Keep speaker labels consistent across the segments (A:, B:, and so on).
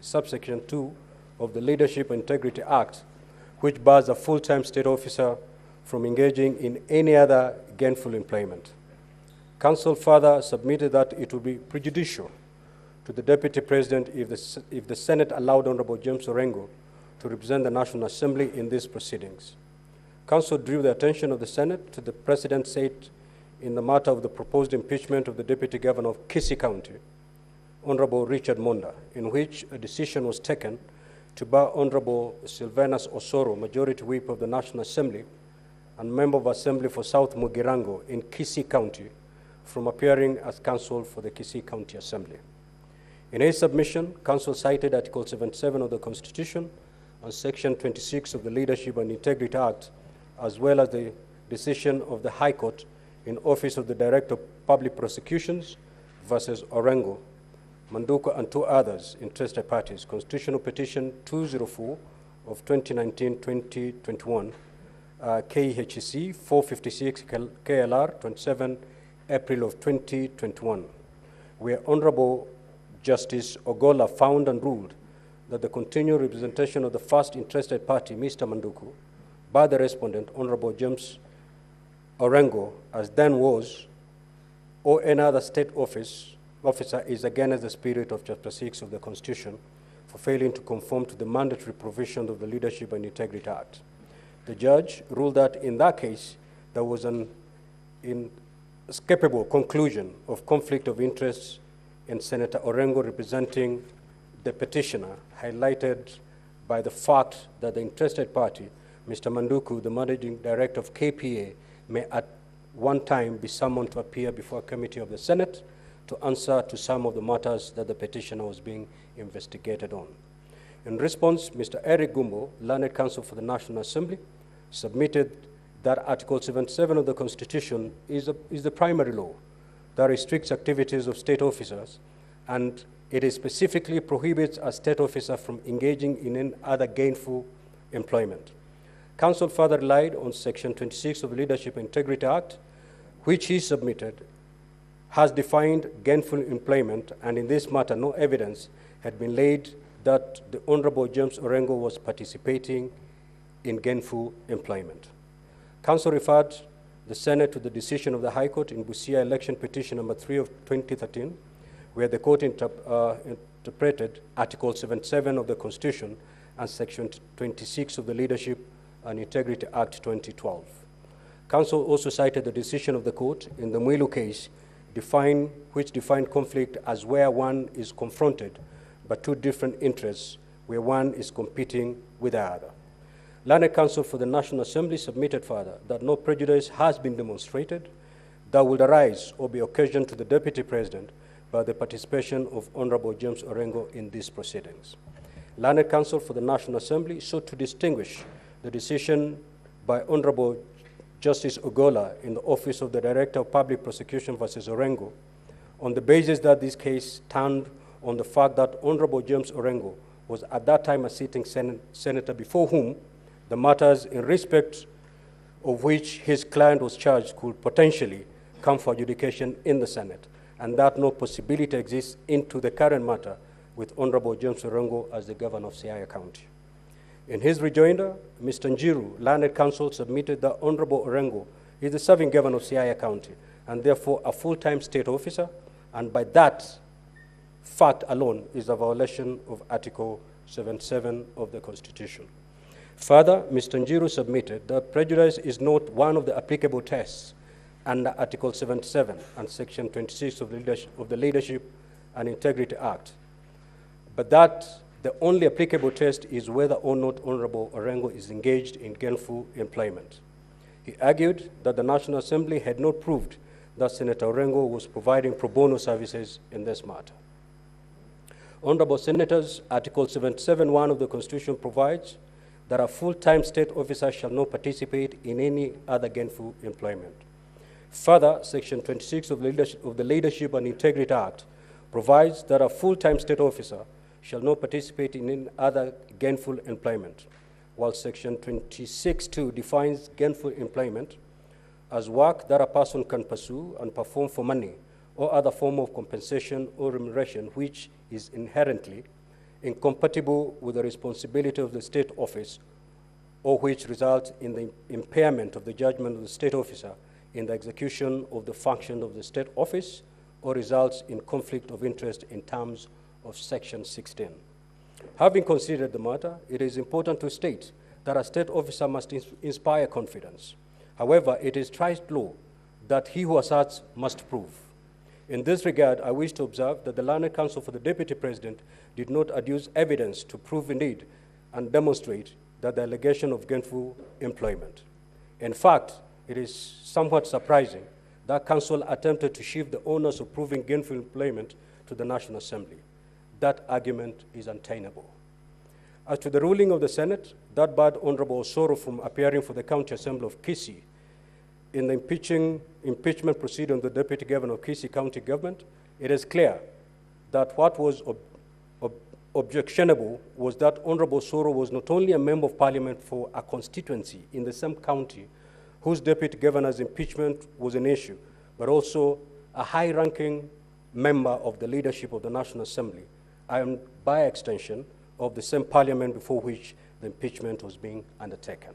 A: subsection 2 of the Leadership and Integrity Act, which bars a full-time state officer from engaging in any other gainful employment. Council further submitted that it would be prejudicial to the Deputy President if the Senate allowed Honorable James Orengo to represent the National Assembly in these proceedings. Council drew the attention of the Senate to the precedent set in the matter of the proposed impeachment of the Deputy Governor of Kisii County, Honorable Richard Monda, in which a decision was taken to bar Honorable Sylvanus Osoro, Majority Whip of the National Assembly and Member of Assembly for South Mugirango in Kisii County, from appearing as counsel for the Kisii County Assembly. In his submission, Council cited Article 77 of the Constitution and Section 26 of the Leadership and Integrity Act, as well as the decision of the High Court in Office of the Director of Public Prosecutions versus Orengo, Manduku, and two others interested parties, Constitutional Petition 204 of 2019-2021, KHC 456 KLR 27 April of 2021, where Honorable Justice Ogola found and ruled that the continued representation of the first interested party, Mr. Manduku, by the respondent, Honorable James Orengo, as then was, or any other state officer is against the spirit of Chapter 6 of the Constitution for failing to conform to the mandatory provisions of the Leadership and Integrity Act. The judge ruled that in that case, there was an inescapable conclusion of conflict of interests in Senator Orengo representing the petitioner, highlighted by the fact that the interested party, Mr. Manduku, the managing director of KPA, may at one time be summoned to appear before a committee of the Senate to answer to some of the matters that the petitioner was being investigated on. In response, Mr. Eric Gumbo, learned counsel for the National Assembly, submitted that Article 77 of the Constitution is the primary law that restricts activities of state officers, and it specifically prohibits a state officer from engaging in any other gainful employment. Council further relied on Section 26 of the Leadership and Integrity Act, which he submitted has defined gainful employment, and in this matter, no evidence had been laid that the Honorable James Orengo was participating in gainful employment. Council referred the Senate to the decision of the High Court in Busia Election Petition number 3 of 2013, where the court interpreted Article 77 of the Constitution and Section 26 of the Leadership and Integrity Act 2012. Council also cited the decision of the court in the Mwilu case, which defined conflict as where one is confronted by two different interests, where one is competing with the other. Learned counsel for the National Assembly submitted further that no prejudice has been demonstrated that would arise or be occasioned to the Deputy President by the participation of Honorable James Orengo in these proceedings. Learned counsel for the National Assembly sought to distinguish the decision by Honorable Justice Ogola in the Office of the Director of Public Prosecution versus Orengo on the basis that this case turned on the fact that Honorable James Orengo was at that time a sitting senator before whom the matters in respect of which his client was charged could potentially come for adjudication in the Senate, and that no possibility exists into the current matter with Honorable James Orengo as the governor of Siaya County. In his rejoinder, Mr. Njiru, learned counsel, submitted that Honorable Orengo is the serving governor of Siaya County and therefore a full-time state officer, and by that fact alone is a violation of Article 77 of the Constitution. Further, Mr. Njiru submitted that prejudice is not one of the applicable tests under Article 77 and Section 26 of the Leadership and Integrity Act, but that the only applicable test is whether or not Honorable Orengo is engaged in gainful employment. He argued that the National Assembly had not proved that Senator Orengo was providing pro bono services in this matter. Honorable Senators, Article 77(1) of the Constitution provides that a full-time state officer shall not participate in any other gainful employment. Further, Section 26 of the Leadership and Integrity Act provides that a full-time state officer shall not participate in any other gainful employment, while Section 26(2) defines gainful employment as work that a person can pursue and perform for money or other form of compensation or remuneration which is inherently incompatible with the responsibility of the state office, or which result in the impairment of the judgment of the state officer in the execution of the function of the state office, or results in conflict of interest in terms of Section 16. Having considered the matter, it is important to state that a state officer must inspire confidence. However, it is trite law that he who asserts must prove. In this regard, I wish to observe that the Learned Counsel for the Deputy President did not adduce evidence to prove indeed and demonstrate that the allegation of gainful employment. In fact, it is somewhat surprising that counsel attempted to shift the onus of proving gainful employment to the National Assembly. That argument is untenable. As to the ruling of the Senate that barred Honorable Osoro from appearing for the County Assembly of Kisii in the impeachment proceeding of the Deputy Governor of Kisii County Government, it is clear that what was objectionable was that Honorable Osoro was not only a member of Parliament for a constituency in the same county whose Deputy Governor's impeachment was an issue, but also a high-ranking member of the leadership of the National Assembly, and by extension of the same Parliament before which the impeachment was being undertaken.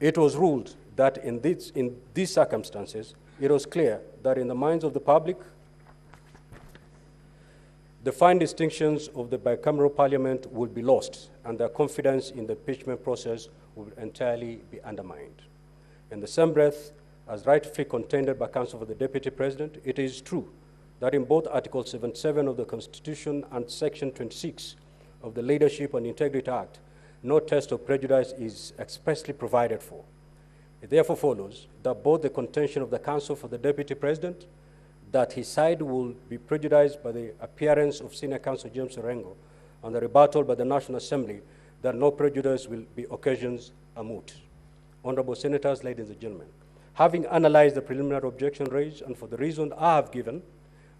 A: It was ruled that in these circumstances, it was clear that in the minds of the public, the fine distinctions of the bicameral Parliament would be lost, and their confidence in the impeachment process would entirely be undermined. In the same breath, as rightfully contended by Counsel for the Deputy President, it is true that in both Article 77 of the Constitution and Section 26 of the Leadership and Integrity Act, no test of prejudice is expressly provided for. It therefore follows that both the contention of the Counsel for the Deputy President that his side will be prejudiced by the appearance of Senior Counsel James Orengo and the rebuttal by the National Assembly that no prejudice will be occasions are moot. Honorable Senators, ladies and gentlemen, having analyzed the preliminary objection raised and for the reason I have given,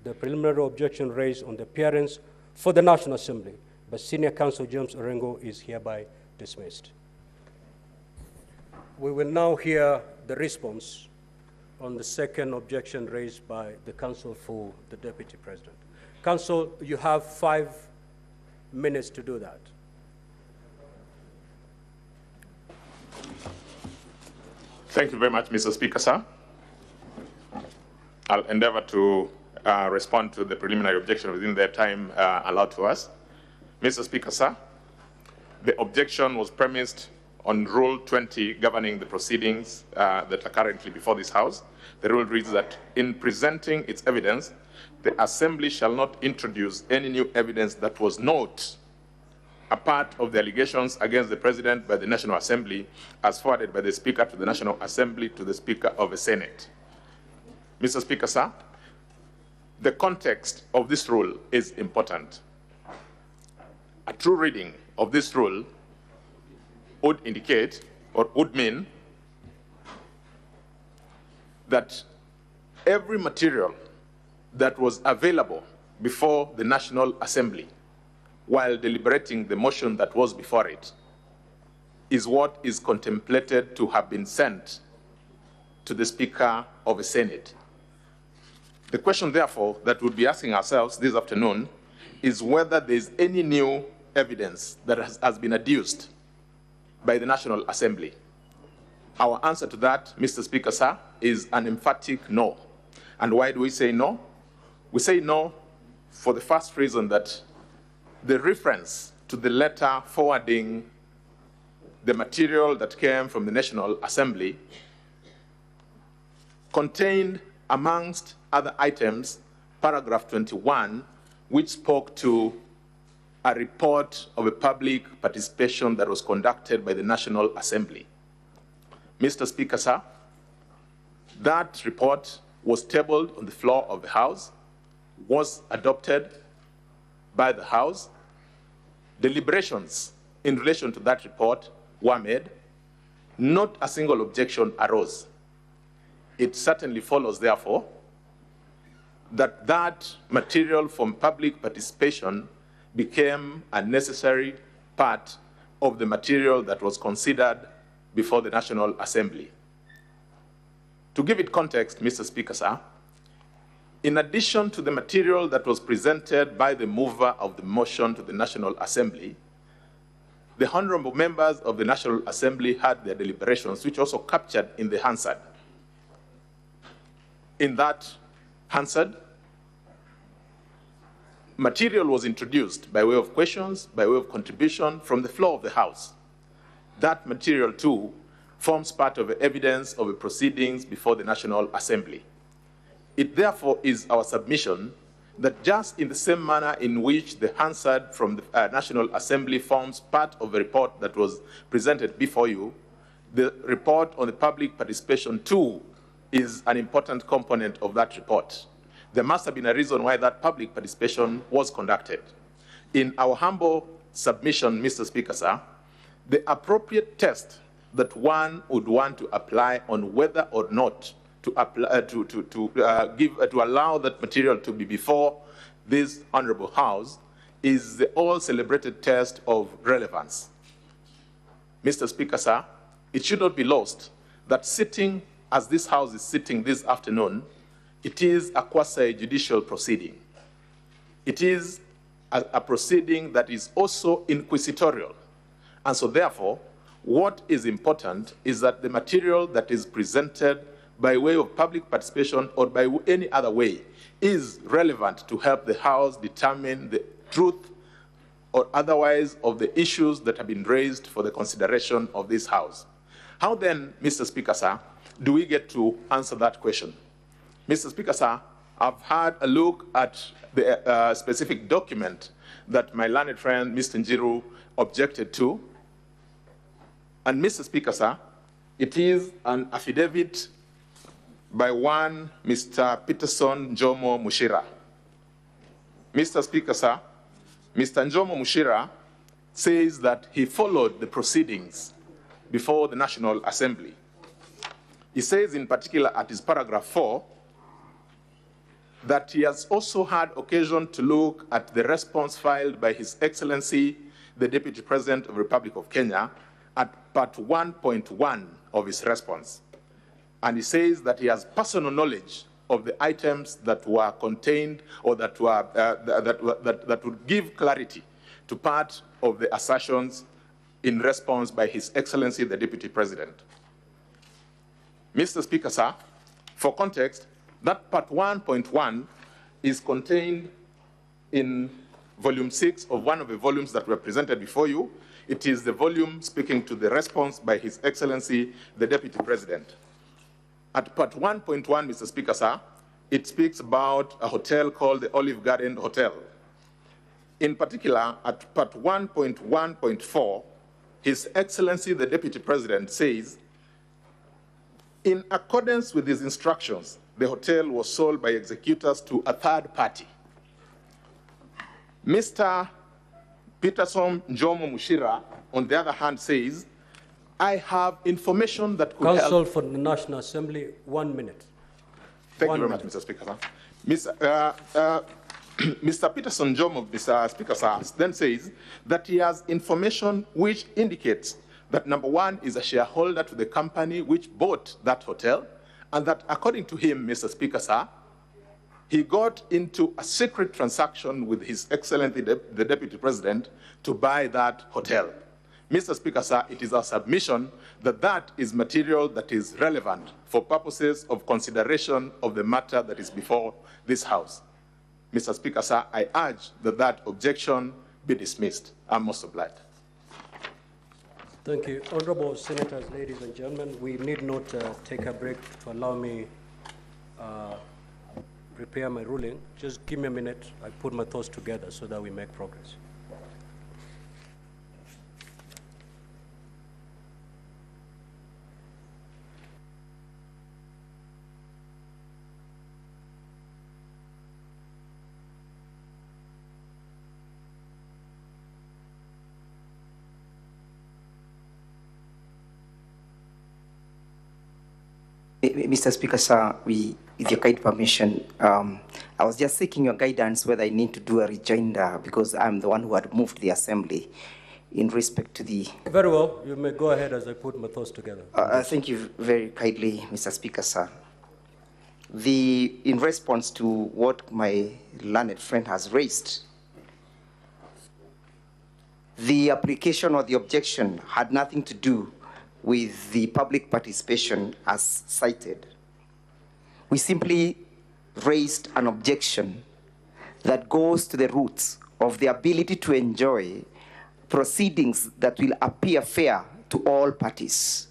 A: the preliminary objection raised on the appearance for the National Assembly by Senior Counsel James Orengo is hereby dismissed. We will now hear the response on the second objection raised by the Counsel for the Deputy President. Counsel, you have 5 minutes to do that.
B: Thank you very much, Mr. Speaker, sir. I'll endeavor to respond to the preliminary objection within the time allowed to us. Mr. Speaker, sir, the objection was premised on Rule 20 governing the proceedings that are currently before this House. The rule reads that in presenting its evidence, the Assembly shall not introduce any new evidence that was not a part of the allegations against the President by the National Assembly as forwarded by the Speaker to the National Assembly to the Speaker of the Senate. Mr. Speaker, sir, the context of this rule is important. A true reading of this rule would indicate or would mean that every material that was available before the National Assembly while deliberating the motion that was before it is what is contemplated to have been sent to the Speaker of the Senate. The question, therefore, that we'll be asking ourselves this afternoon is whether there is any new evidence that has been adduced by the National Assembly. Our answer to that, Mr. Speaker, sir, is an emphatic no. And why do we say no? We say no for the first reason that the reference to the letter forwarding the material that came from the National Assembly contained, amongst other items, paragraph 21, which spoke to a report of a public participation that was conducted by the National Assembly. Mr. Speaker, sir, that report was tabled on the floor of the House, was adopted by the House. Deliberations in relation to that report were made. Not a single objection arose. It certainly follows, therefore, that that material from public participation became a necessary part of the material that was considered before the National Assembly. To give it context, Mr. Speaker, sir, In addition to the material that was presented by the mover of the motion to the National Assembly, the honorable members of the National Assembly had their deliberations, which also captured in the Hansard. In that Hansard, material was introduced by way of questions, by way of contribution from the floor of the House. That material, too, forms part of the evidence of the proceedings before the National Assembly. It therefore is our submission that just in the same manner in which the Hansard from the National Assembly forms part of the report that was presented before you, the report on the public participation too is an important component of that report. There must have been a reason why that public participation was conducted. In our humble submission, Mr. Speaker, sir, the appropriate test that one would want to apply on whether or not to allow that material to be before this honorable House is the all-celebrated test of relevance. Mr. Speaker, sir, it should not be lost that sitting as this House is sitting this afternoon, it is a quasi-judicial proceeding. It is a proceeding that is also inquisitorial. And so therefore, what is important is that the material that is presented by way of public participation or by any other way is relevant to help the House determine the truth or otherwise of the issues that have been raised for the consideration of this House. How then, Mr. Speaker, sir, do we get to answer that question? Mr. Speaker, sir, I've had a look at the specific document that my learned friend, Mr. Njiru, objected to. And Mr. Speaker, sir, it is an affidavit by one Mr. Peterson Njomo Mushira. Mr. Speaker, sir, Mr. Njomo Mushira says that he followed the proceedings before the National Assembly. He says in particular at his paragraph 4 that he has also had occasion to look at the response filed by His Excellency, the Deputy President of the Republic of Kenya, at part 1.1 of his response. And he says that he has personal knowledge of the items that were contained or that would give clarity to part of the assertions in response by His Excellency, the Deputy President. Mr. Speaker, sir, for context, that part 1.1 is contained in volume 6 of one of the volumes that were presented before you. It is the volume speaking to the response by His Excellency, the Deputy President. At part 1.1, Mr. Speaker, sir, it speaks about a hotel called the Olive Garden Hotel. In particular, at part 1.1.4, His Excellency, the Deputy President, says, in accordance with his instructions, the hotel was sold by executors to a third party. Mr. Peterson Njomo Mushira, on the other hand, says, I have information that could
A: Counsel
B: help.
A: for the National Assembly, 1 minute.
B: Thank you very much, Mr. Speaker. Mr. Peterson Njomo, Mr. Speaker, sir, then says that he has information which indicates that number one is a shareholder to the company which bought that hotel, and that according to him, Mr. Speaker, sir, he got into a secret transaction with His Excellency, the Deputy President, to buy that hotel. Mr. Speaker, sir, it is our submission that that is material that is relevant for purposes of consideration of the matter that is before this House. Mr. Speaker, sir, I urge that that objection be dismissed. I'm most obliged.
A: Thank you. Honorable Senators, ladies and gentlemen, we need not take a break to allow me prepare my ruling. Just give me a minute. I put my thoughts together so that we make progress.
C: Mr. Speaker, sir, with your kind permission, I was just seeking your guidance whether I need to do a rejoinder because I'm the one who had moved the assembly in respect to the...
A: Very well. You may go ahead as I put my thoughts together.
C: Thank you very kindly, Mr. Speaker, sir. in response to what my learned friend has raised, the application or the objection had nothing to do with the public participation as cited. We simply raised an objection that goes to the roots of the ability to enjoy proceedings that will appear fair to all parties.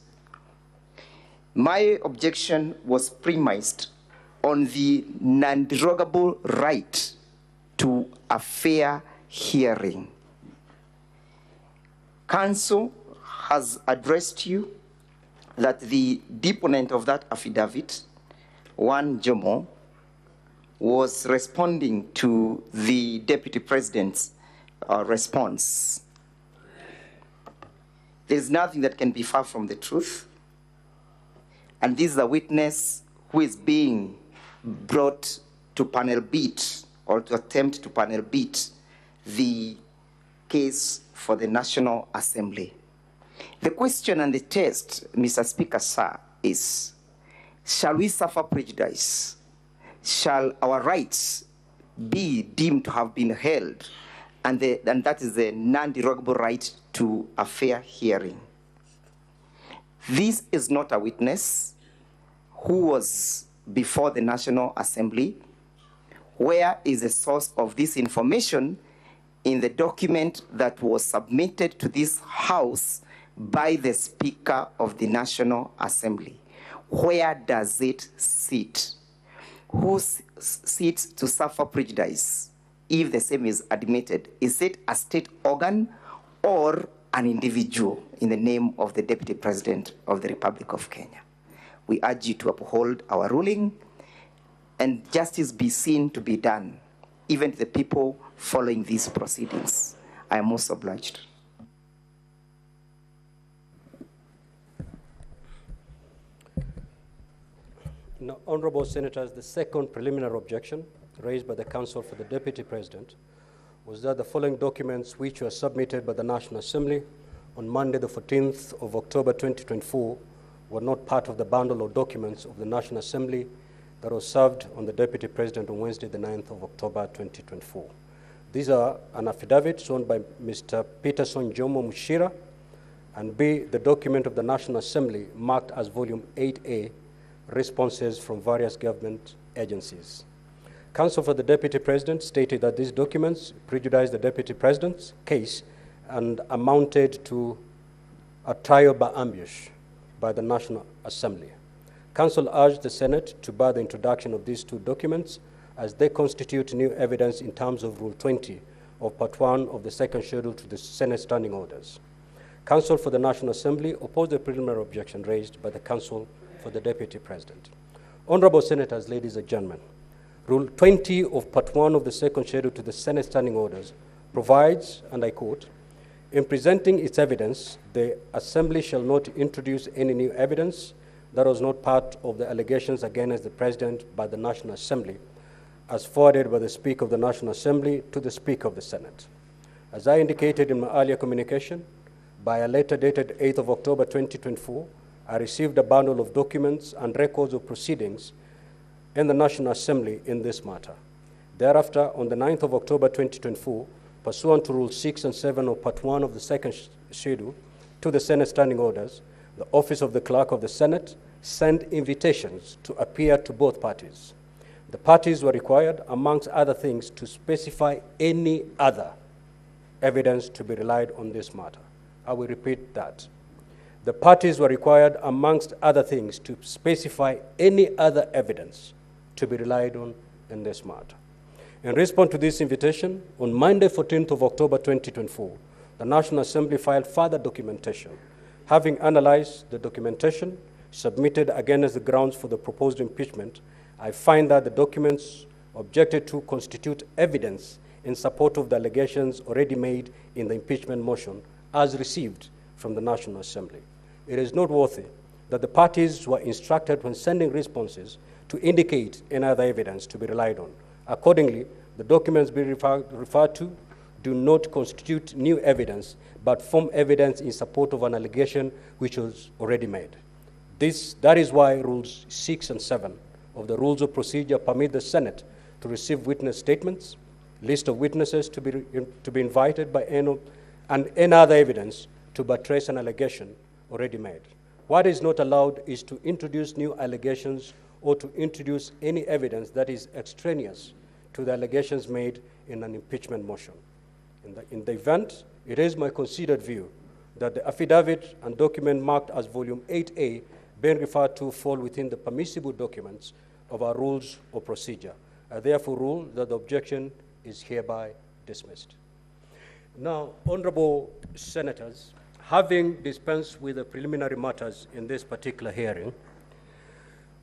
C: My objection was premised on the non-derogable right to a fair hearing. Council has addressed you that the deponent of that affidavit, Juan Jomo, was responding to the Deputy President's response. There's nothing that can be far from the truth. And this is a witness who is being brought to panel beat or to attempt to panel beat the case for the National Assembly. The question and the test, Mr. Speaker, sir, is, shall we suffer prejudice? Shall our rights be deemed to have been held? And that is the non-derogable right to a fair hearing. This is not a witness who was before the National Assembly. Where is the source of this information in the document that was submitted to this House by the Speaker of the National Assembly? Where does it sit? Who sits to suffer prejudice if the same is admitted? Is it a state organ or an individual in the name of the Deputy President of the Republic of Kenya? We urge you to uphold our ruling and justice be seen to be done, even to the people following these proceedings. I am most obliged.
A: Now, Honorable Senators, the second preliminary objection raised by the Council for the Deputy President was that the following documents which were submitted by the National Assembly on Monday, the 14th of October 2024, were not part of the bundle of documents of the National Assembly that was served on the Deputy President on Wednesday, the 9th of October 2024. These are an affidavit sworn by Mr. Peterson Jomo Mushira, and B, the document of the National Assembly marked as Volume 8A, responses from various government agencies. Counsel for the Deputy President stated that these documents prejudiced the Deputy President's case and amounted to a trial by ambush by the National Assembly. Counsel urged the Senate to bar the introduction of these two documents as they constitute new evidence in terms of Rule 20 of Part 1 of the second schedule to the Senate Standing Orders. Counsel for the National Assembly opposed the preliminary objection raised by the Counsel for the Deputy President. Honorable Senators, ladies and gentlemen, Rule 20 of Part 1 of the second schedule to the Senate Standing Orders provides, and I quote, "In presenting its evidence, the Assembly shall not introduce any new evidence that was not part of the allegations against the President by the National Assembly, as forwarded by the Speaker of the National Assembly to the Speaker of the Senate." As I indicated in my earlier communication, by a letter dated 8th of October 2024, I received a bundle of documents and records of proceedings in the National Assembly in this matter. Thereafter, on the 9th of October 2024, pursuant to Rule 6 and 7 of Part 1 of the second schedule to the Senate Standing Orders, the Office of the Clerk of the Senate sent invitations to appear to both parties. The parties were required, amongst other things, to specify any other evidence to be relied on this matter. I will repeat that. The parties were required, amongst other things, to specify any other evidence to be relied on in this matter. In response to this invitation, on Monday, 14th of October 2024, the National Assembly filed further documentation. Having analyzed the documentation submitted against the grounds for the proposed impeachment, I find that the documents objected to constitute evidence in support of the allegations already made in the impeachment motion as received from the National Assembly. It is noteworthy that the parties were instructed when sending responses to indicate any other evidence to be relied on. Accordingly, the documents being referred to do not constitute new evidence, but form evidence in support of an allegation which was already made. That is why Rules 6 and 7 of the rules of procedure permit the Senate to receive witness statements, list of witnesses to be invited by and any other evidence to buttress an allegation already made. What is not allowed is to introduce new allegations or to introduce any evidence that is extraneous to the allegations made in an impeachment motion. In the event, it is my considered view that the affidavit and document marked as Volume 8A being referred to fall within the permissible documents of our rules of procedure. I therefore rule that the objection is hereby dismissed. Now, honorable senators, having dispensed with the preliminary matters in this particular hearing,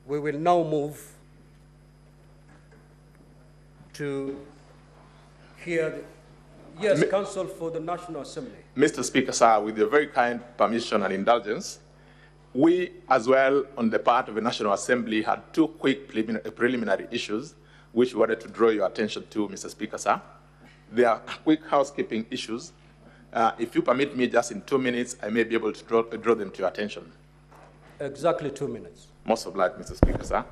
A: we will now move to hear yes, counsel for the National Assembly.
B: Mr. Speaker, sir, with your very kind permission and indulgence, we as well, on the part of the National Assembly, had two quick preliminary issues which we wanted to draw your attention to, Mr. Speaker, sir. They are quick housekeeping issues. If you permit me just in 2 minutes, I may be able to draw them to your attention.
A: Exactly 2 minutes. Most
B: obliged, Mr. Speaker, sir.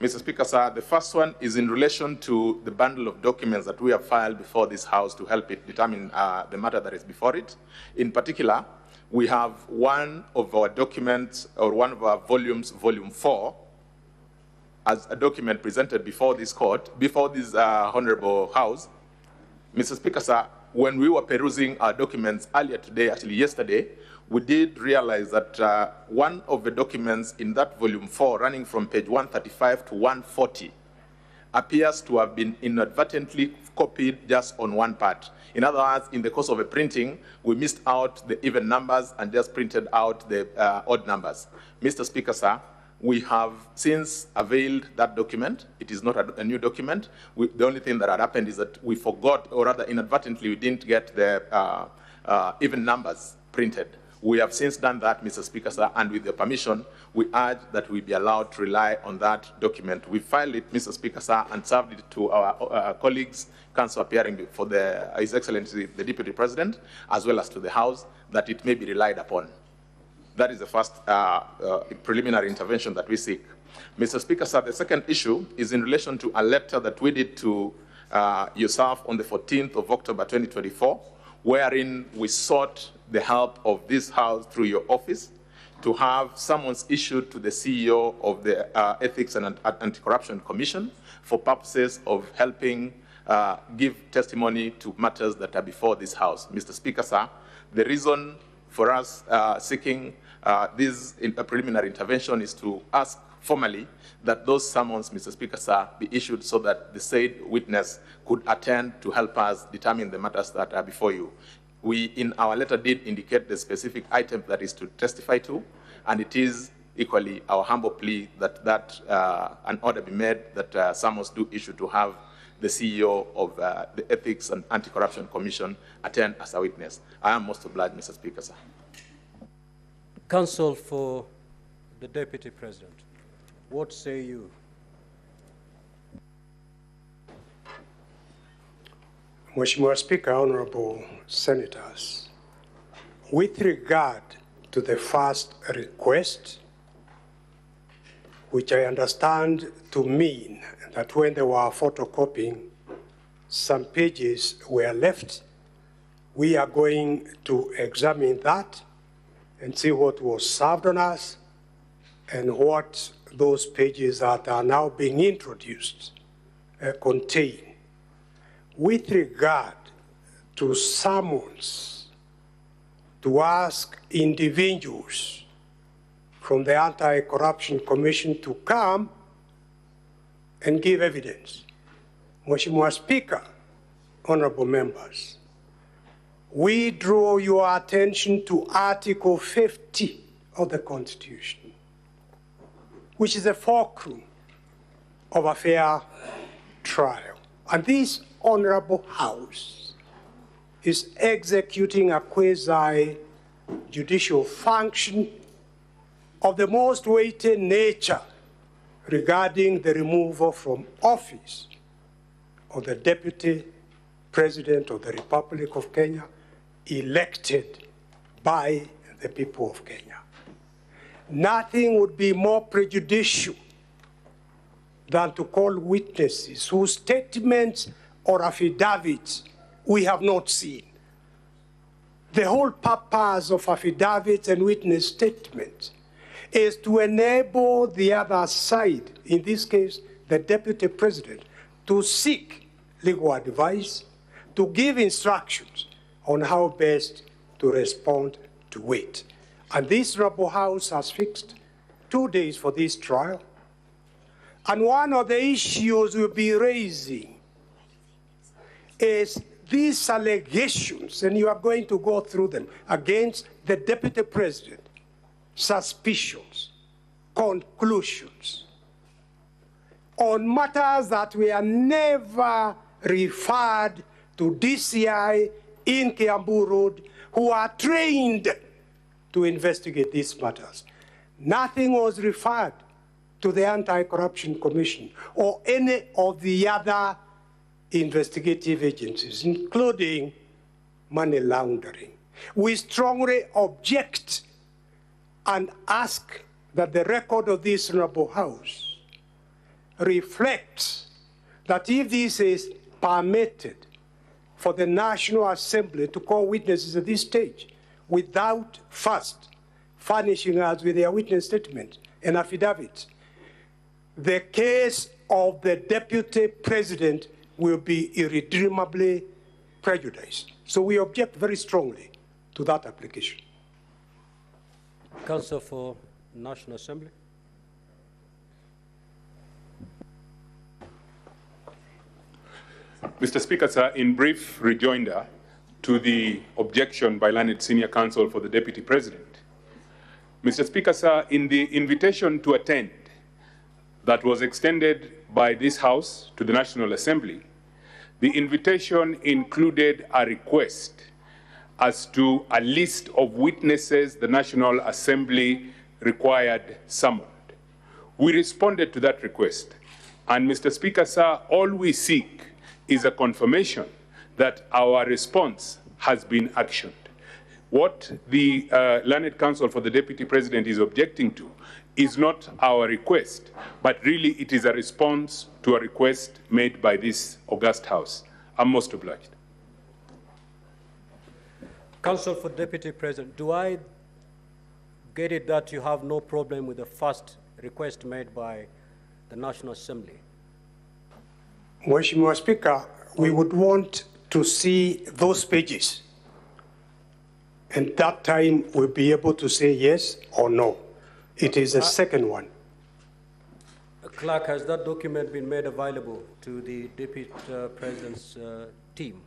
B: Mr. Speaker, sir, the first one is in relation to the bundle of documents that we have filed before this House to help it determine the matter that is before it. In particular, we have one of our documents, or one of our volumes, Volume 4, as a document presented before this court, before this Honorable House. Mr. Speaker, sir, when we were perusing our documents earlier today, actually yesterday, we did realize that one of the documents in that Volume 4, running from page 135 to 140, appears to have been inadvertently copied just on one part. In other words, in the course of a printing, we missed out the even numbers and just printed out the odd numbers. Mr. Speaker, sir, we have since availed that document. It is not a new document. The only thing that had happened is that we forgot, or rather inadvertently, we didn't get the even numbers printed. We have since done that, Mr. Speaker, sir, and with your permission, we urge that we be allowed to rely on that document. We filed it, Mr. Speaker, sir, and served it to our colleagues, counsel appearing before His Excellency, the Deputy President, as well as to the House, that it may be relied upon. That is the first preliminary intervention that we seek. Mr. Speaker, sir, the second issue is in relation to a letter that we did to yourself on the 14th of October 2024, wherein we sought the help of this House through your office to have summons issued to the CEO of the Ethics and Anti-Corruption Commission for purposes of helping give testimony to matters that are before this House. Mr. Speaker, sir, the reason for us seeking this preliminary intervention is to ask formally that those summons, Mr. Speaker, sir, be issued so that the said witness could attend to help us determine the matters that are before you. We, in our letter, did indicate the specific item that is to testify to, and it is equally our humble plea that an order be made that summons do issue to have the CEO of the Ethics and Anti-Corruption Commission attend as a witness. I am most obliged, Mr. Speaker, sir.
A: Counsel for the Deputy President, what say you?
D: Mheshimiwa Speaker, honorable senators, with regard to the first request, which I understand to mean that when they were photocopying, some pages were left, we are going to examine that and see what was served on us and what those pages that are now being introduced contain. With regard to summons to ask individuals from the Anti-Corruption Commission to come and give evidence, Mheshimiwa Speaker, honorable members, we draw your attention to Article 50 of the Constitution, which is a fulcrum of a fair trial. And this honorable House is executing a quasi-judicial function of the most weighty nature regarding the removal from office of the Deputy President of the Republic of Kenya, elected by the people of Kenya. Nothing would be more prejudicial than to call witnesses whose statements or affidavits we have not seen. The whole purpose of affidavits and witness statements is to enable the other side, in this case, the Deputy President, to seek legal advice, to give instructions on how best to respond to it. And this Honorable House has fixed 2 days for this trial. And one of the issues we'll be raising is these allegations, and you are going to go through them, against the Deputy President, suspicions, conclusions, on matters that were never referred to DCI in Kiambu Road, who are trained to investigate these matters. Nothing was referred to the Anti-Corruption Commission or any of the other investigative agencies, including money laundering. We strongly object and ask that the record of this Honorable House reflects that if this is permitted for the National Assembly to call witnesses at this stage without first furnishing us with their witness statement and affidavits, the case of the Deputy President will be irredeemably prejudiced. So we object very strongly to that application.
A: Counsel for National Assembly.
E: Mr. Speaker, sir, in brief rejoinder to the objection by learned senior counsel for the Deputy President. Mr. Speaker, sir, in the invitation to attend that was extended by this House to the National Assembly, the invitation included a request as to a list of witnesses the National Assembly required summoned. We responded to that request, and Mr. Speaker, sir, all we seek is a confirmation that our response has been actioned. What the learned counsel for the Deputy President is objecting to is not our request, but really it is a response to a request made by this august House. I'm most obliged.
A: Counsel for Deputy President, do I get it that you have no problem with the first request made by the National Assembly?
D: Mheshimiwa Speaker, we would want to see those pages. And that time we'll be able to say yes or no. It is the second one.
A: Clerk, has that document been made available to the Deputy President's team?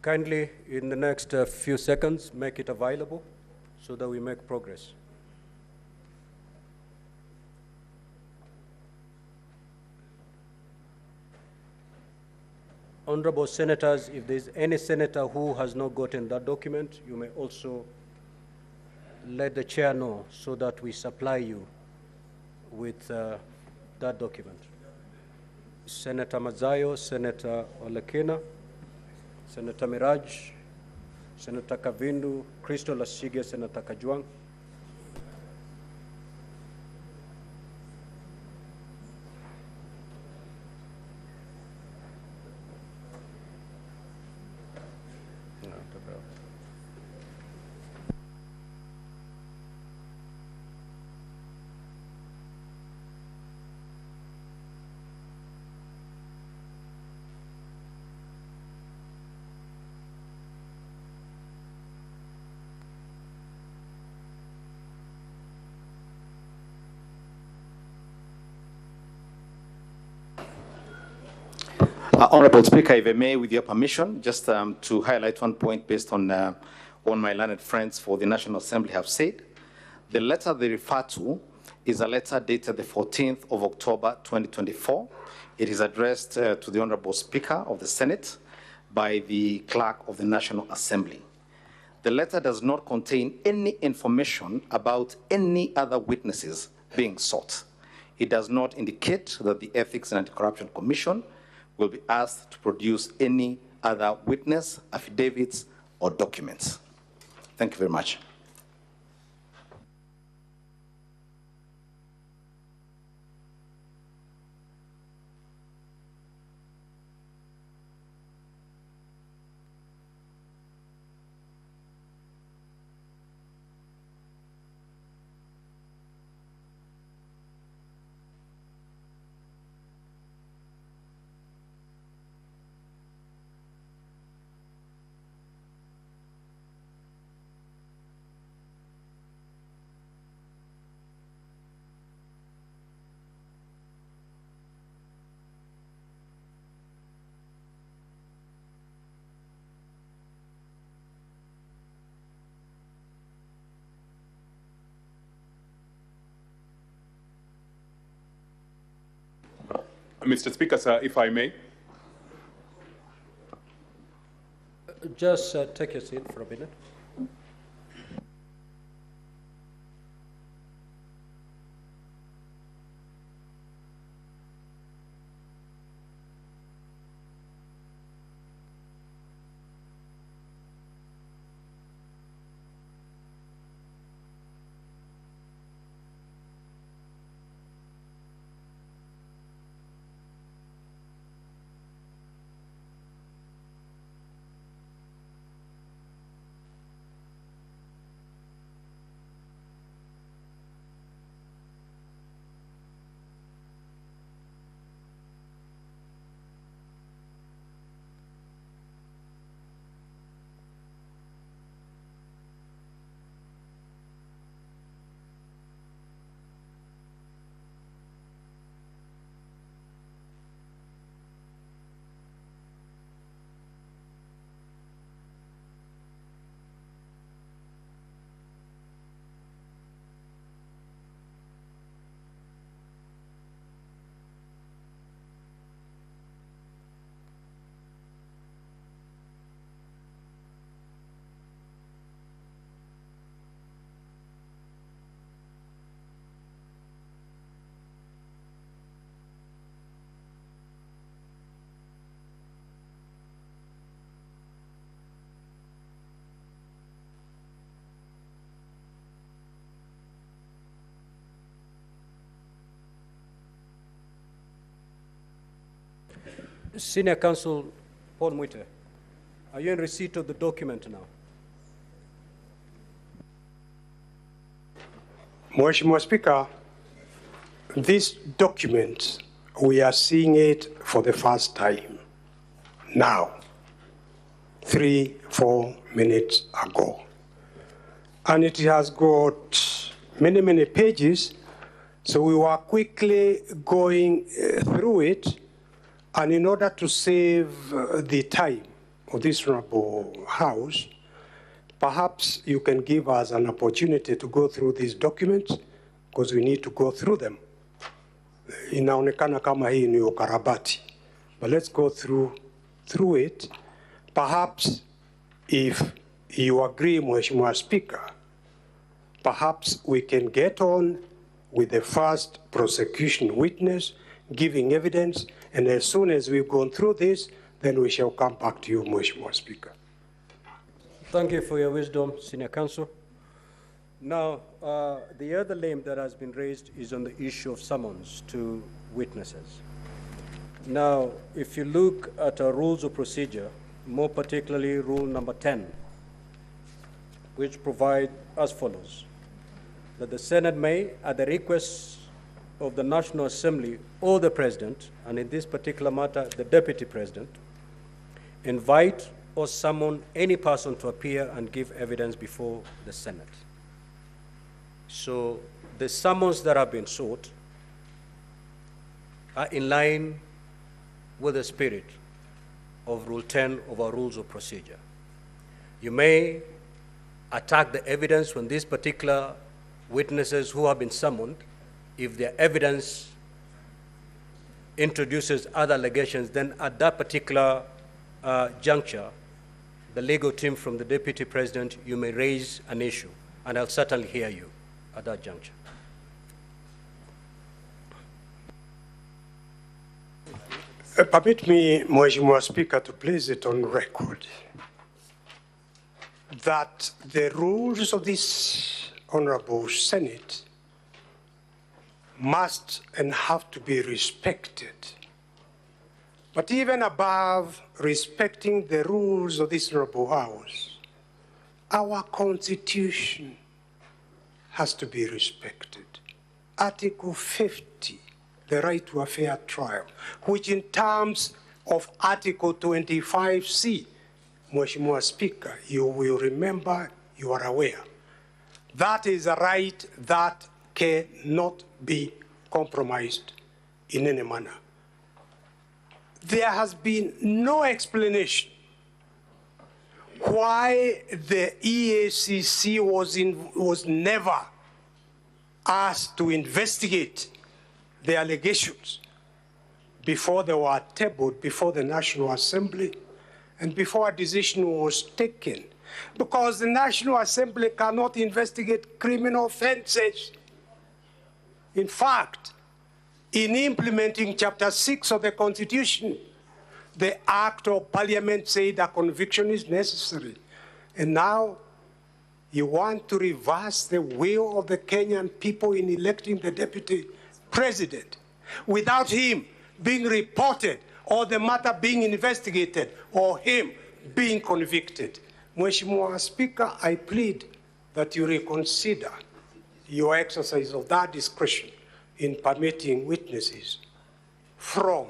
A: Kindly, in the next few seconds, make it available so that we make progress. Honorable Senators, if there's any senator who has not gotten that document, you may also let the chair know so that we supply you with that document. Senator Mazayo, Senator Olekina, Senator Miraj, Senator Kavindu, Crystal Lasige, Senator Kajwang.
F: Honorable Speaker, if I may, with your permission, just to highlight one point based on what my learned friends for the National Assembly have said. The letter they refer to is a letter dated the 14th of October, 2024. It is addressed to the Honorable Speaker of the Senate by the Clerk of the National Assembly. The letter does not contain any information about any other witnesses being sought. It does not indicate that the Ethics and Anti-Corruption Commission will be asked to produce any other witness, affidavits, or documents. Thank you very much.
E: Mr. Speaker, sir, if I may.
A: Just take your seat for a minute. Senior Counsel Paul Mwite, are you in receipt of the document now?
D: Mheshimiwa Speaker, this document, we are seeing it for the first time now, 3-4 minutes ago. And it has got many, many pages, so we were quickly going through it. And in order to save the time of this honorable House, perhaps you can give us an opportunity to go through these documents, because we need to go through them. Inaonekana kama hii ni ukarabati, but let's go through it. Perhaps if you agree, Mheshimiwa Speaker, perhaps we can get on with the first prosecution witness giving evidence, and as soon as we've gone through this, then we shall come back to you, Mheshimiwa Speaker.
A: Thank you for your wisdom, Senior Counsel. Now, the other name that has been raised is on the issue of summons to witnesses. Now, if you look at our rules of procedure, more particularly rule number 10, which provide as follows, that the Senate may, at the request of the National Assembly or the President, and in this particular matter, the Deputy President, invite or summon any person to appear and give evidence before the Senate. So the summons that have been sought are in line with the spirit of Rule 10 of our Rules of Procedure. You may attack the evidence when these particular witnesses who have been summoned, if their evidence introduces other allegations, then at that particular juncture, the legal team from the Deputy President, you may raise an issue, and I'll certainly hear you at that juncture.
D: Permit me, Mheshimiwa Speaker, to place it on record that the rules of this Honorable Senate must and have to be respected. But even above respecting the rules of this Honorable House, our Constitution has to be respected. Article 50, the right to a fair trial, which in terms of Article 25C, Mheshimiwa Speaker, you will remember, you are aware, that is a right that cannot be compromised in any manner. There has been no explanation why the EACC was never asked to investigate the allegations before they were tabled before the National Assembly and before a decision was taken, because the National Assembly cannot investigate criminal offenses. In fact, in implementing Chapter 6 of the Constitution, the Act of Parliament said a conviction is necessary. And now you want to reverse the will of the Kenyan people in electing the deputy president without him being reported or the matter being investigated or him being convicted. Mheshimiwa Speaker, I plead that you reconsider your exercise of that discretion in permitting witnesses from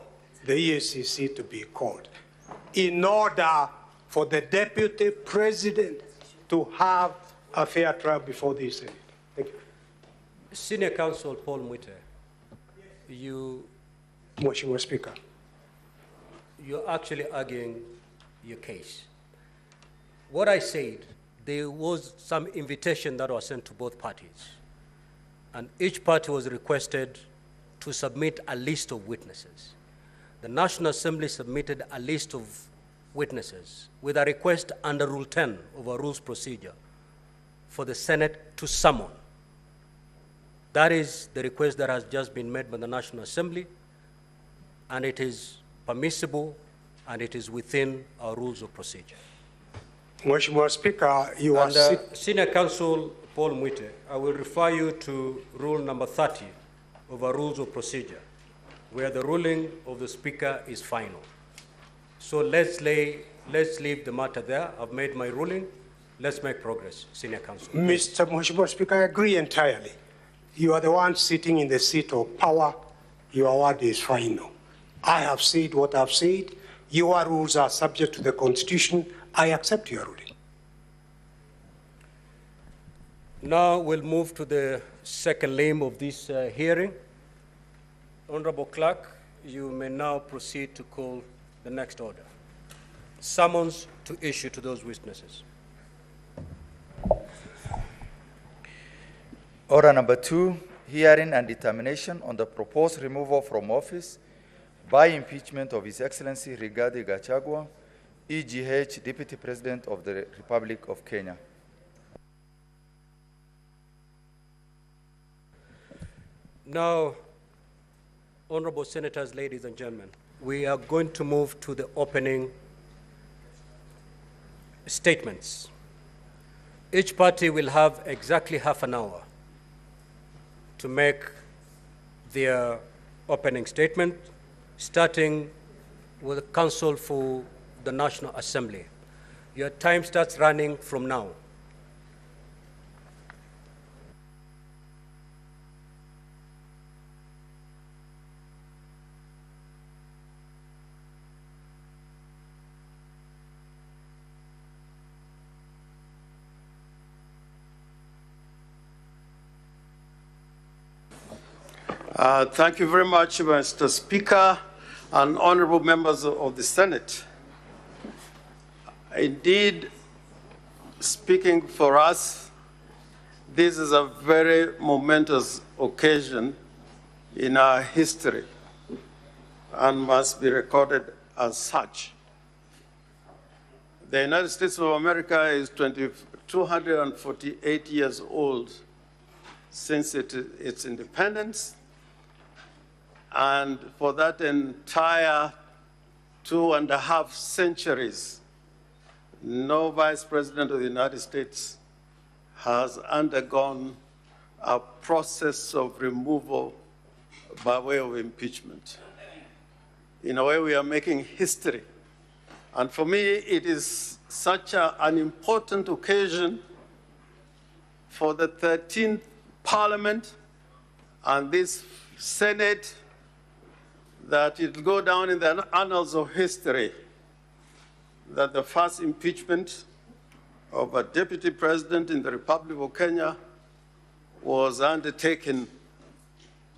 D: the EACC to be called in order for the deputy president to have a fair trial before the Senate. Thank you.
A: Senior Counsel Paul Mwite,
D: Mheshimiwa Speaker,
A: you're actually arguing your case. What I said, there was some invitation that was sent to both parties, and each party was requested to submit a list of witnesses. The National Assembly submitted a list of witnesses with a request under Rule 10 of our Rules Procedure for the Senate to summon. That is the request that has just been made by the National Assembly, and it is permissible and it is within our Rules of Procedure.
D: Mheshimiwa Speaker, you are
A: Senior Counsel Paul Mwite, I will refer you to Rule number 30 of our Rules of Procedure, where the ruling of the Speaker is final. So let's leave the matter there. I've made my ruling. Let's make progress, Senior Counsel.
D: Mheshimiwa Speaker, I agree entirely. You are the one sitting in the seat of power. Your word is final. I have said what I've said. Your rules are subject to the Constitution. I accept your ruling.
A: Now we'll move to the second limb of this hearing. Honorable Clerk, you may now proceed to call the next order. Summons to issue to those witnesses.
G: Order number 2, hearing and determination on the proposed removal from office by impeachment of His Excellency Rigathi Gachagua, EGH, Deputy President of the Republic of Kenya.
A: Now, honorable senators, ladies and gentlemen, we are going to move to the opening statements. Each party will have exactly half an hour to make their opening statement, starting with the Counsel for the National Assembly. Your time starts running from now.
H: Thank you very much, Mr. Speaker and honorable members of the Senate. Indeed, speaking for us, this is a very momentous occasion in our history and must be recorded as such. The United States of America is 248 years old since its independence. And for that entire 2.5 centuries, no Vice President of the United States has undergone a process of removal by way of impeachment. In a way, we are making history. And for me, it is such an important occasion for the 13th Parliament and this Senate that it will go down in the annals of history that the first impeachment of a deputy president in the Republic of Kenya was undertaken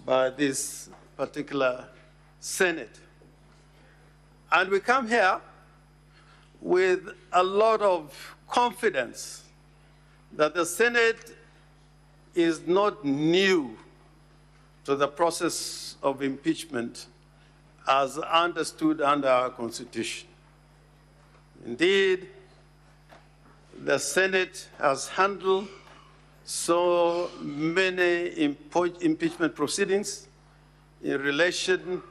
H: by this particular Senate. And we come here with a lot of confidence that the Senate is not new to the process of impeachment as understood under our Constitution. Indeed, the Senate has handled so many impeachment proceedings in relation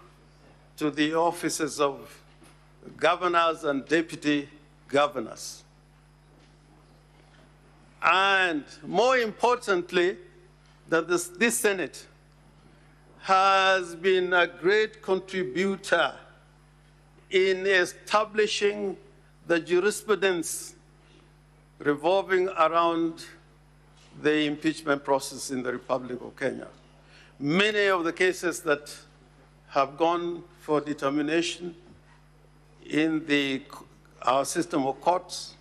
H: to the offices of governors and deputy governors. And more importantly, that this Senate has been a great contributor in establishing the jurisprudence revolving around the impeachment process in the Republic of Kenya. Many of the cases that have gone for determination in our system of courts,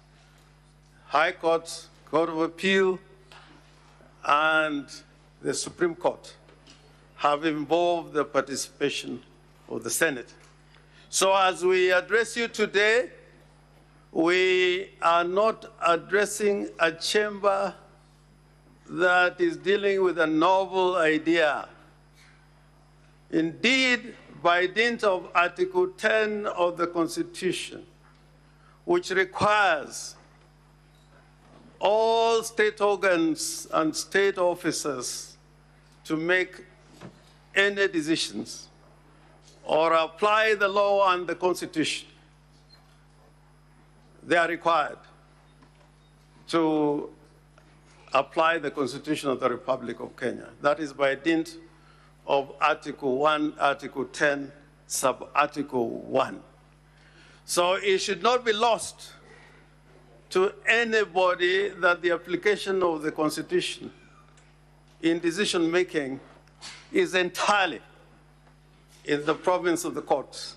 H: High Court, Court of Appeal, and the Supreme Court have involved the participation of the Senate. So as we address you today, we are not addressing a chamber that is dealing with a novel idea. Indeed, by dint of Article 10 of the Constitution, which requires all state organs and state officers to make any decisions or apply the law and the Constitution, they are required to apply the Constitution of the Republic of Kenya. That is by dint of Article 1, Article 10, Sub-Article 1. So it should not be lost to anybody that the application of the Constitution in decision-making is entirely in the province of the courts.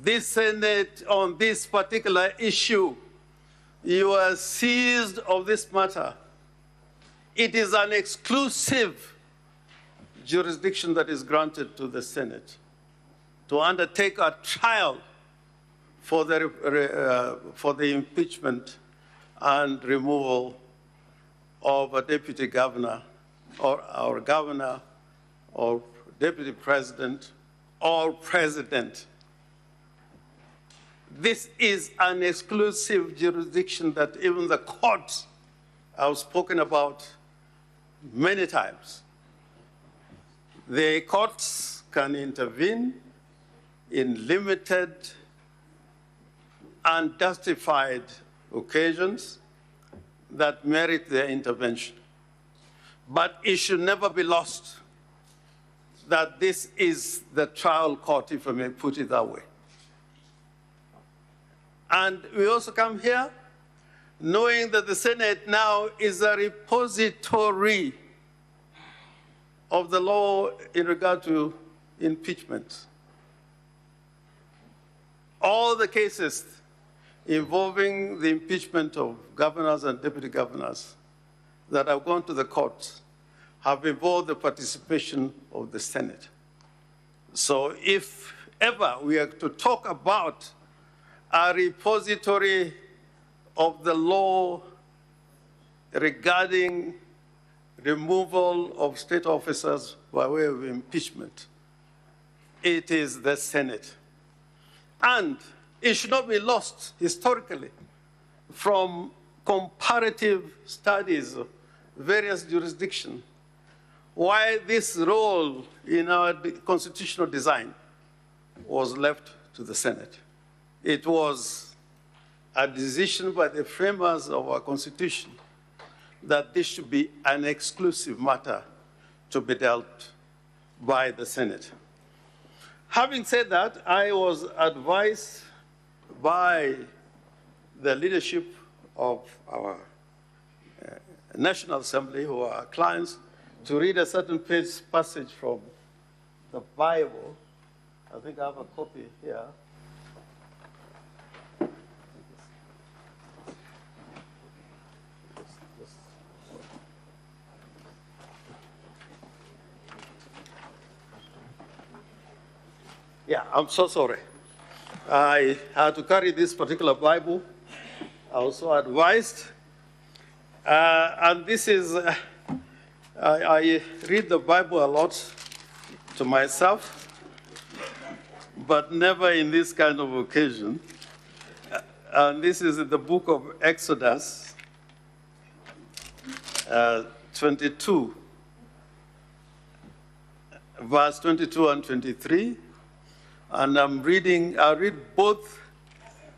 H: This Senate, on this particular issue, you are seized of this matter. It is an exclusive jurisdiction that is granted to the Senate to undertake a trial for the impeachment and removal of a deputy governor or governor or deputy president or president. This is an exclusive jurisdiction that even the courts have spoken about many times. The courts can intervene in limited and justified occasions that merit their intervention. But it should never be lost that this is the trial court, if I may put it that way. And we also come here knowing that the Senate now is a repository of the law in regard to impeachment. All the cases involving the impeachment of governors and deputy governors that have gone to the courts have involved the participation of the Senate. So if ever we are to talk about a repository of the law regarding removal of state officers by way of impeachment, it is the Senate. And it should not be lost historically from comparative studies of various jurisdictions why this role in our constitutional design was left to the Senate. It was a decision by the framers of our Constitution that this should be an exclusive matter to be dealt by the Senate. Having said that, I was advised by the leadership of our National Assembly, who are clients, to read a certain passage from the Bible. I think I have a copy here. Yeah, I'm so sorry. I had to carry this particular Bible. I was so advised. And this is, I read the Bible a lot to myself, but never in this kind of occasion. And this is the book of Exodus 22, verse 22 and 23. And I read both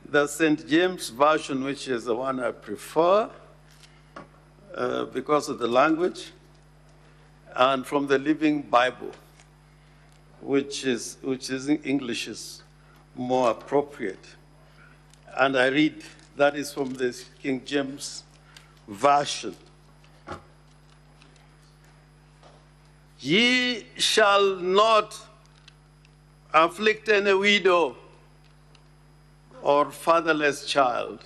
H: the St. James Version, which is the one I prefer because of the language, and from the Living Bible, which is in English is more appropriate. And I read, that is from the King James Version. Ye shall not afflict any widow or fatherless child,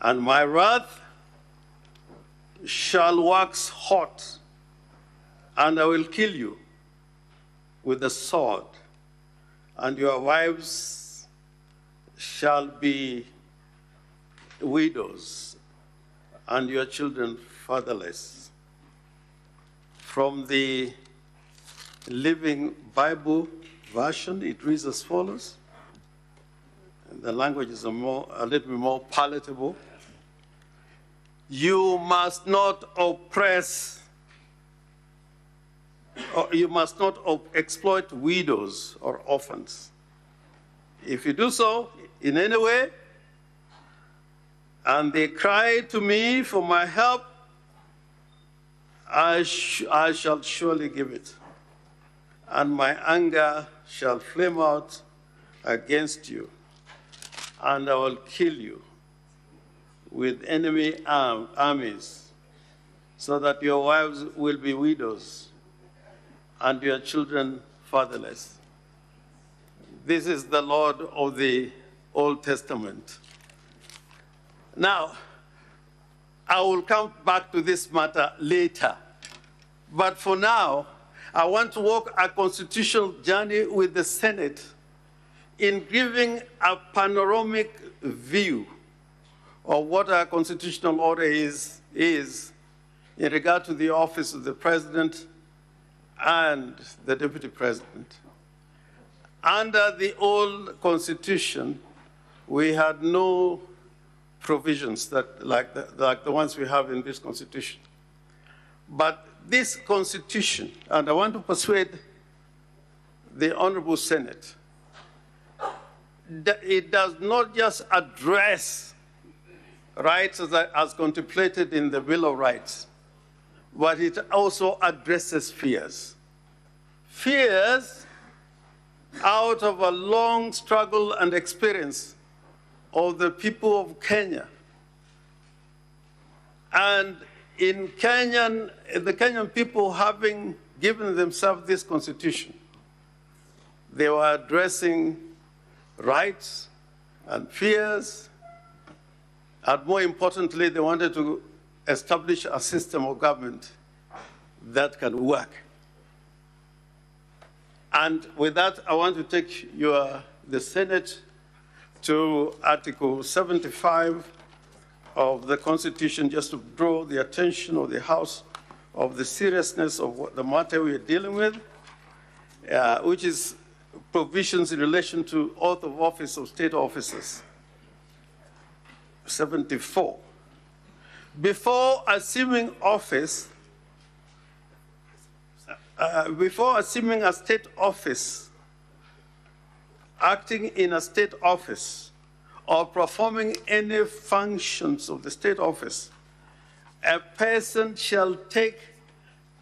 H: and my wrath shall wax hot, and I will kill you with the sword, and your wives shall be widows, and your children fatherless. From the Living Bible Version, it reads as follows. The language is a little bit more palatable. You must not oppress, or you must not exploit widows or orphans. If you do so in any way, and they cry to me for my help, I shall surely give it. And my anger shall flame out against you, and I will kill you with enemy armies, so that your wives will be widows, and your children fatherless. This is the Lord of the Old Testament. Now, I will come back to this matter later, but for now, I want to walk a constitutional journey with the Senate in giving a panoramic view of what our constitutional order is in regard to the office of the president and the deputy president. Under the old constitution, we had no provisions that like the ones we have in this constitution. But this constitution, and I want to persuade the Honorable Senate, that it does not just address rights as contemplated in the Bill of Rights, but it also addresses fears. Fears out of a long struggle and experience of the people of Kenya. And in the Kenyan people having given themselves this constitution, they were addressing rights and fears, and more importantly, they wanted to establish a system of government that can work. And with that, I want to take the Senate to Article 75 of the Constitution, just to draw the attention of the House of the seriousness of what the matter we are dealing with, which is provisions in relation to oath of office of state officers. 74. Before assuming office, before assuming a state office, acting in a state office or performing any functions of the state office, a person shall take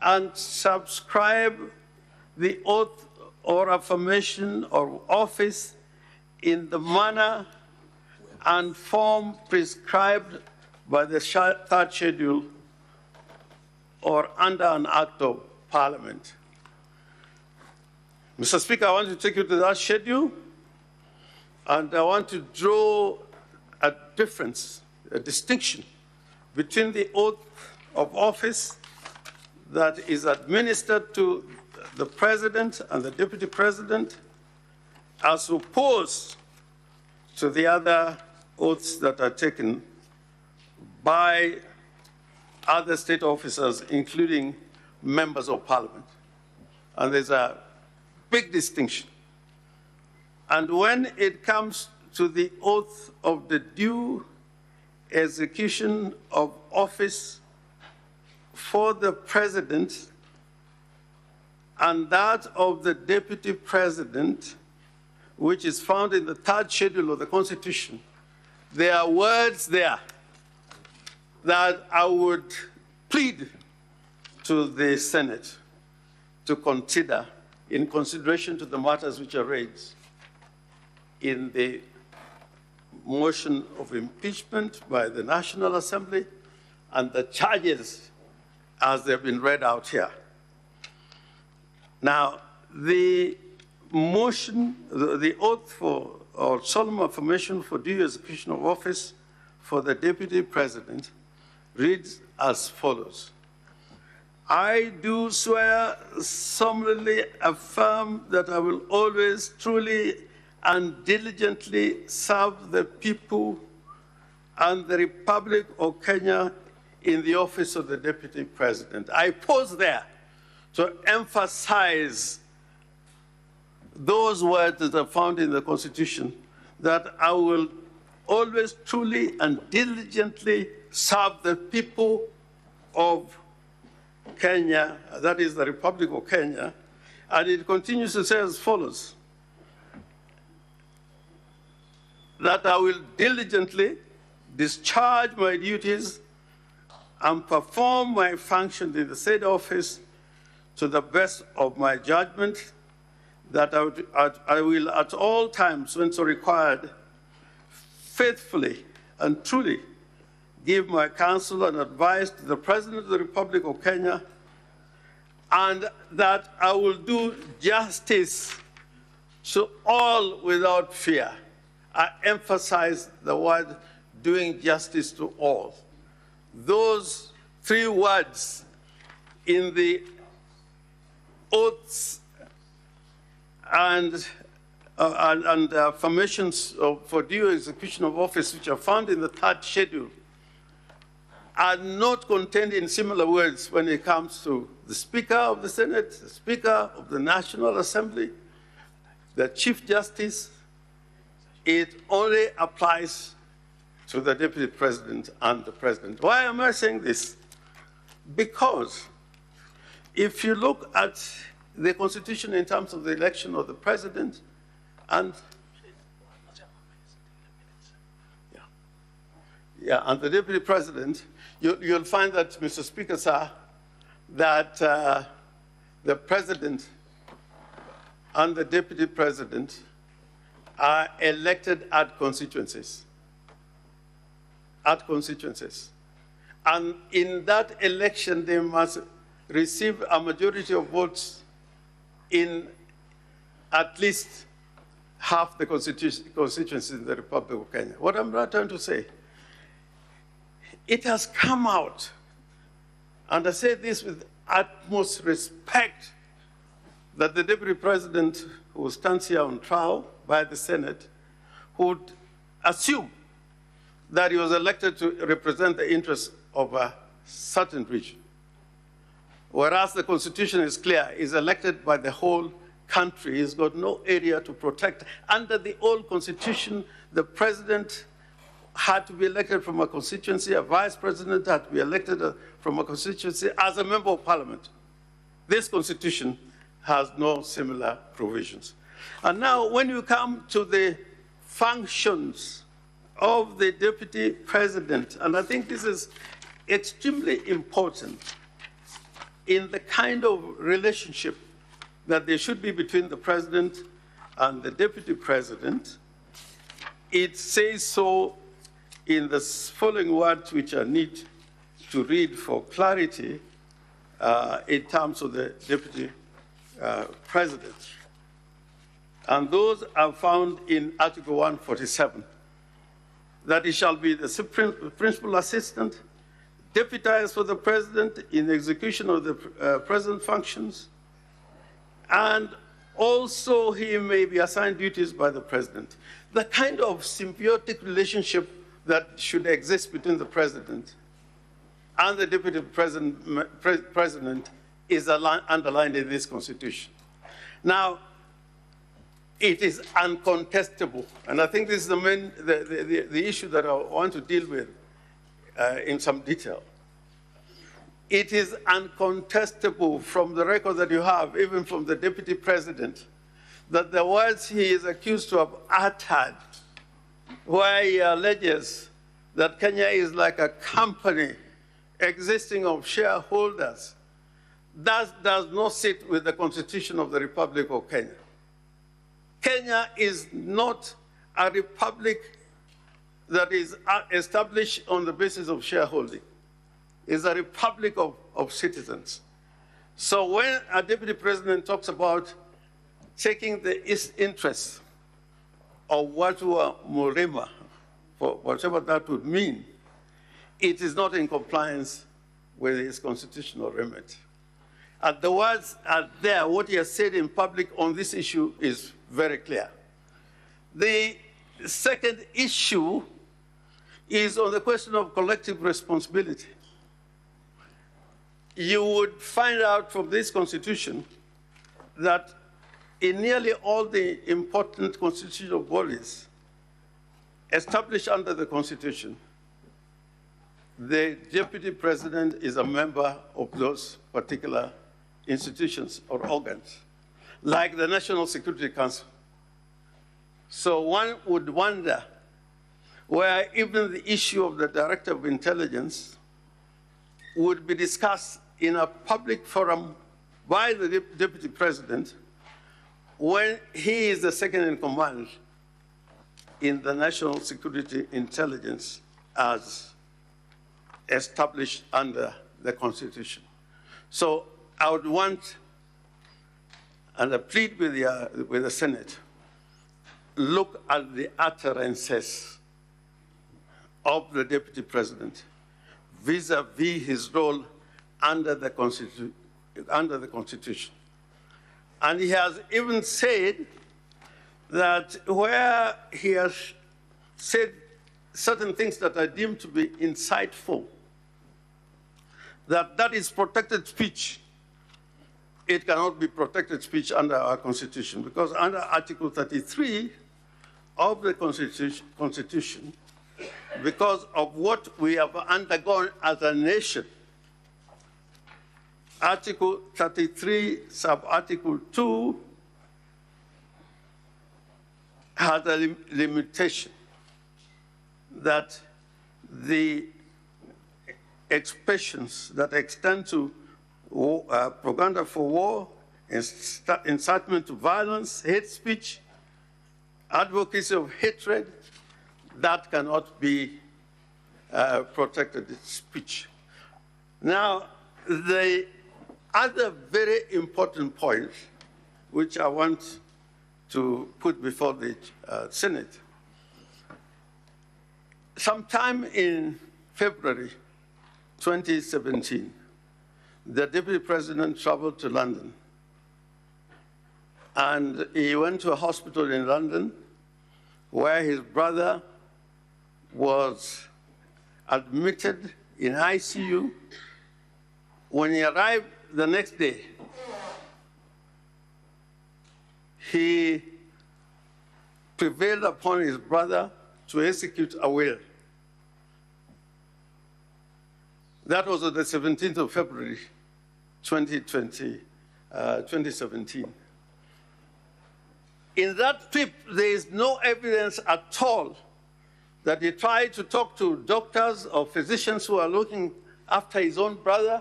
H: and subscribe the oath or affirmation of office in the manner and form prescribed by the third schedule or under an act of parliament. Mr. Speaker, I want to take you to that schedule, and I want to draw a difference, a distinction between the oath of office that is administered to the President and the Deputy President as opposed to the other oaths that are taken by other state officers, including members of Parliament. And there's a big distinction. And when it comes to the oath of the due execution of office for the President and that of the Deputy President, which is found in the third schedule of the Constitution, there are words there that I would plead to the Senate to consider in consideration to the matters which are raised in the motion of impeachment by the National Assembly and the charges as they've been read out here. Now, the motion, the oath for, or solemn affirmation for due execution of office for the Deputy President reads as follows. I do swear solemnly affirm that I will always truly and diligently serve the people and the Republic of Kenya in the office of the Deputy President. I pause there to emphasize those words that are found in the Constitution, that I will always truly and diligently serve the people of Kenya, that is the Republic of Kenya. And it continues to say as follows, that I will diligently discharge my duties and perform my function in the said office to the best of my judgment, that I will at all times, when so required, faithfully and truly give my counsel and advice to the President of the Republic of Kenya, and that I will do justice to all without fear. I emphasize the word doing justice to all. Those three words in the oaths and affirmations for due execution of office, which are found in the third schedule, are not contained in similar words when it comes to the Speaker of the Senate, the Speaker of the National Assembly, the Chief Justice. It only applies to the Deputy President and the President. Why am I saying this? Because if you look at the Constitution in terms of the election of the President and and the Deputy President, you'll find that, Mr. Speaker, sir, that the President and the Deputy President are elected at constituencies. At constituencies. And in that election, they must receive a majority of votes in at least half the constituencies in the Republic of Kenya. What I'm trying to say, it has come out, and I say this with utmost respect, that the Deputy President who stands here on trial by the Senate would assume that he was elected to represent the interests of a certain region. Whereas the Constitution is clear, he's elected by the whole country. He's got no area to protect. Under the old Constitution, the President had to be elected from a constituency, a Vice President had to be elected from a constituency as a member of Parliament. This Constitution has no similar provisions. And now when you come to the functions of the deputy president, and I think this is extremely important in the kind of relationship that there should be between the president and the deputy president, it says so in the following words, which I need to read for clarity in terms of the deputy president. And those are found in Article 147, that he shall be the principal assistant, deputized for the president in execution of the president functions, and also he may be assigned duties by the president. The kind of symbiotic relationship that should exist between the president and the deputy president is underlined in this constitution. Now, it is uncontestable, and I think this is the issue that I want to deal with in some detail. It is uncontestable from the record that you have, even from the deputy president, that the words he is accused to have uttered, where he alleges that Kenya is like a company existing of shareholders, that does not sit with the Constitution of the Republic of Kenya. Kenya is not a republic that is established on the basis of shareholding. It's a republic of citizens. So when a deputy president talks about taking the interests of Watu Murima, for whatever that would mean, it is not in compliance with his constitutional remit. And the words are there. What he has said in public on this issue is very clear. The second issue is on the question of collective responsibility. You would find out from this constitution that in nearly all the important constitutional bodies established under the constitution, the deputy president is a member of those particular institutions or organs, like the National Security Council. So one would wonder where even the issue of the Director of Intelligence would be discussed in a public forum by the deputy president when he is the second in command in the National Security Intelligence as established under the Constitution. So I would want, and I plead with the Senate, look at the utterances of the deputy president vis-a-vis his role under the Constitution. And he has even said that where he has said certain things that are deemed to be insightful, that is protected speech. It cannot be protected speech under our Constitution, because under Article 33 of the Constitution, because of what we have undergone as a nation, Article 33, sub-article 2, has a limitation that the expressions that extend to propaganda for war, incitement to violence, hate speech, advocacy of hatred, that cannot be protected speech. Now, the other very important point, which I want to put before the Senate, sometime in February 2017, the deputy president traveled to London, and he went to a hospital in London where his brother was admitted in ICU. When he arrived the next day, he prevailed upon his brother to execute a will. That was on the 17th of February, 2017. In that trip, there is no evidence at all that he tried to talk to doctors or physicians who are looking after his own brother.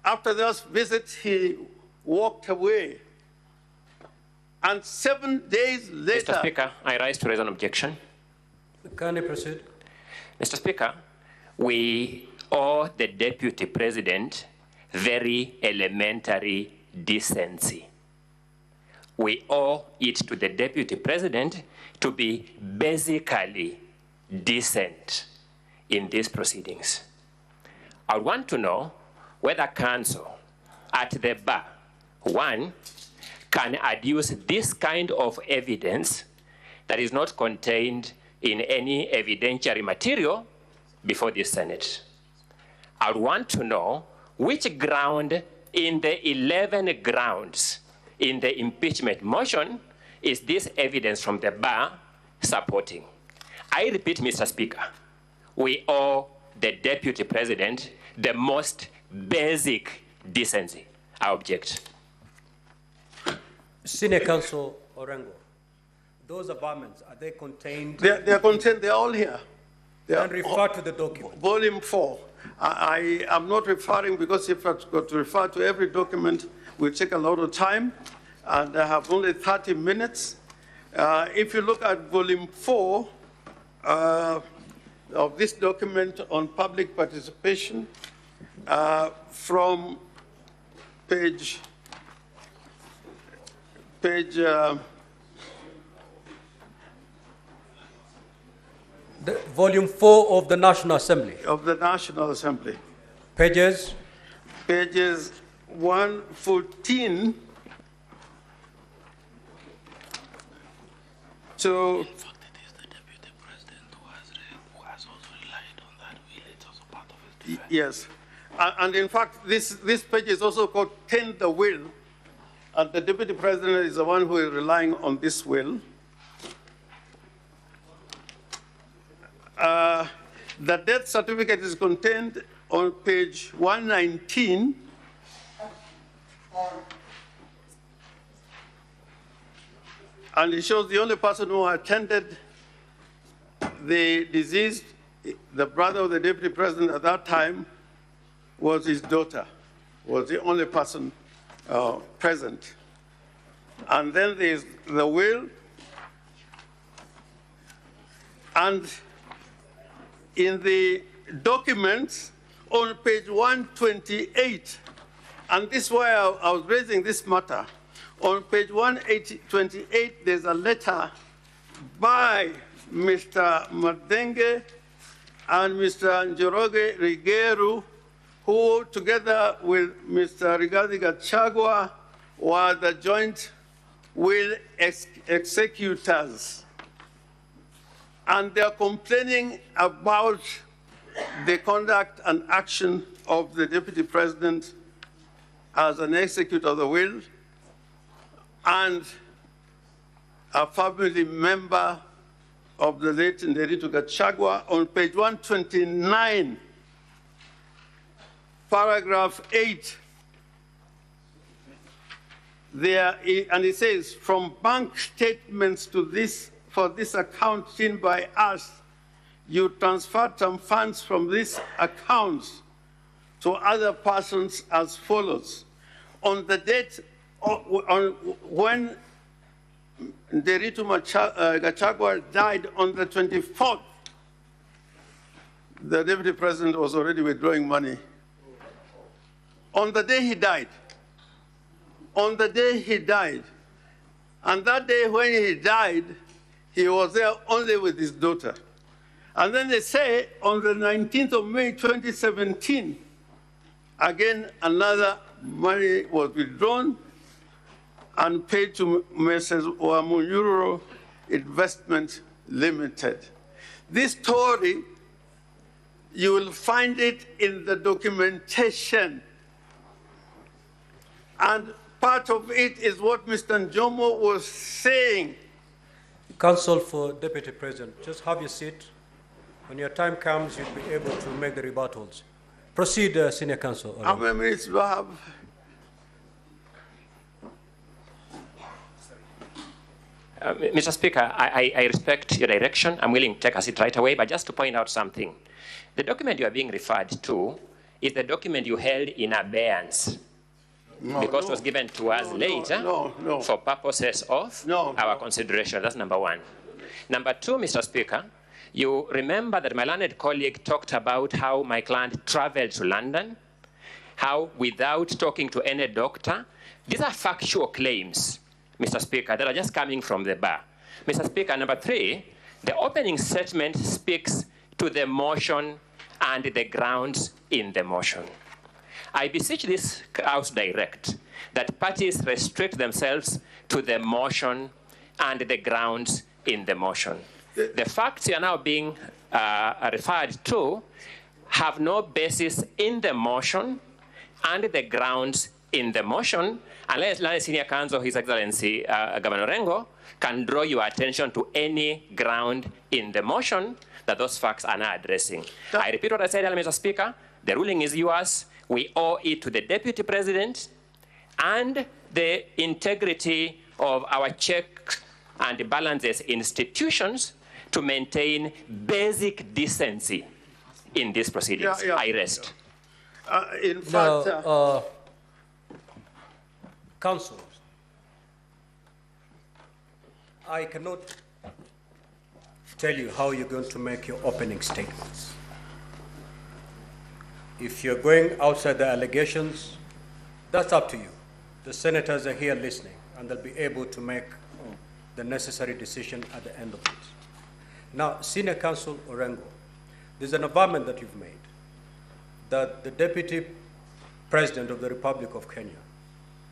H: After this visit, he walked away. And 7 days later...
I: Mr. Speaker, I rise to raise an objection.
A: Can you proceed?
I: Mr. Speaker, we owe the Deputy President very elementary decency. We owe it to the Deputy President to be basically decent in these proceedings. I want to know whether counsel at the bar, one, can adduce this kind of evidence that is not contained in any evidentiary material before the Senate. I want to know which ground in the 11 grounds in the impeachment motion is this evidence from the bar supporting. I repeat, Mr. Speaker, we owe the Deputy President the most basic decency. I object.
A: Senior Counsel Orengo, those amendments, are they contained?
H: They are contained, they're all here.
A: And refer to the document.
H: Volume 4. I am not referring, because if I've got to refer to every document, will take a lot of time, and I have only 30 minutes. If you look at volume 4 of this document on public participation, from page
A: Volume 4 of the National Assembly.
H: Of the National Assembly.
A: Pages?
H: Pages 114 to... Yes. And in fact, this page is also called Tend the Will. And the Deputy President is the one who is relying on this will. The death certificate is contained on page 119. And it shows the only person who attended the deceased, the brother of the Deputy President at that time, was his daughter, was the only person present. And then there's the will. And in the documents on page 128, and this is why I was raising this matter, on page 128, there's a letter by Mr. Madenge and Mr. Njoroge Rigeru, who together with Mr. Rigathi Gachagua were the joint will executors. And they're complaining about the conduct and action of the Deputy President as an executor of the will and a family member of the late Nderitu Gachagua. On page 129, paragraph 8, there, and it says, from bank statements to this, for this account seen by us, you transferred some funds from these accounts to other persons as follows. On the date when Nderitu Gachagua died on the 24th, the Deputy President was already withdrawing money. On the day he died, and that day when he died, he was there only with his daughter. And then they say on the 19th of May, 2017, again, another money was withdrawn and paid to Mrs. Wamunyuro Investment Limited. This story, you will find it in the documentation. And part of it is what Mr. Njomo was saying.
A: Counsel for Deputy President, just have your seat. When your time comes, you'll be able to make the rebuttals. Proceed, Senior Counsel.
H: How many minutes do I have?
I: Mr. Speaker, I respect your direction. I'm willing to take a seat right away, but just to point out something. The document you are being referred to is the document you held in abeyance because it was given to us later for purposes of our consideration. That's number one. Number two, Mr. Speaker, you remember that my learned colleague talked about how my client traveled to London, how without talking to any doctor. These are factual claims, Mr. Speaker, that are just coming from the bar. Mr. Speaker, number three, the opening statement speaks to the motion and the grounds in the motion. I beseech this House direct that parties restrict themselves to the motion and the grounds in the motion. The facts you are now being referred to have no basis in the motion and the grounds in the motion, unless Learned Senior Counsel, His Excellency Governor Orengo, can draw your attention to any ground in the motion that those facts are not addressing. I repeat what I said earlier, Mr. Speaker. The ruling is yours. We owe it to the Deputy President and the integrity of our checks and balances institutions to maintain basic decency in these proceedings. I rest.
H: In fact,
A: Council, I cannot tell you how you're going to make your opening statements. If you're going outside the allegations, that's up to you. The senators are here listening, and they'll be able to make the necessary decision at the end of it. Now, Senior Counsel Orengo, there's an environment that you've made that the Deputy President of the Republic of Kenya,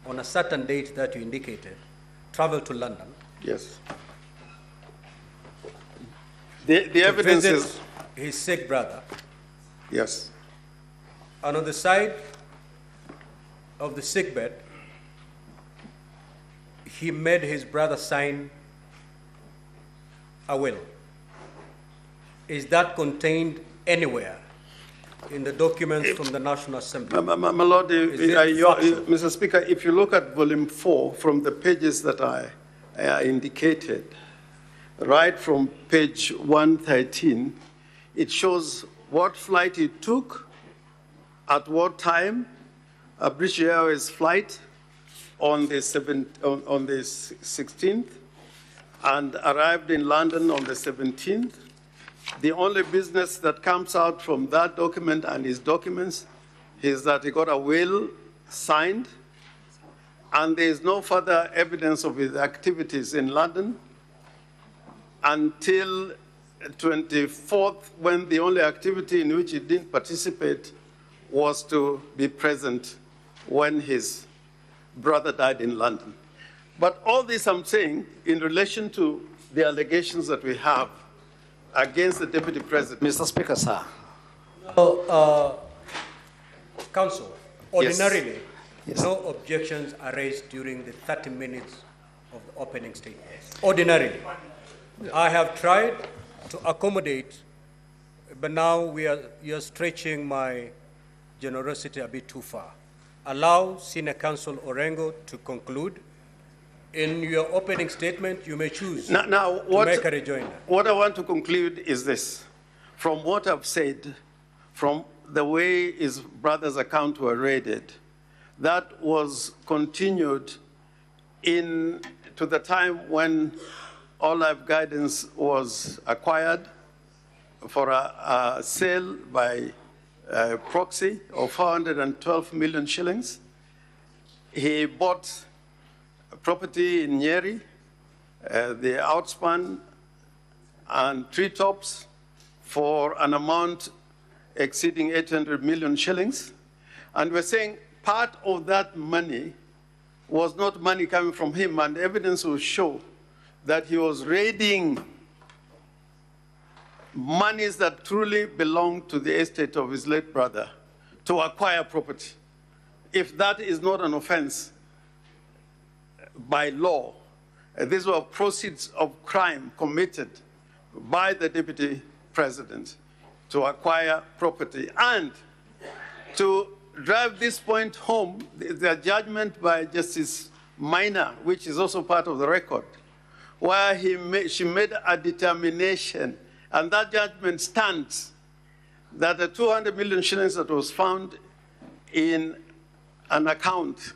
A: on a certain date that you indicated, traveled to London.
H: Yes. The evidence is
A: his sick brother.
H: Yes.
A: And on the side of the sickbed, he made his brother sign a will. Is that contained anywhere in the documents from the National Assembly?
H: My Lord, Mr. Speaker, if you look at volume 4 from the pages that I indicated, right from page 113, it shows what flight he took, at what time, a British Airways flight on the 16th, and arrived in London on the 17th. The only business that comes out from that document and his documents is that he got a will signed, and there is no further evidence of his activities in London until 24th, when the only activity in which he didn't participate was to be present when his brother died in London. But all this I'm saying in relation to the allegations that we have against the Deputy President.
F: Mr. Speaker, sir.
A: Counsel, ordinarily, no objections are raised during the 30 minutes of the opening statement. Ordinarily. I have tried to accommodate, but now you're stretching my generosity a bit too far. Allow Senior Counsel Orengo to conclude. In your opening statement, you may choose to make a rejoinder.
H: What I want to conclude is this. From what I've said, from the way his brother's account were raided, that was continued to the time when All Life Guidance was acquired for a sale by proxy of 412 million shillings. He bought property in Nyeri, the Outspan and Treetops for an amount exceeding 800 million shillings. And we're saying part of that money was not money coming from him, and evidence will show that he was raiding monies that truly belonged to the estate of his late brother to acquire property. If that is not an offense by law, these were proceeds of crime committed by the Deputy President to acquire property. And to drive this point home, the judgment by Justice Minor, which is also part of the record, where she made a determination, and that judgment stands, that the 200 million shillings that was found in an account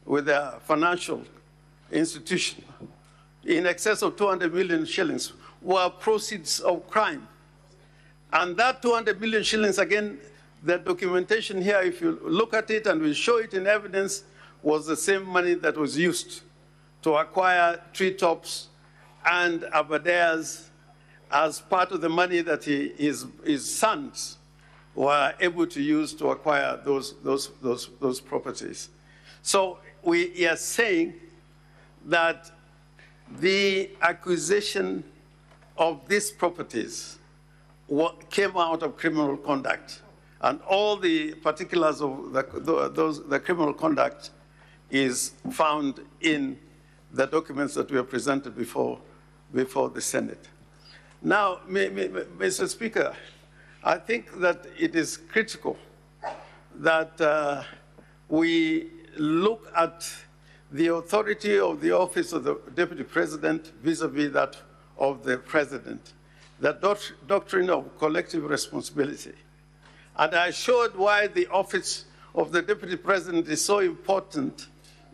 H: with a financial institution in excess of 200 million shillings were proceeds of crime. And that 200 million shillings, again, the documentation here, if you look at it and we show it in evidence, was the same money that was used to acquire treetops and Aberdares as part of the money that his sons were able to use to acquire those properties. So we are saying that the acquisition of these properties came out of criminal conduct, and all the particulars of the criminal conduct is found in the documents that were presented before the Senate. Now, Mr. Speaker, I think that it is critical that we look at the authority of the office of the Deputy President vis-a-vis that of the President, the doctrine of collective responsibility. And I showed why the office of the Deputy President is so important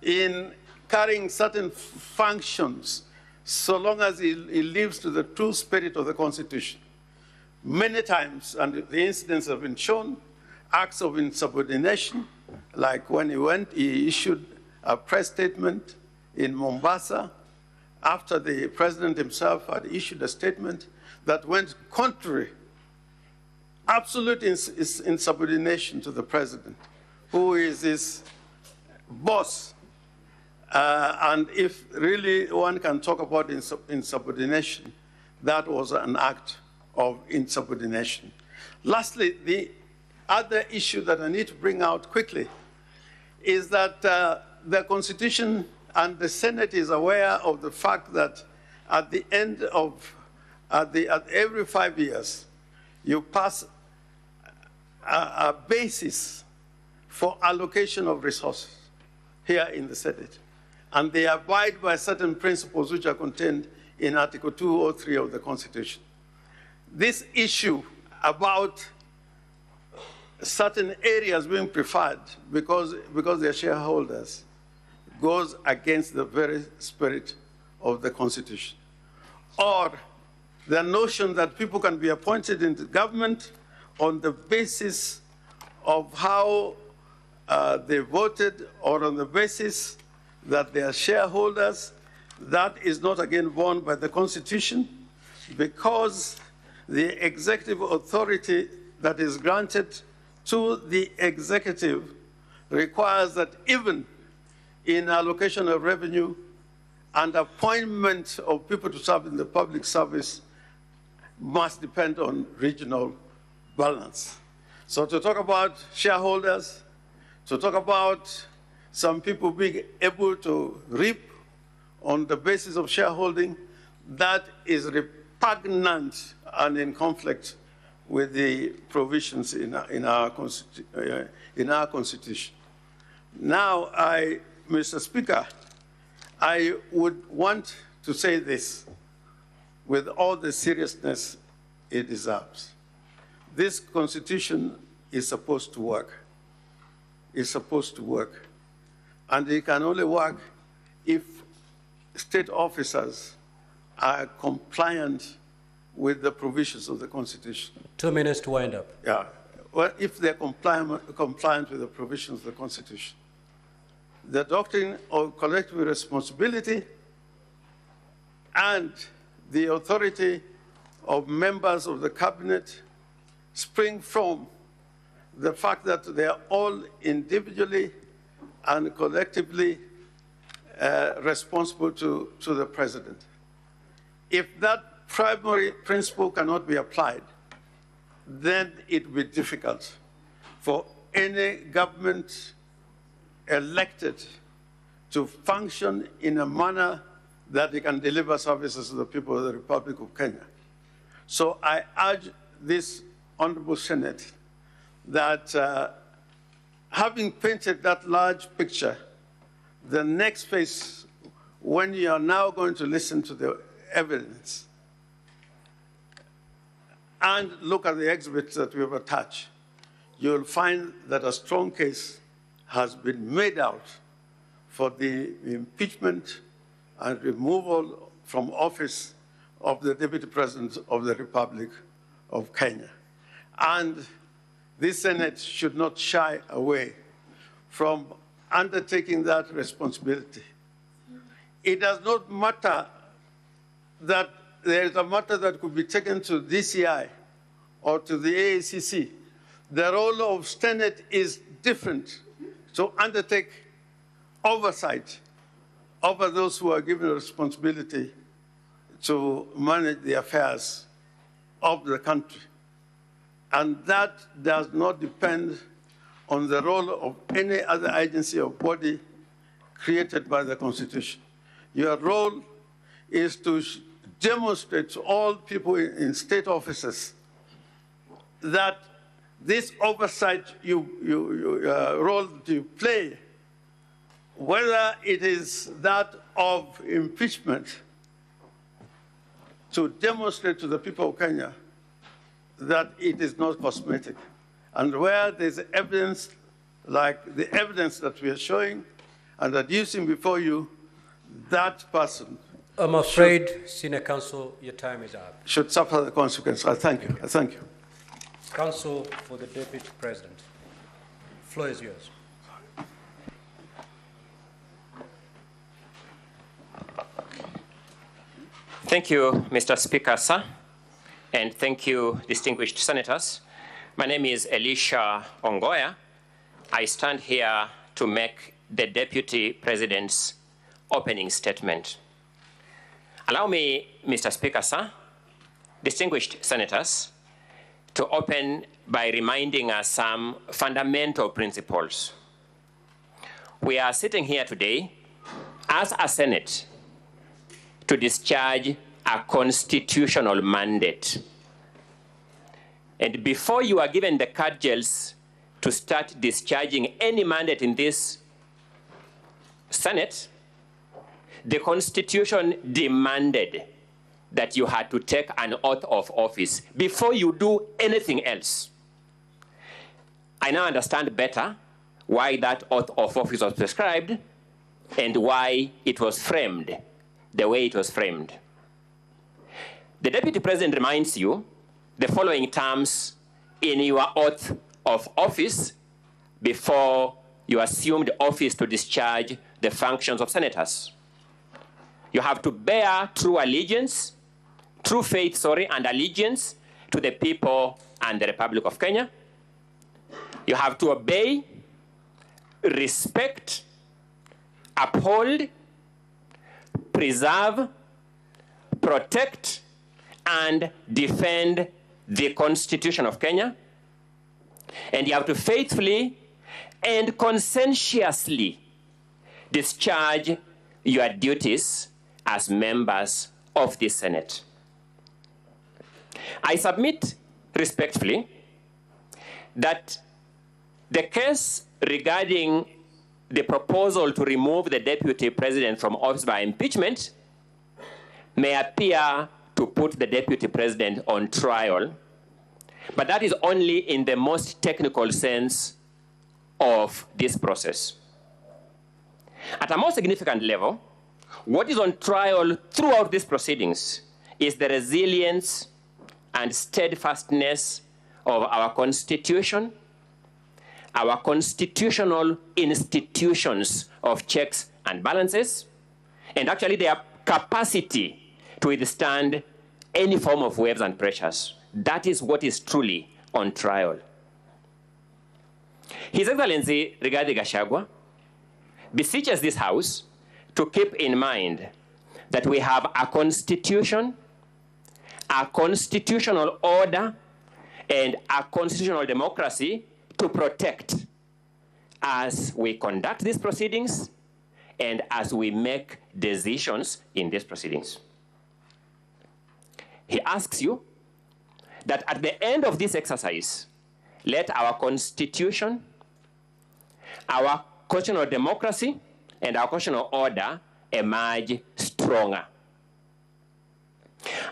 H: in carrying certain functions so long as he lives to the true spirit of the Constitution. Many times, and the incidents have been shown, acts of insubordination, like when he issued a press statement in Mombasa after the president himself had issued a statement that went contrary, absolute insubordination to the president, who is his boss. And if really one can talk about insubordination, that was an act of insubordination. Lastly, the other issue that I need to bring out quickly is that the Constitution and the Senate is aware of the fact that at the end of, at every 5 years, you pass a basis for allocation of resources here in the Senate. And they abide by certain principles which are contained in Article 203 of the Constitution. This issue about certain areas being preferred because they're shareholders goes against the very spirit of the Constitution. Or the notion that people can be appointed into government on the basis of how they voted or on the basis that they are shareholders, that is not again borne by the Constitution, because the executive authority that is granted to the executive requires that even in allocation of revenue and appointment of people to serve in the public service must depend on regional balance. So to talk about shareholders, to talk about some people being able to reap on the basis of shareholding, that is repugnant and in conflict with the provisions in our Constitution. Now, Mr. Speaker, I would want to say this with all the seriousness it deserves. This Constitution is supposed to work. It's supposed to work. And it can only work if state officers are compliant with the provisions of the Constitution.
A: 2 minutes to wind up.
H: Yeah. Well, if they're compliant with the provisions of the Constitution. The doctrine of collective responsibility and the authority of members of the cabinet spring from the fact that they are all individually and collectively responsible to the president. If that primary principle cannot be applied, then it will be difficult for any government elected to function in a manner that they can deliver services to the people of the Republic of Kenya. So I urge this Honorable Senate that having painted that large picture, the next phase when you are now going to listen to the evidence and look at the exhibits that we have attached, you will find that a strong case has been made out for the impeachment and removal from office of the Deputy President of the Republic of Kenya. And this Senate should not shy away from undertaking that responsibility. It does not matter that there is a matter that could be taken to DCI or to the AACC. The role of Senate is different to undertake oversight over those who are given a responsibility to manage the affairs of the country. And that does not depend on the role of any other agency or body created by the Constitution. Your role is to demonstrate to all people in state offices that this oversight role that you play, whether it is that of impeachment, to demonstrate to the people of Kenya that it is not cosmetic. And where there's evidence, like the evidence that we are showing and adducing before you, that person
A: I'm afraid, Senior Counsel, your time is up.
H: Should suffer the consequence. I thank you. I thank you.
A: Counsel for the Deputy President. The floor is yours.
I: Thank you, Mr. Speaker, sir, and thank you, distinguished senators. My name is Elisha Ongoya. I stand here to make the Deputy President's opening statement. Allow me, Mr. Speaker, sir, distinguished senators, to open by reminding us some fundamental principles. We are sitting here today as a Senate to discharge a constitutional mandate. And before you are given the cudgels to start discharging any mandate in this Senate, the Constitution demanded that you had to take an oath of office before you do anything else. I now understand better why that oath of office was prescribed and why it was framed the way it was framed. The Deputy President reminds you the following terms in your oath of office before you assumed office to discharge the functions of senators. You have to bear true faith, and allegiance to the people and the Republic of Kenya. You have to obey, respect, uphold, preserve, protect, and defend the Constitution of Kenya. And you have to faithfully and conscientiously discharge your duties as members of the Senate. I submit respectfully that the case regarding the proposal to remove the Deputy President from office by impeachment may appear to put the Deputy President on trial, but that is only in the most technical sense of this process. At a more significant level, what is on trial throughout these proceedings is the resilience and steadfastness of our Constitution, our constitutional institutions of checks and balances, and actually their capacity to withstand any form of waves and pressures. That is what is truly on trial. His Excellency Rigathi Gachagua beseeches this House to keep in mind that we have a constitution, a constitutional order, and a constitutional democracy to protect as we conduct these proceedings and as we make decisions in these proceedings. He asks you that at the end of this exercise, let our constitution, our constitutional democracy, and our constitutional order emerge stronger.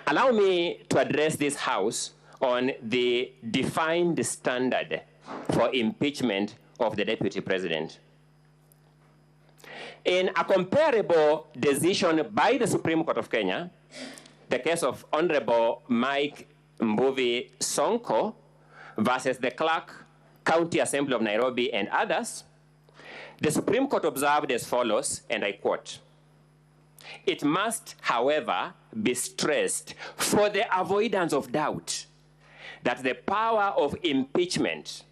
I: Allow me to address this House on the defined standard for impeachment of the Deputy President. In a comparable decision by the Supreme Court of Kenya, the case of Honorable Mike Mbuvi Sonko versus the Clark County Assembly of Nairobi and others, the Supreme Court observed as follows, and I quote, "It must, however, be stressed for the avoidance of doubt that the power of impeachment,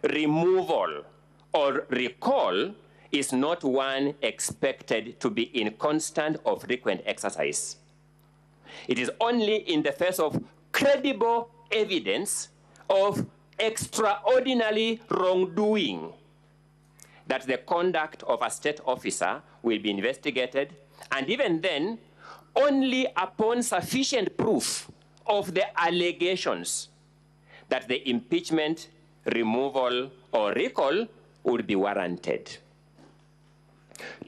I: removal, or recall is not one expected to be in constant or frequent exercise. It is only in the face of credible evidence of extraordinary wrongdoing that the conduct of a state officer will be investigated, and even then, only upon sufficient proof of the allegations that the impeachment, removal, or recall would be warranted."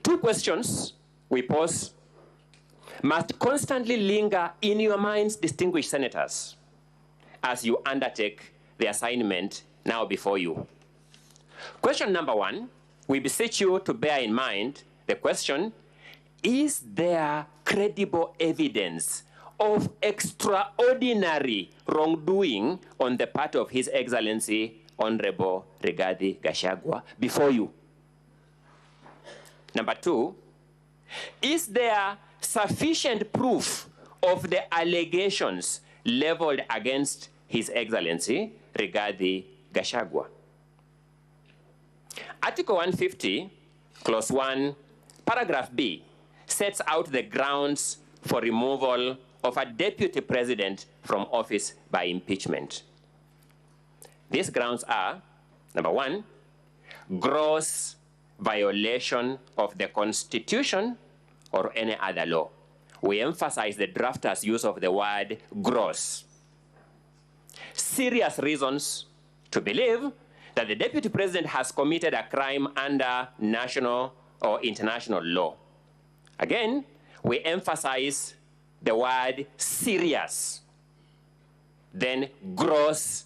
I: Two questions we pose must constantly linger in your minds, distinguished senators, as you undertake the assignment now before you. Question number one, we beseech you to bear in mind the question, is there credible evidence of extraordinary wrongdoing on the part of His Excellency Honorable Rigathi Gachagua before you? Number two, is there sufficient proof of the allegations leveled against His Excellency Rigathi Gachagua? Article 150, Clause 1, Paragraph B, sets out the grounds for removal of a deputy president from office by impeachment. These grounds are, number one, gross violation of the Constitution or any other law. We emphasize the drafter's use of the word gross. Serious reasons to believe that the deputy president has committed a crime under national or international law. Again, we emphasize the word serious, then gross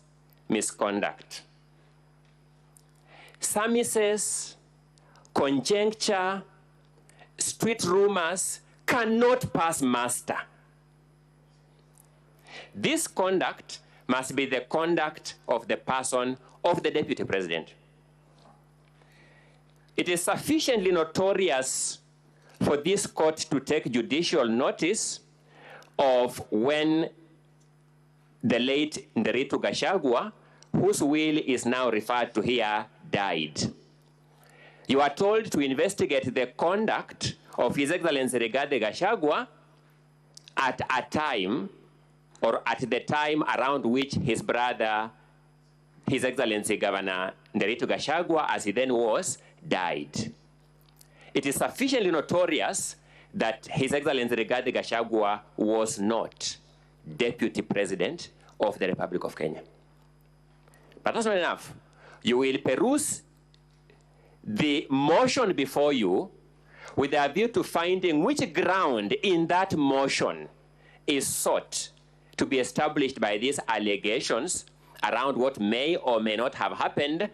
I: misconduct. Surmises, conjecture, street rumors cannot pass muster. This conduct must be the conduct of the person of the deputy president. It is sufficiently notorious for this court to take judicial notice of when the late Nderitu Gachagua, whose will is now referred to here, died. You are told to investigate the conduct of His Excellency Rigathi Gachagua at a time, or at the time around which his brother, His Excellency Governor Nderitu Gachagua, as he then was, died. It is sufficiently notorious that His Excellency Rigathi Gachagua was not Deputy President of the Republic of Kenya. But that's not enough. You will peruse the motion before you with a view to finding which ground in that motion is sought to be established by these allegations around what may or may not have happened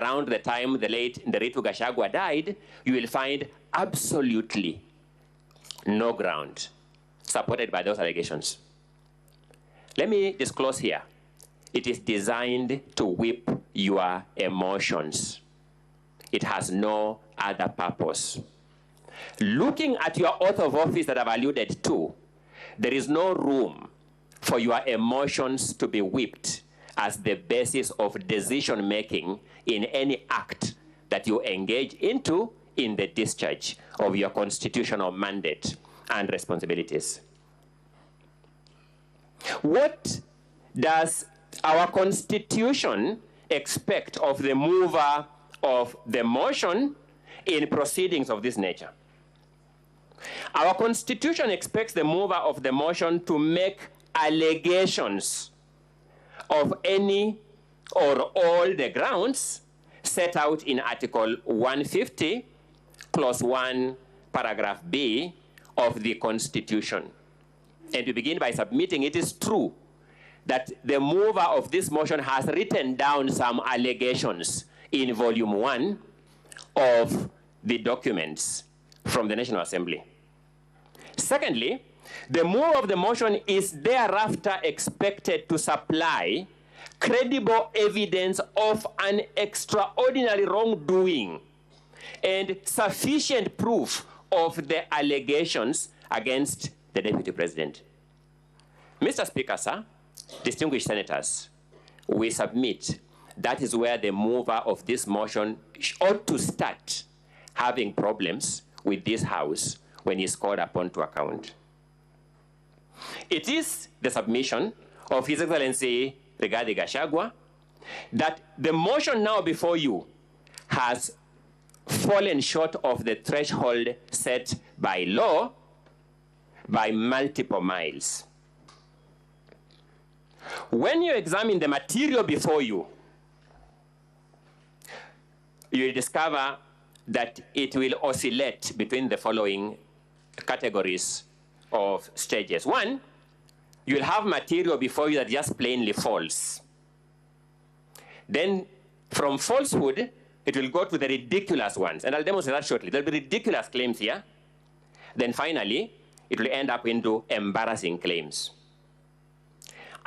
I: around the time the late Nderitu Gachagua died. You will find absolutely no ground supported by those allegations. Let me disclose here. It is designed to whip your emotions. It has no other purpose. Looking at your oath of office that I've alluded to, there is no room for your emotions to be whipped as the basis of decision-making in any act that you engage into in the discharge of your constitutional mandate and responsibilities. What does our Constitution expect of the mover of the motion in proceedings of this nature? Our Constitution expects the mover of the motion to make allegations of any or all the grounds set out in Article 150, Clause 1, paragraph B of the Constitution. And to begin by submitting, it is true that the mover of this motion has written down some allegations in volume 1 of the documents from the National Assembly. Secondly, the mover of the motion is thereafter expected to supply credible evidence of an extraordinary wrongdoing and sufficient proof of the allegations against the Deputy President. Mr. Speaker, sir, distinguished senators, we submit that is where the mover of this motion ought to start having problems with this House when he's called upon to account. It is the submission of His Excellency Rigathi Gachagua that the motion now before you has fallen short of the threshold set by law by multiple miles. When you examine the material before you, you will discover that it will oscillate between the following categories of stages. One, you will have material before you that is just plainly false. Then from falsehood, it will go to the ridiculous ones, and I'll demonstrate that shortly. There'll be ridiculous claims here. Then finally, it will end up into embarrassing claims.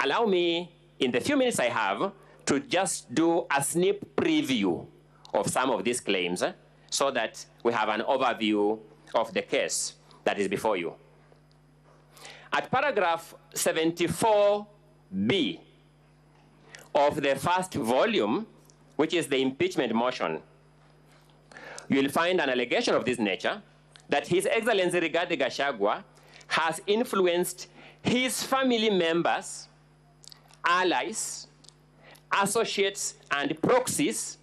I: Allow me, in the few minutes I have, to just do a sneak preview of some of these claims so that we have an overview of the case that is before you. At paragraph 74B of the first volume, which is the impeachment motion, you will find an allegation of this nature that His Excellency Rigathi Gachagua has influenced his family members, allies, associates, and proxies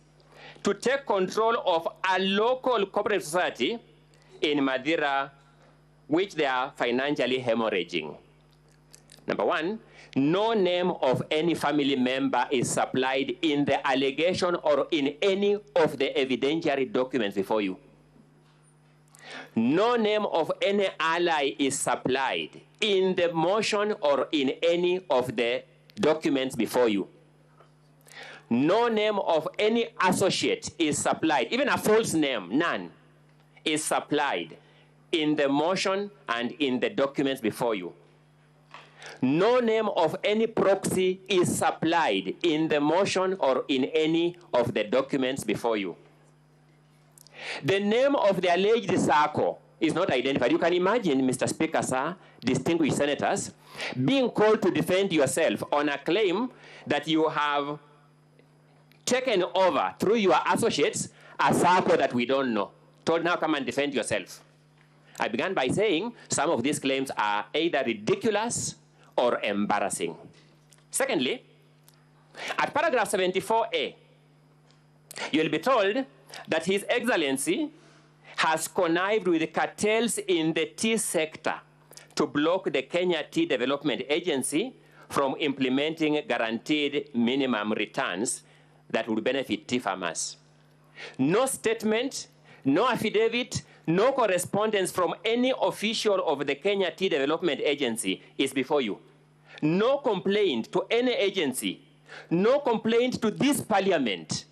I: to take control of a local cooperative society in Madeira, which they are financially hemorrhaging. Number one, no name of any family member is supplied in the allegation or in any of the evidentiary documents before you. No name of any ally is supplied in the motion or in any of the documents before you. No name of any associate is supplied, even a false name, none, is supplied in the motion and in the documents before you. No name of any proxy is supplied in the motion or in any of the documents before you. The name of the alleged circle is not identified. You can imagine, Mr. Speaker, sir, distinguished senators, being called to defend yourself on a claim that you have taken over through your associates a circle that we don't know. Told, now come and defend yourself. I began by saying some of these claims are either ridiculous or embarrassing. Secondly, at paragraph 74A, you'll be told that His Excellency has connived with cartels in the tea sector to block the Kenya Tea Development Agency from implementing guaranteed minimum returns that would benefit tea farmers. No statement, no affidavit, no correspondence from any official of the Kenya Tea Development Agency is before you. No complaint to any agency, no complaint to this parliament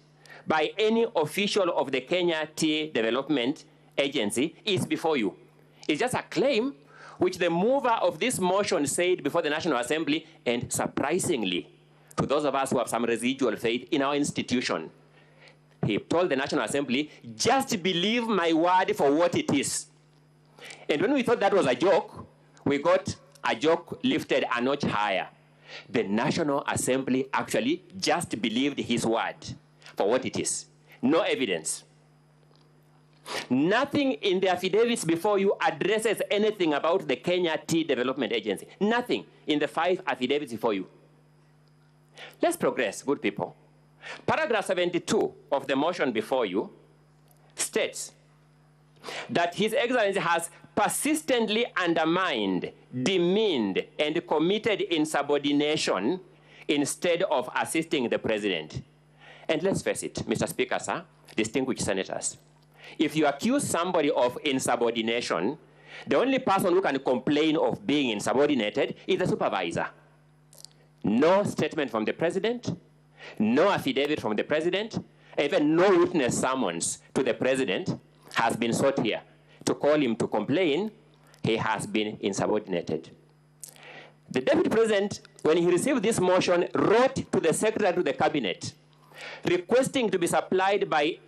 I: by any official of the Kenya Tea Development Agency is before you. It's just a claim which the mover of this motion said before the National Assembly, and surprisingly, to those of us who have some residual faith in our institution, he told the National Assembly, just believe my word for what it is. And when we thought that was a joke, we got a joke lifted a notch higher. The National Assembly actually just believed his word for what it is. No evidence. Nothing in the affidavits before you addresses anything about the Kenya Tea Development Agency. Nothing in the 5 affidavits before you. Let's progress, good people. Paragraph 72 of the motion before you states that His Excellency has persistently undermined, demeaned, and committed insubordination instead of assisting the President. And let's face it, Mr. Speaker, sir, distinguished senators, if you accuse somebody of insubordination, the only person who can complain of being insubordinated is the supervisor. No statement from the president, no affidavit from the president, even no witness summons to the president has been sought here to call him to complain he has been insubordinated. The deputy president, when he received this motion, wrote to the secretary to the cabinet requesting to be supplied by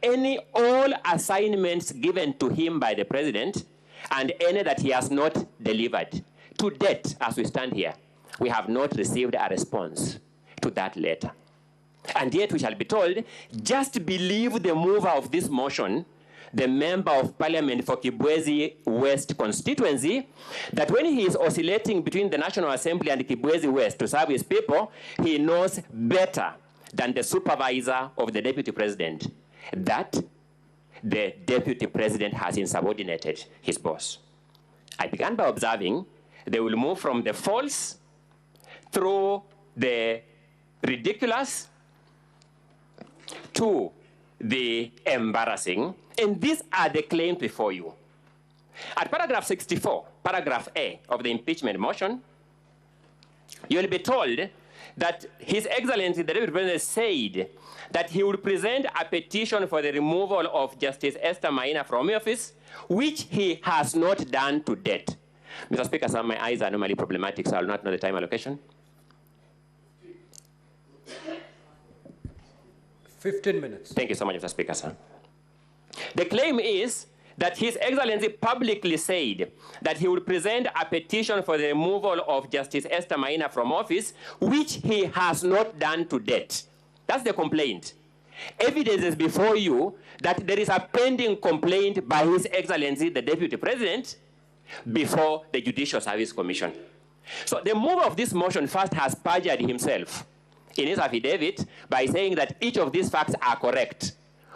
I: all assignments given to him by the president and any that he has not delivered. To date, as we stand here, we have not received a response to that letter. And yet we shall be told, just believe the mover of this motion, the member of parliament for Kibwezi West constituency, that when he is oscillating between the National Assembly and Kibwezi West to serve his people, he knows better than the supervisor of the deputy president that the deputy president has insubordinated his boss. I began by observing they will move from the false through the ridiculous to the embarrassing, and these are the claims before you. At paragraph 64, paragraph A of the impeachment motion, you will be told that His Excellency, the Deputy President, said that he would present a petition for the removal of Justice Esther Maina from office, which he has not done to date. Mr. Speaker, sir, my eyes are normally problematic, so I will not know the time allocation.
A: 15 minutes.
I: Thank you so much, Mr. Speaker, sir. The claim is that His Excellency publicly said that he would present a petition for the removal of Justice Esther Maina from office, which he has not done to date. That's the complaint. Evidence is before you that there is a pending complaint by His Excellency, the Deputy President, before the Judicial Service Commission. So the mover of this motion first has perjured himself in his affidavit by saying that each of these facts are correct,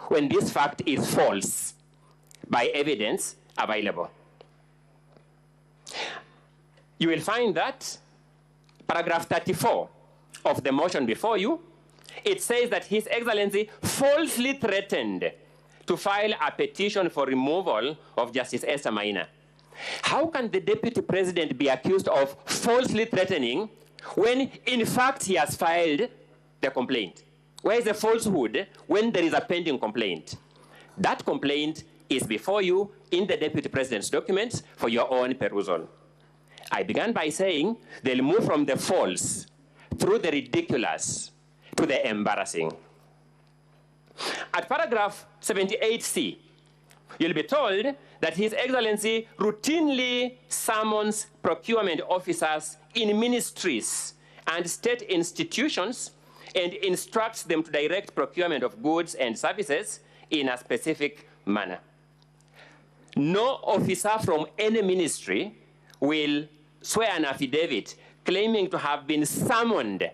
I: when this fact is false, by evidence available. You will find that paragraph 34 of the motion before you, it says that His Excellency falsely threatened to file a petition for removal of Justice Esther Maina. How can the Deputy President be accused of falsely threatening when in fact he has filed the complaint? Where is the falsehood when there is a pending complaint? That complaint is before you in the Deputy President's documents for your own perusal. I began by saying they'll move from the false through the ridiculous to the embarrassing. At paragraph 78C, you'll be told that His Excellency routinely summons procurement officers in ministries and state institutions and instructs them to direct procurement of goods and services in a specific manner. No officer from any ministry will swear an affidavit claiming to have been summoned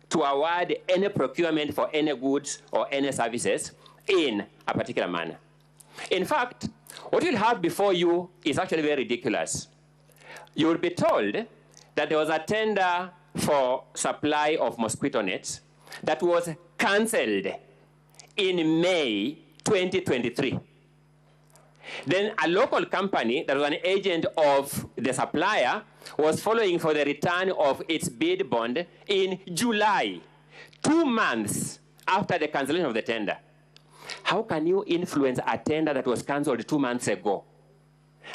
I: to award any procurement for any goods or any services in a particular manner. In fact, what you'll have before you is actually very ridiculous. You will be told that there was a tender for supply of mosquito nets that was cancelled in May 2023. Then a local company that was an agent of the supplier was following for the return of its bid bond in July, 2 months after the cancellation of the tender. How can you influence a tender that was cancelled 2 months ago?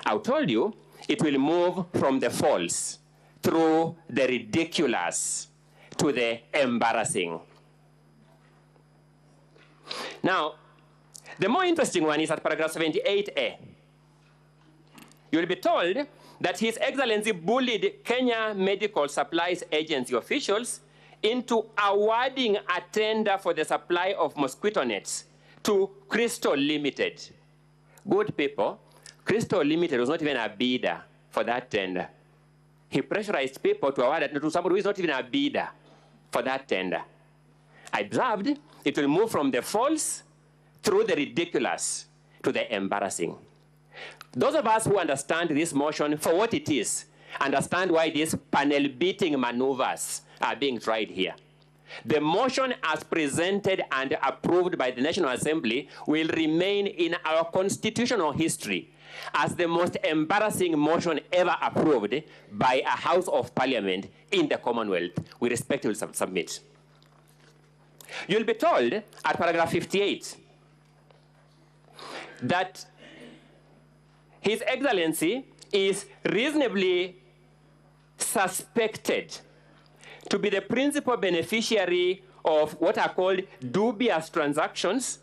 I: I told you it will move from the false through the ridiculous to the embarrassing. Now, the more interesting one is at paragraph 78A. You will be told that His Excellency bullied Kenya Medical Supplies Agency officials into awarding a tender for the supply of mosquito nets to Crystal Limited. Good people, Crystal Limited was not even a bidder for that tender. He pressurized people to award it to somebody who is not even a bidder for that tender. I observed it will move from the false through the ridiculous to the embarrassing. Those of us who understand this motion for what it is, understand why these panel beating maneuvers are being tried here. The motion as presented and approved by the National Assembly will remain in our constitutional history as the most embarrassing motion ever approved by a House of Parliament in the Commonwealth. We respectfully submit. You'll be told at paragraph 58 that His Excellency is reasonably suspected to be the principal beneficiary of what are called dubious transactions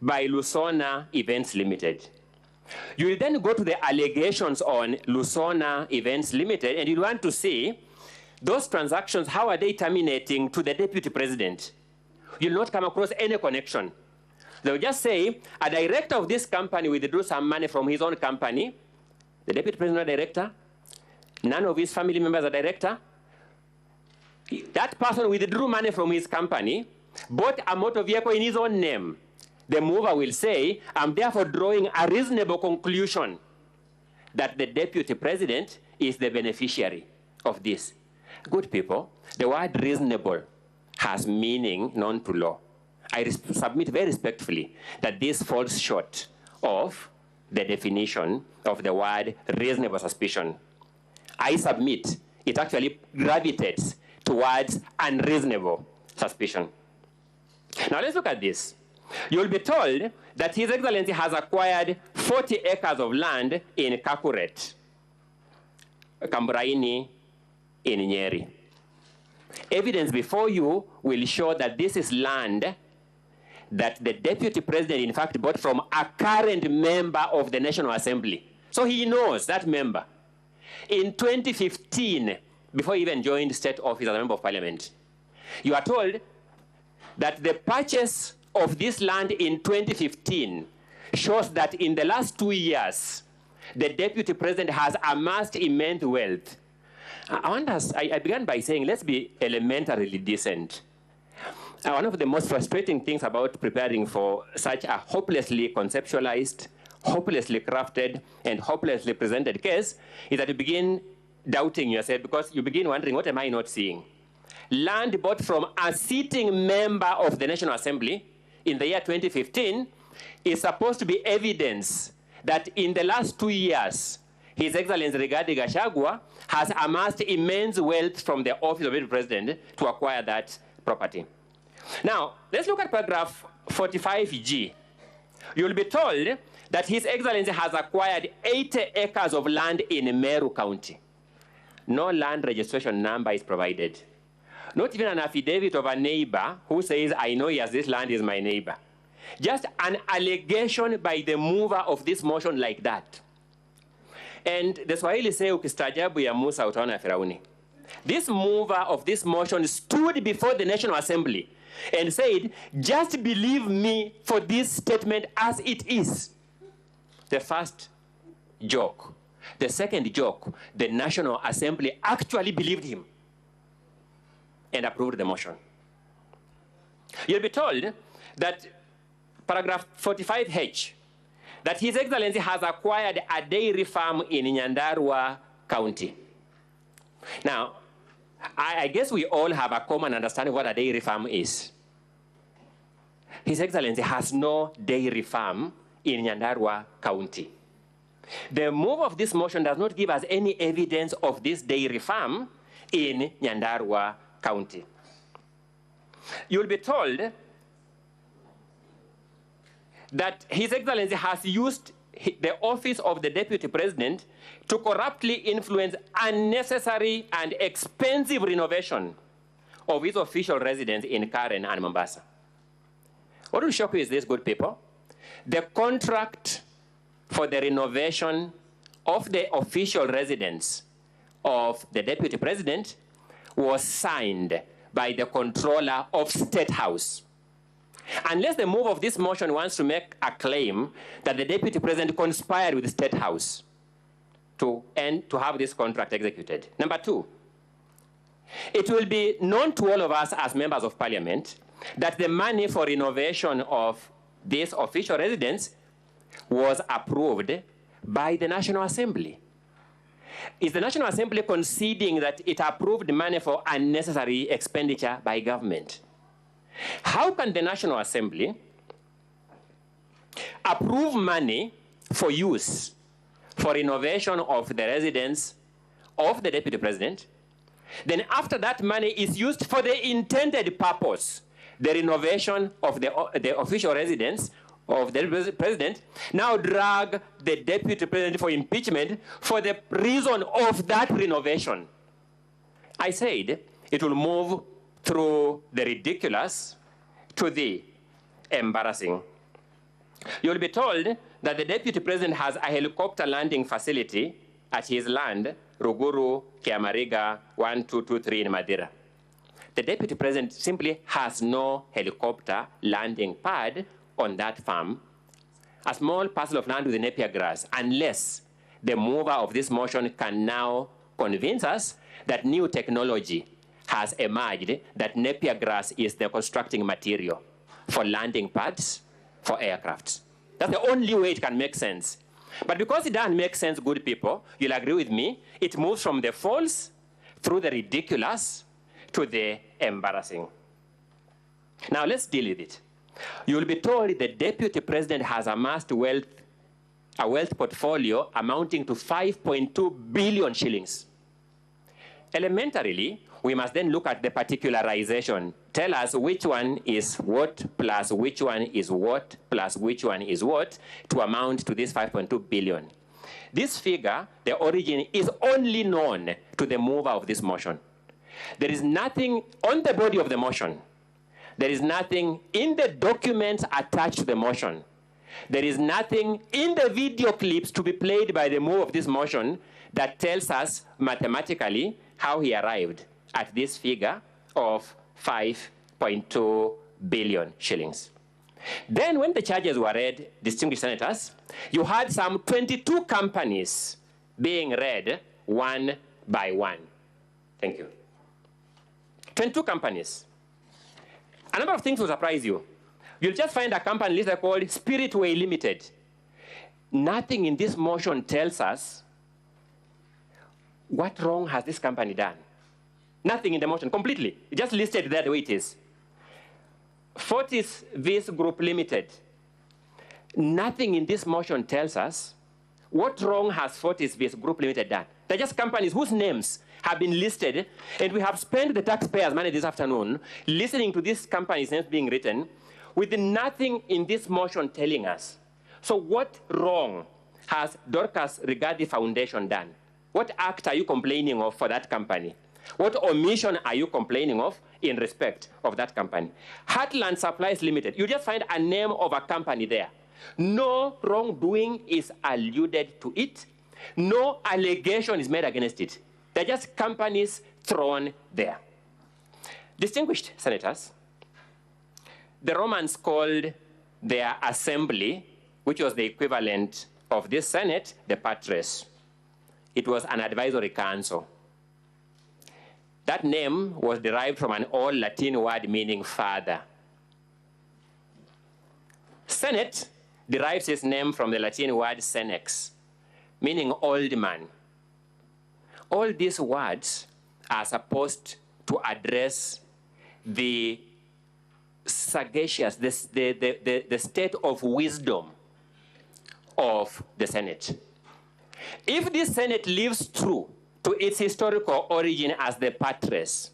I: by Lusona Events Limited. You will then go to the allegations on Lusona Events Limited, and you want to see those transactions, how are they terminating to the deputy president? You'll not come across any connection. They'll just say, a director of this company withdrew some money from his own company, the deputy president is a director, none of his family members are director. That person withdrew money from his company, bought a motor vehicle in his own name. The mover will say, I'm therefore drawing a reasonable conclusion that the deputy president is the beneficiary of this. Good people, the word reasonable has meaning known to law. I submit very respectfully that this falls short of the definition of the word reasonable suspicion. I submit it actually gravitates towards unreasonable suspicion. Now let's look at this. You'll be told that His Excellency has acquired 40 acres of land in Kakuret, Kamburaini in Nyeri. Evidence before you will show that this is land that the deputy president in fact bought from a current member of the National Assembly. So he knows that member. In 2015, before he even joined state office as a member of parliament, you are told that the purchase of this land in 2015 shows that in the last 2 years, the deputy president has amassed immense wealth. I began by saying, let's be elementarily decent. One of the most frustrating things about preparing for such a hopelessly conceptualized, hopelessly crafted, and hopelessly presented case is that you begin doubting yourself because you begin wondering, what am I not seeing? Land bought from a sitting member of the National Assembly in the year 2015 is supposed to be evidence that in the last 2 years, His Excellency Rigathi Gachagua has amassed immense wealth from the office of the president to acquire that property. Now, let's look at paragraph 45G. You'll be told that His Excellency has acquired 80 acres of land in Meru County. No land registration number is provided. Not even an affidavit of a neighbor who says, I know yes, this land is my neighbor. Just an allegation by the mover of this motion like that. And the Swahili say, ukistaajabu ya Musa utaona Firauni. This mover of this motion stood before the National Assembly and said, just believe me for this statement as it is. The first joke. The second joke, the National Assembly actually believed him and approved the motion. You'll be told that paragraph 45H, that His Excellency has acquired a dairy farm in Nyandarua County. Now, I guess we all have a common understanding of what a dairy farm is. His Excellency has no dairy farm in Nyandarua County. The move of this motion does not give us any evidence of this dairy farm in Nyandarua County. You'll be told that His Excellency has used the office of the Deputy President to corruptly influence unnecessary and expensive renovation of his official residence in Karen and Mombasa. What will shock you is this, good people. The contract for the renovation of the official residence of the Deputy President was signed by the controller of State House. Unless the move of this motion wants to make a claim that the Deputy President conspired with the State House to have this contract executed. Number two, it will be known to all of us as members of Parliament that the money for renovation of this official residence was approved by the National Assembly. Is the National Assembly conceding that it approved money for unnecessary expenditure by government? How can the National Assembly approve money for use for renovation of the residence of the Deputy President, then after that money is used for the intended purpose, the renovation of the official residence of the President, now drag the Deputy President for impeachment for the reason of that renovation? I said it will move through the ridiculous to the embarrassing. You'll be told that the Deputy President has a helicopter landing facility at his land, Ruguru, Kiamariga, 1223 in Madeira. The Deputy President simply has no helicopter landing pad on that farm, a small parcel of land with the Napier grass, unless the mover of this motion can now convince us that new technology has emerged, that Napier grass is the constructing material for landing pads for aircraft. That's the only way it can make sense. But because it doesn't make sense, good people, you'll agree with me, it moves from the false through the ridiculous to the embarrassing. Now let's deal with it. You'll be told the Deputy President has amassed a wealth portfolio amounting to 5.2 billion shillings. Elementarily, we must then look at the particularization. Tell us which one is what plus which one is what plus which one is what to amount to this 5.2 billion. This figure, the origin, is only known to the mover of this motion. There is nothing on the body of the motion. There is nothing in the documents attached to the motion. There is nothing in the video clips to be played by the mover of this motion that tells us mathematically how he arrived at this figure of 5.2 billion shillings. Then when the charges were read, distinguished senators, you had some 22 companies being read one by one. Thank you. 22 companies. A number of things will surprise you. You'll just find a company listed called Spiritway Limited. Nothing in this motion tells us what wrong has this company done. Nothing in the motion, completely. It just listed there the way it is. Fortis Vis Group Limited. Nothing in this motion tells us what wrong has Fortis Vis Group Limited done. They're just companies whose names have been listed, and we have spent the taxpayers' money this afternoon listening to these companies' names being written with nothing in this motion telling us. So what wrong has Dorcas Rigathi Foundation done? What act are you complaining of for that company? What omission are you complaining of in respect of that company? Heartland Supplies Limited, you just find a name of a company there. No wrongdoing is alluded to it. No allegation is made against it. They're just companies thrown there. Distinguished senators, the Romans called their assembly, which was the equivalent of this Senate, the patres. It was an advisory council. That name was derived from an old Latin word meaning father. Senate derives its name from the Latin word senex, meaning old man. All these words are supposed to address the sagacious, the state of wisdom of the Senate. If this Senate lives true to its historical origin as the patres,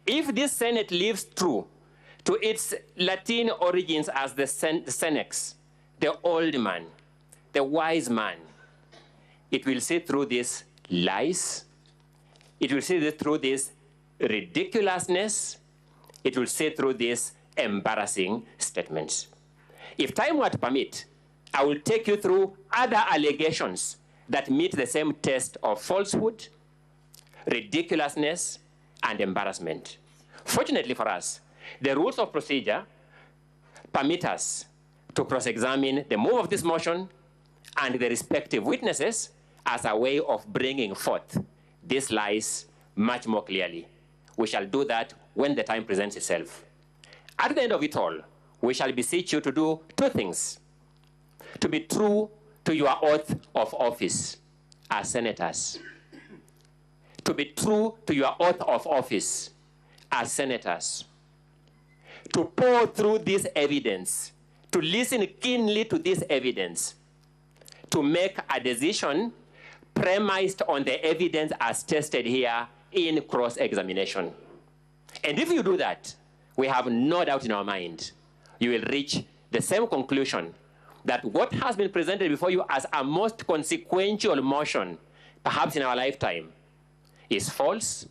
I: if this Senate lives true to its Latin origins as the senex, the old man, the wise man, it will see through these lies, it will see through this ridiculousness, it will see through these embarrassing statements. If time were to permit, I will take you through other allegations that meet the same test of falsehood, ridiculousness, and embarrassment. Fortunately for us, the rules of procedure permit us to cross-examine the move of this motion and the respective witnesses as a way of bringing forth these lies much more clearly. We shall do that when the time presents itself. At the end of it all, we shall beseech you to do two things: to be true to your oath of office as senators. To be true to your oath of office as senators. to pore through this evidence, to listen keenly to this evidence, to make a decision premised on the evidence as tested here in cross-examination. And if you do that, we have no doubt in our mind, you will reach the same conclusion that what has been presented before you as a most consequential motion, perhaps in our lifetime, is false,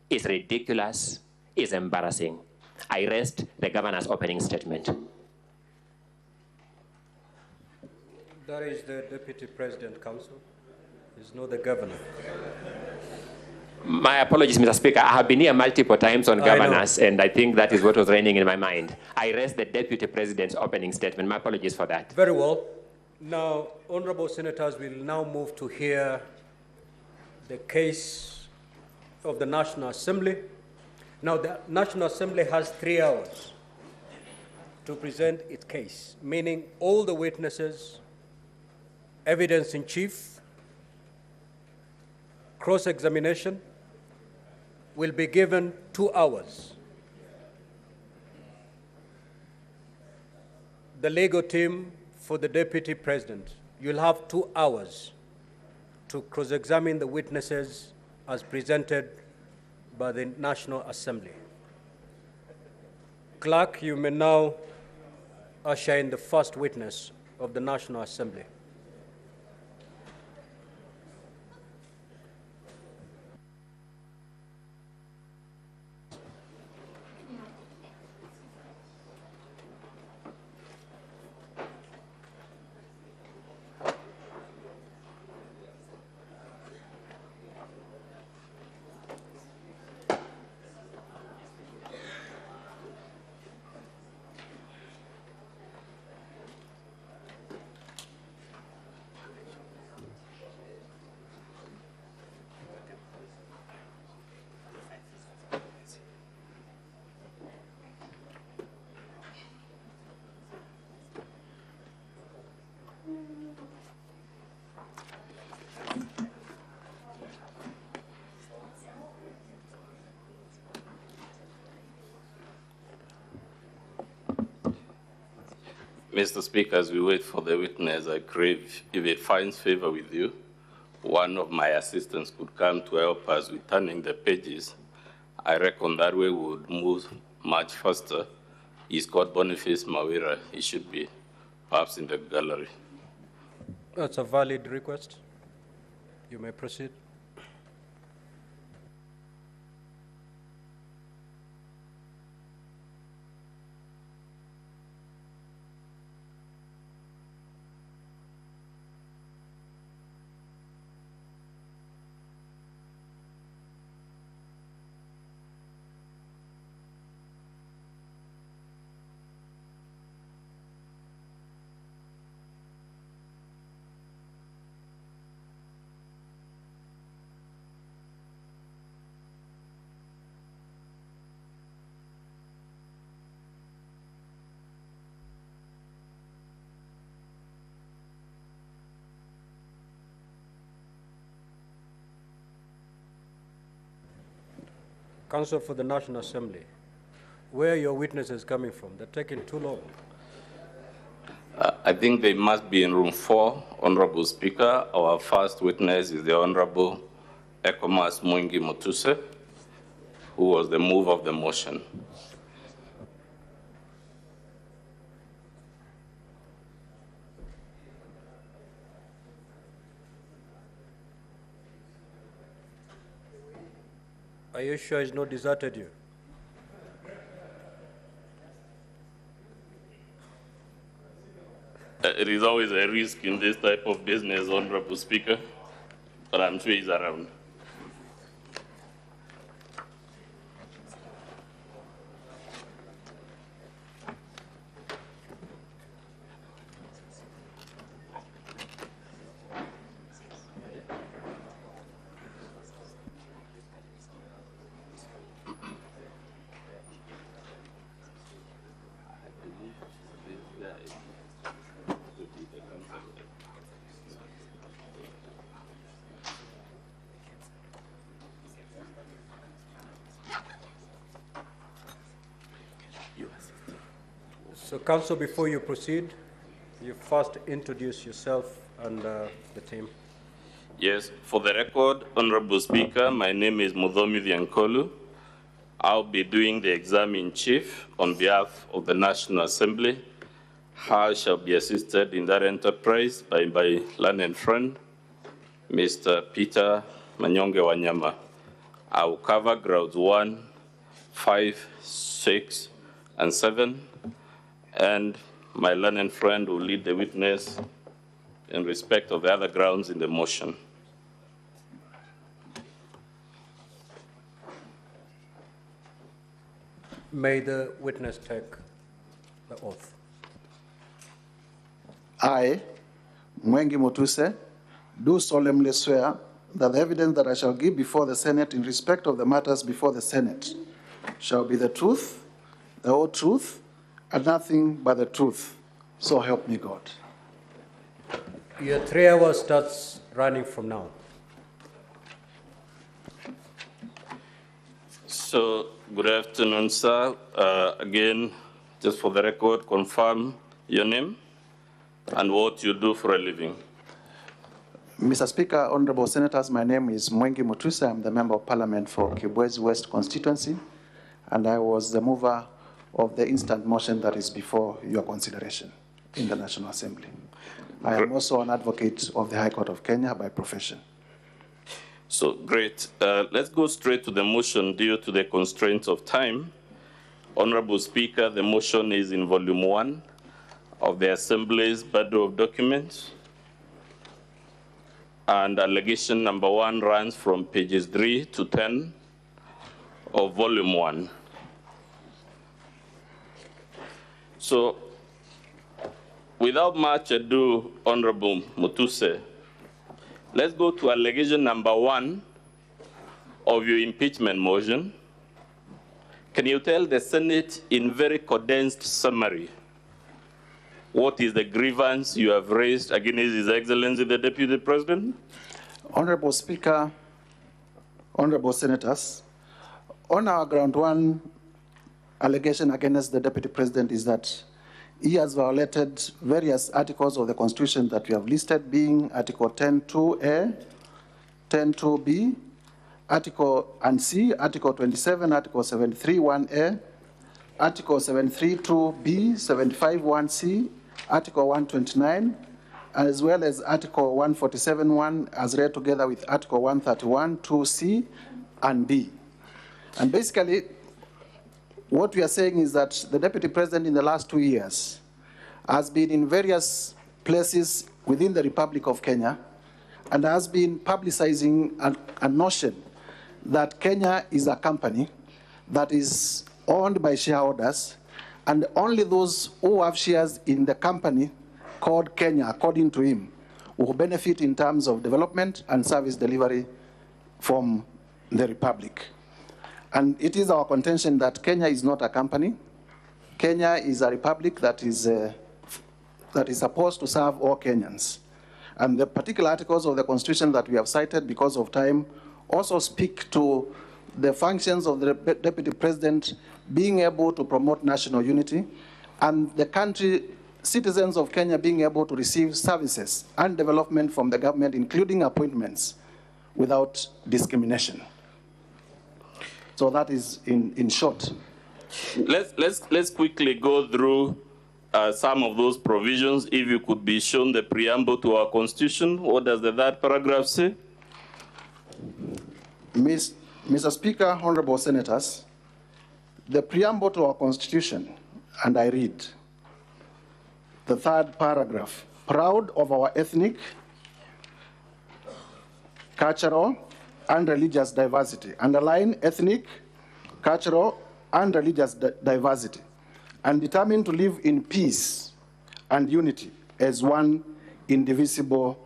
I: is ridiculous, is embarrassing. I rest the governor's opening statement.
A: That is the Deputy President, Council. There's no the governor.
I: My apologies, Mr. Speaker. I have been here multiple times on governance, and I think that is what was reigning in my mind. I rest the Deputy President's opening statement. My apologies for that.
A: Very well. Now, honorable senators will now move to hear the case of the National Assembly. Now, the National Assembly has 3 hours to present its case, meaning all the witnesses, evidence in chief, cross-examination will be given 2 hours. The legal team for the Deputy President, you'll have 2 hours to cross-examine the witnesses as presented by the National Assembly. Clerk, you may now usher in the first witness of the National Assembly.
J: Mr. Speaker, as we wait for the witness, I crave, if it finds favor with you, one of my assistants could come to help us with turning the pages. I reckon that way we would move much faster. He's got Boniface Mawira. He should be perhaps in the gallery.
A: That's a valid request. You may proceed. Counsel for the National Assembly, where are your witnesses coming from? They're taking too long.
J: I think they must be in room 4, Honorable Speaker. Our first witness is the Honorable Ekomas Mwingi Mutuse, who was the mover of the motion.
A: Are you sure he's not deserted you?
J: It is always a risk in this type of business, Honorable Speaker, but I'm sure he's around.
A: So, Council, before you proceed, you first introduce yourself and the team.
J: Yes, for the record, Honorable Speaker, my name is Mudhomi Dhiankolu. I'll be doing the exam in chief on behalf of the National Assembly. I shall be assisted in that enterprise by my learned friend, Mr. Peter Manyonge Wanyama. I will cover grounds 1, 5, 6, and 7, and my learned friend will lead the witness in respect of the other grounds in the motion.
A: May the witness take the oath.
K: I, Mwengi Mutuse, do solemnly swear that the evidence that I shall give before the Senate in respect of the matters before the Senate shall be the truth, the whole truth, and nothing but the truth. So help me God.
A: Your 3 hours starts running from now.
J: So, good afternoon, sir. Again, just for the record, confirm your name and what you do for a living.
K: Mr. Speaker, Honorable Senators, my name is Mwengi Mutuse. I'm the Member of Parliament for Kibwezi West constituency, and I was the mover of the instant motion that is before your consideration in the National Assembly. I am also an advocate of the High Court of Kenya by profession.
J: So, great. Let's go straight to the motion due to the constraints of time. Honorable Speaker, the motion is in Volume 1 of the Assembly's bundle of documents. And allegation number 1 runs from pages 3 to 10 of Volume 1. So, without much ado, Honorable Mutuse, let's go to allegation number 1 of your impeachment motion. Can you tell the Senate in very condensed summary what is the grievance you have raised against His Excellency the Deputy President?
K: Honorable Speaker, Honorable Senators, on our ground 1 allegation against the Deputy President is that he has violated various articles of the Constitution that we have listed, being Article 10.2a, 10.2b, Article and C, Article 27, Article 73.1a, Article 732b, 75.1c, Article 129, as well as Article 147.1 as read together with Article 131.2c and b. And basically, what we are saying is that the Deputy President in the last 2 years has been in various places within the Republic of Kenya and has been publicizing a notion that Kenya is a company that is owned by shareholders, and only those who have shares in the company called Kenya, according to him, will benefit in terms of development and service delivery from the Republic. And it is our contention that Kenya is not a company. Kenya is a republic that is supposed to serve all Kenyans. And the particular articles of the Constitution that we have cited because of time also speak to the functions of the Deputy President being able to promote national unity and the country, citizens of Kenya being able to receive services and development from the government, including appointments, without discrimination. So that is in short.
J: Let's quickly go through some of those provisions. If you could be shown the preamble to our Constitution, what does the third paragraph say?
K: Mr. Speaker, honorable senators, the preamble to our Constitution, and I read the third paragraph, proud of our ethnic, cultural, and religious diversity. Underline ethnic, cultural, and religious diversity, and determined to live in peace and unity as one indivisible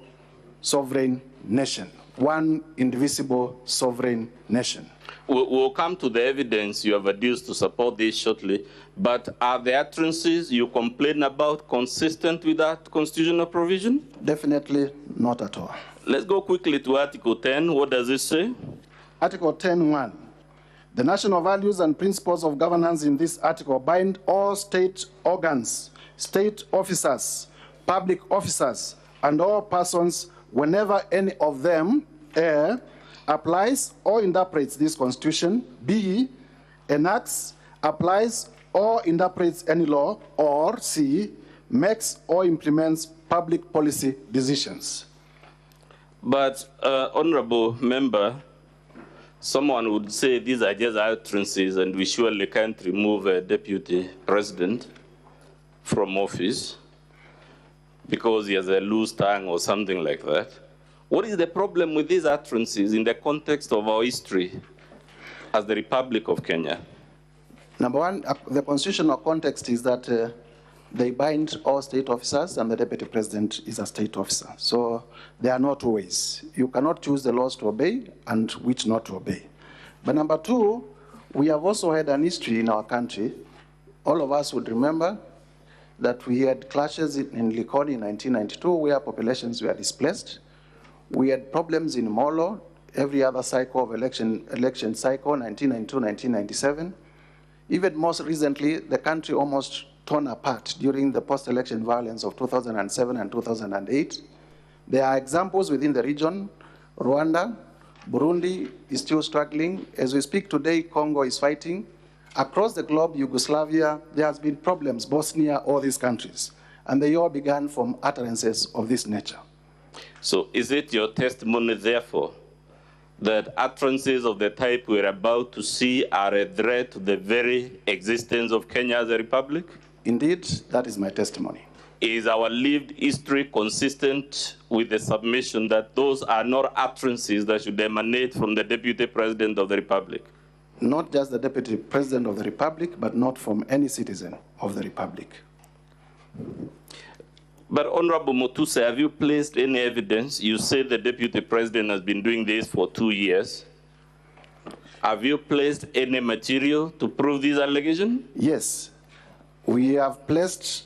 K: sovereign nation. One indivisible sovereign nation.
J: We'll come to the evidence you have adduced to support this shortly, but are the utterances you complain about consistent with that constitutional provision?
K: Definitely not at all.
J: Let's go quickly to Article 10. What does it say?
K: Article 10.1. The national values and principles of governance in this article bind all state organs, state officers, public officers, and all persons whenever any of them A, applies or interprets this Constitution, B, enacts, applies, or interprets any law, or C, makes or implements public policy decisions.
J: But, Honorable Member, someone would say these are just utterances and we surely can't remove a deputy president from office because he has a loose tongue or something like that. What is the problem with these utterances in the context of our history as the Republic of Kenya?
K: Number one, the constitutional context is that they bind all state officers and the deputy president is a state officer. So there are no two ways. You cannot choose the laws to obey and which not to obey. But number two, we have also had an history in our country. All of us would remember that we had clashes in Likoni in 1992 where populations were displaced. We had problems in Molo, every other cycle of election cycle, 1992, 1997. Even most recently, the country almost torn apart during the post-election violence of 2007 and 2008. There are examples within the region. Rwanda, Burundi is still struggling. As we speak today, Congo is fighting. Across the globe, Yugoslavia, there has been problems, Bosnia, all these countries. And they all began from utterances of this nature.
J: So is it your testimony, therefore, that utterances of the type we're about to see are a threat to the very existence of Kenya as a republic?
K: Indeed, that is my testimony.
J: Is our lived history consistent with the submission that those are not utterances that should emanate from the Deputy President of the Republic?
K: Not just the Deputy President of the Republic, but not from any citizen of the Republic.
J: But Honorable Mutuse, have you placed any evidence? You say the Deputy President has been doing this for 2 years. Have you placed any material to prove this allegation?
K: Yes. We have placed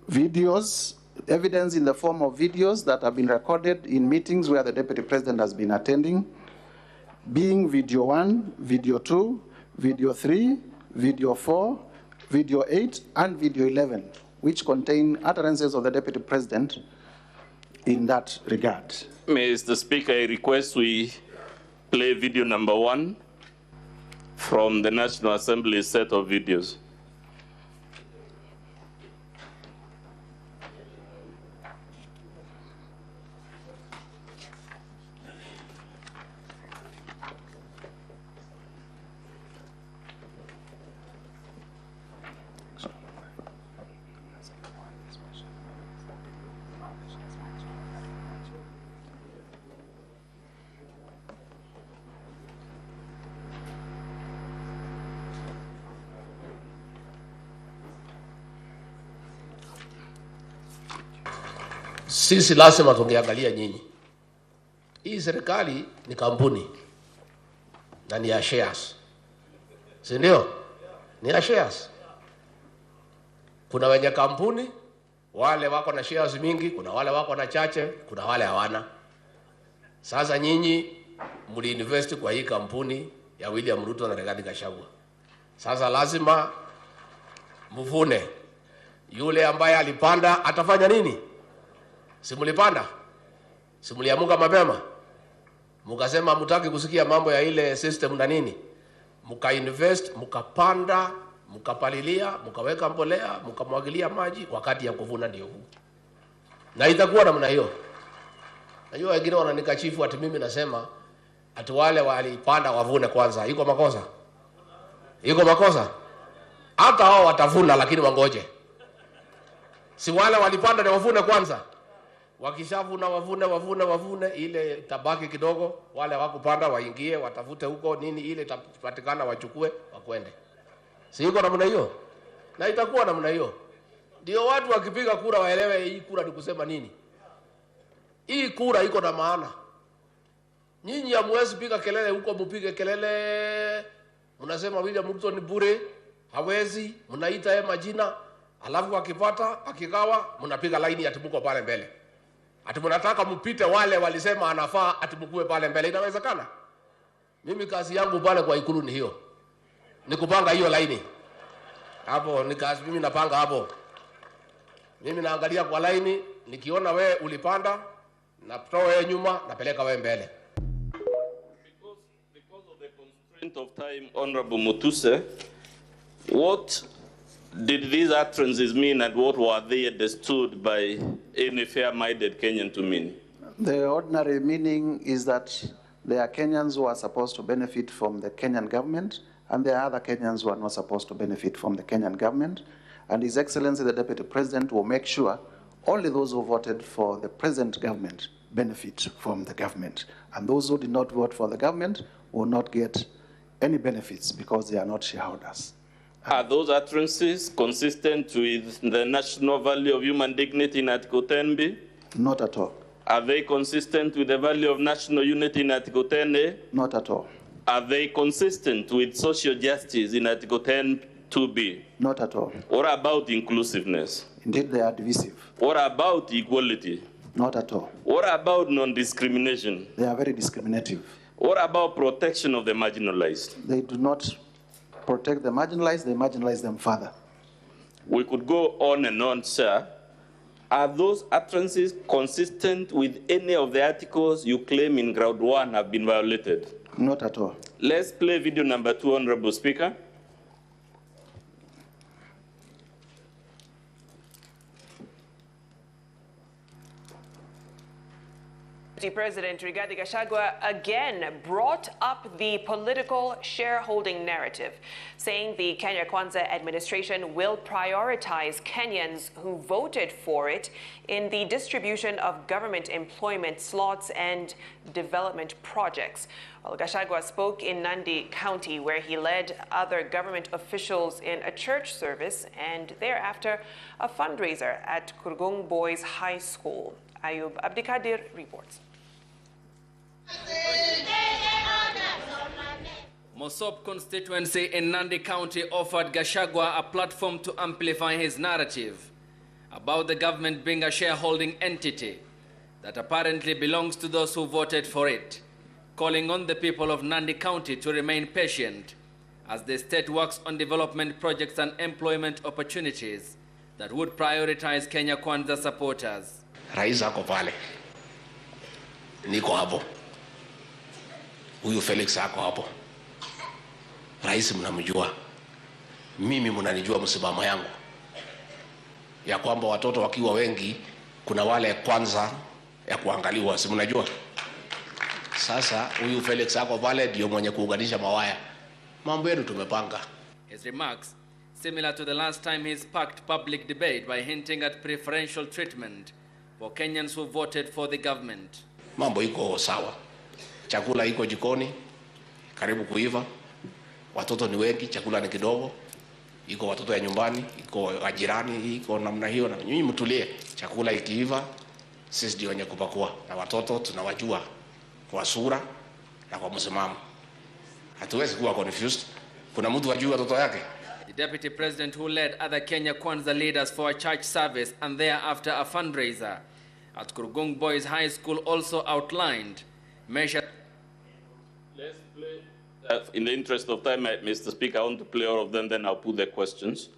K: videos, evidence in the form of videos that have been recorded in meetings where the Deputy President has been attending, being video 1, video 2, video 3, video 4, video 8, and video 11, which contain utterances of the Deputy President in that regard.
J: Mr. Speaker, I request we play video number 1 from the National Assembly set of videos.
L: Sisi lazima tungeangalia nyinyi. Hii serikali ni kampuni na ni ya shares. Si ndio? Ni ya shares. Kuna wenye kampuni, wale wako na shares mingi, kuna wale wako na chache, kuna wale hawana. Sasa nyinyi mliinvest kwa hii kampuni ya William Ruto na Rigathi Gachagua. Sasa lazima mvune. Yule ambaye alipanda atafanya nini? Simulipanda? Simuliamuka mapema? Mukasema mutaki kusikia mambo ya ile system na nini? Muka invest, mukapanda, mukapalilia, mukaweka mbolea, mukamwagilia maji, wakati ya kuvuna ndio huu. Na itakuwa namna hiyo. Najua wengine wananikashifu ati mimi nasema ati wale walipanda wavune kwanza. Iko makosa? Iko makosa? Hata hao watavuna lakini wangoje. Si wale walipanda na wavune kwanza. Wakishavuna wavune ile tabaki kidogo, wale wakupanda waingie watafute huko nini ile itapatikana wachukue wakwende. Si yuko namna hiyo? Na itakuwa namna hiyo. Ndio watu wakipiga kura waelewe hii kura ni kusema nini. Hii kura iko na maana. Nyinyi hamwezi piga kelele huko, mpige kelele. Mnasema William Ruto ni bure, hawezi, mnaita yeye majina, alafu akipata, akikawa, mnapiga laini ati mko pale mbele. Ati mnataka mpite wale walisema anafaa ati mkue pale mbele. Inawezekana? Mimi kazi yangu pale kwa Ikulu ni hiyo. ni kupanga hiyo laini hapo. Mimi napanga hapo, mimi naangalia kwa laini, nikiona we ulipanda natoa wewe nyuma, napeleka wewe mbele.
J: Because of the constraint of time, Honorable Mutuse, what did these utterances mean and what were they understood by any fair-minded Kenyan to mean?
K: The ordinary meaning is that there are Kenyans who are supposed to benefit from the Kenyan government, and there are other Kenyans who are not supposed to benefit from the Kenyan government. And His Excellency, the Deputy President, will make sure only those who voted for the present government benefit from the government. And those who did not vote for the government will not get any benefits because they are not shareholders.
J: Are those utterances consistent with the national value of human dignity in Article 10B?
K: Not at all.
J: Are they consistent with the value of national unity in Article 10A?
K: Not at all.
J: Are they consistent with social justice in Article 10(2)B?
K: Not at all.
J: What about inclusiveness?
K: Indeed, they are divisive.
J: What about equality?
K: Not at all.
J: What about non-discrimination?
K: They are very discriminative.
J: What about protection of the marginalized?
K: They do not protect the marginalized, they marginalize them further.
J: We could go on and on, sir. Are those utterances consistent with any of the articles you claim in ground 1 have been violated?
K: Not at all.
J: Let's play video number 2, Honorable Speaker.
M: President Rigathi Gachagua again brought up the political shareholding narrative, saying the Kenya Kwanza administration will prioritize Kenyans who voted for it in the distribution of government employment slots and development projects. Well, Gachagua spoke in Nandi County, where he led other government officials in a church service and thereafter a fundraiser at Kurgung Boys High School. Ayub Abdikadir reports.
N: Mosop constituency in Nandi County offered Gachagua a platform to amplify his narrative about the government being a shareholding entity that apparently belongs to those who voted for it, calling on the people of Nandi County to remain patient as the state works on development projects and employment opportunities that would prioritize Kenya Kwanza supporters.
L: Rais ako pale, niko hapo, huyu Felix ako hapo. Rais mnamjua, mimi mnanijua msimamo yangu ya kwamba watoto wakiwa wengi kuna wale kwanza ya kuangaliwa, si mnajua? Sasa huyu Felix ako pale ndio mwenye kuunganisha mawaya. Mambo yetu tumepanga.
N: His remarks similar to the last time he sparked public debate by hinting at preferential treatment for Kenyans who voted for the government.
L: Mambo iko sawa. Chakula iko jikoni, karibu kuiva. Watoto ni wengi, chakula ni kidogo. Iko watoto ya nyumbani, iko ajirani, iko namna hiyo, na nyinyi mtulie. Chakula ikiiva, sisi ndio wenye kupakua. Na watoto tunawajua kwa sura na kwa msimamo. Hatuwezi kuwa confused. Kuna mtu wajua watoto yake.
N: The deputy president who led other Kenya Kwanza leaders for a church service and thereafter a fundraiser at Kurgung Boys High School also outlined measures.
J: Let's play. In the interest of time, Mr. Speaker, I want to play all of them, then I'll put the questions.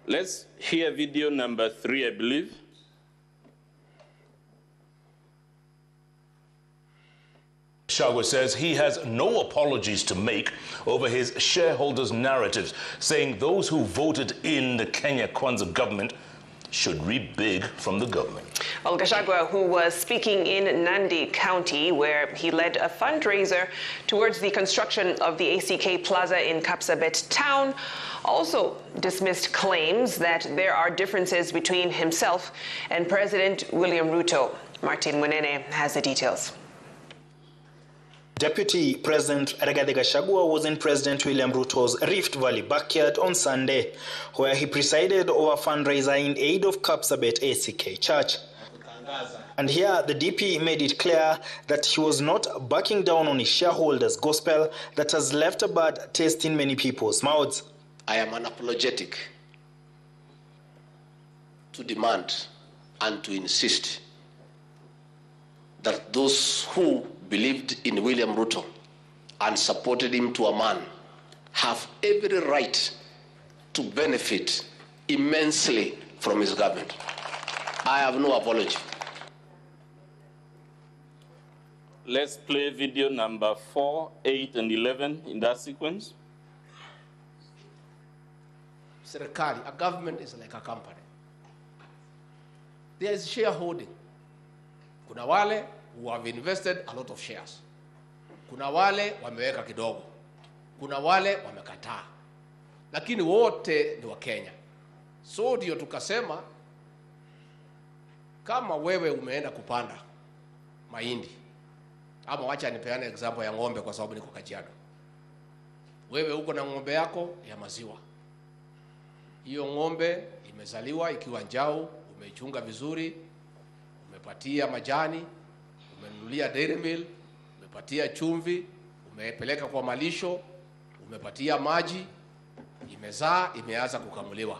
J: Let's hear video number 3, I believe.
O: Gachagua says he has no apologies to make over his shareholders' narratives, saying those who voted in the Kenya Kwanza government should reap big from the government.
M: Well, Gachagua, who was speaking in Nandi County, where he led a fundraiser towards the construction of the ACK Plaza in Kapsabet town, also dismissed claims that there are differences between himself and President William Ruto. Martin Munene has the details.
P: Deputy President Rigathi Gachagua was in President William Ruto's Rift Valley backyard on Sunday, where he presided over a fundraiser in aid of Kapsabet ACK Church. And here, the DP made it clear that he was not backing down on his shareholders' gospel that has left a bad taste in many people's mouths.
L: I am unapologetic to demand and to insist that those who believed in William Ruto and supported him to a man have every right to benefit immensely from his government. I have no apology.
J: Let's play video number 4, 8, and 11 in that sequence.
L: Serikali, a government is like a company. There is shareholding. Kuna wale who have invested a lot of shares. Kuna wale wameweka kidogo. Kuna wale wamekataa. Lakini wote ni wa Kenya. So ndio tukasema kama wewe umeenda kupanda mahindi, ama wacha nipeane example ya ng'ombe kwa sababu niko Kajiado. Wewe uko na ng'ombe yako ya maziwa. Hiyo ng'ombe imezaliwa ikiwa njao, umeichunga vizuri, umepatia majani, umenunulia dairy mill, umepatia chumvi, umepeleka kwa malisho, umepatia maji, imezaa, imeanza kukamuliwa.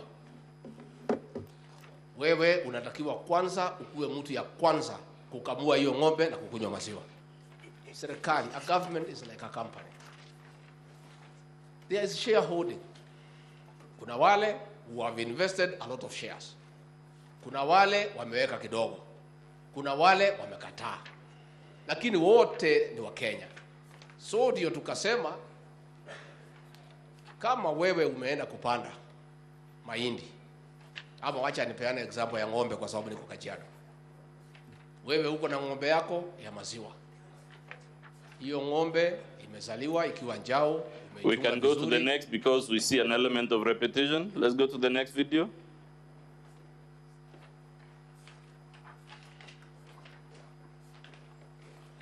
L: Wewe unatakiwa kwanza ukuwe mtu ya kwanza kukamua hiyo ng'ombe na kukunywa maziwa. Serikali, a government is like a company. There is shareholding. Kuna wale who have invested a lot of shares. Kuna wale wameweka kidogo. Kuna wale wamekataa. Lakini wote ni wa Kenya. So ndio tukasema kama wewe umeenda kupanda mahindi, ama wacha nipeane example ya ng'ombe kwa sababu niko Kajiado. Wewe uko na ng'ombe yako ya maziwa. Hiyo ng'ombe imezaliwa ikiwa njao.
J: We can go to the next because we see an element of repetition. Let's go to the next video.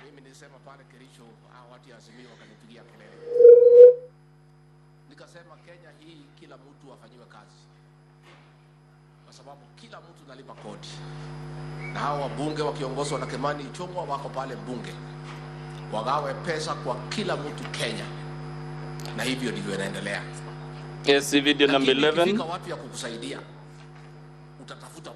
L: Mimi nilisema pale Kericho, watu ya Azimio wakanipigia kelele. Nikasema Kenya hii kila mtu afanyiwe kazi. Kwa sababu kila mtu analipa kodi. Na hao wabunge wakiongozwa na Kimani Ichung'wa wako pale bunge. Wagawe pesa kwa kila mtu Kenya. Na hivyo ndivyo inaendelea.
J: Yes, video number 11.
L: Fika watu ya kukusaidia. Utatafuta.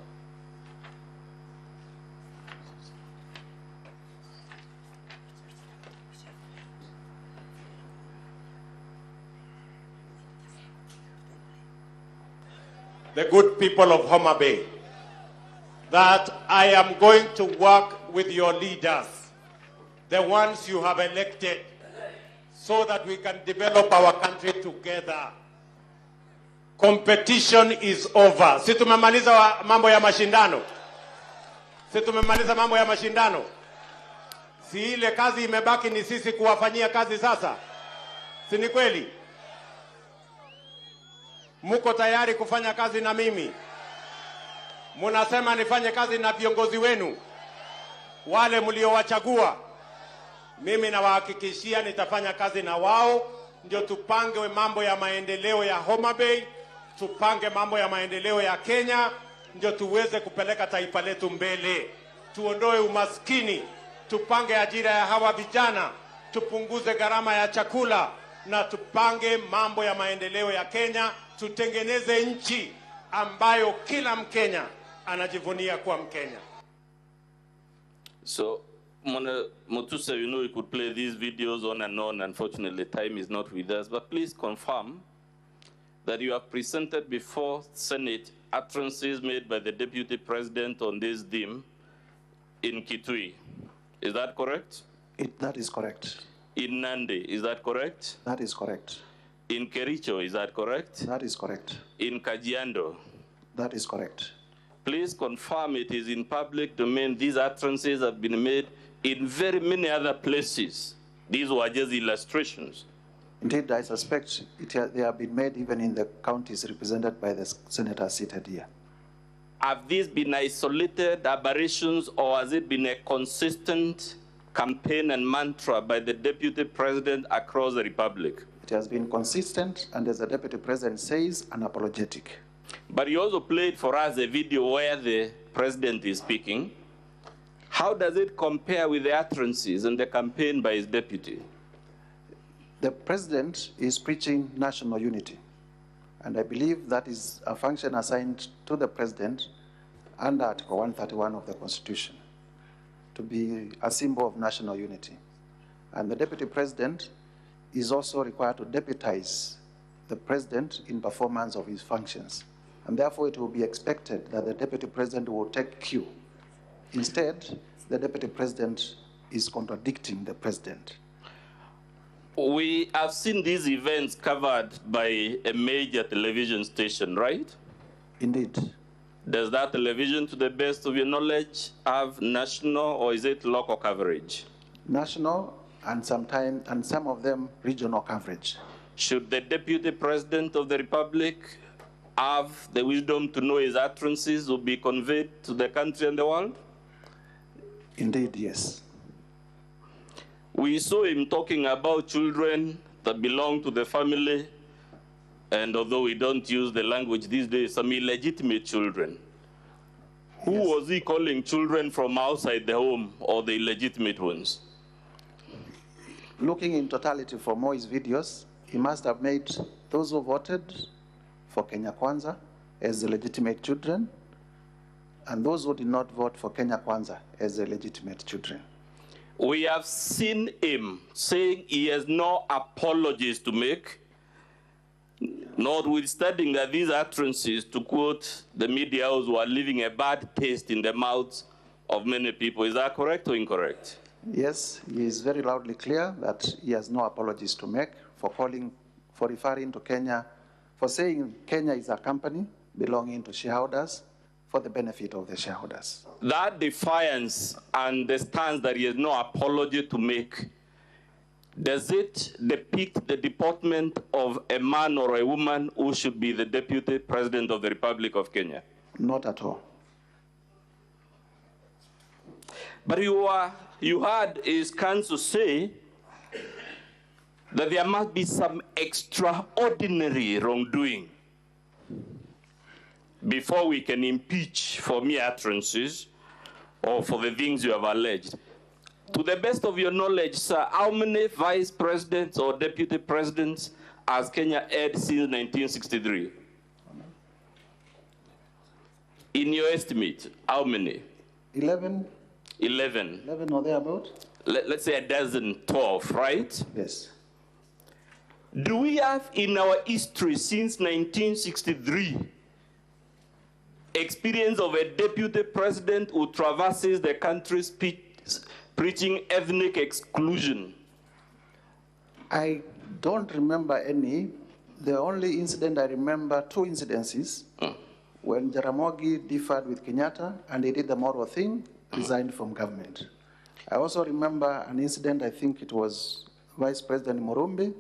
Q: The good people of Homa Bay, that I am going to work with your leaders, the ones you have elected, so that we can develop our country together. Competition is over. Si tumemaliza mambo ya mashindano? Si tumemaliza mambo ya mashindano? Si ile kazi imebaki ni sisi kuwafanyia kazi sasa? Si ni kweli? Muko tayari kufanya kazi na mimi? Munasema nifanye kazi na viongozi wenu wale mliowachagua. Mimi nawahakikishia nitafanya kazi na wao, ndio tupange mambo ya maendeleo ya Homa Bay, tupange mambo ya maendeleo ya Kenya, ndio tuweze kupeleka taifa letu mbele. Tuondoe umaskini, tupange ajira ya hawa vijana, tupunguze gharama ya chakula, na tupange mambo ya maendeleo ya Kenya, tutengeneze nchi ambayo kila Mkenya anajivunia kuwa Mkenya.
J: So, Mutuse, you know we could play these videos on and on. Unfortunately, time is not with us. But please confirm that you have presented before Senate utterances made by the Deputy President on this theme in Kitui. Is that correct?
K: That is correct.
J: In Nandi, is that correct?
K: That is correct.
J: In Kericho, is that correct?
K: That is correct.
J: In Kajiado?
K: That is correct.
J: Please confirm it is in public domain. These utterances have been made in very many other places. These were just illustrations.
K: Indeed, I suspect they have been made even in the counties represented by the senators seated here.
J: Have these been isolated aberrations, or has it been a consistent campaign and mantra by the Deputy President across the Republic?
K: It has been consistent, and as the Deputy President says, unapologetic.
J: But you also played for us a video where the President is speaking. How does it compare with the utterances and the campaign by his deputy?
K: The President is preaching national unity, and I believe that is a function assigned to the President under Article 131 of the Constitution, to be a symbol of national unity. And the Deputy President is also required to deputize the president in performance of his functions. And therefore, it will be expected that the deputy president will take cue. Instead, the deputy president is contradicting the president.
J: We have seen these events covered by a major television station, right?
K: Indeed.
J: Does that television, to the best of your knowledge, have national or is it local coverage?
K: National and some of them regional coverage.
J: Should the deputy president of the republic have the wisdom to know his utterances will be conveyed to the country and the world?
K: Indeed, yes.
J: We saw him talking about children that belong to the family, and although we don't use the language these days, some illegitimate children. Who was he calling children from outside the home, or the illegitimate ones?
K: Looking in totality for Moi's videos, he must have made those who voted for Kenya Kwanza as the legitimate children, and those who did not vote for Kenya Kwanza as the legitimate children.
J: We have seen him saying he has no apologies to make, notwithstanding that these utterances, to quote the media house, were leaving a bad taste in the mouths of many people. Is that correct or incorrect?
K: Yes, he is very loudly clear that he has no apologies to make for referring to Kenya, for saying Kenya is a company belonging to shareholders for the benefit of the shareholders.
J: That defiance and the stance that he has no apology to make, does it depict the deportment of a man or a woman who should be the deputy president of the Republic of Kenya?
K: Not at all.
J: But you heard his counsel say that there must be some extraordinary wrongdoing before we can impeach for mere utterances or for the things you have alleged. To the best of your knowledge, sir, how many vice presidents or deputy presidents has Kenya had since 1963? In your estimate, how many?
K: 11.
J: 11.
K: 11 or thereabout?
J: Let's say a dozen, 12, right?
K: Yes.
J: Do we have in our history since 1963 experience of a deputy president who traverses the country preaching ethnic exclusion?
K: I don't remember any. The only incident I remember, two incidences, when Jaramogi differed with Kenyatta and he did the moral thing, resigned from government. I also remember an incident, I think it was Vice President Murumbi,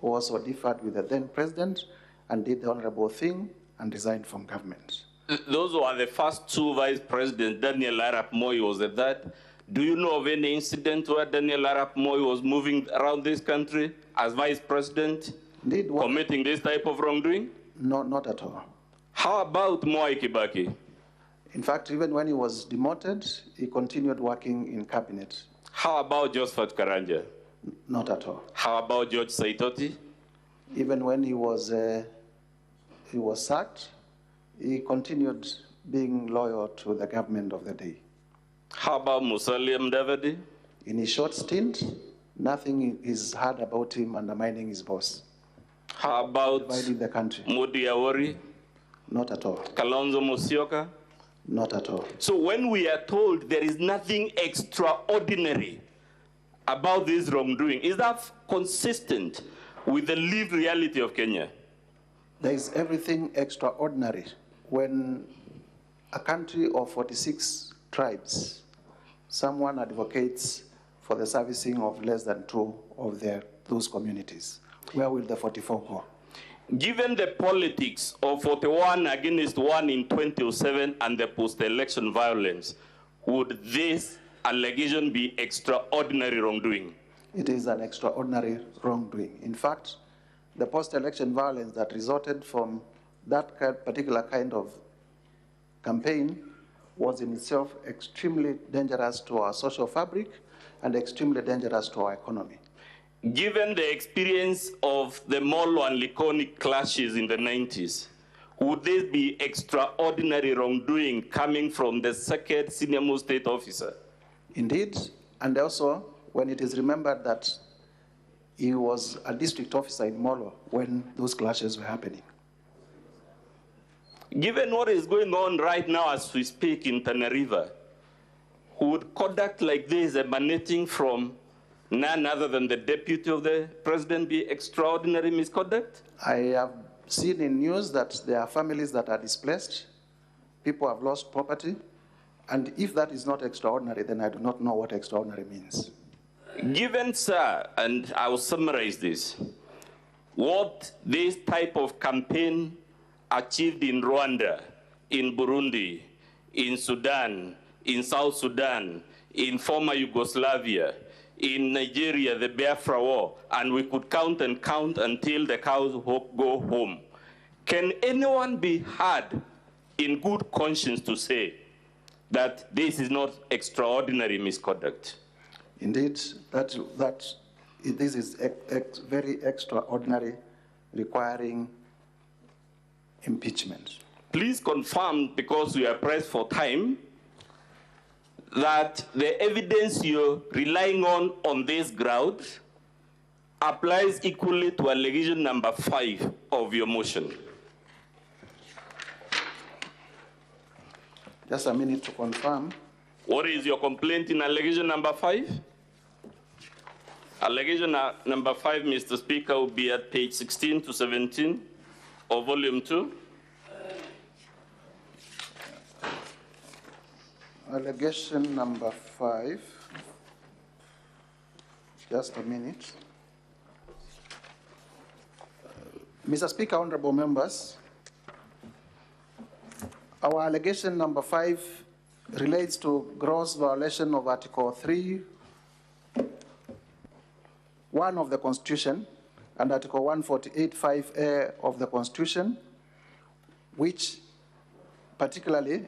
K: who also differed with the then president and did the honorable thing and resigned from government.
J: Those were the first two vice presidents. Daniel Arap Moi was at that. Do you know of any incident where Daniel Arap Moi was moving around this country as vice president, committing this type of wrongdoing?
K: No, not at all.
J: How about Mwai Kibaki?
K: In fact, even when he was demoted, he continued working in cabinet.
J: How about Josephat Karanja?
K: Not at all.
J: How about George Saitoti?
K: Even when he was sacked, he continued being loyal to the government of the day.
J: How about Musalia Mudavadi?
K: In his short stint, nothing is heard about him undermining his boss.
J: How about
K: dividing the country?
J: Mudi Awori?
K: Not at all.
J: Kalonzo Musyoka?
K: Not at all.
J: So when we are told there is nothing extraordinary about this wrongdoing, is that consistent with the lived reality of Kenya?
K: There is everything extraordinary when a country of 46 tribes, someone advocates for the servicing of less than 2 of those communities. Where will the 44 go?
J: Given the politics of 41 against 1 in 2007 and the post-election violence, would this allegation be extraordinary wrongdoing?
K: It is an extraordinary wrongdoing. In fact, the post-election violence that resulted from that particular kind of campaign was in itself extremely dangerous to our social fabric and extremely dangerous to our economy.
J: Given the experience of the Molo and Likoni clashes in the 90s, would this be extraordinary wrongdoing coming from the second senior-most state officer?
K: Indeed, and also when it is remembered that he was a district officer in Molo when those clashes were happening.
J: Given what is going on right now as we speak in Tana River, would conduct like this emanating from none other than the deputy of the president be extraordinary misconduct?
K: I have seen in news that there are families that are displaced, people have lost property, and if that is not extraordinary, then I do not know what extraordinary means.
J: Given, sir, and I will summarize this, what this type of campaign achieved in Rwanda, in Burundi, in Sudan, in South Sudan, in former Yugoslavia, in Nigeria, the Biafra War, and we could count and count until the cows go home. Can anyone be heard in good conscience to say that this is not extraordinary misconduct?
K: Indeed, this is very extraordinary, requiring impeachment.
J: Please confirm, because we are pressed for time, that the evidence you're relying on this ground applies equally to allegation number 5 of your motion.
K: Just a minute to confirm.
J: What is your complaint in allegation number 5? Allegation number 5, Mr. Speaker, will be at page 16 to 17 of volume 2.
K: Allegation number 5. Just a minute. Mr. Speaker, honorable members, our allegation number 5 relates to gross violation of Article 3(1) of the Constitution and Article 148(5)(a) of the Constitution, which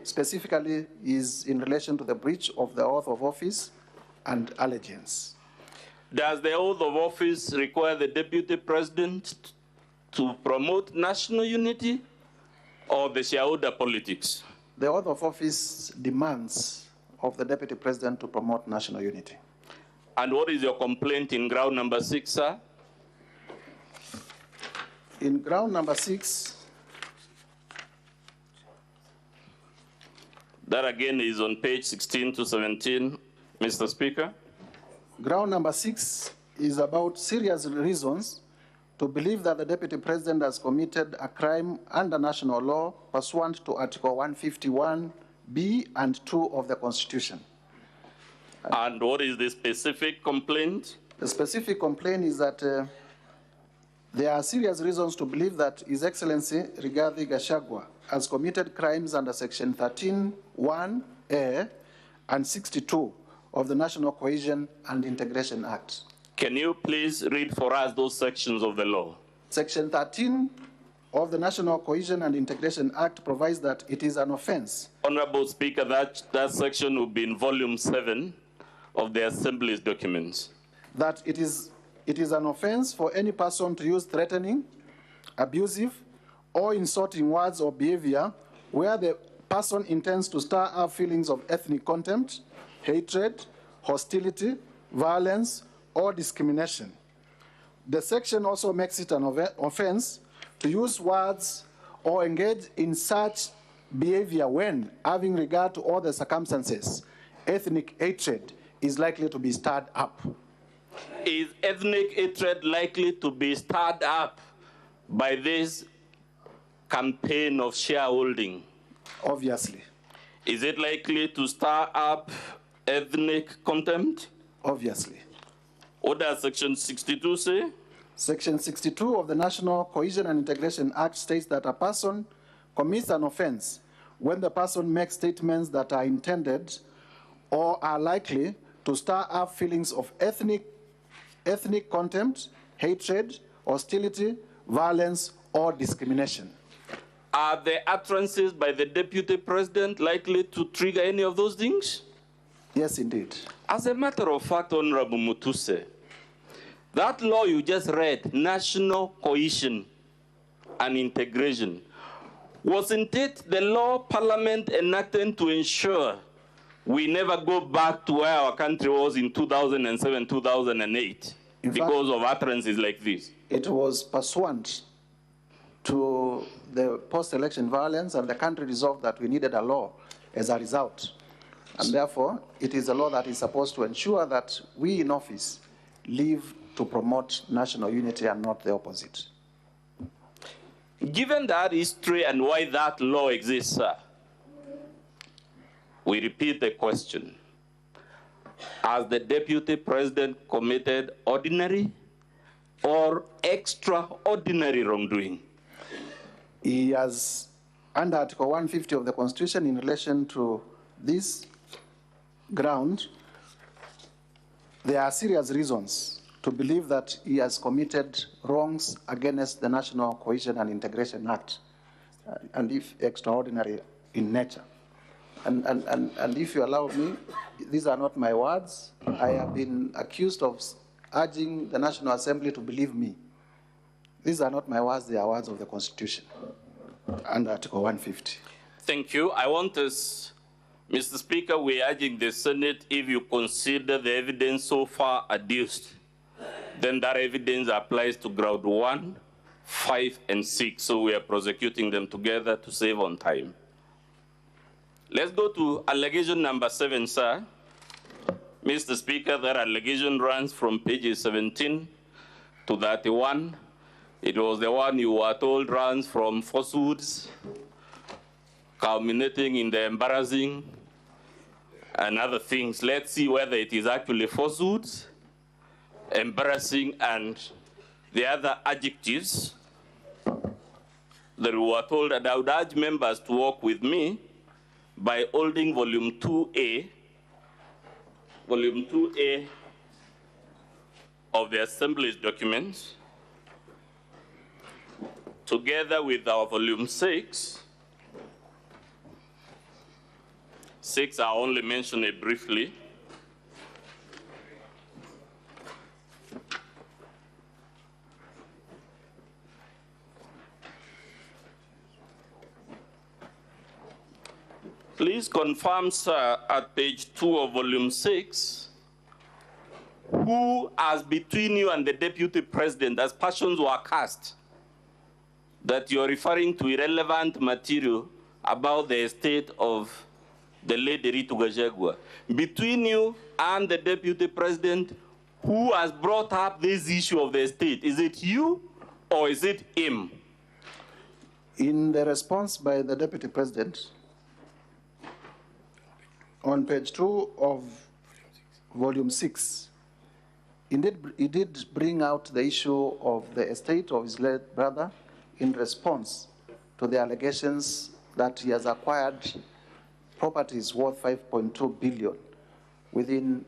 K: specifically is in relation to the breach of the oath of office and allegiance.
J: Does the oath of office require the deputy president to promote national unity or the shareholder politics?
K: The oath of office demands of the deputy president to promote national unity.
J: And what is your complaint in ground number 6, sir?
K: In ground number 6,
J: that again is on page 16 to 17, Mr. Speaker.
K: Ground number 6 is about serious reasons to believe that the deputy president has committed a crime under national law pursuant to Article 151(b) and 2 of the Constitution.
J: And what is the specific complaint?
K: The specific complaint is that there are serious reasons to believe that His Excellency Rigathi Gachagua has committed crimes under Section 13(1)(a) and 62 of the National Cohesion and Integration Act.
J: Can you please read for us those sections of the law?
K: Section 13 of the National Cohesion and Integration Act provides that it is an offense.
J: Honorable Speaker, that section will be in volume 7 of the Assembly's documents.
K: That it is an offense for any person to use threatening, abusive, or insulting words or behavior where the person intends to stir up feelings of ethnic contempt, hatred, hostility, violence, or discrimination. The section also makes it an offense to use words or engage in such behavior when, having regard to all the circumstances, ethnic hatred is likely to be stirred up.
J: Is ethnic hatred likely to be stirred up by this campaign of shareholding?
K: Obviously.
J: Is it likely to stir up ethnic contempt?
K: Obviously.
J: What does Section 62 say?
K: Section 62 of the National Cohesion and Integration Act states that a person commits an offense when the person makes statements that are intended or are likely to stir up feelings of ethnic contempt, hatred, hostility, violence, or discrimination.
J: Are the utterances by the deputy president likely to trigger any of those things?
K: Yes, indeed.
J: As a matter of fact, Honorable Mutuse, that law you just read, National Cohesion and Integration, wasn't it the law Parliament enacted to ensure we never go back to where our country was in 2007, 2008? because of utterances like this?
K: It was pursuant to the post-election violence, and the country resolved that we needed a law as a result. And therefore, it is a law that is supposed to ensure that we in office live to promote national unity and not the opposite.
J: Given that history and why that law exists, sir, we repeat the question. Has the Deputy President committed ordinary or extraordinary wrongdoing?
K: He has, under Article 150 of the Constitution, in relation to this ground, there are serious reasons to believe that he has committed wrongs against the National Cohesion and Integration Act, and if extraordinary in nature. And if you allow me, these are not my words. I have been accused of urging the National Assembly to believe me. These are not my words, they are words of the Constitution under Article 150.
J: Thank you. I want us, Mr. Speaker, we're urging the Senate, if you consider the evidence so far adduced, then that evidence applies to ground 1, 5, and 6. So we are prosecuting them together to save on time. Let's go to allegation number 7, sir. Mr. Speaker, that allegation runs from pages 17 to 31. It was the one you were told runs from falsehoods, culminating in the embarrassing and other things. Let's see whether it is actually falsehoods, embarrassing, and the other adjectives that we were told. And I would urge members to work with me by holding volume 2A of the Assembly's documents, together with our volume 6. 6, I only mentioned it briefly. Please confirm, sir, at page 2 of volume 6, who, as between you and the Deputy President, as passions were cast, that you're referring to irrelevant material about the estate of the late Rigathi Gachagua. Between you and the Deputy President, who has brought up this issue of the estate? Is it you or is it him?
K: In the response by the Deputy President, on page 2 of volume 6, he did bring out the issue of the estate of his late brother in response to the allegations that he has acquired properties worth 5.2 billion within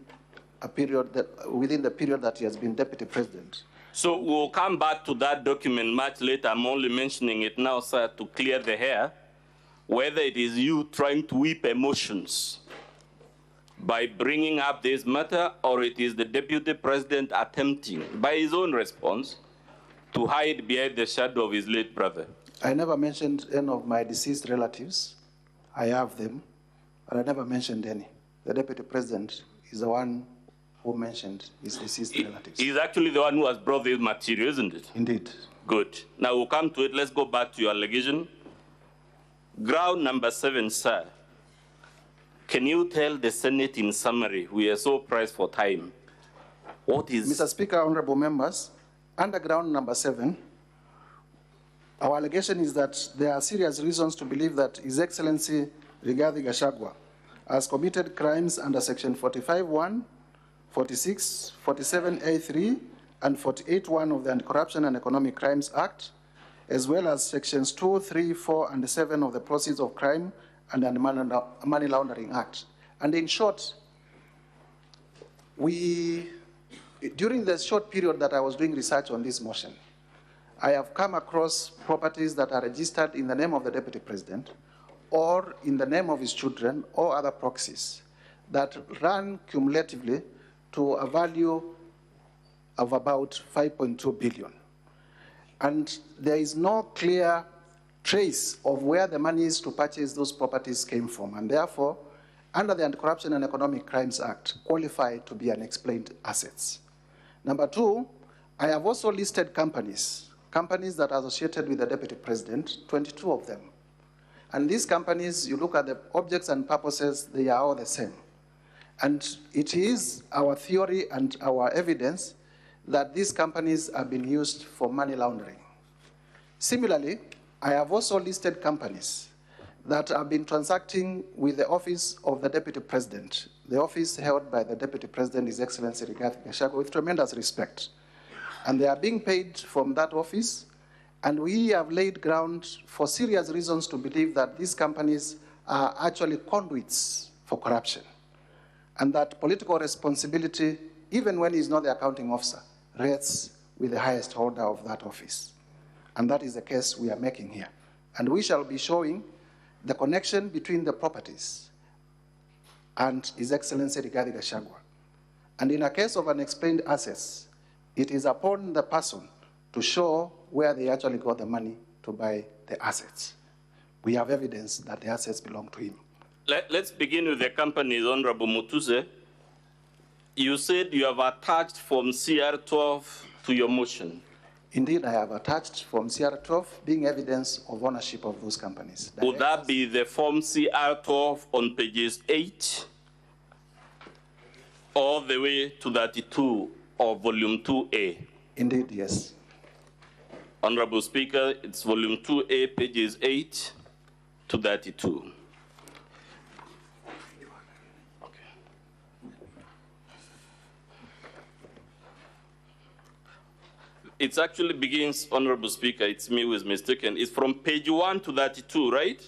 K: the period that he has been Deputy President.
J: So we'll come back to that document much later. I'm only mentioning it now, sir, to clear the air, whether it is you trying to whip emotions by bringing up this matter, or it is the Deputy President attempting, by his own response, to hide behind the shadow of his late brother.
K: I never mentioned any of my deceased relatives. I have them, but I never mentioned any. The Deputy President is the one who mentioned his deceased relatives.
J: He's actually the one who has brought this material, isn't it?
K: Indeed.
J: Good. Now we'll come to it. Let's go back to your allegation. Ground number 7, sir. Can you tell the Senate in summary, we are so pressed for time, what is...
K: Mr. Speaker, honorable members, under ground number 7, our allegation is that there are serious reasons to believe that His Excellency Rigathi Gachagua has committed crimes under Section 45(1), 46, 47A3, and 48(1) of the Anti-Corruption and Economic Crimes Act, as well as Sections 2, 3, 4, and 7 of the Proceeds of Crime and the Money Laundering Act. And in short, during the short period that I was doing research on this motion, I have come across properties that are registered in the name of the Deputy President or in the name of his children or other proxies that run cumulatively to a value of about 5.2 billion. And there is no clear trace of where the monies to purchase those properties came from, and therefore, under the Anti-Corruption and Economic Crimes Act, qualify to be unexplained assets. Number two, I have also listed companies that are associated with the Deputy President, 22 of them. And these companies, you look at the objects and purposes, they are all the same. And it is our theory and our evidence that these companies have been used for money laundering. Similarly, I have also listed companies that have been transacting with the office of the Deputy President, the office held by the Deputy President, His Excellency Rigathi Gachagua, with tremendous respect. And they are being paid from that office, and we have laid ground for serious reasons to believe that these companies are actually conduits for corruption, and that political responsibility, even when he's not the accounting officer, rests with the highest holder of that office. And that is the case we are making here. And we shall be showing the connection between the properties and His Excellency Rigathi Gachagua. And in a case of unexplained assets, it is upon the person to show where they actually got the money to buy the assets. We have evidence that the assets belong to him.
J: Let's begin with the companies, Honorable Mutuse. You said you have attached Form CR12 to your motion.
K: Indeed, I have attached Form CR12 being evidence of ownership of those companies.
J: Would that be the Form CR12 on pages 8 all the way to 32 of Volume 2A?
K: Indeed, yes.
J: Honorable Speaker, it's Volume 2A, pages 8 to 32. It actually begins, Honorable Speaker, it's me who is mistaken. It's from page 1 to 32, right?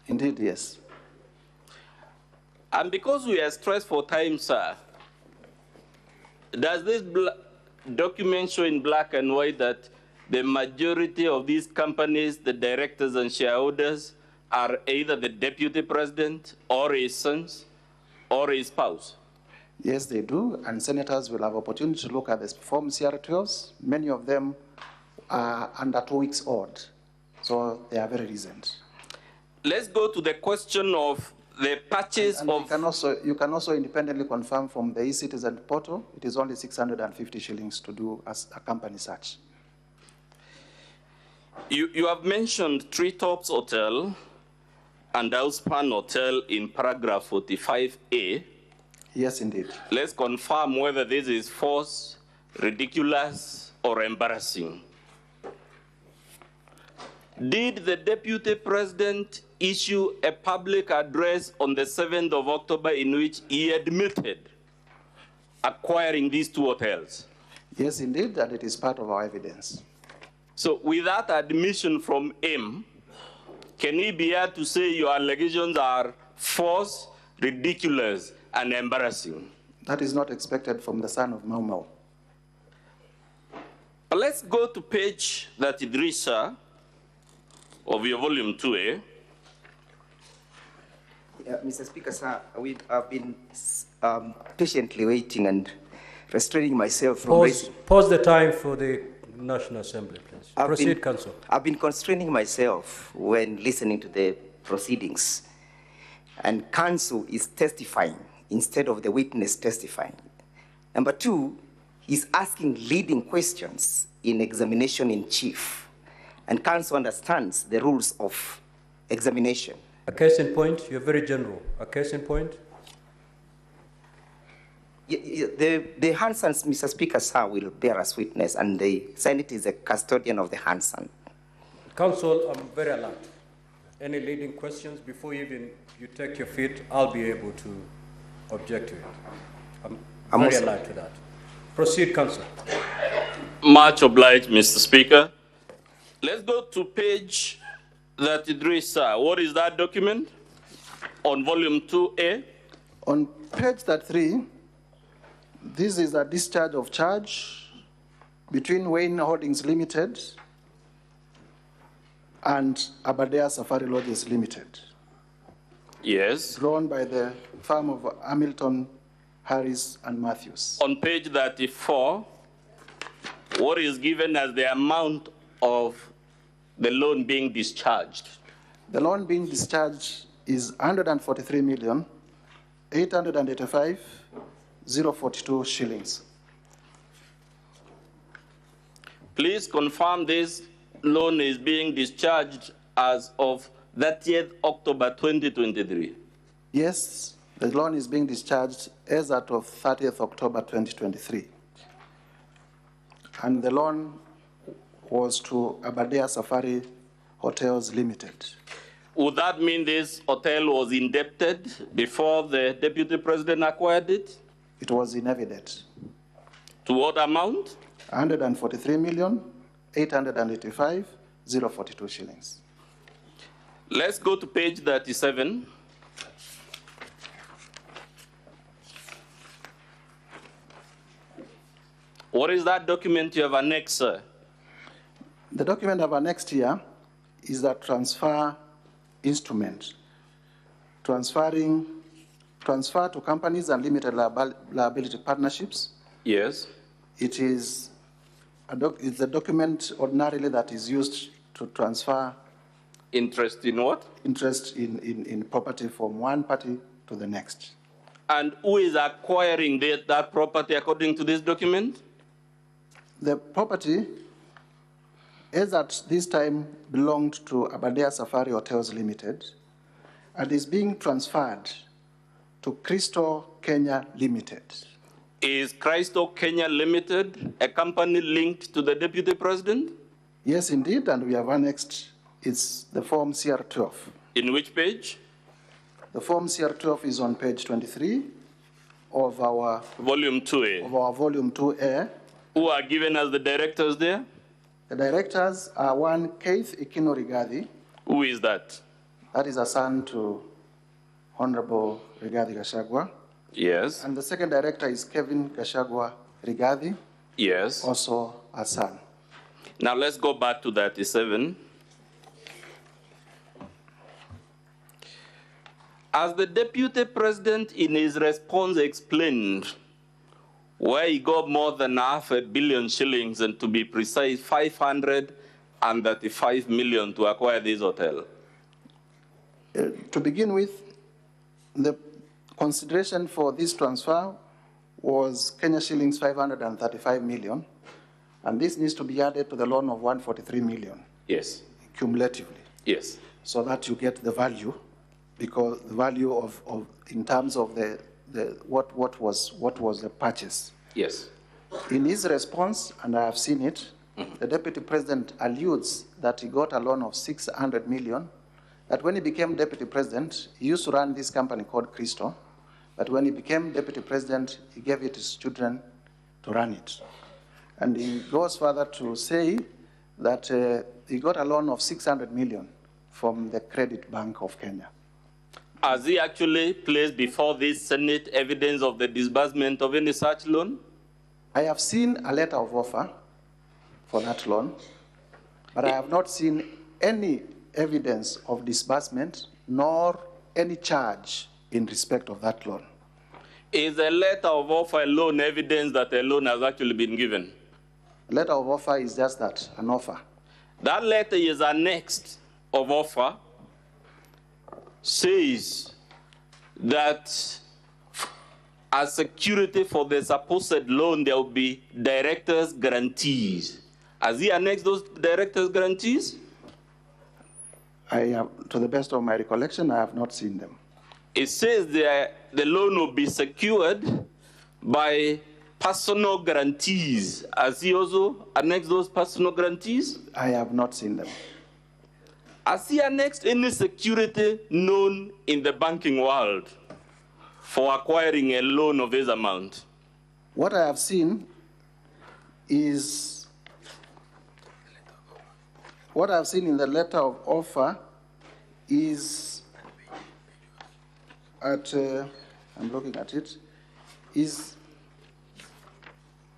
K: Indeed, yes.
J: And because we are stressed for time, sir, does this document show in black and white that the majority of these companies, the directors and shareholders, are either the Deputy President or his sons or his spouse?
K: Yes, they do, and senators will have opportunity to look at the Form CR12s. Many of them are under 2 weeks old, so they are very recent.
J: Let's go to the question of the purchase
K: and
J: of...
K: You can also independently confirm from the eCitizen portal, it is only 650 shillings to do as a company search.
J: You have mentioned Treetops Hotel and Outspan Hotel in paragraph 45A.
K: Yes, indeed.
J: Let's confirm whether this is false, ridiculous, or embarrassing. Did the Deputy President issue a public address on the 7th of October in which he admitted acquiring these two hotels?
K: Yes, indeed, and it is part of our evidence.
J: So with that admission from him, can we be here to say your allegations are false, ridiculous, and embarrassing?
K: That is not expected from the son of Mau Mau.
J: But let's go to page 33, sir, of your volume 2A.
C: Mr. Speaker, sir, we have been patiently waiting and restraining myself from raising.
A: Pause the time for the National Assembly, please. Proceed, Council.
C: I've been constraining myself when listening to the proceedings. And Council is testifying instead of the witness testifying. Number two, he's asking leading questions in examination in chief. And Council understands the rules of examination.
A: A case in point, you're very general. A case in point?
C: The Hansons, Mr. Speaker, sir, will bear us witness, and the Senate is a custodian of the Hanson.
A: Council, I'm very alert. Any leading questions before you take your feet, I'll be able to object to it. I'm very alert to that. Proceed, Council.
J: Much obliged, Mr. Speaker. Let's go to page 33, sir. What is that document? On volume 2A?
K: On page 33, this is a discharge of charge between Wayne Holdings Limited and Aberdare Safari Lodges Limited.
J: Yes.
K: Drawn by the firm of Hamilton, Harris, and Matthews.
J: On page 34, what is given as the amount of the loan being discharged?
K: The loan being discharged is 143,885,042 shillings.
J: Please confirm this loan is being discharged as of 30th October 2023.
K: Yes, the loan is being discharged as at of 30th October 2023. And the loan was to Aberdare Safari Hotels Limited.
J: Would that mean this hotel was indebted before the Deputy President acquired it?
K: It was in evidence.
J: To what amount?
K: 143,885,042 shillings.
J: Let's go to page 37. What is that document you have annexed, sir?
K: The document I've annexed here is the transfer instrument, transfer to companies and limited liability partnerships.
J: Yes.
K: It is it's a document ordinarily that is used to transfer
J: interest in what?
K: Interest in property from one party to the next.
J: And who is acquiring that property according to this document?
K: The property, as at this time, belonged to Aberdare Safari Hotels Limited and is being transferred to Crystal Kenya Limited.
J: Is Crystal Kenya Limited a company linked to the Deputy President?
K: Yes, indeed, and we have annexed the Form CR12.
J: In which page?
K: The Form CR12 is on page 23 of our
J: Volume 2A.
K: Of our Volume 2A.
J: Who are given as the directors there?
K: The directors are one, Keith Ikino Rigathi.
J: Who is that?
K: That is a son to Honorable Rigathi Gachagua.
J: Yes.
K: And the second director is Kevin Gachagua Rigathi.
J: Yes.
K: Also a son.
J: Now let's go back to 37. As the Deputy President in his response explained, where he got more than $500 million shillings, and to be precise, 535 million to acquire this hotel.
K: To begin with, the consideration for this transfer was Kenya shillings 535 million, and this needs to be added to the loan of 143 million.
J: Yes.
K: Cumulatively.
J: Yes.
K: So that you get the value, because the value of in terms of what was the purchase.
J: Yes.
K: In his response, and I have seen it, the Deputy President alludes that he got a loan of 600 million, that when he became Deputy President, he used to run this company called Crystal, but when he became Deputy President, he gave it to his children to run it. And he goes further to say that he got a loan of 600 million from the Credit Bank of Kenya.
J: Has he actually placed before this Senate evidence of the disbursement of any such loan?
K: I have seen a letter of offer for that loan, but I have not seen any evidence of disbursement nor any charge in respect of that loan.
J: Is a letter of offer loan evidence that a loan has actually been given?
K: A letter of offer is just that, an offer.
J: That letter is annexed of offer, says that as security for the supposed loan, there will be directors' guarantees. Has he annexed those directors' guarantees?
K: To the best of my recollection, I have not seen them.
J: It says the loan will be secured by personal guarantees. Has he also annexed those personal guarantees?
K: I have not seen them.
J: Has he annexed any security known in the banking world for acquiring a loan of this amount?
K: What I have seen is, what I have seen in the letter of offer is at, I'm looking at it, is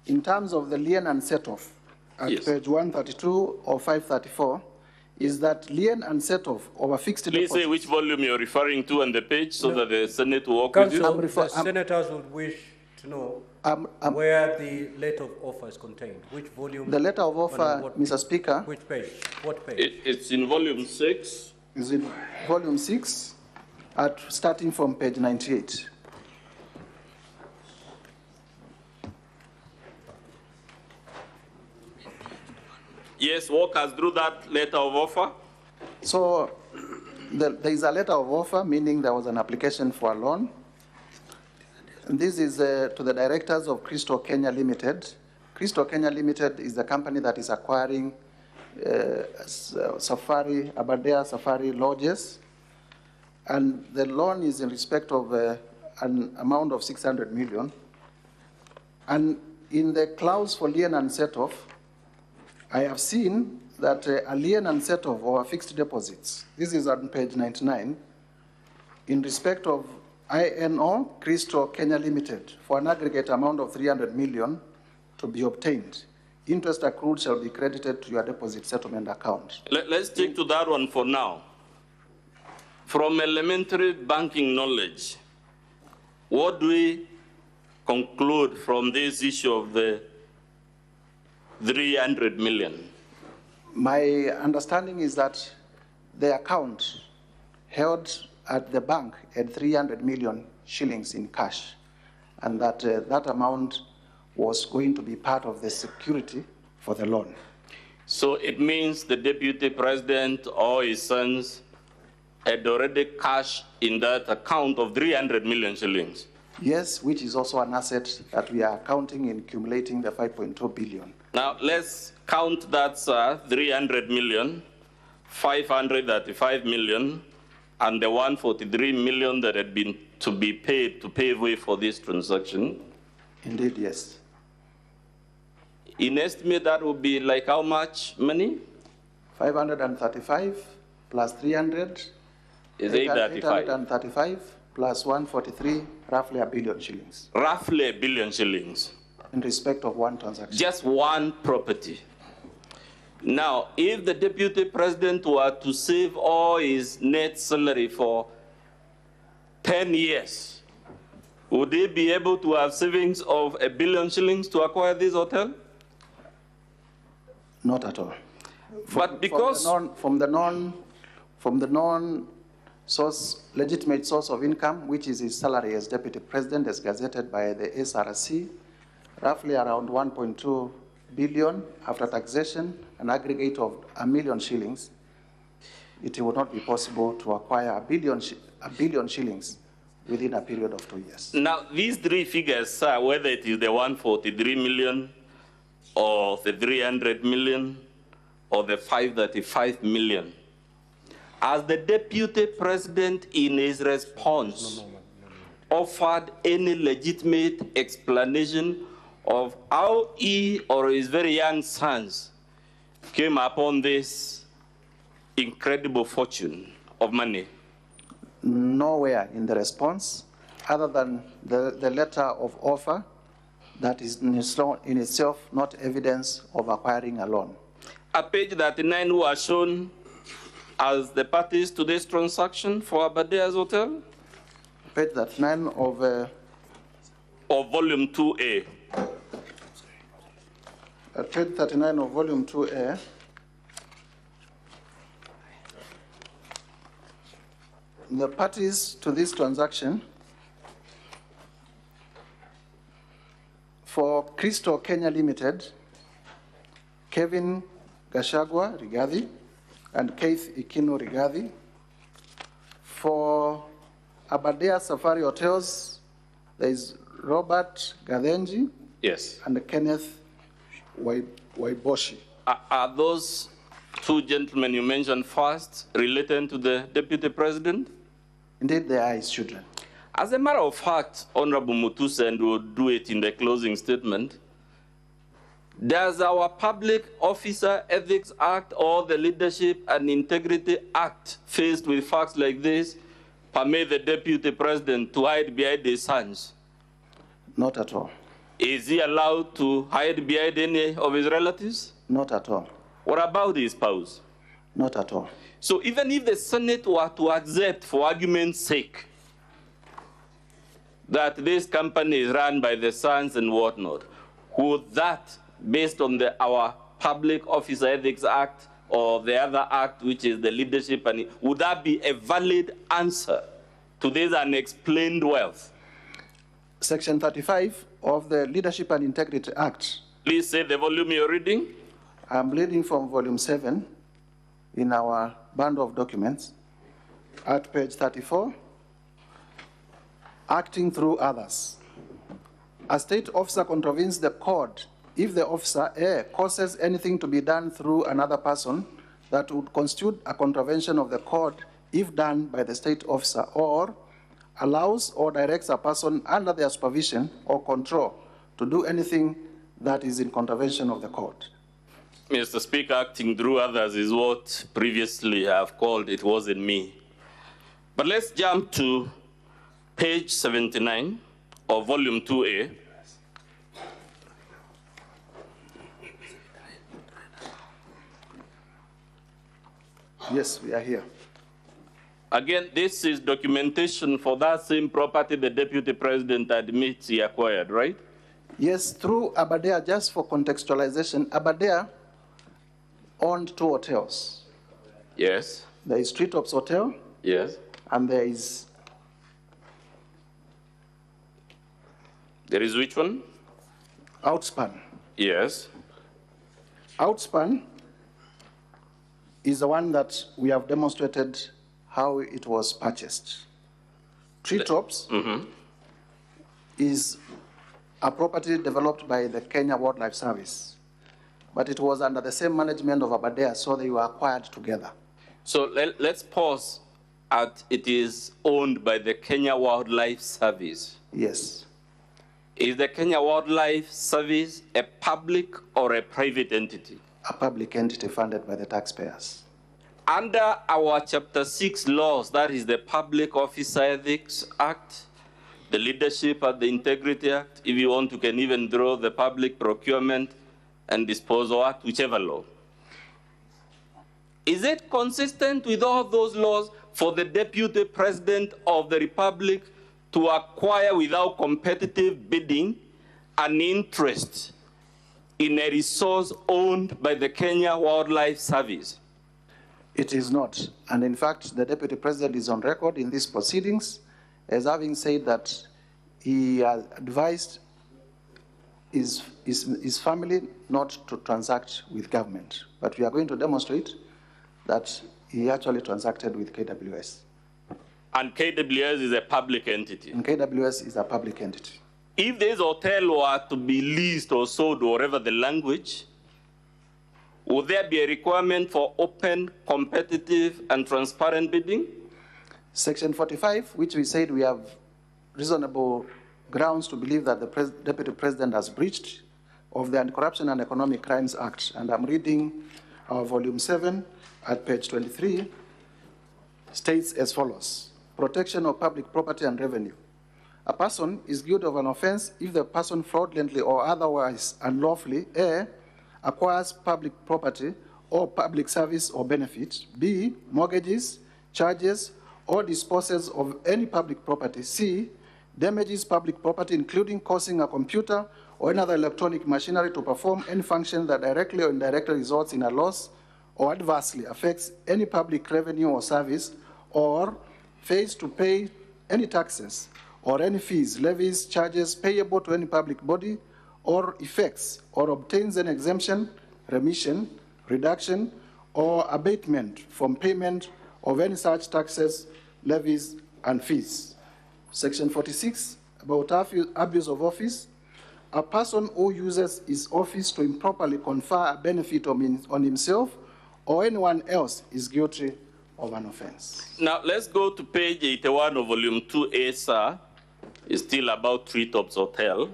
K: in terms of the lien and set-off at page 132 or 534, is that lien and set-off of a fixed deposit.
J: Please say which volume you're referring to on the page so that the Senate will work with you.
A: The senators would wish to know where the letter of offer is contained. Which volume?
K: The letter of offer, Mr. Speaker.
A: Which page? What page?
J: It's in volume 6.
K: Is in volume 6, starting from page 98.
J: Yes, walk us through that letter of offer.
K: So there is a letter of offer, meaning there was an application for a loan. And this is to the directors of Crystal Kenya Limited. Crystal Kenya Limited is the company that is acquiring Aberdare Safari Lodges. And the loan is in respect of an amount of 600 million. And in the clause for lien and set-off, I have seen that a lien and set-off or fixed deposits, this is on page 99, in respect of INO Crystal Kenya Limited for an aggregate amount of 300 million to be obtained. Interest accrued shall be credited to your deposit settlement account.
J: Let's stick to that one for now. From elementary banking knowledge, what do we conclude from this issue of the 300 million?
K: My understanding is that the account held at the bank had 300 million shillings in cash, and that that amount was going to be part of the security for the loan.
J: So it means the deputy president or his sons had already cash in that account of 300 million shillings.
K: Yes, which is also an asset that we are counting in accumulating the 5.2 billion.
J: Now let's count that 300 million, 535 million, and the 143 million that had been to be paid to pave way for this transaction.
K: Indeed, yes.
J: In estimate, that would be like how much money?
K: 535 plus 300
J: is 835.
K: 835 plus 143, roughly a billion shillings.
J: Roughly a billion shillings.
K: In respect of one transaction.
J: Just one property. Now, if the deputy president were to save all his net salary for 10 years, would he be able to have savings of a billion shillings to acquire this hotel?
K: Not at all.
J: But because
K: from the non legitimate source of income, which is his salary as deputy president, as gazetted by the SRC, roughly around 1.2 billion after taxation, an aggregate of 1 million shillings, it would not be possible to acquire a billion shillings within a period of 2 years.
J: Now, these three figures, whether it is the 143 million, or the 300 million, or the 535 million, as the deputy president in his response offered any legitimate explanation of how he or his very young sons came upon this incredible fortune of money?
K: Nowhere in the response, other than the letter of offer that is in itself not evidence of acquiring a loan.
J: At page 39, who are shown as the parties to this transaction for Aberdare's Hotel?
K: Page 39 of
J: volume 2A.
K: Page 39 of volume 2A. The parties to this transaction for Crystal Kenya Limited, Kevin Gachagua Rigathi and Keith Ikino Rigathi. For Aberdare Safari Hotels, there is Robert Gadenji,
J: yes,
K: and Kenneth Waiboshi.
J: Are those two gentlemen you mentioned first related to the deputy president?
K: Indeed, they are his children.
J: As a matter of fact, Honorable Mutusa, and will do it in the closing statement, does our Public Officer Ethics Act or the Leadership and Integrity Act, faced with facts like this, permit the deputy president to hide behind his sons?
K: Not at all.
J: Is he allowed to hide behind any of his relatives?
K: Not at all.
J: What about his spouse?
K: Not at all.
J: So even if the Senate were to accept, for argument's sake, that this company is run by the sons and whatnot, would that, based on our Public Officer Ethics Act or the other act, which is the leadership, and would that be a valid answer to this unexplained wealth?
K: Section 35 of the Leadership and Integrity Act.
J: Please say the volume you're reading.
K: I'm reading from volume 7 in our bundle of documents at page 34. Acting through others. A state officer contravenes the code if the officer A causes anything to be done through another person that would constitute a contravention of the code if done by the state officer, or allows or directs a person under their supervision or control to do anything that is in contravention of the code.
J: Mr. Speaker, acting through others is what previously I have called it wasn't me. But let's jump to page 79 of volume 2A.
K: Yes, we are here.
J: Again, this is documentation for that same property the Deputy President admits he acquired, right?
K: Yes, through Aberdare, just for contextualization, Aberdare owned 2 hotels.
J: Yes.
K: There is Treetops Hotel.
J: Yes.
K: And there is...
J: There is which one?
K: Outspan.
J: Yes.
K: Outspan is the one that we have demonstrated how it was purchased. Treetops is a property developed by the Kenya Wildlife Service, but it was under the same management of Aberdare, so they were acquired together.
J: So let's pause at it is owned by the Kenya Wildlife Service.
K: Yes.
J: Is the Kenya Wildlife Service a public or a private entity?
K: A public entity funded by the taxpayers.
J: Under our Chapter 6 laws, that is the Public Officer Ethics Act, the Leadership and the Integrity Act, if you want, you can even draw the Public Procurement and Disposal Act, whichever law. Is it consistent with all those laws for the Deputy President of the Republic to acquire without competitive bidding an interest in a resource owned by the Kenya Wildlife Service?
K: It is not. And in fact, the Deputy President is on record in these proceedings as having said that he has advised his family not to transact with government. But we are going to demonstrate that he actually transacted with KWS.
J: And KWS is a public entity?
K: And KWS is a public entity.
J: If this hotel were to be leased or sold, or whatever the language, would there be a requirement for open, competitive, and transparent bidding?
K: Section 45, which we said we have reasonable grounds to believe that the Deputy President has breached of the Anti-Corruption and Economic Crimes Act. And I'm reading our volume 7 at page 23, states as follows. Protection of public property and revenue. A person is guilty of an offense if the person fraudulently or otherwise unlawfully, A, acquires public property or public service or benefit, B, mortgages, charges, or disposes of any public property, C, damages public property including causing a computer or another electronic machinery to perform any function that directly or indirectly results in a loss or adversely affects any public revenue or service, or fails to pay any taxes or any fees, levies, charges payable to any public body, or effects or obtains an exemption, remission, reduction, or abatement from payment of any such taxes, levies, and fees. Section 46, about abuse of office. A person who uses his office to improperly confer a benefit on himself or anyone else is guilty of an offense.
J: Now, let's go to page 81 of volume 2A, sir. It's still about Treetops Hotel.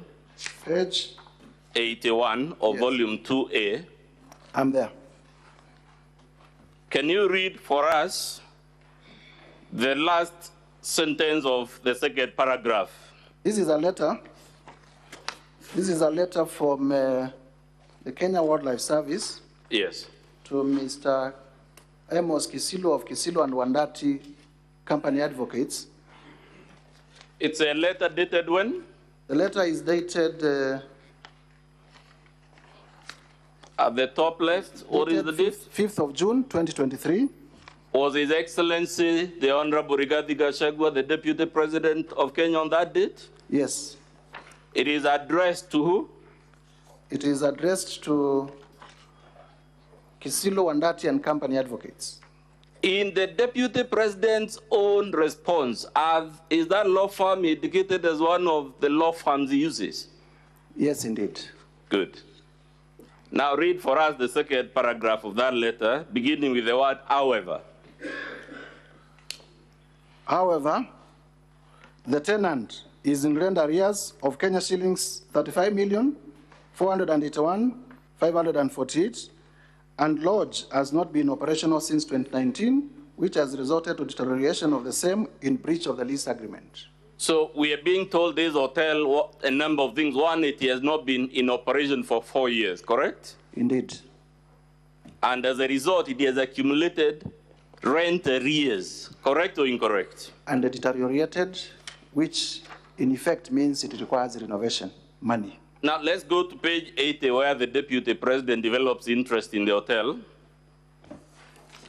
K: Page
J: 81 of volume 2A.
K: I'm there.
J: Can you read for us the last sentence of the second paragraph?
K: This is a letter. This is a letter from the Kenya Wildlife Service.
J: Yes.
K: To Mr. Amos Kisilu of Kisilu and Wandati Company Advocates.
J: It's a letter dated when?
K: The letter is dated...
J: at the top left, what is the date?
K: 5th of June, 2023.
J: Was His Excellency, the Honorable Rigathi Gachagua, the Deputy President of Kenya on that date?
K: Yes.
J: It is addressed to who?
K: It is addressed to Kisilo Wandati and Company Advocates.
J: In the Deputy President's own response, is that law firm indicated as one of the law firms he uses?
K: Yes, indeed.
J: Good. Now read for us the second paragraph of that letter, beginning with the word however.
K: However, the tenant is in rent arrears of Kenya shillings 35,481,548, and lodge has not been operational since 2019, which has resulted to deterioration of the same in breach of the lease agreement.
J: So we are being told this hotel, a number of things. One, it has not been in operation for 4 years, correct?
K: Indeed.
J: And as a result, it has accumulated rent arrears, correct or incorrect?
K: And deteriorated, which in effect means it requires renovation money.
J: Now let's go to page 80 where the Deputy President develops interest in the hotel.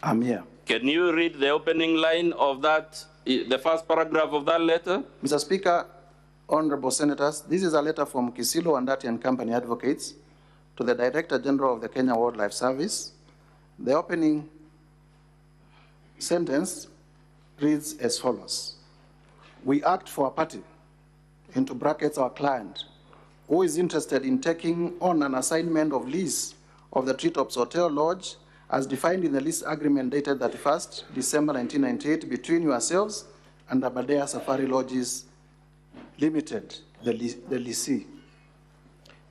K: I'm here.
J: Can you read the opening line of that, the first paragraph of that letter?
K: Mr. Speaker, honorable senators, this is a letter from Kisilo Wandati and Company Advocates to the Director General of the Kenya Wildlife Service. The opening sentence reads as follows. We act for a party, into brackets our client, who is interested in taking on an assignment of lease of the Treetops Hotel Lodge as defined in the lease agreement dated 31st December 1998 between yourselves and Aberdare Safari Lodges Limited, the lessee.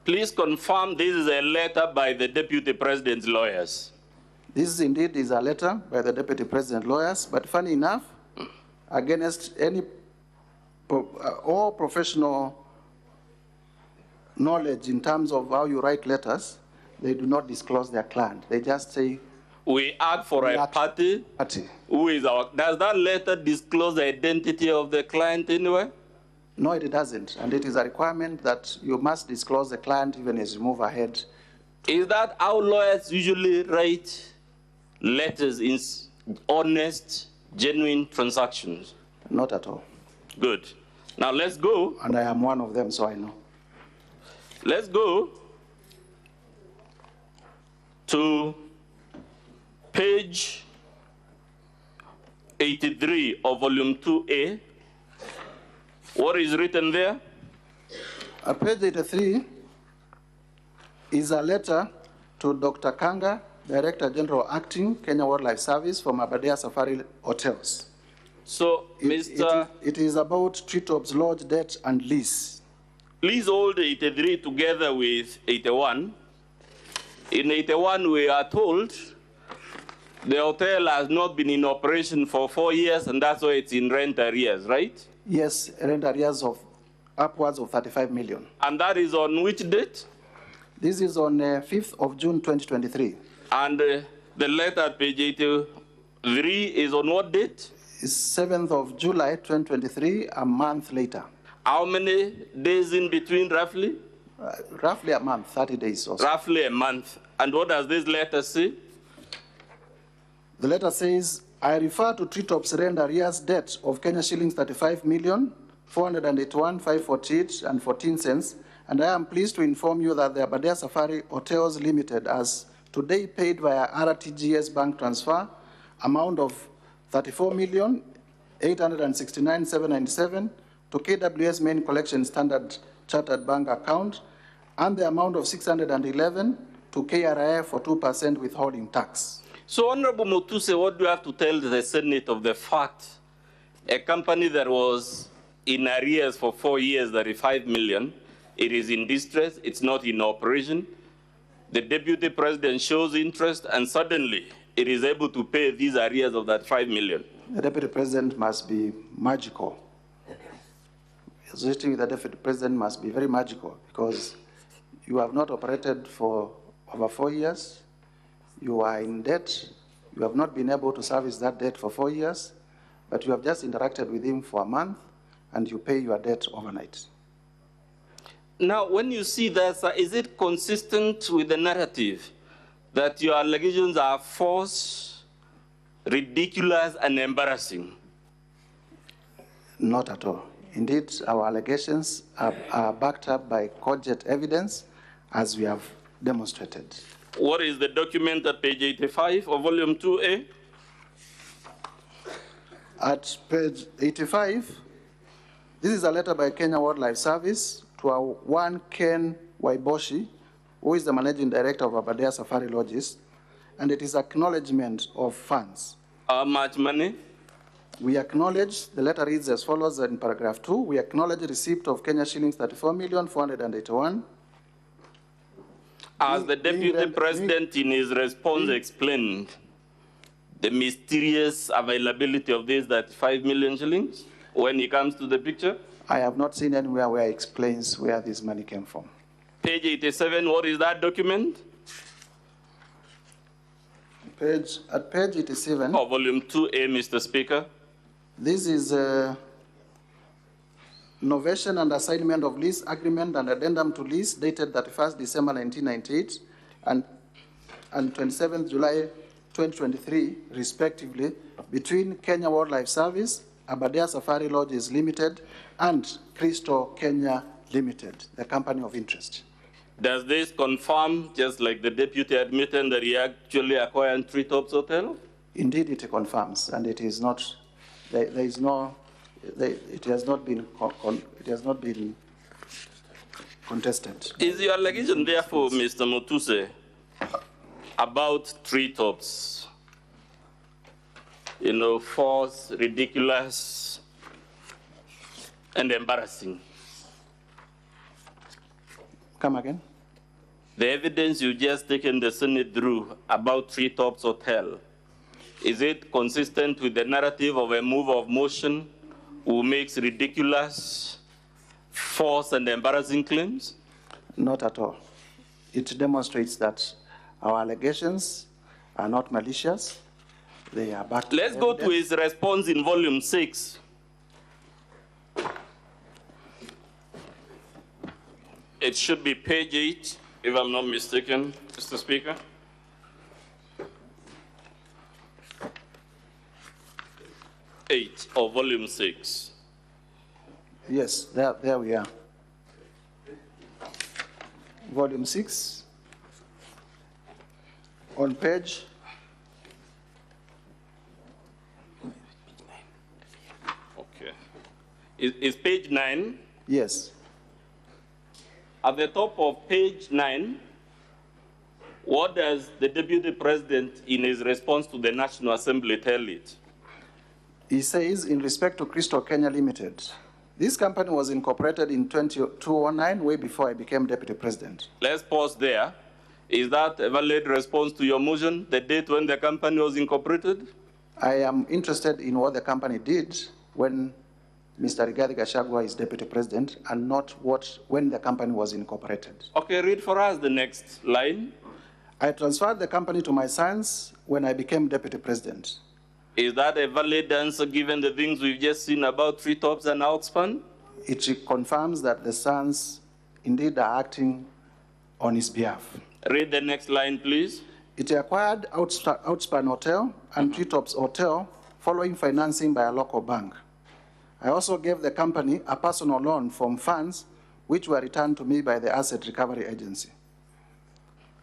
J: Please confirm this is a letter by the Deputy President's lawyers.
K: This indeed is a letter by the Deputy President lawyers, but funny enough, against any all professional knowledge in terms of how you write letters, they do not disclose their client. They just say,
J: we act for a party. Who is our, does that letter disclose the identity of the client anywhere?
K: No, it doesn't. And it is a requirement that you must disclose the client even as you move ahead.
J: Is that how lawyers usually write letters in honest, genuine transactions?
K: Not at all.
J: Good. Now let's go.
K: And I am one of them, so I know.
J: Let's go to page 83 of volume 2A. What is written there?
K: Page 83 is a letter to Dr. Kanga, Director General Acting, Kenya Wildlife Service from Aberdare Safari Hotels.
J: So, Mr.
K: It is about Treetops Lodge debt and lease.
J: Please hold 83 together with 81. In 81, we are told the hotel has not been in operation for 4 years, and that's why it's in rent arrears, right?
K: Yes, rent arrears of upwards of 35 million.
J: And that is on which date?
K: This is on 5th of June, 2023.
J: And the letter at page 83 is on what date?
K: It's 7th of July, 2023, a month later.
J: How many days in between, roughly?
K: Roughly a month, 30 days or so.
J: Roughly a month. And what does this letter say?
K: The letter says, I refer to Treetops rent arrears debt of Kenya shillings 35,481,548.14, and I am pleased to inform you that the Aberdare Safari Hotels Limited has today paid via RTGS bank transfer amount of 34,869,797 to KWS main collection standard chartered bank account, and the amount of 611 to KRA for 2% withholding tax.
J: So, Honorable Mutuse, what do you have to tell the Senate of the fact a company that was in arrears for 4 years, 35 million, it is in distress, it's not in operation, the Deputy President shows interest, and suddenly it is able to pay these arrears of that 5 million?
K: The Deputy President must be magical. Associating with the Deputy President must be very magical, because you have not operated for over 4 years, you are in debt, you have not been able to service that debt for 4 years, but you have just interacted with him for a month, and you pay your debt overnight.
J: Now, when you see that, sir, is it consistent with the narrative that your allegations are false, ridiculous, and embarrassing?
K: Not at all. Indeed, our allegations are backed up by cogent evidence, as we have demonstrated.
J: What is the document at page 85 of volume 2A?
K: At page 85, this is a letter by Kenya Wildlife Service to one Ken Waiboshi, who is the managing director of Aberdare Safari Lodges, and it is acknowledgement of funds.
J: How much money?
K: We acknowledge, the letter reads as follows in paragraph 2, we acknowledge receipt of Kenya shillings 34,481.
J: As the Deputy President in his response explained, the mysterious availability of these 35 million shillings when he comes to the picture?
K: I have not seen anywhere where it explains where this money came from.
J: Page 87, what is that document?
K: At page 87.
J: Of volume 2A, Mr. Speaker.
K: This is a novation and assignment of lease agreement and addendum to lease dated 31st December 1998 and 27th July 2023, respectively, between Kenya Wildlife Service, Aberdare Safari Lodges Limited, and Crystal Kenya Limited, the company of interest.
J: Does this confirm, just like the deputy admitted, that he actually acquired Treetops Hotel?
K: Indeed, it confirms, and it is not. It has not been contested.
J: Is your allegation, therefore, Mr. Mutuse, about Treetops, false, ridiculous, and embarrassing?
K: Come again?
J: The evidence you just taken the Senate through about Treetops Hotel, is it consistent with the narrative of a move of motion who makes ridiculous, false, and embarrassing claims?
K: Not at all. It demonstrates that our allegations are not malicious. They are backed.
J: Let's go to his response in volume 6. It should be page 8, if I'm not mistaken, Mr. Speaker. Eight of volume 6.
K: Yes, there we are. Volume 6. On page.
J: Okay. Is page 9?
K: Yes.
J: At the top of page 9, what does the Deputy President in his response to the National Assembly tell it?
K: He says, in respect to Crystal Kenya Limited, this company was incorporated in 2009, way before I became Deputy President.
J: Let's pause there. Is that a valid response to your motion, the date when the company was incorporated?
K: I am interested in what the company did when Mr. Rigathi Gachagua is Deputy President, and not when the company was incorporated.
J: Okay, read for us the next line.
K: I transferred the company to my sons when I became Deputy President.
J: Is that a valid answer given the things we've just seen about Treetops and Outspan?
K: It confirms that the sons indeed are acting on his behalf.
J: Read the next line, please.
K: It acquired Outspan Hotel and Treetops Hotel following financing by a local bank. I also gave the company a personal loan from funds which were returned to me by the Asset Recovery Agency.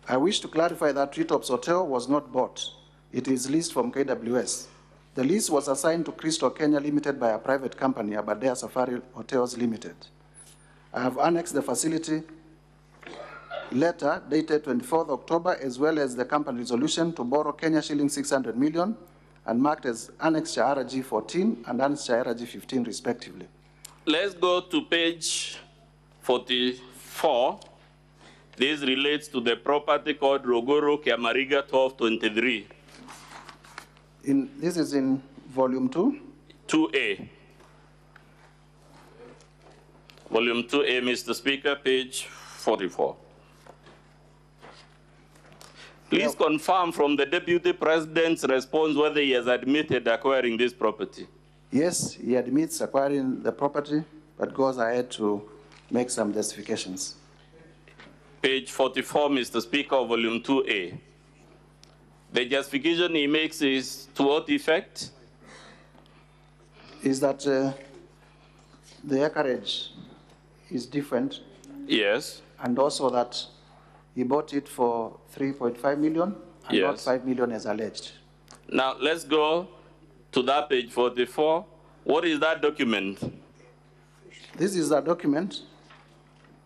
K: I wish to clarify that Treetops Hotel was not bought. It is leased from KWS. The lease was assigned to Crystal Kenya Limited by a private company, Aberdare Safari Hotels Limited. I have annexed the facility letter dated 24th October, as well as the company resolution to borrow Kenya shilling 600 million and marked as Annexure RG 14 and Annexure RG 15, respectively.
J: Let's go to page 44. This relates to the property called Rogoro Kiamariga 1223.
K: This is in volume 2?
J: 2A. Volume 2A, Mr. Speaker, page 44. Please confirm from the Deputy President's response whether he has admitted acquiring this property.
K: Yes, he admits acquiring the property, but goes ahead to make some justifications.
J: Page 44, Mr. Speaker, volume 2A. The justification he makes is to what effect?
K: Is that the acreage is different.
J: Yes.
K: And also that he bought it for 3.5 million and not
J: Yes.
K: 5 million as alleged.
J: Now, let's go to that page 44. What is that document?
K: This is a document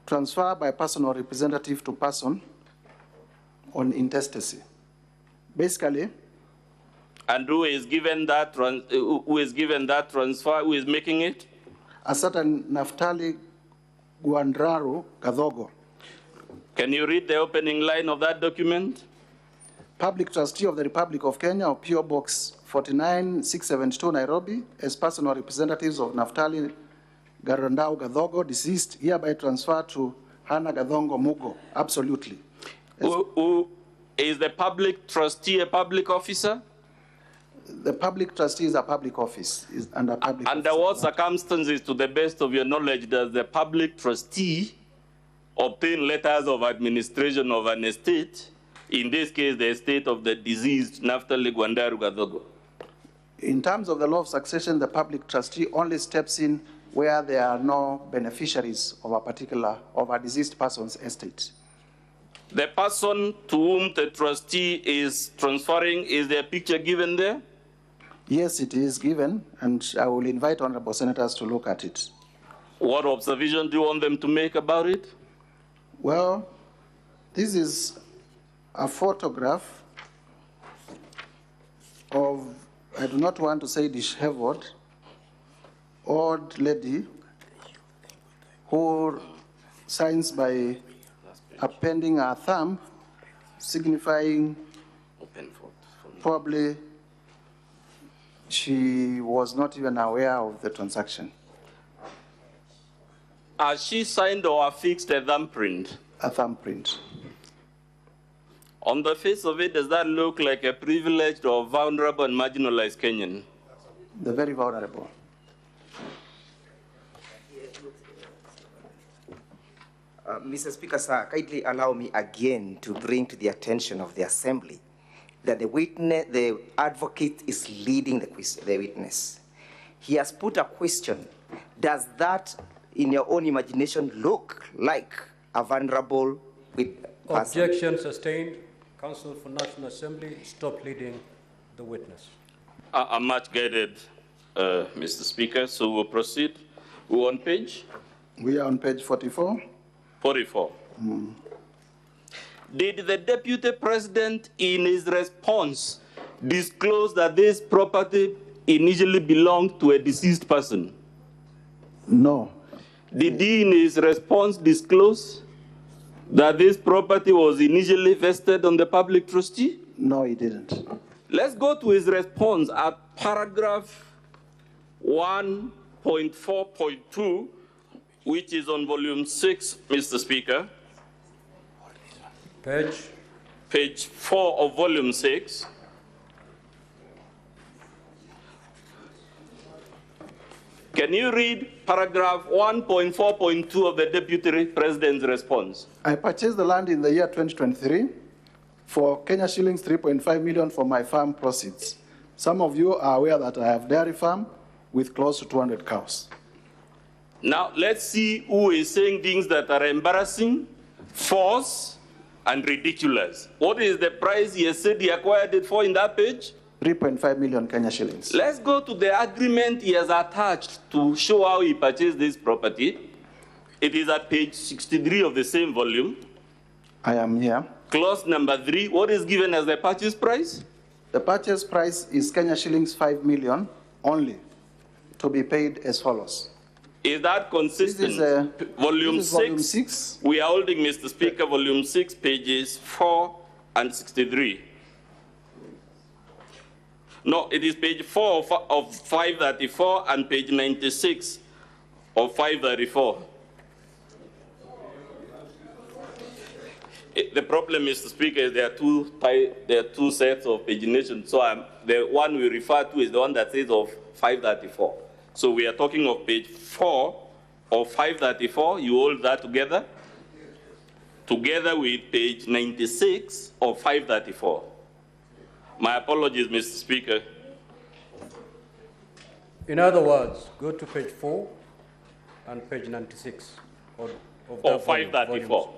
K: transfer by person or representative to person on intestacy. Basically,
J: And who is given that transfer? Who is making it?
K: a certain Naftali Guandraru Gadhogo,
J: Can you read the opening line of that document?
K: Public Trustee of the Republic of Kenya, or PO Box 49672 Nairobi, as personal representatives of Naftali Garandau Gadhogo, deceased, hereby transferred to Hannah Gadhongo Mugo. Absolutely.
J: Who is the public trustee a public officer?
K: The public trustee is a public office. Is under public.
J: Under what circumstances, to the best of your knowledge, does the public trustee obtain letters of administration of an estate, in this case, the estate of the deceased Naftali Gwandaru Gadhogo?
K: In terms of the law of succession, the public trustee only steps in where there are no beneficiaries of a deceased person's estate.
J: The person to whom the trustee is transferring, is there a picture given there?
K: Yes, it is given, and I will invite honorable senators to look at it.
J: What observation do you want them to make about it?
K: Well, this is a photograph of, I do not want to say disheveled, old lady who signs by appending her thumb, signifying probably she was not even aware of the transaction.
J: Has she signed or affixed a thumbprint?
K: A thumbprint.
J: On the face of it, does that look like a privileged or vulnerable and marginalized Kenyan?
K: The very vulnerable.
C: Mr. Speaker, sir, kindly allow me again to bring to the attention of the Assembly that the advocate is leading the witness. He has put a question. Does that, in your own imagination, look like a vulnerable person?
A: Objection sustained. Counsel for National Assembly, stop leading the witness.
J: I'm much guided, Mr. Speaker, so we'll proceed. We're on page?
K: We are on page 44.
J: 44. Did the Deputy President, in his response, disclose that this property initially belonged to a deceased person?
K: No.
J: Did he, in his response, disclose that this property was initially vested on the public trustee?
K: No, he didn't.
J: Let's go to his response at paragraph 1.4.2, which is on volume 6, Mr. Speaker. Page 4 of volume 6. Can you read paragraph 1.4.2 of the Deputy President's response?
K: I purchased the land in the year 2023 for Kenya shillings 3.5 million for my farm proceeds. Some of you are aware that I have dairy farm with close to 200 cows.
J: Now, let's see who is saying things that are embarrassing, false, and ridiculous. What is the price he has said he acquired it for in that page?
K: 3.5 million Kenya shillings.
J: Let's go to the agreement he has attached to show how he purchased this property. It is at page 63 of the same volume.
K: I am here.
J: Clause number 3, what is given as the purchase price?
K: The purchase price is Kenya shillings 5 million only, to be paid as follows.
J: Is that consistent? Volume 6. We are holding, Mr. Speaker, volume 6, pages 4 and 63. No, it is page 4 of 534 and page 96 of 534. The problem, Mr. Speaker, is there are two sets of pagination. So the one we refer to is the one that says of 534. So we are talking of page 4 of 534. You hold that together with page 96 of 534. My apologies, Mr. Speaker.
A: In other words, go to page 4 and page 96 of
J: 534.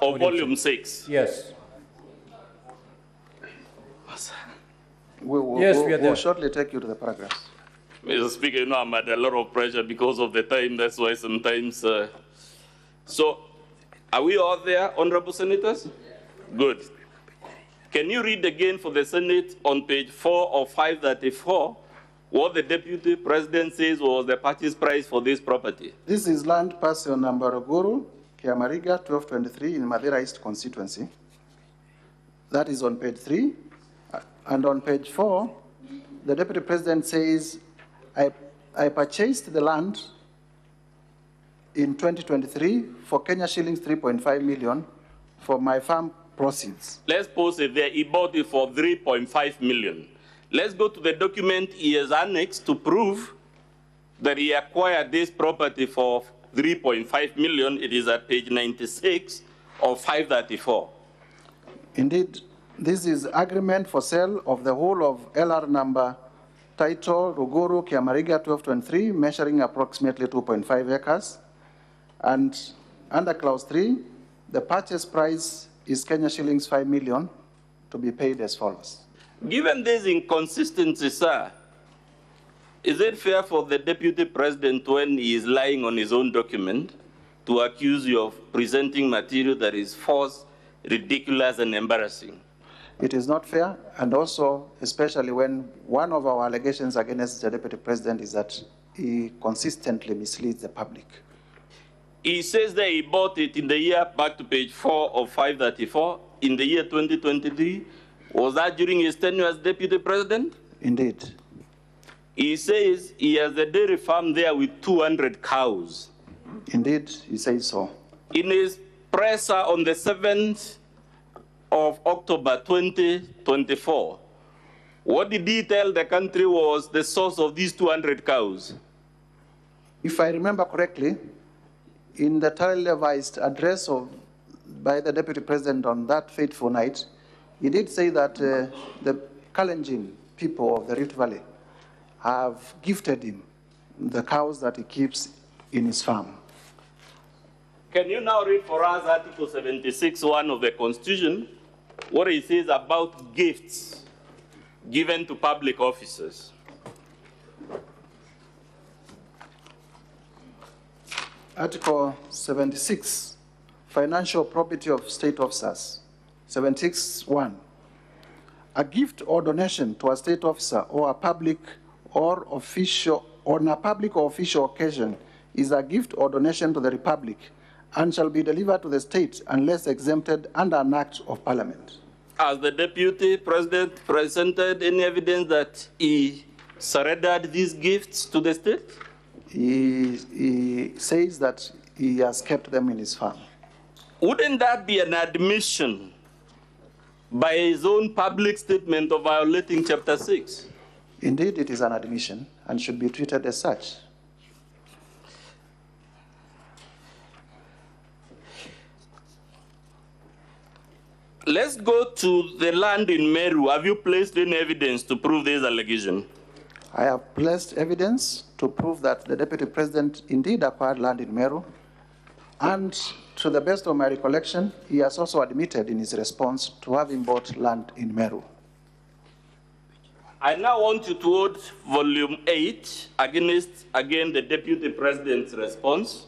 J: Of volume 6.
A: Yes.
K: We'll shortly take you to the paragraphs.
J: Mr. Speaker, you know I'm under a lot of pressure because of the time. That's why sometimes. So, are we all there, honorable senators? Good. Can you read again for the Senate on page 4 of 534 what the Deputy President says was the purchase price for this property?
K: This is land parcel number Ruguru, Kiamariga, 1223 in Madeira East constituency. That is on page 3. And on page 4, the Deputy President says, I purchased the land in 2023 for Kenya shillings 3.5 million for my farm proceeds.
J: Let's pause it there. He bought it for 3.5 million. Let's go to the document he has annexed to prove that he acquired this property for 3.5 million. It is at page 96 of 534.
K: Indeed, this is agreement for sale of the whole of LR number title Ruguru Kiamariga 1223, measuring approximately 2.5 acres. And under clause 3, the purchase price is Kenya shillings 5 million to be paid as follows.
J: Given this inconsistency, sir, is it fair for the Deputy President, when he is lying on his own document, to accuse you of presenting material that is false, ridiculous, and embarrassing?
K: It is not fair, and also, especially when one of our allegations against the Deputy President is that he consistently misleads the public.
J: He says that he bought it in the year, back to page 4 of 534, in the year 2023. Was that during his tenure as Deputy President?
K: Indeed.
J: He says he has a dairy farm there with 200 cows.
K: Indeed, he says so.
J: In his presser on the 7th of October 2024, what did he tell the country was the source of these 200 cows?
K: If I remember correctly, in the televised address by the Deputy President on that fateful night, he did say that the Kalenjin people of the Rift Valley have gifted him the cows that he keeps in his farm.
J: Can you now read for us Article 76(1) of the Constitution, what it says about gifts given to public officers?
K: Article 76, financial property of state officers. 76(1). A gift or donation to a state officer or a public or official on a public or official occasion is a gift or donation to the Republic and shall be delivered to the state unless exempted under an act of Parliament.
J: Has the Deputy President presented any evidence that he surrendered these gifts to the state?
K: He says that he has kept them in his farm.
J: Wouldn't that be an admission by his own public statement of violating Chapter 6?
K: Indeed, it is an admission and should be treated as such.
J: Let's go to the land in Meru. Have you placed any evidence to prove this allegation?
K: I have placed evidence to prove that the Deputy President indeed acquired land in Meru, and to the best of my recollection, he has also admitted in his response to having bought land in Meru.
J: I now want you to vote volume 8 against, again, the Deputy President's response.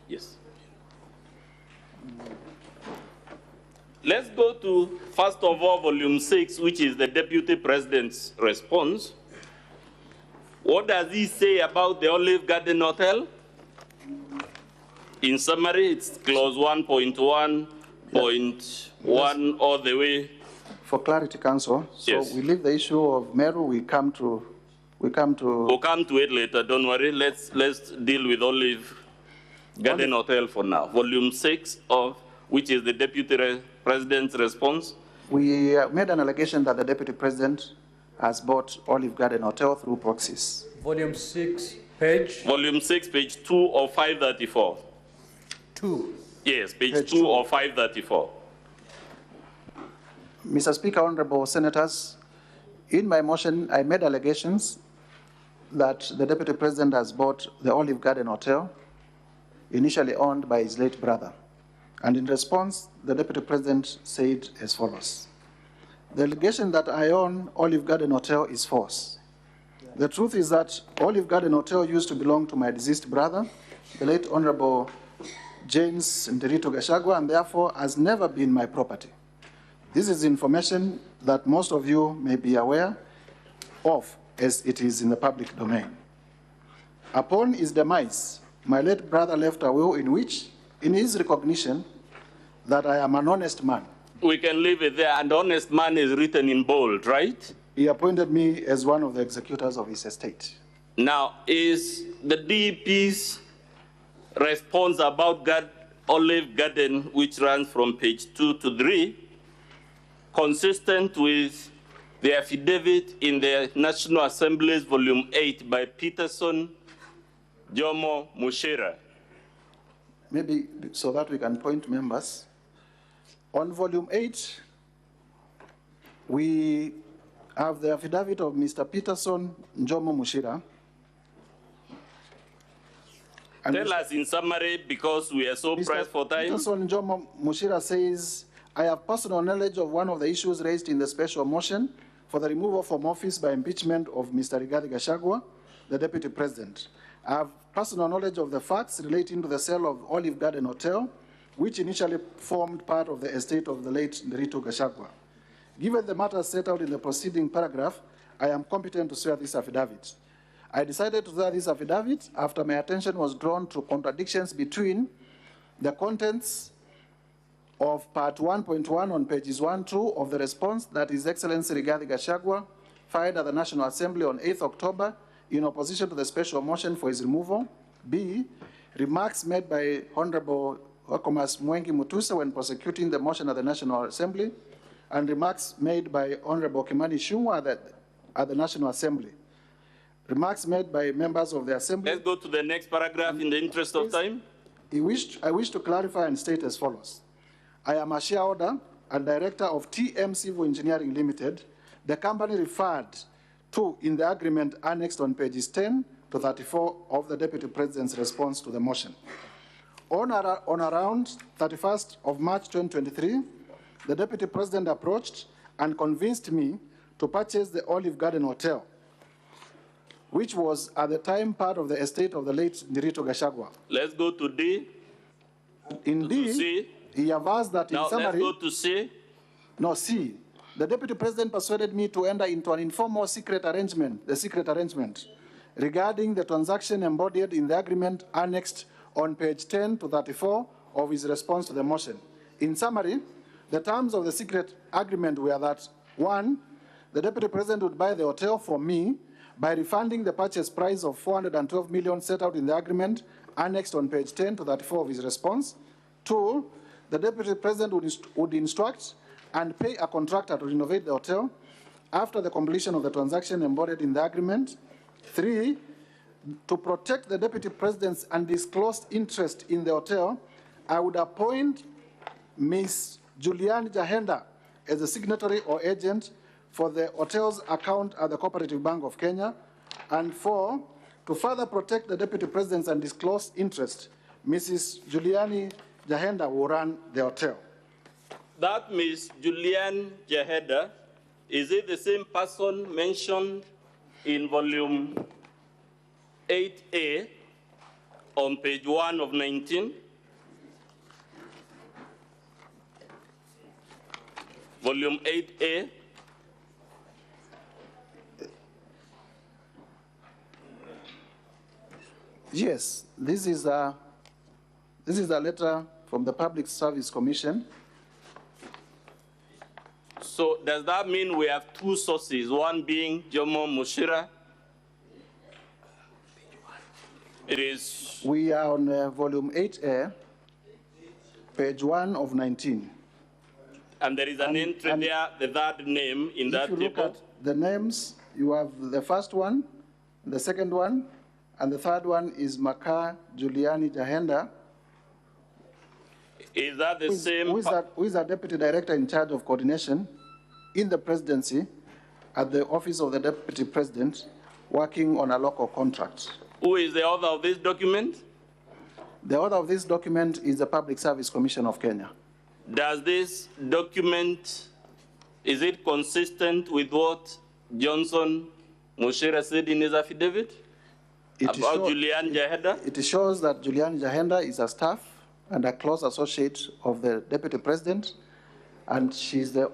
J: Yes. Let's go to, first of all, volume 6, which is the Deputy President's response. What does he say about the Olive Garden Hotel? In summary, it's clause 1.1.1 all the way.
K: For clarity, Council, so
J: yes.
K: We leave the issue of Meru, we'll come to
J: We'll come to it later, don't worry. Let's deal with Olive Garden Hotel for now. Volume 6 of which is the Deputy President's response.
K: We made an allegation that the Deputy President has bought Olive Garden Hotel through proxies.
A: Volume 6, page?
J: Volume 6, page 2 of 534.
A: 2?
J: Yes, page 2 of 534.
K: Mr. Speaker, honorable senators, in my motion, I made allegations that the Deputy President has bought the Olive Garden Hotel, initially owned by his late brother. And in response, the Deputy President said as follows: the allegation that I own Olive Garden Hotel is false. The truth is that Olive Garden Hotel used to belong to my deceased brother, the late Honorable James Nderitu Gachagua, and therefore has never been my property. This is information that most of you may be aware of, as it is in the public domain. Upon his demise, my late brother left a will in which, in his recognition that I am an honest man.
J: We can leave it there. An honest man is written in bold, right?
K: He appointed me as one of the executors of his estate.
J: Now, is the DEP's response about Olive Garden, which runs from page 2 to 3, consistent with the affidavit in the National Assembly's Volume 8 by Peterson, Jomo Mushira?
K: Maybe so that we can point members. On Volume 8, we have the affidavit of Mr. Peterson Jomo Mushira. And
J: tell us in summary, because we are so pressed for time.
K: Peterson Jomo Mushira says, I have personal knowledge of one of the issues raised in the special motion for the removal from office by impeachment of Mr. Rigathi Gachagua, the Deputy President. I have personal knowledge of the facts relating to the sale of Olive Garden Hotel, which initially formed part of the estate of the late Nderitu Gachagua. Given the matters set out in the preceding paragraph, I am competent to swear this affidavit. I decided to swear this affidavit after my attention was drawn to contradictions between the contents of Part 1.1 on pages 1-2 of the response that His Excellency Rigathi Gachagua filed at the National Assembly on 8th October in opposition to the special motion for his removal. B, remarks made by Honorable Okomas Mwengi Mutusa when prosecuting the motion at the National Assembly, and remarks made by Honorable Kimani Ichung'wah at the National Assembly. Remarks made by members of the Assembly.
J: Let's go to the next paragraph in the interest of time.
K: I wish to clarify and state as follows. I am a shareholder and director of TM Civil Engineering Limited, the company referred to in the agreement annexed on pages 10 to 34 of the Deputy President's response to the motion. On around 31st of March 2023, the Deputy President approached and convinced me to purchase the Olive Garden Hotel, which was at the time part of the estate of the late Nderitu Gachagua.
J: Let's go to D.
K: In D, he averts that in summary...
J: Let's go to C.
K: No, C. The Deputy President persuaded me to enter into an informal secret arrangement, regarding the transaction embodied in the agreement annexed on page 10 to 34 of his response to the motion. In summary, the terms of the secret agreement were that, 1, the Deputy President would buy the hotel from me by refunding the purchase price of 412 million set out in the agreement annexed on page 10 to 34 of his response. 2, the Deputy President would instruct and pay a contractor to renovate the hotel after the completion of the transaction embodied in the agreement. 3, to protect the Deputy President's undisclosed interest in the hotel, I would appoint Ms. Juliani Jahenda as the signatory or agent for the hotel's account at the Cooperative Bank of Kenya. And 4, to further protect the Deputy President's undisclosed interest, Mrs. Juliani Jahenda will run the hotel.
J: That Ms. Julian Jahenda, is it the same person mentioned in volume 8A on page 1 of 19? Volume 8A.
K: Yes, this is a letter from the Public Service Commission.
J: So does that mean we have two sources, one being Jomo Mushira? It is...
K: We are on volume 8A, page 1 of 19.
J: And there is an entry there, the third name in that table.
K: If you look at the names, you have the first one, the second one, and the third one is Maka Juliani Jahenda.
J: Is that the same?
K: Who is our deputy director in charge of coordination? in the presidency at the office of the Deputy President working on a local contract.
J: Who is the author of this document?
K: The author of this document is the Public Service Commission of Kenya.
J: Does this document, is it consistent with what Johnson Mushira said in his affidavit about Julian Jahenda?
K: It shows that Julian Jahenda is a staff and a close associate of the Deputy President, and she's the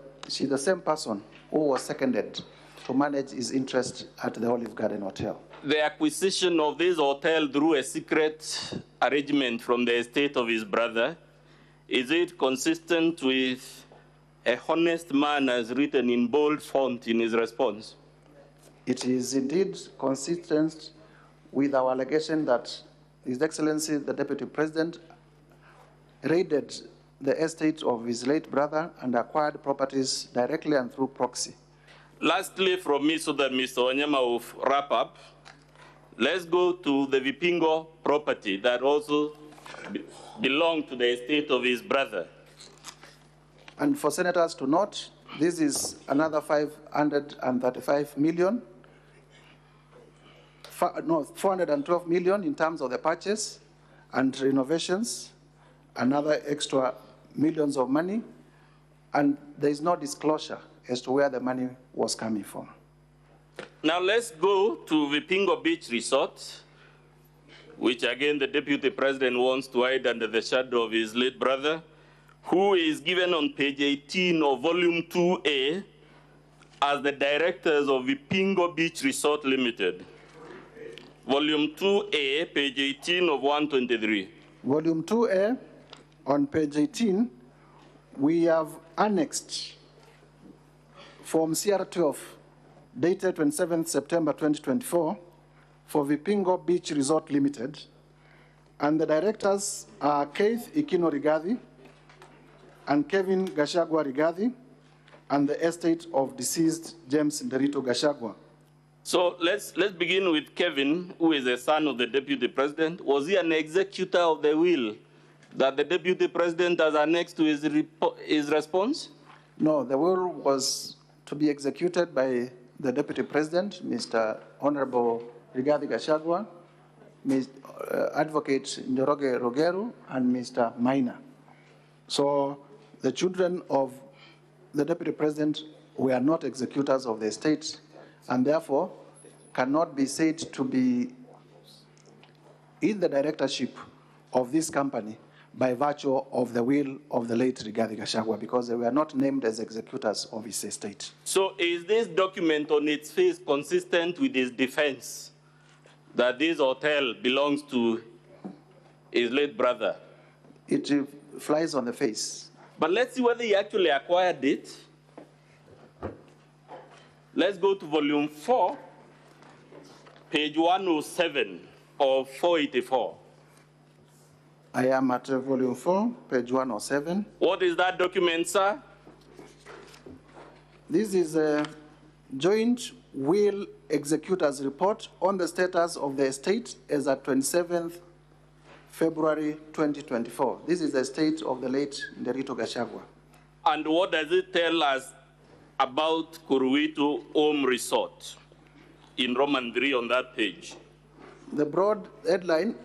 K: same person who was seconded to manage his interest at the Olive Garden Hotel.
J: The acquisition of this hotel through a secret arrangement from the estate of his brother, is it consistent with a honest man as written in bold font in his response?
K: It is indeed consistent with our allegation that His Excellency, the Deputy President, raided the estate of his late brother and acquired properties directly and through proxy.
J: Lastly, from me, so that Mr. Wanyama will wrap up, let's go to the Vipingo property that also belonged to the estate of his brother.
K: And for senators to note, this is another 535 million, 412 million in terms of the purchase and renovations, another extra millions of money, and there is no disclosure as to where the money was coming from.
J: Now let's go to Vipingo Beach Resort, which again the Deputy President wants to hide under the shadow of his late brother, who is given on page 18 of volume 2A as the directors of Vipingo Beach Resort Limited. Volume 2A, page 18 of 123.
K: Volume 2A, on page 18, we have annexed Form CR12, dated 27th September 2024, for Vipingo Beach Resort Limited, and the directors are Keith Ikino Rigathi and Kevin Gachagua Rigathi, and the estate of deceased James Nderito Gachagua.
J: So let's begin with Kevin, who is the son of the Deputy President. Was he an executor of the will that the Deputy President has annexed to his response?
K: No, the will was to be executed by the Deputy President, Mr. Honorable Rigathi Gachagua, Advocate Njoroge Rogeru, and Mr. Maina. So the children of the Deputy President were not executors of the estate, and therefore cannot be said to be in the directorship of this company by virtue of the will of the late Rigathi Gachagua, because they were not named as executors of his estate.
J: So is this document on its face consistent with his defense that this hotel belongs to his late brother?
K: It flies on the face.
J: But let's see whether he actually acquired it. Let's go to volume 4, page 107 of 484.
K: I am at volume 4, page 107.
J: What is that document, sir?
K: This is a joint will executors report on the status of the estate as at 27th February 2024. This is the estate of the late Nderito Gachagua.
J: And what does it tell us about Kuruwitu Home Resort in Roman 3 on that page?
K: The broad headline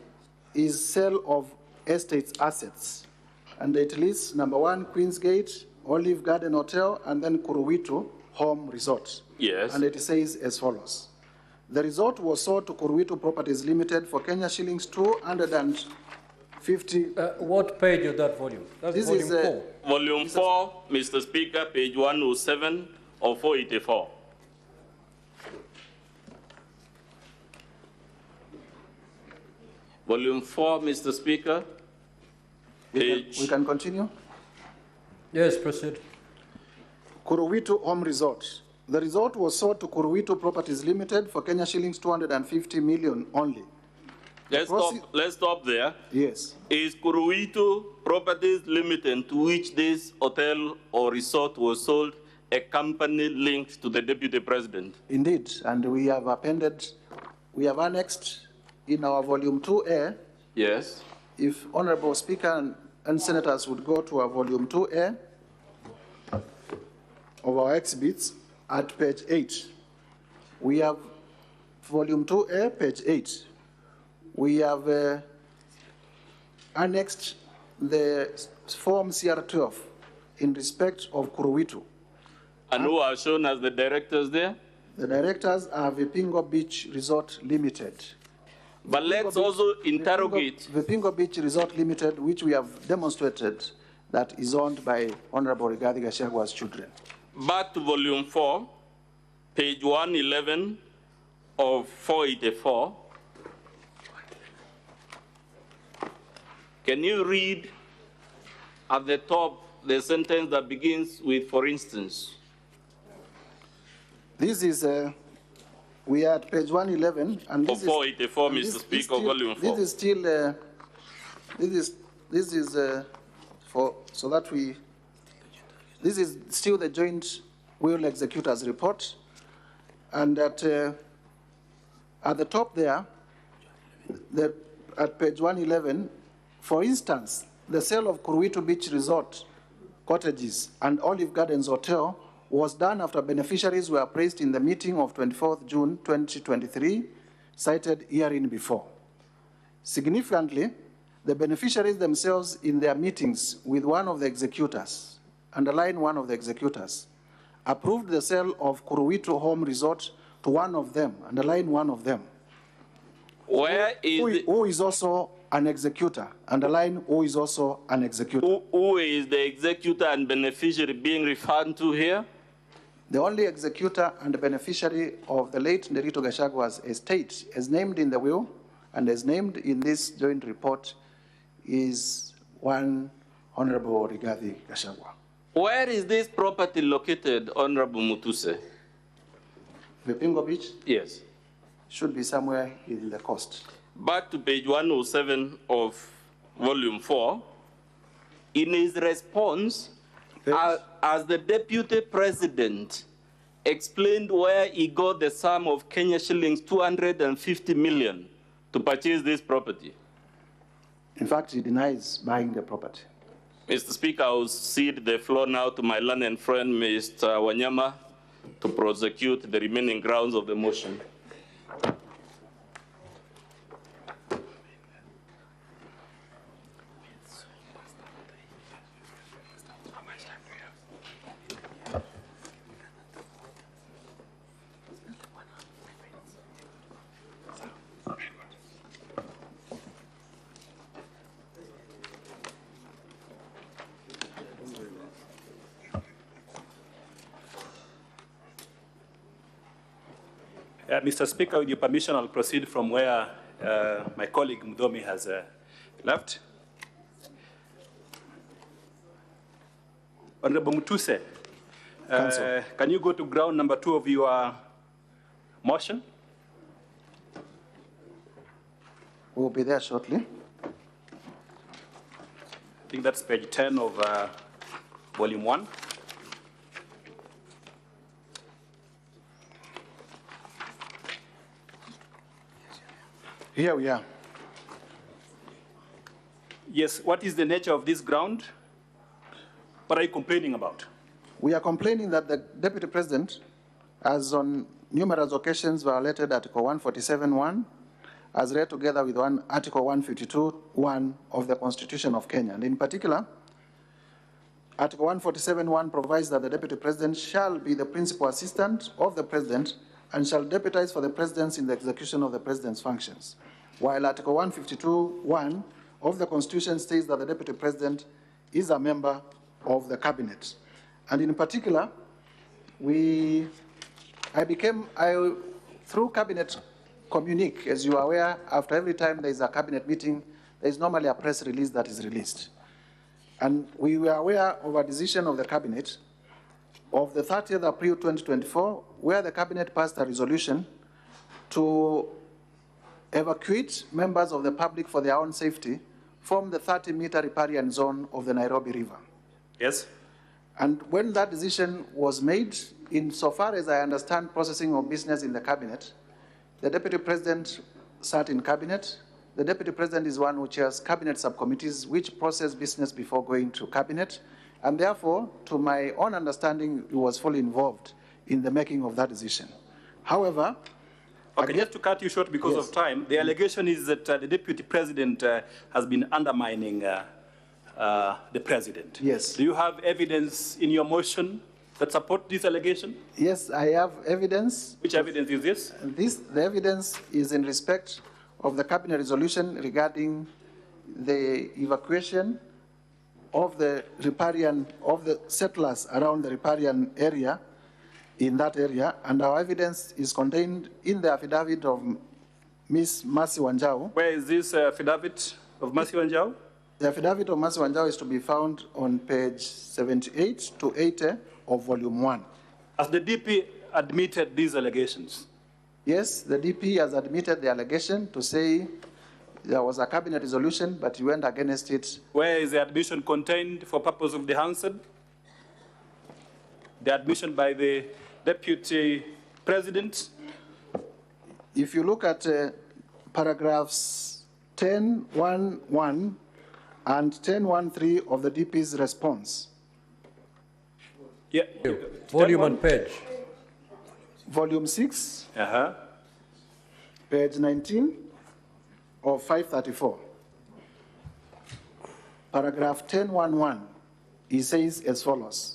K: is sale of estate's assets. And it lists number 1, Queensgate, Olive Garden Hotel, and then Kuruwitu Home Resort.
J: Yes.
K: And it says as follows. The resort was sold to Kuruwitu Properties Limited for Kenya shillings 250.
A: What page of that volume? That's
K: this
A: volume
K: is
A: 4.
J: Volume 4, Mr. Speaker, page 107 of 484. Volume 4, Mr. Speaker.
K: We can continue?
A: Yes, proceed.
K: Kuruwitu Home Resort. The resort was sold to Kuruwitu Properties Limited for Kenya shillings 250 million only.
J: Let's stop there.
K: Yes.
J: Is Kuruwitu Properties Limited, to which this hotel or resort was sold, a company linked to the Deputy President?
K: Indeed, and we have annexed in our volume 2A.
J: Yes.
K: If Honorable Speaker and senators would go to our volume 2A. of our exhibits at page 8. We have volume 2A, page 8. We have annexed the form CR12 in respect of Kuruwitu.
J: And who are shown as the directors there?
K: The directors are Vipingo Beach Resort Limited.
J: But let's also interrogate.
K: Vipingo Beach Resort Limited, which we have demonstrated that is owned by Honorable Rigathi Gachagwa's children.
J: Back to volume 4, page 111 of 484. Can you read at the top the sentence that begins with, for instance?
K: This is, we are at page 111, and this
J: of 484, Mr. Speaker, volume 4.
K: This is still, this is for, so that we, this is still the joint will executors report, and at the top there, at page 111, for instance, the sale of Kuruwitu Beach Resort cottages and Olive Gardens Hotel was done after beneficiaries were appraised in the meeting of 24th June 2023, cited herein before. Significantly, the beneficiaries themselves in their meetings with one of the executors, underline one of the executors, approved the sale of Kuruwitu Home Resort to one of them, underline one of them.
J: Where is
K: who is also an executor, underline who is also an executor.
J: Who is the executor and beneficiary being referred to here?
K: The only executor and beneficiary of the late Nderitu Gachagwa's estate, as named in the will and as named in this joint report, is one Honorable Rigathi Gachagua.
J: Where is this property located, Honorable Mutuse?
K: Vipingo Beach?
J: Yes.
K: Should be somewhere in the coast.
J: Back to page 107 of volume 4. In his response, as the deputy president explained where he got the sum of Kenya shillings 250 million to purchase this property.
K: In fact, he denies buying the property.
J: Mr. Speaker, I will cede the floor now to my learned friend, Mr. Wanyama, to prosecute the remaining grounds of the motion.
R: Mr. Speaker, with your permission, I'll proceed from where my colleague Mudhomi has left. Honorable Mutuse, can you go to ground number 2 of your motion?
K: We'll be there shortly.
R: I think that's page 10 of volume 1.
K: Here we are.
R: Yes, what is the nature of this ground? What are you complaining about?
K: We are complaining that the Deputy President has on numerous occasions violated Article 147(1), as read together with Article 152(1) of the Constitution of Kenya. And in particular, Article 147(1) provides that the Deputy President shall be the principal assistant of the President and shall deputize for the President in the execution of the President's functions. While Article 152(1) of the Constitution states that the Deputy President is a member of the Cabinet. And in particular, through Cabinet communique, as you are aware, after every time there is a Cabinet meeting, there is normally a press release that is released. And we were aware of a decision of the Cabinet of the 30th April 2024, where the Cabinet passed a resolution to evacuate members of the public for their own safety from the 30-meter riparian zone of the Nairobi River.
R: Yes.
K: And when that decision was made, insofar as I understand processing of business in the Cabinet, the Deputy President sat in Cabinet. The Deputy President is one who chairs Cabinet subcommittees which process business before going to Cabinet. And therefore, to my own understanding, he was fully involved in the making of that decision. However,
R: okay, just to cut you short because of time, the allegation is that the deputy president has been undermining the president.
K: Yes.
R: Do you have evidence in your motion that support this allegation?
K: Yes, I have evidence.
R: Which evidence is this?
K: The evidence is in respect of the cabinet resolution regarding the evacuation of the riparian, of the settlers around the riparian area, in that area, and our evidence is contained in the affidavit of Ms. Mercy Wanjau.
R: Where is this affidavit of Mercy Wanjau?
K: The affidavit of Mercy Wanjau is to be found on page 78 to 80 of volume 1.
R: Has the DP admitted these allegations?
K: Yes, the DP has admitted the allegation to say there was a cabinet resolution, but he went against it.
R: Where is the admission contained for purpose of the answer? The admission by the deputy president?
K: If you look at paragraphs 10.1.1 and 10.1.3 of the DP's response.
R: Yeah.
A: Volume and page.
K: Volume 6, page 19 of 534. Paragraph 10.1.1, he says as follows.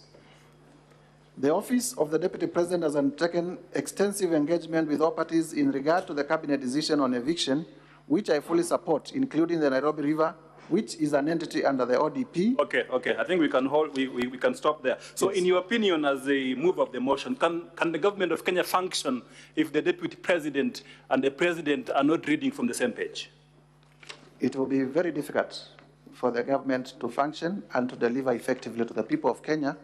K: The Office of the Deputy President has undertaken extensive engagement with all parties in regard to the cabinet decision on eviction, which I fully support, including the Nairobi River, which is an entity under the ODP.
R: Okay. I think we can hold. We can stop there. So, yes. In your opinion, as the move of the motion, can the government of Kenya function if the deputy president and the president are not reading from the same page?
K: It will be very difficult for the government to function and to deliver effectively to the people of Kenya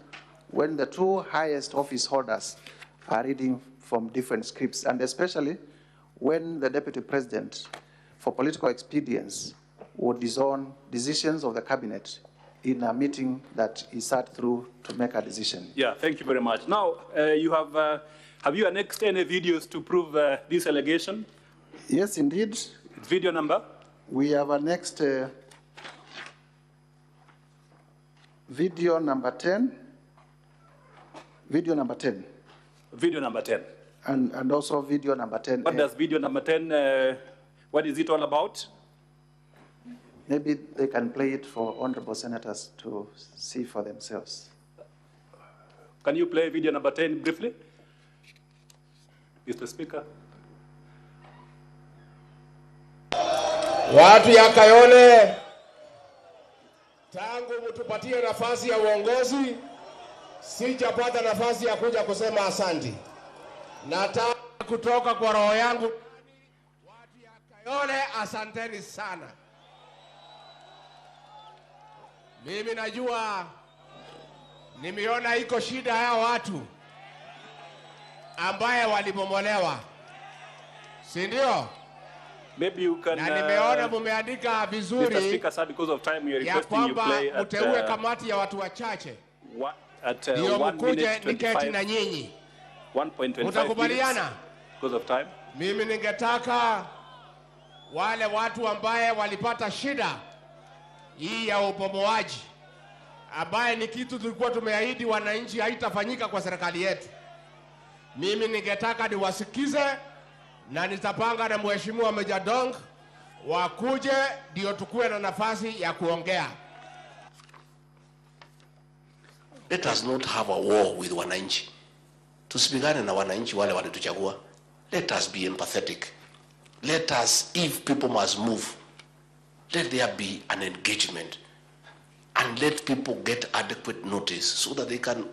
K: when the two highest office holders are reading from different scripts, and especially when the deputy president, for political expedience, would disown decisions of the cabinet in a meeting that he sat through to make a decision.
R: Yeah, thank you very much. Now, you have you annexed any videos to prove this allegation?
K: Yes, indeed.
R: It's video number?
K: We have annexed video number 10. Video number 10.
R: Video number 10.
K: And also video number 10.
R: What does video number 10, what is it all about?
K: Maybe they can play it for honorable senators to see for themselves.
R: Can you play video number 10 briefly? Mr. Speaker.
L: Watu ya Kayole, tangu mtupatie nafasi ya uongozi, sijapata nafasi ya kuja kusema asanti. Nataka kutoka kwa roho yangu, watu ya Kayole, asanteni sana. Mimi najua, nimeona iko shida ya watu ambaye walibomolewa, si ndio?
R: Maybe you can,
L: na nimeona mumeandika vizuri
R: Mr. Speaker, sir, because of time we are requesting you play at
L: uteue kamati ya watu wachache
R: ndio
L: 1 mkuje niketi na nyinyi.
R: 1.25
L: Utakubaliana?
R: Because of time.
L: Mimi ningetaka wale watu ambaye walipata shida hii ya upomoaji, ambaye ni kitu tulikuwa tumeahidi wananchi haitafanyika kwa serikali yetu. Mimi ningetaka niwasikize na nitapanga na Mheshimiwa Meja Dong wakuje ndio tukue na nafasi ya kuongea.
S: Let us not have a war with wananchi. Tusipigane na wananchi wale walituchagua. Let us be empathetic. Let us, if people must move, let there be an engagement and let people get adequate notice so that they can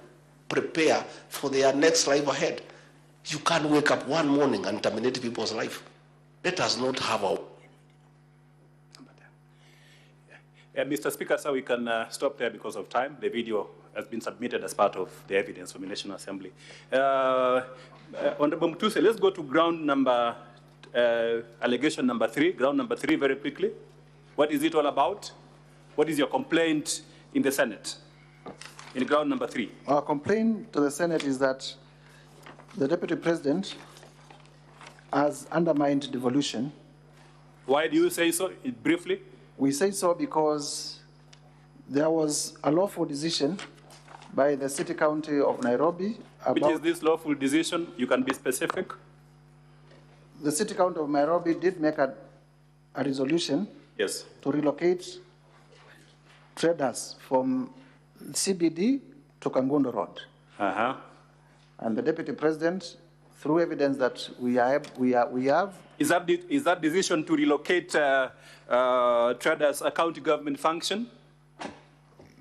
S: prepare for their next life ahead. You can't wake up one morning and terminate people's life. Let us not have a...
R: Mr. Speaker, sir, we can stop there because of time. The video has been submitted as part of the evidence from the National Assembly. Honorable Mutuse, let's go to ground number, allegation number 3, ground number 3 very quickly. What is it all about? What is your complaint in the Senate? In ground number 3.
K: Our complaint to the Senate is that the Deputy President has undermined devolution.
R: Why do you say so, briefly?
K: We say so because there was a lawful decision by the City County of Nairobi.
R: Which is this lawful decision? You can be specific.
K: The City County of Nairobi did make a resolution to relocate traders from CBD to Kangundo Road. And the Deputy President, through evidence that we have.
R: Is that decision to relocate traders a county government function?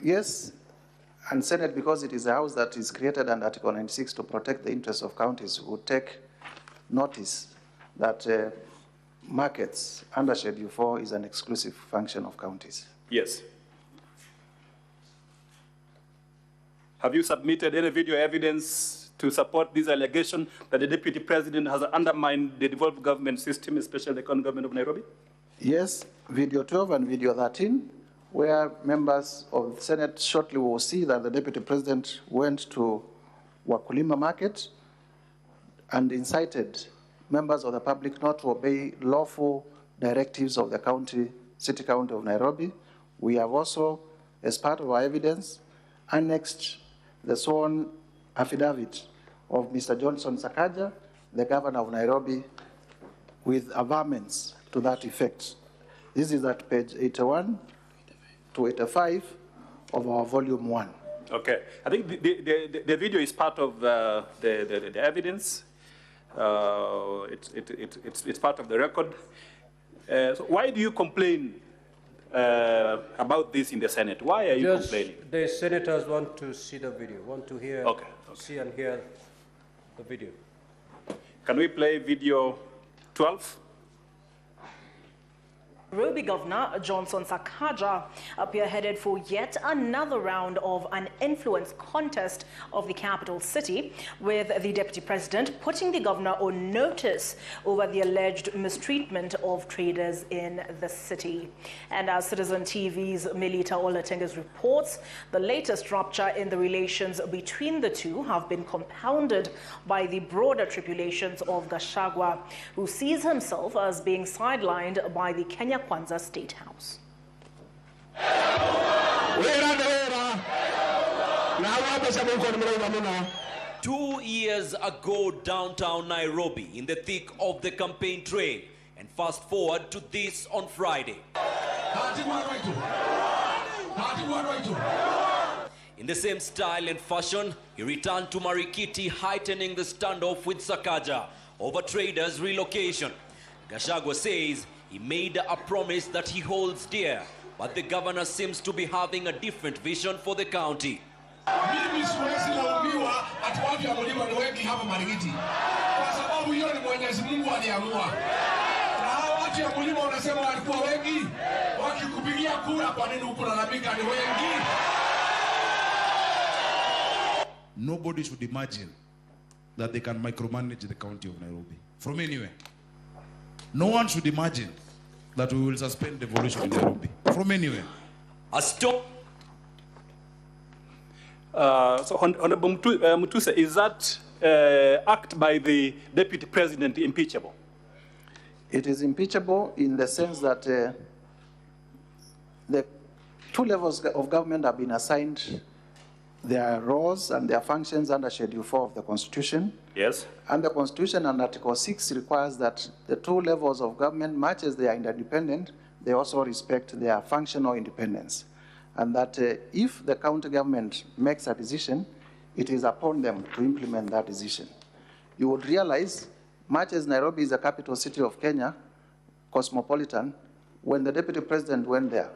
K: Yes, and Senate, because it is a house that is created under Article 96 to protect the interests of counties, would take notice that markets under Schedule 4 is an exclusive function of counties.
R: Yes. Have you submitted any video evidence to support this allegation that the Deputy President has undermined the devolved government system, especially the county government of Nairobi?
K: Yes, video 12 and video 13, where members of the Senate shortly will see that the Deputy President went to Wakulima Market and incited members of the public not to obey lawful directives of the City County of Nairobi. We have also, as part of our evidence, annexed the sworn affidavit of Mr. Johnson Sakaja, the governor of Nairobi, with averments to that effect. This is at page 81 to 85 of our volume 1.
R: Okay. I think the video is part of the evidence. It's part of the record. So why do you complain about this in the Senate? Why are you complaining?
A: The senators want to see the video, want to hear, see and hear the video.
R: Can we play video 12?
T: Nairobi Governor Johnson Sakaja appear headed for yet another round of an influence contest of the capital city, with the Deputy President putting the governor on notice over the alleged mistreatment of traders in the city. And as Citizen TV's Melita Olatenges reports, the latest rupture in the relations between the two have been compounded by the broader tribulations of Gachagua, who sees himself as being sidelined by the Kenya Kwanza State House.
U: 2 years ago, downtown Nairobi, in the thick of the campaign trail, and fast forward to this on Friday. In the same style and fashion, he returned to Marikiti, heightening the standoff with Sakaja over traders' relocation. Gachagua says he made a promise that he holds dear, but the governor seems to be having a different vision for the county.
V: Mimi siwezi laumiwa ati watu ya mlima ni wengi hapa Marikiti, kwa sababu hiyo ni Mwenyezi Mungu aliamua. Na hao watu ya mlima wanasema walikuwa wengi, wakikupigia kura kwa nini ukulalamika ni wengi?
W: Nobody should imagine that they can micromanage the county of Nairobi from anywhere. No one should imagine that we will suspend devolution in Nairobi from anywhere.
U: A stop.
R: So, Honorable Mutuse, is that act by the Deputy President impeachable?
K: It is impeachable in the sense that the two levels of government have been assigned their roles and their functions under Schedule 4 of the Constitution.
R: Yes.
K: And the Constitution and Article 6 requires that the two levels of government, much as they are independent, they also respect their functional independence. And that if the county government makes a decision, it is upon them to implement that decision. You would realize, much as Nairobi is the capital city of Kenya, cosmopolitan, when the Deputy President went there,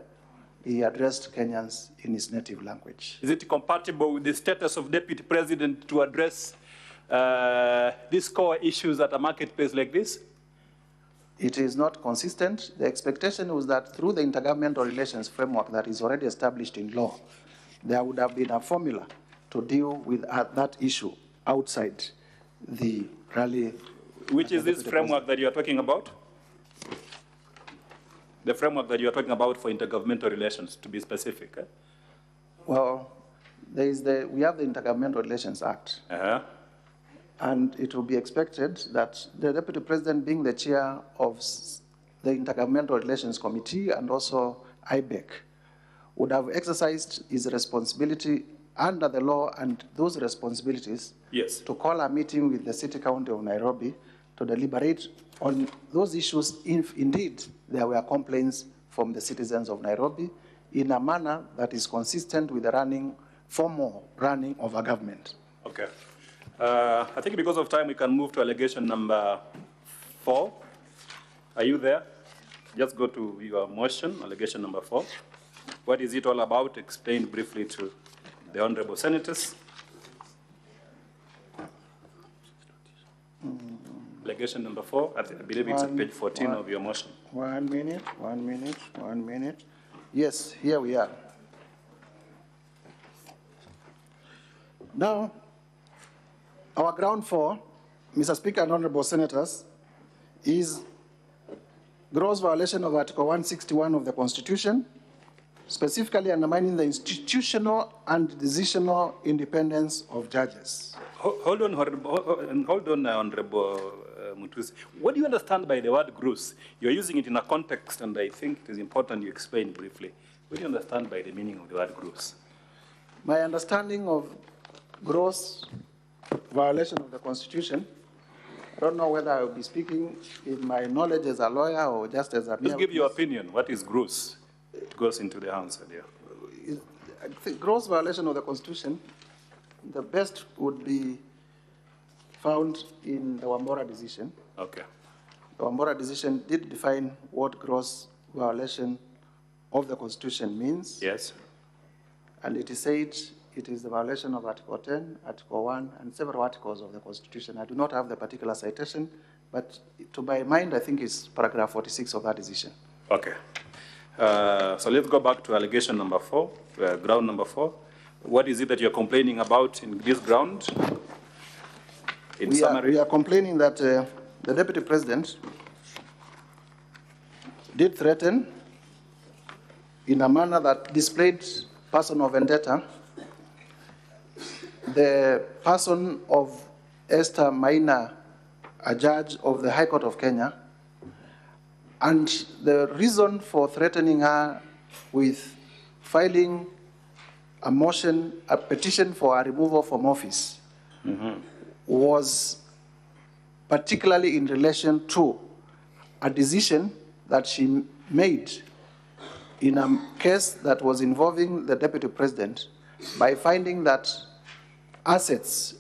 K: he addressed Kenyans in his native language.
R: Is it compatible with the status of Deputy President to address these core issues at a marketplace like this?
K: It is not consistent. The expectation was that through the intergovernmental relations framework that is already established in law, there would have been a formula to deal with that issue outside the rally.
R: Which is this framework that you are talking about? The framework that you are talking about for intergovernmental relations, to be specific. Eh?
K: Well, we have the Intergovernmental Relations Act. And it will be expected that the Deputy President, being the chair of the Intergovernmental Relations Committee and also IBEC, would have exercised his responsibility under the law and those responsibilities,
R: yes,
K: to call a meeting with the City County of Nairobi to deliberate on those issues if indeed there were complaints from the citizens of Nairobi in a manner that is consistent with the formal running of a government.
R: Okay. I think because of time, we can move to allegation number 4. Are you there? Just go to your motion, allegation number 4. What is it all about? Explain briefly to the honorable senators. Allegation number 4, I believe it's at page 14 of your motion.
K: 1 minute. Yes, here we are. Now, our ground 4, Mr. Speaker and honorable senators, is gross violation of Article 161 of the Constitution, specifically undermining the institutional and decisional independence of judges.
R: Hold on, Honorable Mutusi. What do you understand by the word gross? You're using it in a context, and I think it is important you explain briefly. What do you understand by the meaning of the word gross?
K: My understanding of gross violation of the Constitution, I don't know whether I will be speaking in my knowledge as a lawyer or just as a mere...
R: Just give your opinion. What is gross? It goes into the answer there.
K: I think gross violation of the Constitution, the best would be found in the Wambora decision.
R: Okay.
K: The Wambora decision did define what gross violation of the Constitution means.
R: Yes.
K: And it is said it is the violation of Article 10, Article 1, and several articles of the Constitution. I do not have the particular citation, but to my mind, I think it's paragraph 46 of that decision.
R: Okay. So let's go back to allegation number 4, ground number 4. What is it that you're complaining about in this ground? In summary.
K: We are complaining that the Deputy President did threaten in a manner that displayed personal vendetta the person of Esther Maina, a judge of the High Court of Kenya, and the reason for threatening her with filing a petition for a removal from office was particularly in relation to a decision that she made in a case that was involving the Deputy President by finding that assets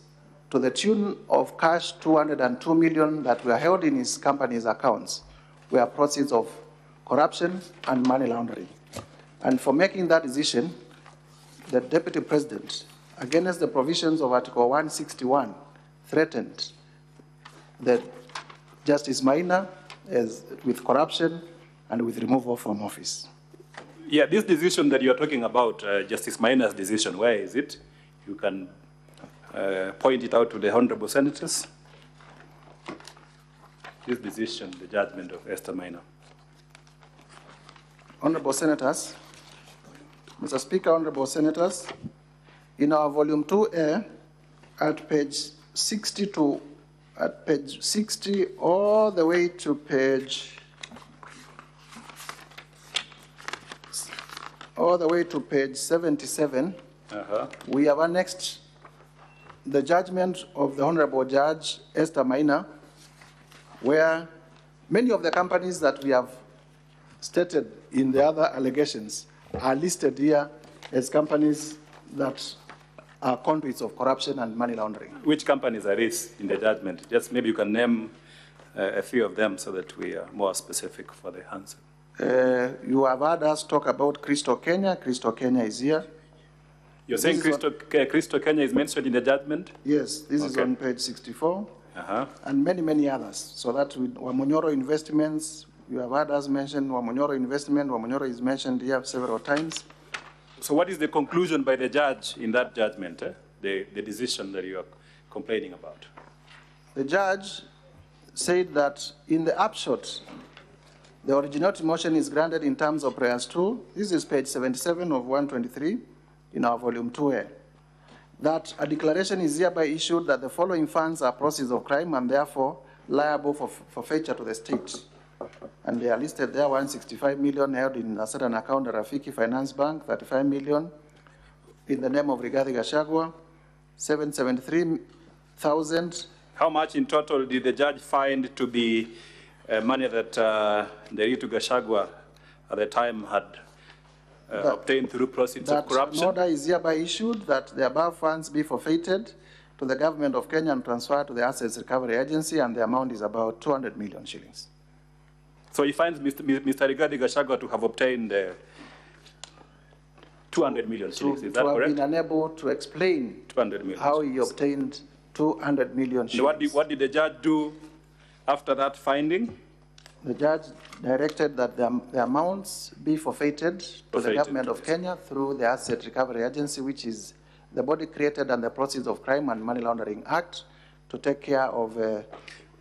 K: to the tune of cash 202 million that were held in his company's accounts were proceeds of corruption and money laundering. And for making that decision, the Deputy President, against the provisions of Article 161, threatened the Justice Maina with corruption and with removal from office.
R: Yeah, this decision that you're talking about, Justice Maina's decision, where is it? You can point it out to the honorable senators. This decision, the judgment of Esther Maina.
K: Honorable senators, Mr. Speaker, honorable senators, in our volume 2A, at page 60 all the way to page 77, we have annexed the judgment of the Honorable Judge Esther Maina, where many of the companies that we have stated in the other allegations are listed here as companies that are conduits of corruption and money laundering.
R: Which companies are these in the judgment? Just maybe you can name a few of them so that we are more specific for the answer.
K: You have heard us talk about Crystal Kenya. Crystal Kenya is here.
R: You're saying Crystal Kenya is mentioned in the judgment?
K: Yes, this is on page 64, and many, many others. So that with Wamonyoro Investments, you have heard us mention Wamonyoro Investment. Wamonyoro is mentioned here several times.
R: So what is the conclusion by the judge in that judgment, the decision that you are complaining about?
K: The judge said that in the upshot, the originality motion is granted in terms of prayers 2. This is page 77 of 123 in our volume 2A. That a declaration is hereby issued that the following funds are proceeds of crime and therefore liable for forfeiture to the state. And they are listed there, 165 million held in a certain account at Rafiki Finance Bank, 35 million in the name of Rigathi Gachagua, 773,000.
R: How much in total did the judge find to be money that Nderitu Gachagua at the time had obtained through proceeds of corruption?
K: That order is hereby issued that the above funds be forfeited to the government of Kenya and transferred to the Assets Recovery Agency, and the amount is about 200 million shillings.
R: So he finds Mr. Rigathi Gachagua to have obtained 200 million shillings, is that correct?
K: To have been unable to explain
R: 200 million
K: how he obtained 200 million shillings.
R: What did the judge do after that finding?
K: The judge directed that the amounts be forfeited to the government of Kenya through the Asset Recovery Agency, which is the body created under the Proceeds of Crime and Money Laundering Act to take care of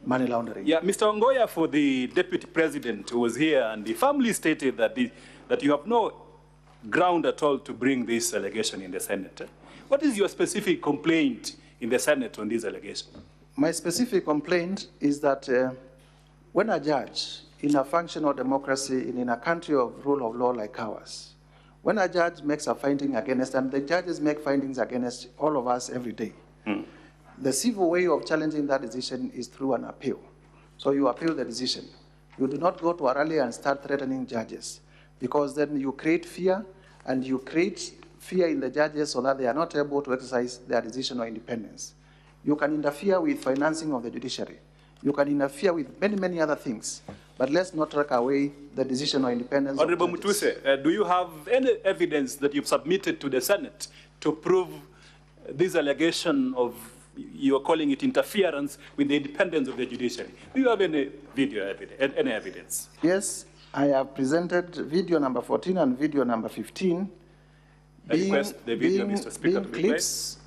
K: money laundering.
R: Yeah, Mr. Ongoya, for the deputy president who was here, and the family stated that that you have no ground at all to bring this allegation in the Senate. What is your specific complaint in the Senate on this allegation?
K: My specific complaint is that when a judge in a functional democracy in a country of rule of law like ours, when a judge makes a finding against, and the judges make findings against all of us every day, the civil way of challenging that decision is through an appeal. So you appeal the decision. You do not go to a rally and start threatening judges, because then you create fear, and you create fear in the judges so that they are not able to exercise their decision or independence. You can interfere with financing of the judiciary. You can interfere with many, many other things. But let's not take away the decision or independence.
R: Honorable Mutuse, do you have any evidence that you've submitted to the Senate to prove this allegation of, you're calling it interference with the independence of the judiciary? Do you have any video evidence, any evidence?
K: Yes, I have presented video number 14 and video number 15.
O: I request the video, Mr. Speaker, to be
K: clips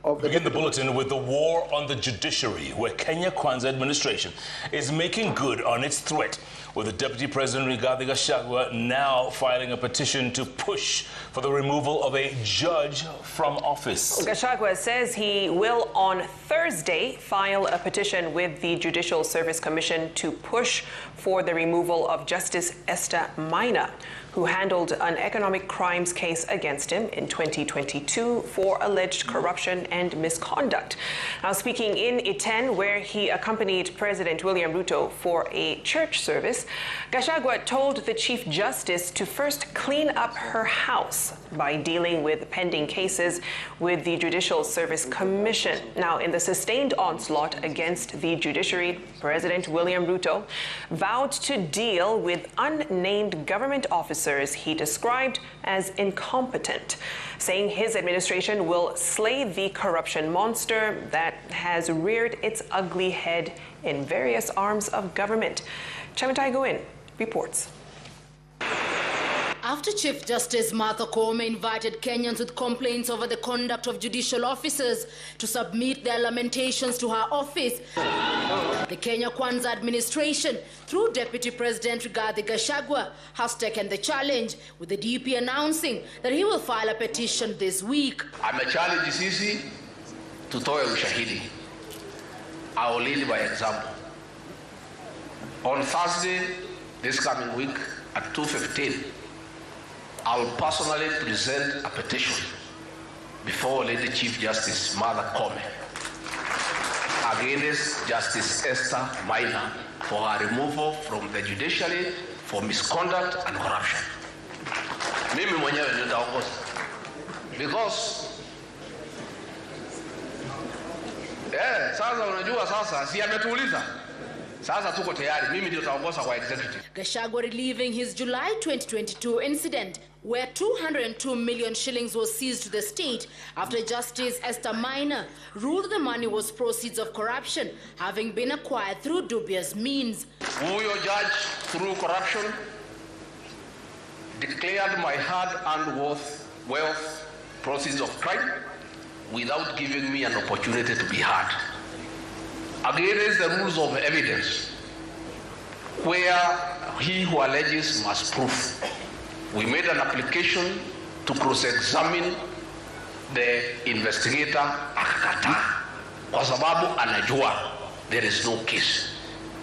K: of
O: Begin the bulletin with the war on the judiciary, where Kenya Kwanza administration is making good on its threat, with the Deputy President Rigathi Gachagua now filing a petition to push for the removal of a judge from office.
M: Gachagua says he will on Thursday file a petition with the Judicial Service Commission to push for the removal of Justice Esther Maina, who handled an economic crimes case against him in 2022 for alleged corruption and misconduct. Now, speaking in Iten, where he accompanied President William Ruto for a church service, Gachagua told the Chief Justice to first clean up her house by dealing with pending cases with the Judicial Service Commission. Now, in the sustained onslaught against the judiciary, President William Ruto vowed to deal with unnamed government officers he described as incompetent, saying his administration will slay the corruption monster that has reared its ugly head in various arms of government. Chamatai Goin reports.
B: After Chief Justice Martha Koome invited Kenyans with complaints over the conduct of judicial officers to submit their lamentations to her office, the Kenya Kwanza administration, through Deputy President Rigathi Gachagua, has taken the challenge, with the DP announcing that he will file a petition this week.
S: Amechallenge sisi tutoe ushahidi. I will lead by example. On Thursday, this coming week at 2:15, I will personally present a petition before Lady Chief Justice Martha Koome against Justice Esther Maina for her removal from the judiciary for misconduct and corruption. Mimi mwenyewe nitaongoza, because sasa unajua, sasa si ametuuliza, sasa tuko tayari, mimi ndio nitaongoza kwa executive.
B: Gachagua reliving his July 2022 incident where 202 million shillings was seized to the state after Justice Esther Maina ruled the money was proceeds of corruption, having been acquired through dubious means.
S: Huyo judge, through corruption, declared my hard-earned wealth proceeds of crime without giving me an opportunity to be heard. Against the rules of evidence, where he who alleges must prove. We made an application to cross-examine the investigator, akakataa, kwa sababu anajua there is no case.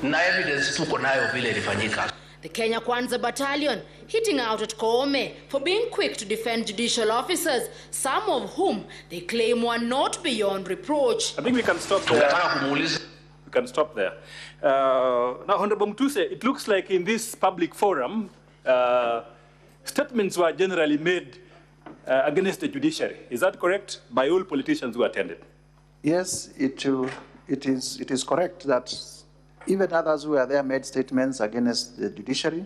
S: Na evidence tuko nayo vile ilifanyika.
B: The Kenya Kwanza Battalion hitting out at Koome for being quick to defend judicial officers, some of whom they claim were not beyond reproach.
R: I think we can stop there. We can stop there. Now, Honorable Mutuse, it looks like in this public forum, statements were generally made against the judiciary. Is that correct? By all politicians who attended?
K: Yes, it is correct that even others who were there made statements against the judiciary,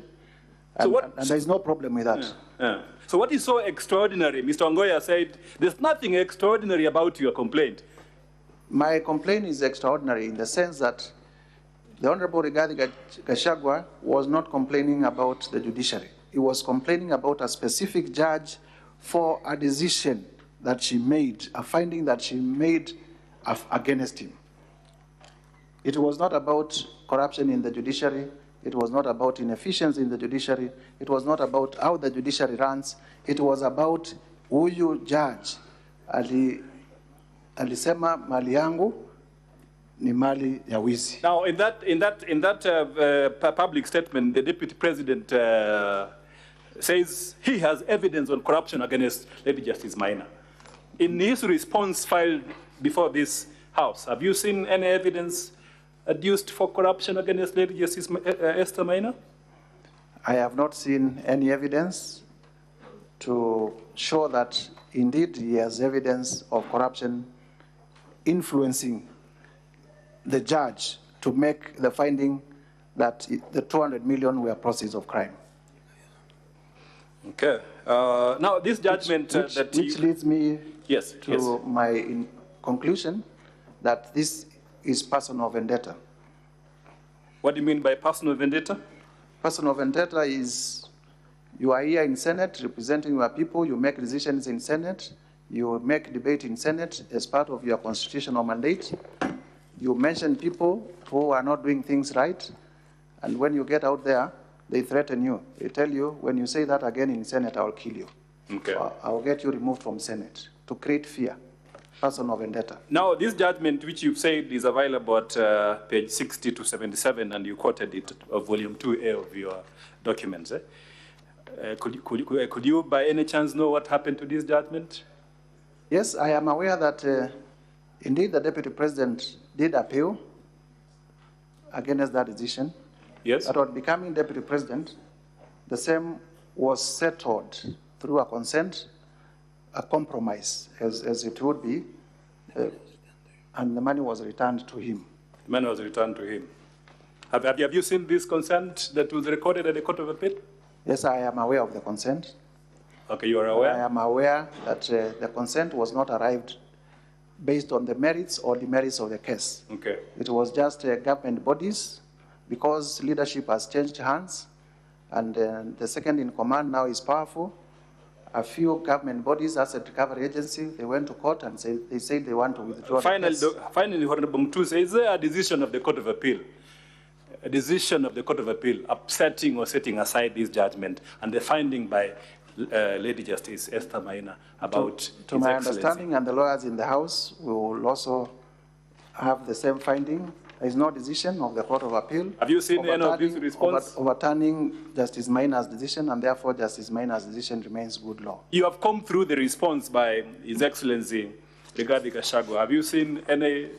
K: and there is no problem with that.
R: Yeah. So what is so extraordinary? Mr. Ongoya said, there's nothing extraordinary about your complaint.
K: My complaint is extraordinary in the sense that the Honorable Rigathi Gachagua was not complaining about the judiciary. He was complaining about a specific judge for a decision that she made, a finding that she made against him. It was not about corruption in the judiciary. It was not about inefficiency in the judiciary. It was not about how the judiciary runs. It was about huyu judge alisema mali yangu ni mali ya wizi.
R: Now, in that public statement, the Deputy President says he has evidence on corruption against Lady Justice Maina. In his response filed before this House, have you seen any evidence adduced for corruption against Lady Justice Esther Maina?
K: I have not seen any evidence to show that indeed he has evidence of corruption influencing the judge to make the finding that the 200 million were proceeds of crime.
R: Okay. Now, this judgment
K: which leads me
R: to
K: my conclusion that this is personal vendetta.
R: What do you mean by personal vendetta?
K: Personal vendetta is you are here in Senate representing your people, you make decisions in Senate, you make debate in Senate as part of your constitutional mandate. You mention people who are not doing things right, and when you get out there, they threaten you. They tell you, when you say that again in Senate, I will kill you.
R: Okay.
K: I will get you removed from Senate to create fear. Personal vendetta.
R: Now, this judgment, which you've said is available at page 60 to 77, and you quoted it of volume 2A of your documents. Could you by any chance know what happened to this judgment?
K: Yes, I am aware that indeed the Deputy President did appeal against that decision.
R: Yes.
K: But on becoming Deputy President, the same was settled through a consent, a compromise, as it would be, and the money was returned to him.
R: The money was returned to him. Have you seen this consent that was recorded at the Court of Appeal?
K: Yes, I am aware of the consent.
R: Okay, you are aware?
K: I am aware that the consent was not arrived based on the merits or demerits of the case.
R: Okay.
K: It was just government bodies, because leadership has changed hands, and the second in command now is powerful. A few government bodies, Asset Recovery Agency, they went to court and they said they want to withdraw the case.
R: Finally, Honorable Mutuse, is there a decision of the Court of Appeal, a decision of the Court of Appeal upsetting or setting aside this judgment and the finding by Lady Justice Esther Maina about
K: to my understanding, and the lawyers in the House will also have the same finding. There is no decision of the Court of Appeal.
R: Have you seen any of this response?
K: Overturning Justice Maina's decision, and therefore Justice Maina's decision remains good law.
R: You have come through the response by His Excellency Rigathi Gachagua. Have you seen any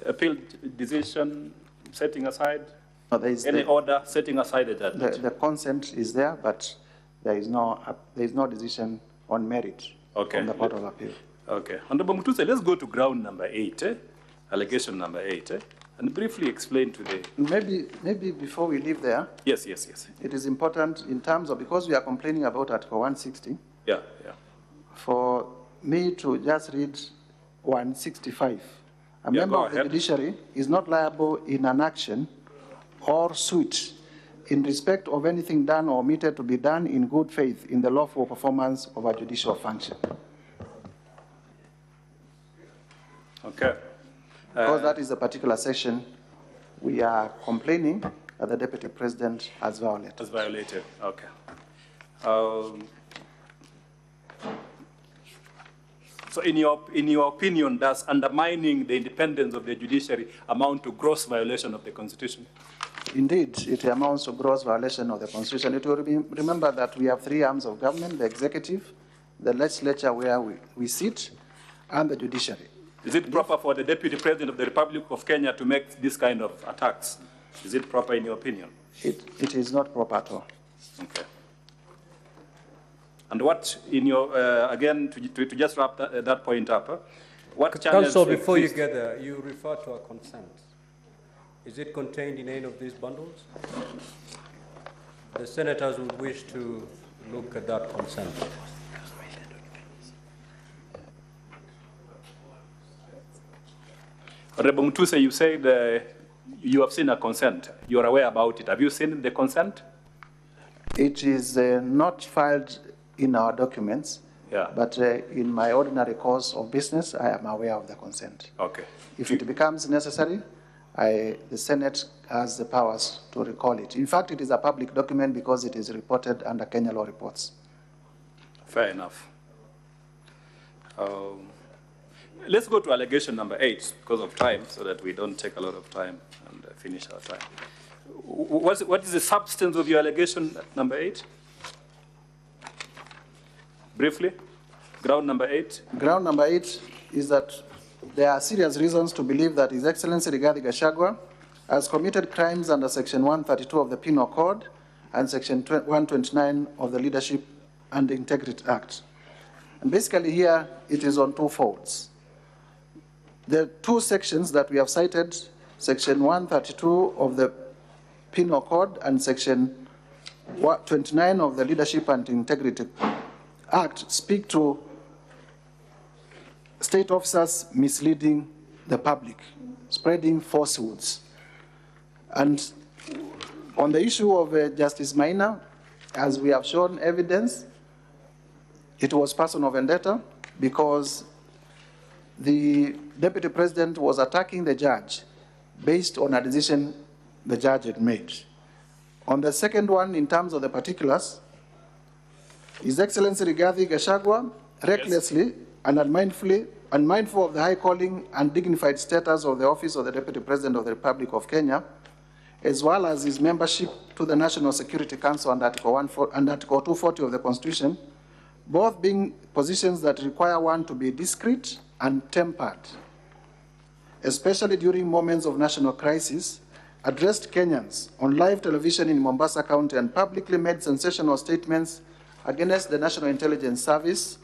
R: appeal decision setting aside?
K: No, there is
R: any order setting aside the judgment?
K: The consent is there, but there is no decision on merit from the Court of Appeal.
R: Okay. Honorable Mutuse, let's go to ground number 8, allegation number 8, and briefly explain to the...
K: Maybe before we leave there...
R: Yes.
K: It is important in terms of, because we are complaining about Article 160,
R: yeah.
K: for me to just read 165. A member of the judiciary is not liable in an action or suit in respect of anything done or omitted to be done in good faith in the lawful performance of a judicial function.
R: Okay.
K: Because that is a particular section we are complaining that the Deputy President has violated.
R: Has violated, okay. So in your opinion, does undermining the independence of the judiciary amount to gross violation of the Constitution?
K: indeed it amounts to gross violation of the Constitution. It will remember that we have three arms of government: the executive, the legislature where we sit, and the judiciary.
R: Is it proper for the Deputy President of the Republic of Kenya to make this kind of attacks? Is it proper in your opinion?
K: It is not proper at all.
R: Okay. And what, in your, again, to just wrap that point up, what channels...
A: Council, before you get there, you refer to a consent. Is it contained in any of these bundles? The senators would wish to look at that consent.
R: Honorable Mutuse, you said you have seen a consent. You are aware about it. Have you seen the consent?
K: It is not filed in our documents, but in my ordinary course of business, I am aware of the consent.
R: Okay.
K: If it becomes necessary, the Senate has the powers to recall it. In fact, it is a public document because it is reported under Kenya Law Reports.
R: Fair enough. Let's go to allegation number 8 because of time, so that we don't take a lot of time and finish our time. What is the substance of your allegation number 8? Briefly, ground number 8.
K: Ground number 8 is that there are serious reasons to believe that His Excellency Rigathi Gachagua has committed crimes under Section 132 of the Penal Code and Section 129 of the Leadership and Integrity Act. And basically here, it is on two folds. The two sections that we have cited, Section 132 of the Penal Code and Section 29 of the Leadership and Integrity Act, speak to state officers misleading the public, spreading falsehoods. And on the issue of Justice Maina, as we have shown evidence, it was personal vendetta because the Deputy President was attacking the judge based on a decision the judge had made. On the second one, in terms of the particulars, His Excellency Rigathi Gachagua recklessly and unmindful of the high calling and dignified status of the office of the Deputy President of the Republic of Kenya, as well as his membership to the National Security Council under Article 240 of the Constitution, both being positions that require one to be discreet and tempered, especially during moments of national crisis, addressed Kenyans on live television in Mombasa County and publicly made sensational statements against the National Intelligence Service,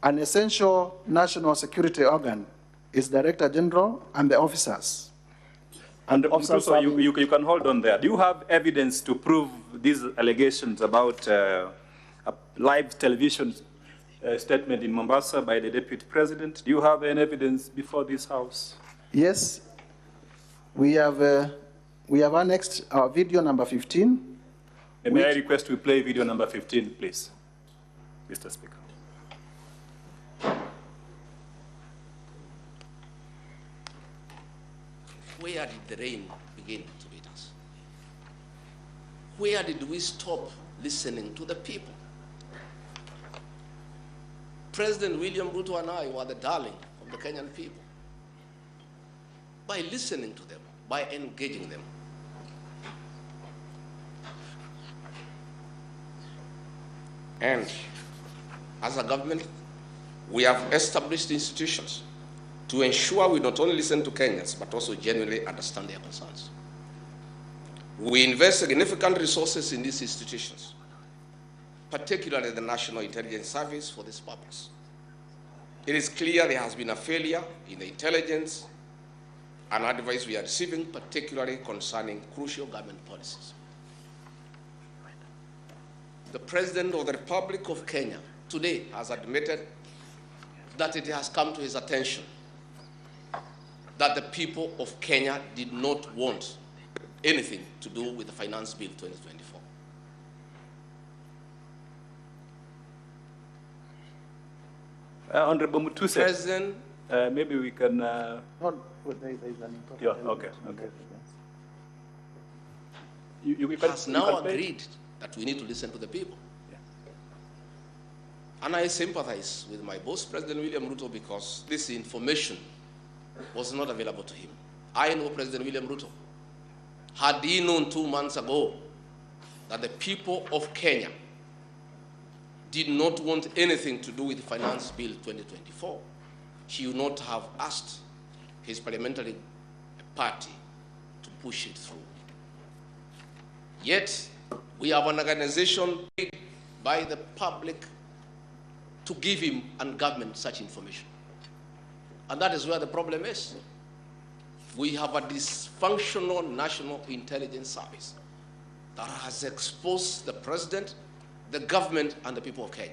K: an essential national security organ, its Director General, and the officers.
R: And also, you can hold on there. Do you have evidence to prove these allegations about a live television statement in Mombasa by the Deputy President? Do you have any evidence before this House?
K: Yes. We have annexed our video number 15.
R: May I request we play video number 15, please, Mr. Speaker.
S: Where did the rain begin to beat us? Where did we stop listening to the people? President William Ruto and I were the darling of the Kenyan people. By listening to them, by engaging them. And as a government, we have established institutions to ensure we not only listen to Kenyans, but also genuinely understand their concerns. We invest significant resources in these institutions, particularly the National Intelligence Service, for this purpose. It is clear there has been a failure in the intelligence and advice we are receiving, particularly concerning crucial government policies. The President of the Republic of Kenya today has admitted that it has come to his attention that the people of Kenya did not want anything to do with the Finance Bill 2024.
R: Honorable Mutuse,
S: President,
R: maybe we can...
K: there is an important
R: okay.
S: has now agreed that we need to listen to the people.
R: Yeah.
S: And I sympathize with my boss, President William Ruto, because this information was not available to him. I know President William Ruto. Had he known 2 months ago that the people of Kenya did not want anything to do with Finance Bill 2024, he would not have asked his parliamentary party to push it through. Yet, we have an organization paid by the public to give him and government such information. And that is where the problem is. We have a dysfunctional National Intelligence Service that has exposed the president, the government, and the people of Kenya.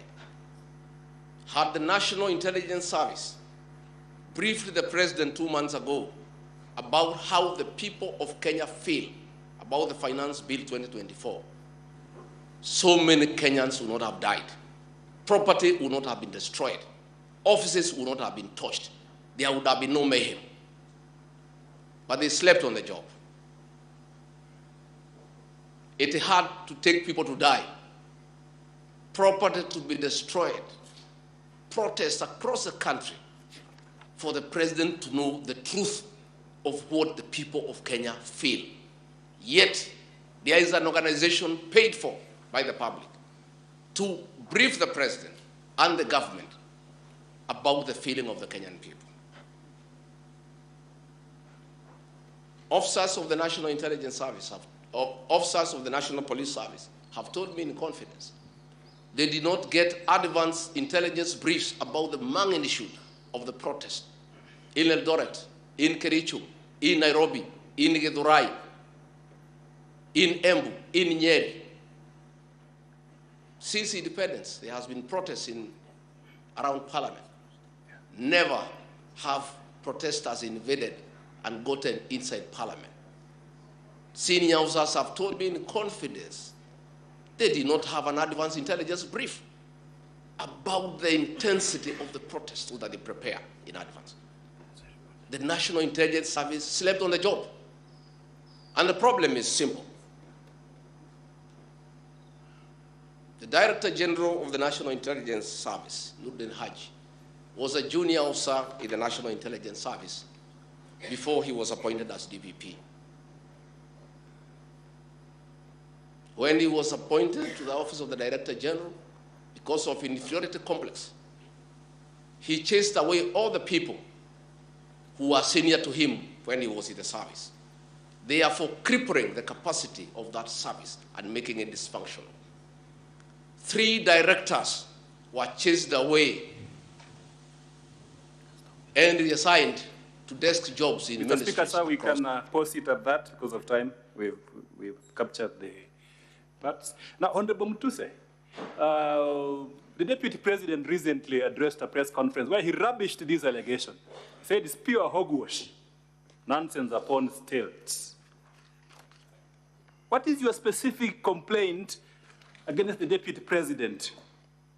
S: Had the National Intelligence Service briefed the president 2 months ago about how the people of Kenya feel about the Finance Bill 2024, so many Kenyans would not have died. Property would not have been destroyed. Offices would not have been touched. There would have been no mayhem. But they slept on the job. It had to take people to die, property to be destroyed, protests across the country for the president to know the truth of what the people of Kenya feel. Yet, there is an organization paid for by the public to brief the president and the government about the feeling of the Kenyan people. Officers of the National Intelligence Service, officers of the National Police Service have told me in confidence they did not get advance intelligence briefs about the magnitude of the protest in Eldoret, in Kericho, in Nairobi, in Githurai, in Embu, in Nyeri. Since independence, there has been protests around Parliament. Never have protesters invaded and gotten inside Parliament. Senior officers have told me in confidence they did not have an advance intelligence brief about the intensity of the protest so that they prepare in advance. The National Intelligence Service slept on the job. And the problem is simple. The Director General of the National Intelligence Service, Nurdin Haji, was a junior officer in the National Intelligence Service before he was appointed as DPP. When he was appointed to the office of the Director General, because of inferiority complex, he chased away all the people who were senior to him when he was in the service, therefore crippling the capacity of that service and making it dysfunctional. 3 directors were chased away and reassigned to desk jobs in
R: Mr. Speaker, sir, we can pause it at that because of time. We've captured the facts. Now, Honorable Mutuse, the Deputy President recently addressed a press conference where he rubbished this allegation. He said it's pure hogwash, nonsense upon stilts. What is your specific complaint against the Deputy President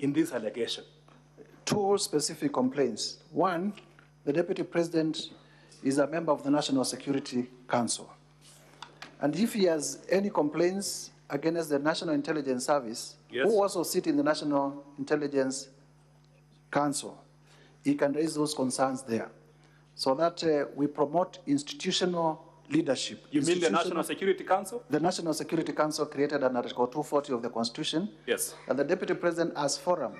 R: in this allegation?
K: 2 specific complaints. 1, the Deputy President is a member of the National Security Council. And if he has any complaints against the National Intelligence Service,
R: yes,
K: who also sit in the National Intelligence Council, he can raise those concerns there. So that we promote institutional leadership.
R: You mean the National Security Council?
K: The National Security Council created under Article 240 of the Constitution.
R: Yes.
K: And the Deputy President has forum.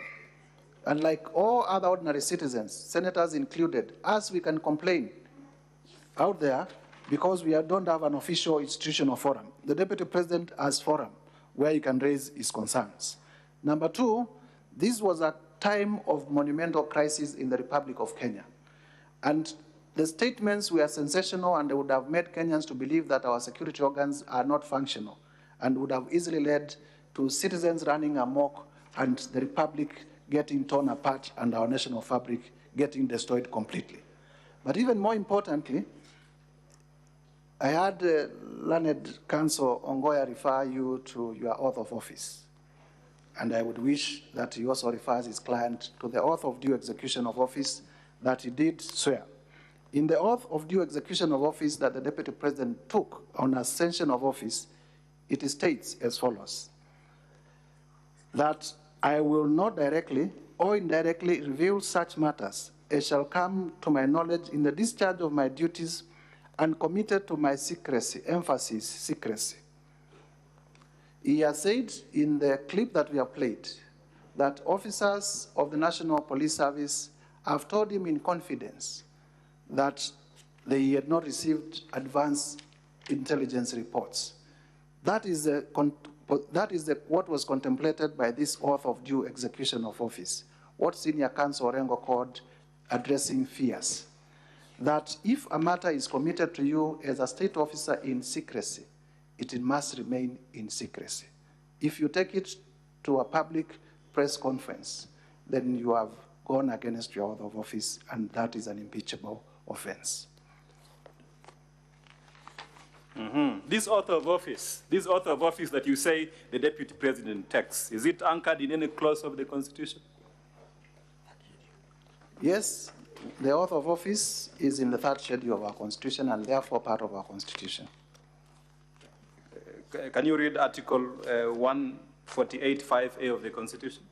K: And like all other ordinary citizens, senators included, us, we can complain out there because we don't have an official institutional forum. The Deputy President has forum where he can raise his concerns. Number 2, this was a time of monumental crisis in the Republic of Kenya. And the statements were sensational and they would have made Kenyans to believe that our security organs are not functional and would have easily led to citizens running amok and the Republic getting torn apart and our national fabric getting destroyed completely. But even more importantly, I had learned Counsel Ongoya refer you to your oath of office. And I would wish that he also refers his client to the oath of due execution of office that he did swear. In the oath of due execution of office that the Deputy President took on ascension of office, it states as follows, that I will not directly or indirectly reveal such matters as shall come to my knowledge in the discharge of my duties and committed to my secrecy, emphasis, secrecy. He has said in the clip that we have played that officers of the National Police Service have told him in confidence that they had not received advance intelligence reports. That is what was contemplated by this oath of due execution of office, what Senior Counsel Orengo called addressing fears. That if a matter is committed to you as a state officer in secrecy, it must remain in secrecy. If you take it to a public press conference, then you have gone against your oath of office, and that is an impeachable offense.
R: This oath of office that you say the Deputy President takes, is it anchored in any clause of the Constitution?
K: Yes, the oath of office is in the 3rd schedule of our Constitution and therefore part of our Constitution.
R: Can you read Article 148(5)(a) of the Constitution?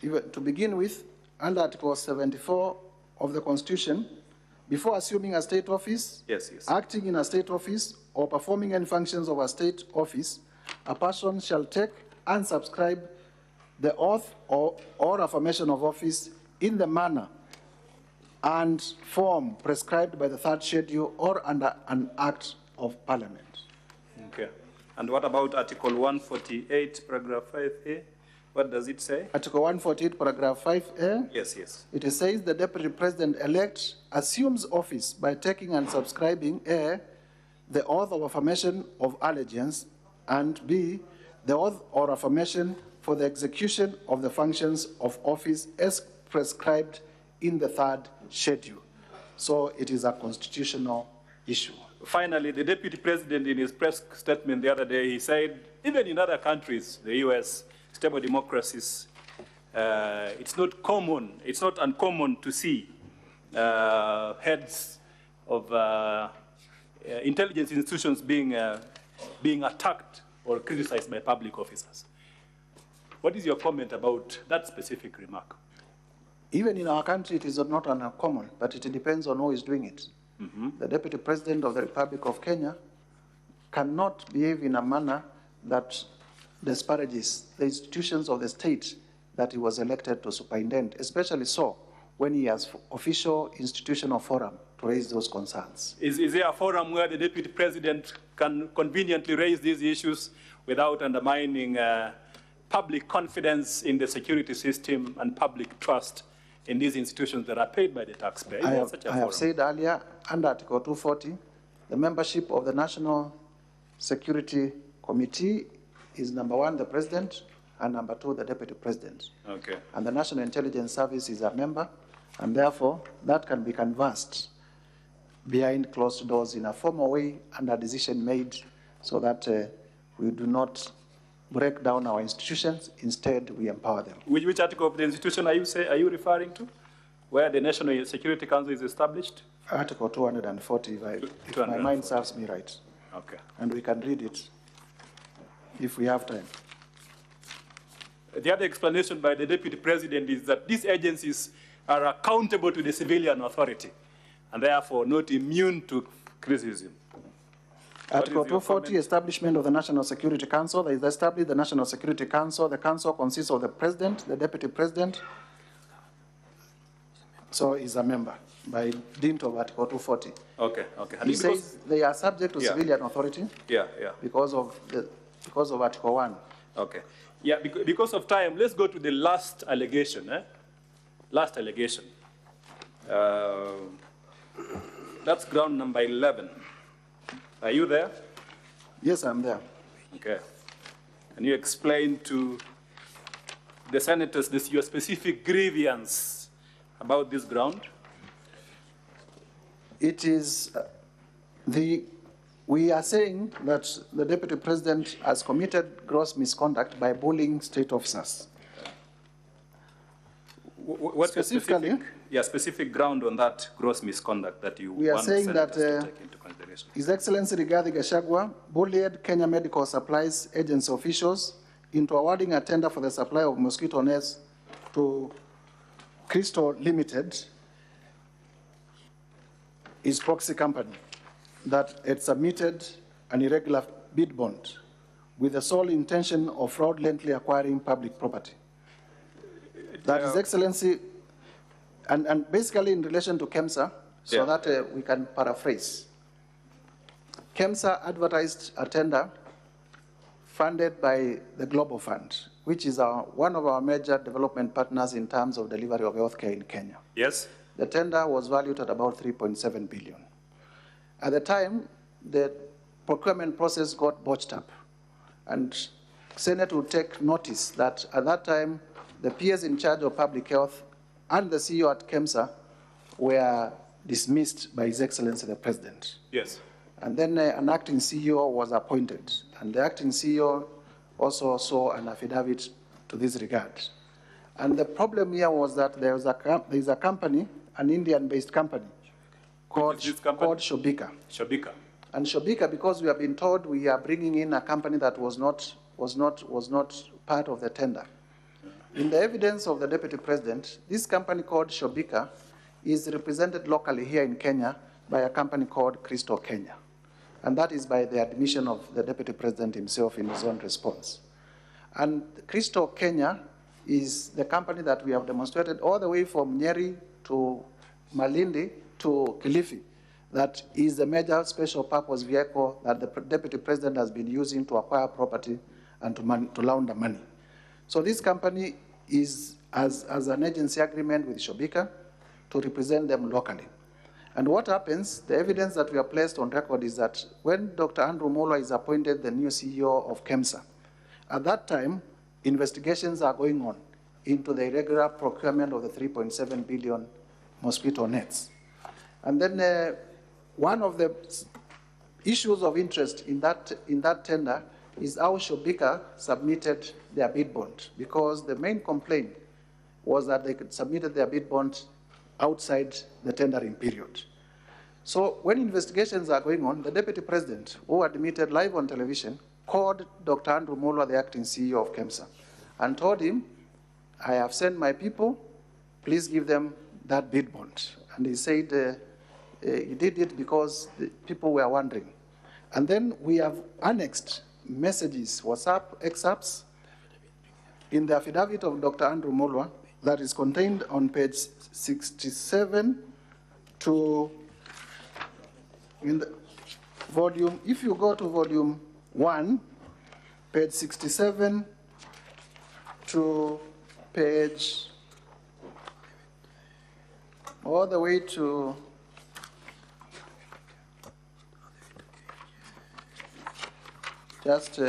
K: Even to begin with, under Article 74 of the Constitution, before assuming a state office, acting in a state office, or performing any functions of a state office, a person shall take and subscribe the oath or affirmation of office in the manner and form prescribed by the 3rd schedule or under an act of Parliament.
R: Okay. And what about Article 148, paragraph 5A? What does it say?
K: Article 148, paragraph 5A.
R: Yes.
K: It says the Deputy President-elect assumes office by taking and subscribing A, the oath of affirmation of allegiance, and B, the oath or affirmation for the execution of the functions of office as prescribed in the 3rd schedule. So it is a constitutional issue.
R: Finally, the Deputy President in his press statement the other day, he said, even in other countries, the US, stable democracies, it's not uncommon to see heads of intelligence institutions being attacked or criticized by public officers. What is your comment about that specific remark?
K: Even in our country, it is not uncommon, but it depends on who is doing it. The Deputy President of the Republic of Kenya cannot behave in a manner that disparages the institutions of the state that he was elected to superintend, especially so when he has official institutional forum to raise those concerns.
R: Is there a forum where the Deputy President can conveniently raise these issues without undermining public confidence in the security system and public trust in these institutions that are paid by the taxpayer?
K: I have said earlier, under Article 240, the membership of the National Security Committee is number 1, the President, and number 2, the Deputy President.
R: Okay.
K: And the National Intelligence Service is a member, and therefore that can be canvassed behind closed doors in a formal way and a decision made so that we do not break down our institutions, instead we empower them.
R: Which article of the institution are you referring to, where the National Security Council is established?
K: Article 240, if my mind serves me right.
R: Okay.
K: And we can read it if we have time.
R: The other explanation by the Deputy President is that these agencies are accountable to the civilian authority and therefore not immune to criticism.
K: Article 240, establishment of the National Security Council. There is established the National Security Council. The council consists of the President, the Deputy President, so is a member by dint of Article 240.
R: Okay.
K: He says they are subject to civilian authority. Because of Article 1.
R: Okay. Yeah, because of time, let's go to the last allegation. Last allegation. That's ground number 11. Are you there?
K: Yes, I'm there.
R: Okay. Can you explain to the senators your specific grievance about this ground?
K: It is we are saying that the Deputy President has committed gross misconduct by bullying state officers.
R: What's specific ground on that gross misconduct that you
K: we are
R: want
K: saying that
R: to take into consideration?
K: His Excellency Rigathi Gachagua bullied Kenya Medical Supplies Agency officials into awarding a tender for the supply of mosquito nets to Crystal Limited his proxy company that it submitted an irregular bid bond with the sole intention of fraudulently acquiring public property. That His Excellency, and basically in relation to KEMSA, so that we can paraphrase. KEMSA advertised a tender funded by the Global Fund, which is one of our major development partners in terms of delivery of healthcare in Kenya.
R: Yes.
K: The tender was valued at about 3.7 billion. At the time, the procurement process got botched up, and Senate would take notice that at that time, the peers in charge of public health and the CEO at KEMSA were dismissed by His Excellency the President.
R: Yes.
K: And then an acting CEO was appointed, and the acting CEO also saw an affidavit to this regard. And the problem here was that there is a company, an Indian-based company, called Shobika.
R: Shobika.
K: And Shobika, because we have been told we are bringing in a company that was not part of the tender. In the evidence of the Deputy President, this company called Shobika is represented locally here in Kenya by a company called Crystal Kenya. And that is by the admission of the Deputy President himself in his own response. And Crystal Kenya is the company that we have demonstrated all the way from Nyeri to Malindi to Kilifi. That is the major special purpose vehicle that the Deputy President has been using to acquire property and to launder money. So this company has an agency agreement with Shobika to represent them locally. And what happens, the evidence that we have placed on record is that when Dr. Andrew Mulwa is appointed the new CEO of KEMSA, at that time, investigations are going on into the irregular procurement of the 3.7 billion mosquito nets. And then one of the issues of interest in that tender is how Shobika submitted their bid bond, because the main complaint was that they submitted their bid bond outside the tendering period. So when investigations are going on, the Deputy President, who admitted live on television, called Dr. Andrew Mulwa, the acting CEO of KEMSA, and told him, I have sent my people, please give them that bid bond. And he said he did it because the people were wondering. And then we have annexed messages, WhatsApp excerpts, in the affidavit of Dr. Andrew Mulwa that is contained on page 67 to, in the volume, if you go to volume 1, page 67 to page, all the way to just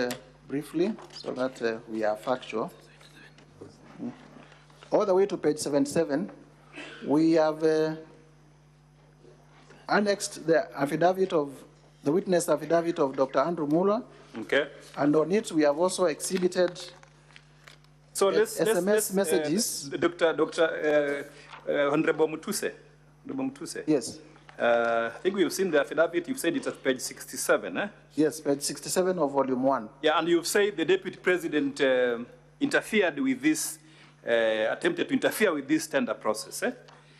K: briefly, so that we are factual. All the way to page 77, we have annexed the affidavit of, the witness affidavit of Dr. Andrew Mulwa.
R: Okay.
K: And on it, we have also exhibited SMS messages.
R: Honorable Mutuse.
K: Yes.
R: I think we've seen the affidavit. You've said it's at page 67, eh?
K: Yes, page 67 of volume 1.
R: Yeah, and you've said the Deputy President interfered with this, attempted to interfere with this tender process, eh?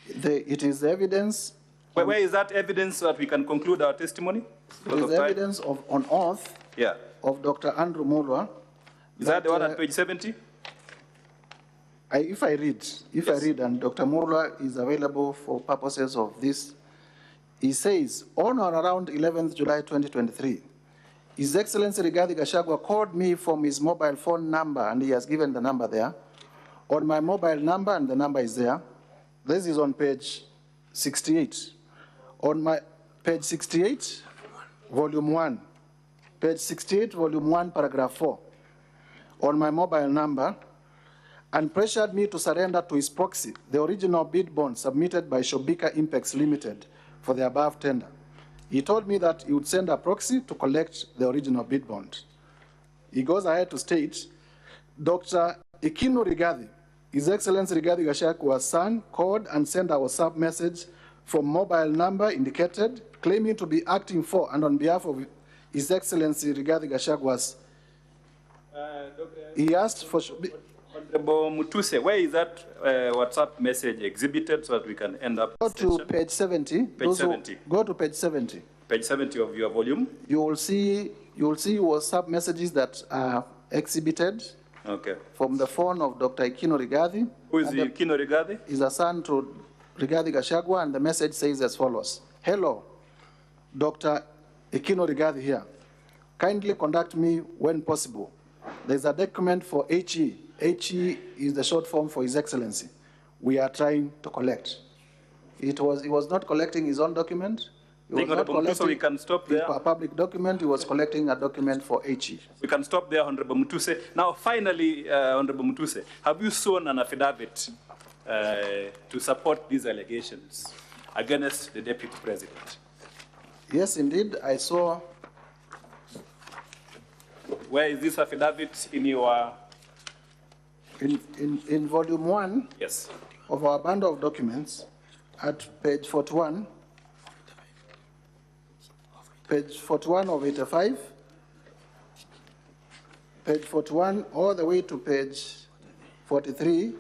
K: It is the evidence.
R: Where is that evidence so that we can conclude our testimony?
K: It is the evidence on oath of Dr. Andrew Mulwa.
R: Is that the one at page 70?
K: If I read, and Dr. Mulwa is available for purposes of this, he says, on or around 11th July 2023, His Excellency Rigathi Gachagua called me from his mobile phone number, and he has given the number there, on my mobile number, and the number is there. This is on page 68. On my page 68, volume 1. Page 68, volume 1, paragraph 4. On my mobile number, and pressured me to surrender to his proxy the original bid bond submitted by Shobika Impex Limited for the above tender. He told me that he would send a proxy to collect the original bid bond. He goes ahead to state, Dr. Ikinu Rigathi, His Excellency Rigathi Gachagua's son, called and sent a WhatsApp message from mobile number indicated, claiming to be acting for and on behalf of His Excellency Rigathi Gachagua's. He asked for
R: Honorable Mutuse, where is that WhatsApp message exhibited so that we can end up?
K: Go to page 70.
R: Page 70.
K: Go to page 70.
R: Page 70 of your volume.
K: You will see WhatsApp messages that are exhibited.
R: Okay.
K: From the phone of Dr. Ikino Rigathi.
R: Who is Ikino Rigathi?
K: Is a son to Rigathi Gachagua, and the message says as follows. Hello, Dr. Ikino Rigathi here. Kindly contact me when possible. There's a document for HE. HE is the short form for His Excellency. We are trying to collect. He was not collecting his own document. He was not collecting,
R: so we can stop there.
K: A public document. He was collecting a document for HE.
R: We can stop there, Honorable Mutuse. Now, finally, Honorable Mutuse, have you sworn an affidavit to support these allegations against the Deputy President?
K: Yes, indeed. I saw.
R: Where is this affidavit in your?
K: In volume 1.
R: Yes.
K: Of our bundle of documents, at page 41. Page 41 of 85. Page 41 all the way to page 43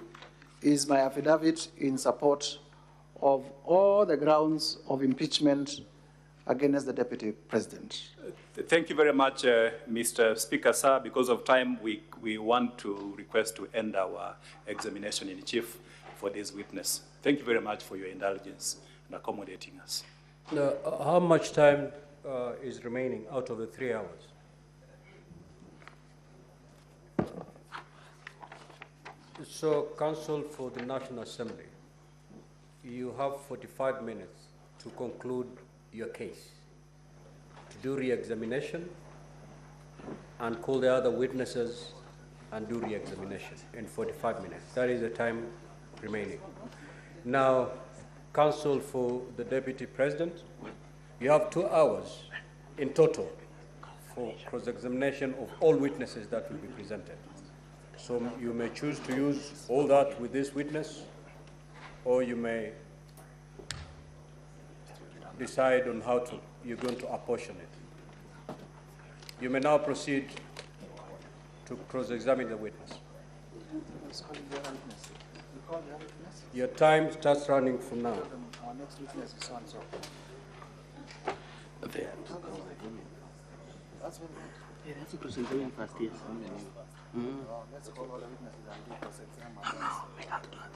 K: is my affidavit in support of all the grounds of impeachment against the Deputy President.
R: Thank you very much, Mr. Speaker, sir. Because of time, we want to request to end our examination in chief for this witness. Thank you very much for your indulgence and accommodating us.
A: Now, how much time is remaining out of the 3 hours? So, Counsel for the National Assembly, you have 45 minutes to conclude your case, to do re-examination and call the other witnesses and do re-examination in 45 minutes. That is the time remaining. Now, Counsel for the Deputy President, you have 2 hours in total for cross-examination of all witnesses that will be presented. So you may choose to use all that with this witness, or you may decide on how you're going to apportion it. You may now proceed to cross-examine the witness. Your time starts running from now.
K: Our next witness is so-and-so.
D: That's a cross-examine first, yes.
K: Let's call all the witnesses and do cross-examine.
D: We can't do that.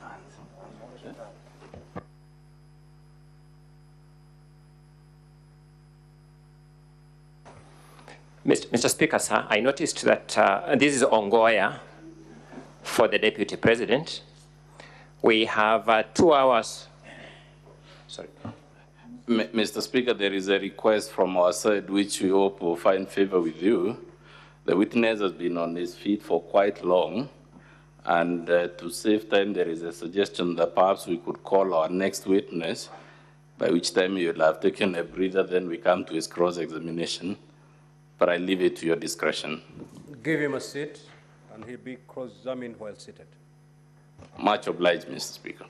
I: Mr. Speaker, sir, I noticed that this is Ongoya for the Deputy President. We have 2 hours. Sorry.
J: Mr. Speaker, there is a request from our side which we hope will find favor with you. The witness has been on his feet for quite long, and to save time, there is a suggestion that perhaps we could call our next witness, by which time he will have taken a breather, then we come to his cross-examination. But I leave it to your discretion.
A: Give him a seat, and he'll be cross-examined while seated.
J: Much obliged, Mr. Speaker.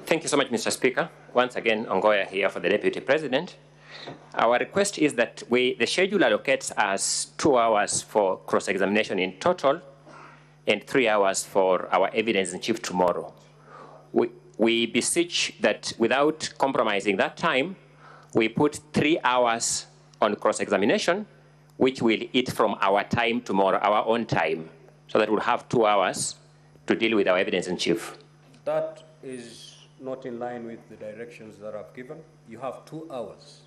I: Thank you so much, Mr. Speaker. Once again, Ongoya here for the Deputy President. Our request is that the schedule allocates us 2 hours for cross-examination in total and 3 hours for our evidence in chief tomorrow. We beseech that without compromising that time, we put 3 hours on cross-examination, which will eat from our time tomorrow, our own time, so that we'll have 2 hours to deal with our evidence in chief.
A: That is not in line with the directions that I've given. You have 2 hours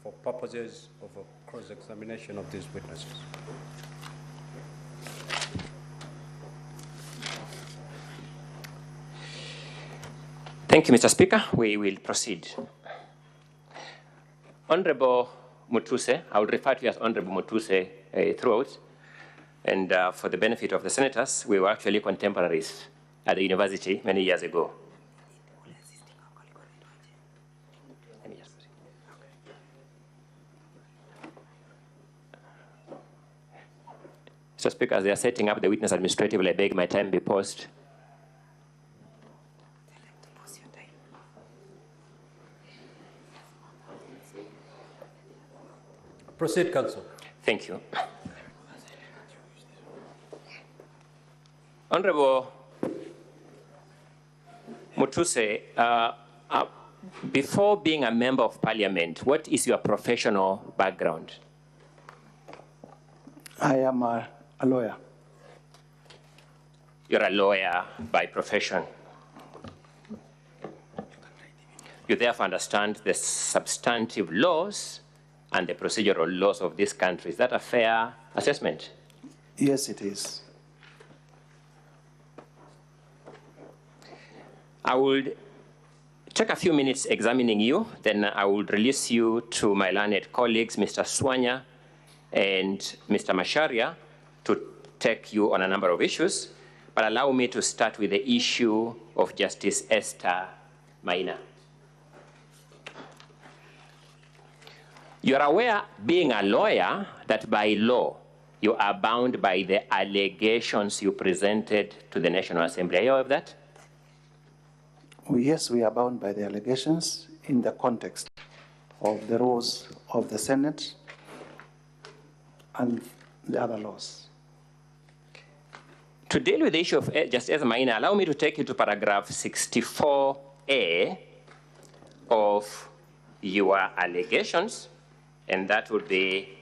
A: for purposes of a cross-examination of these witnesses.
I: Thank you, Mr. Speaker. We will proceed. Honorable Mutuse, I will refer to you as Honorable Mutuse throughout. And for the benefit of the senators, we were actually contemporaries at the university many years ago. Mr. Speaker, as they are setting up the witness administratively, I beg my time be paused.
A: Proceed, Counsel.
I: Thank you. Honorable Mutuse, before being a member of parliament, what is your professional background?
K: I am a lawyer.
I: You're a lawyer by profession. You therefore understand the substantive laws and the procedural laws of this country. Is that a fair assessment?
K: Yes, it is.
I: I would take a few minutes examining you, then I will release you to my learned colleagues, Mr. Swanya and Mr. Masharia, to take you on a number of issues. But allow me to start with the issue of Justice Esther Maina. You are aware, being a lawyer, that by law, you are bound by the allegations you presented to the National Assembly. Are you aware of that?
K: Yes, we are bound by the allegations in the context of the rules of the Senate and the other laws.
I: To deal with the issue of Justice Esther Maina, allow me to take you to paragraph 64A of your allegations, and that would be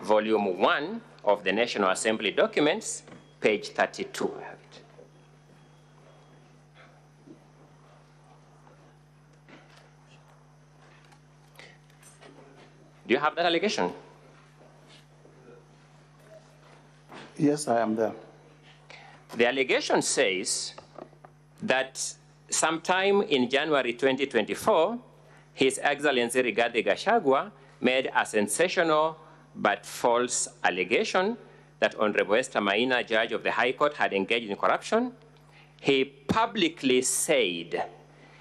I: volume 1 of the National Assembly documents, page 32. I have it. Do you have that allegation?
K: Yes, I am there.
I: The allegation says that sometime in January 2024, His Excellency Rigathi Gachagua made a sensational but false allegation that Honorable Esther Maina, judge of the High Court, had engaged in corruption. He publicly said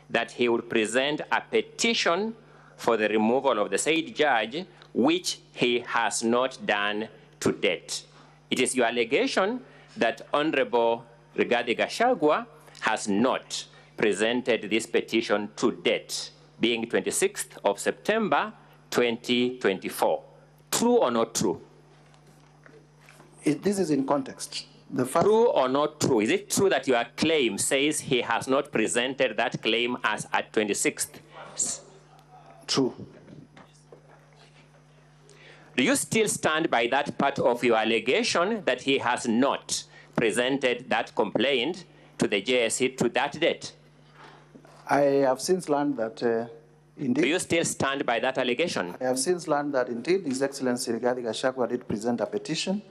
I: that he would present a petition for the removal of the said judge, which he has not done to date. It is your allegation that Honorable Rigathi Gachagua has not presented this petition to date, being 26th of September, 2024. True or not true?
K: This is in context.
I: True or not true? Is it true that your claim says he has not presented that claim as at 26th?
K: True.
I: Do you still stand by that part of your allegation that he has not presented that complaint to the JSC to that date?
K: I have since learned that indeed.
I: Do you still stand by that allegation?
K: I have since learned that indeed His Excellency Rigathi Gachagua did present a petition,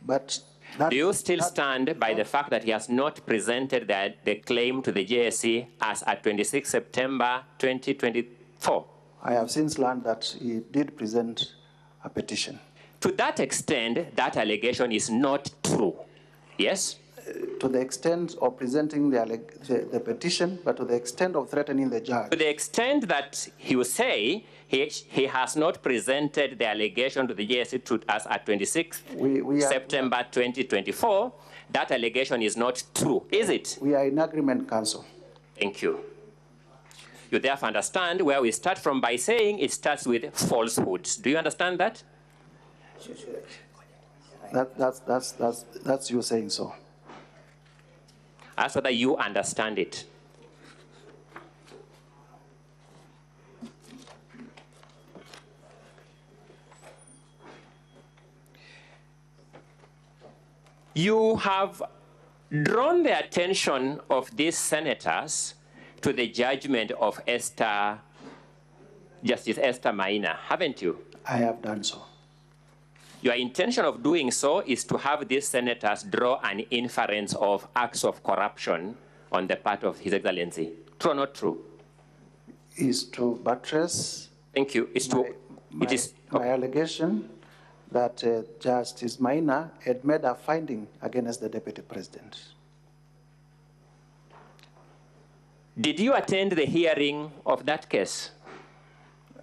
K: but
I: do you still stand by the fact that he has not presented the claim to the JSC as at 26 September 2024?
K: I have since learned that he did present a petition.
I: To that extent, that allegation is not true. Yes?
K: To the extent of presenting the petition, but to the extent of threatening the judge.
I: To the extent that you say he has not presented the allegation to the JSC to us at 26 September 2024, that allegation is not true, is it?
K: We are in agreement, Counsel.
I: Thank you. You therefore understand where we start from by saying it starts with falsehoods. Do you understand that?
K: That's you saying so.
I: Ask whether you understand it. You have drawn the attention of these senators to the judgment of Justice Esther Maina, haven't you?
K: I have done so.
I: Your intention of doing so is to have these senators draw an inference of acts of corruption on the part of His Excellency. True or not true?
K: Is to buttress.
I: Thank you.
K: My allegation that Justice Maina had made a finding against the Deputy President.
I: Did you attend the hearing of that case?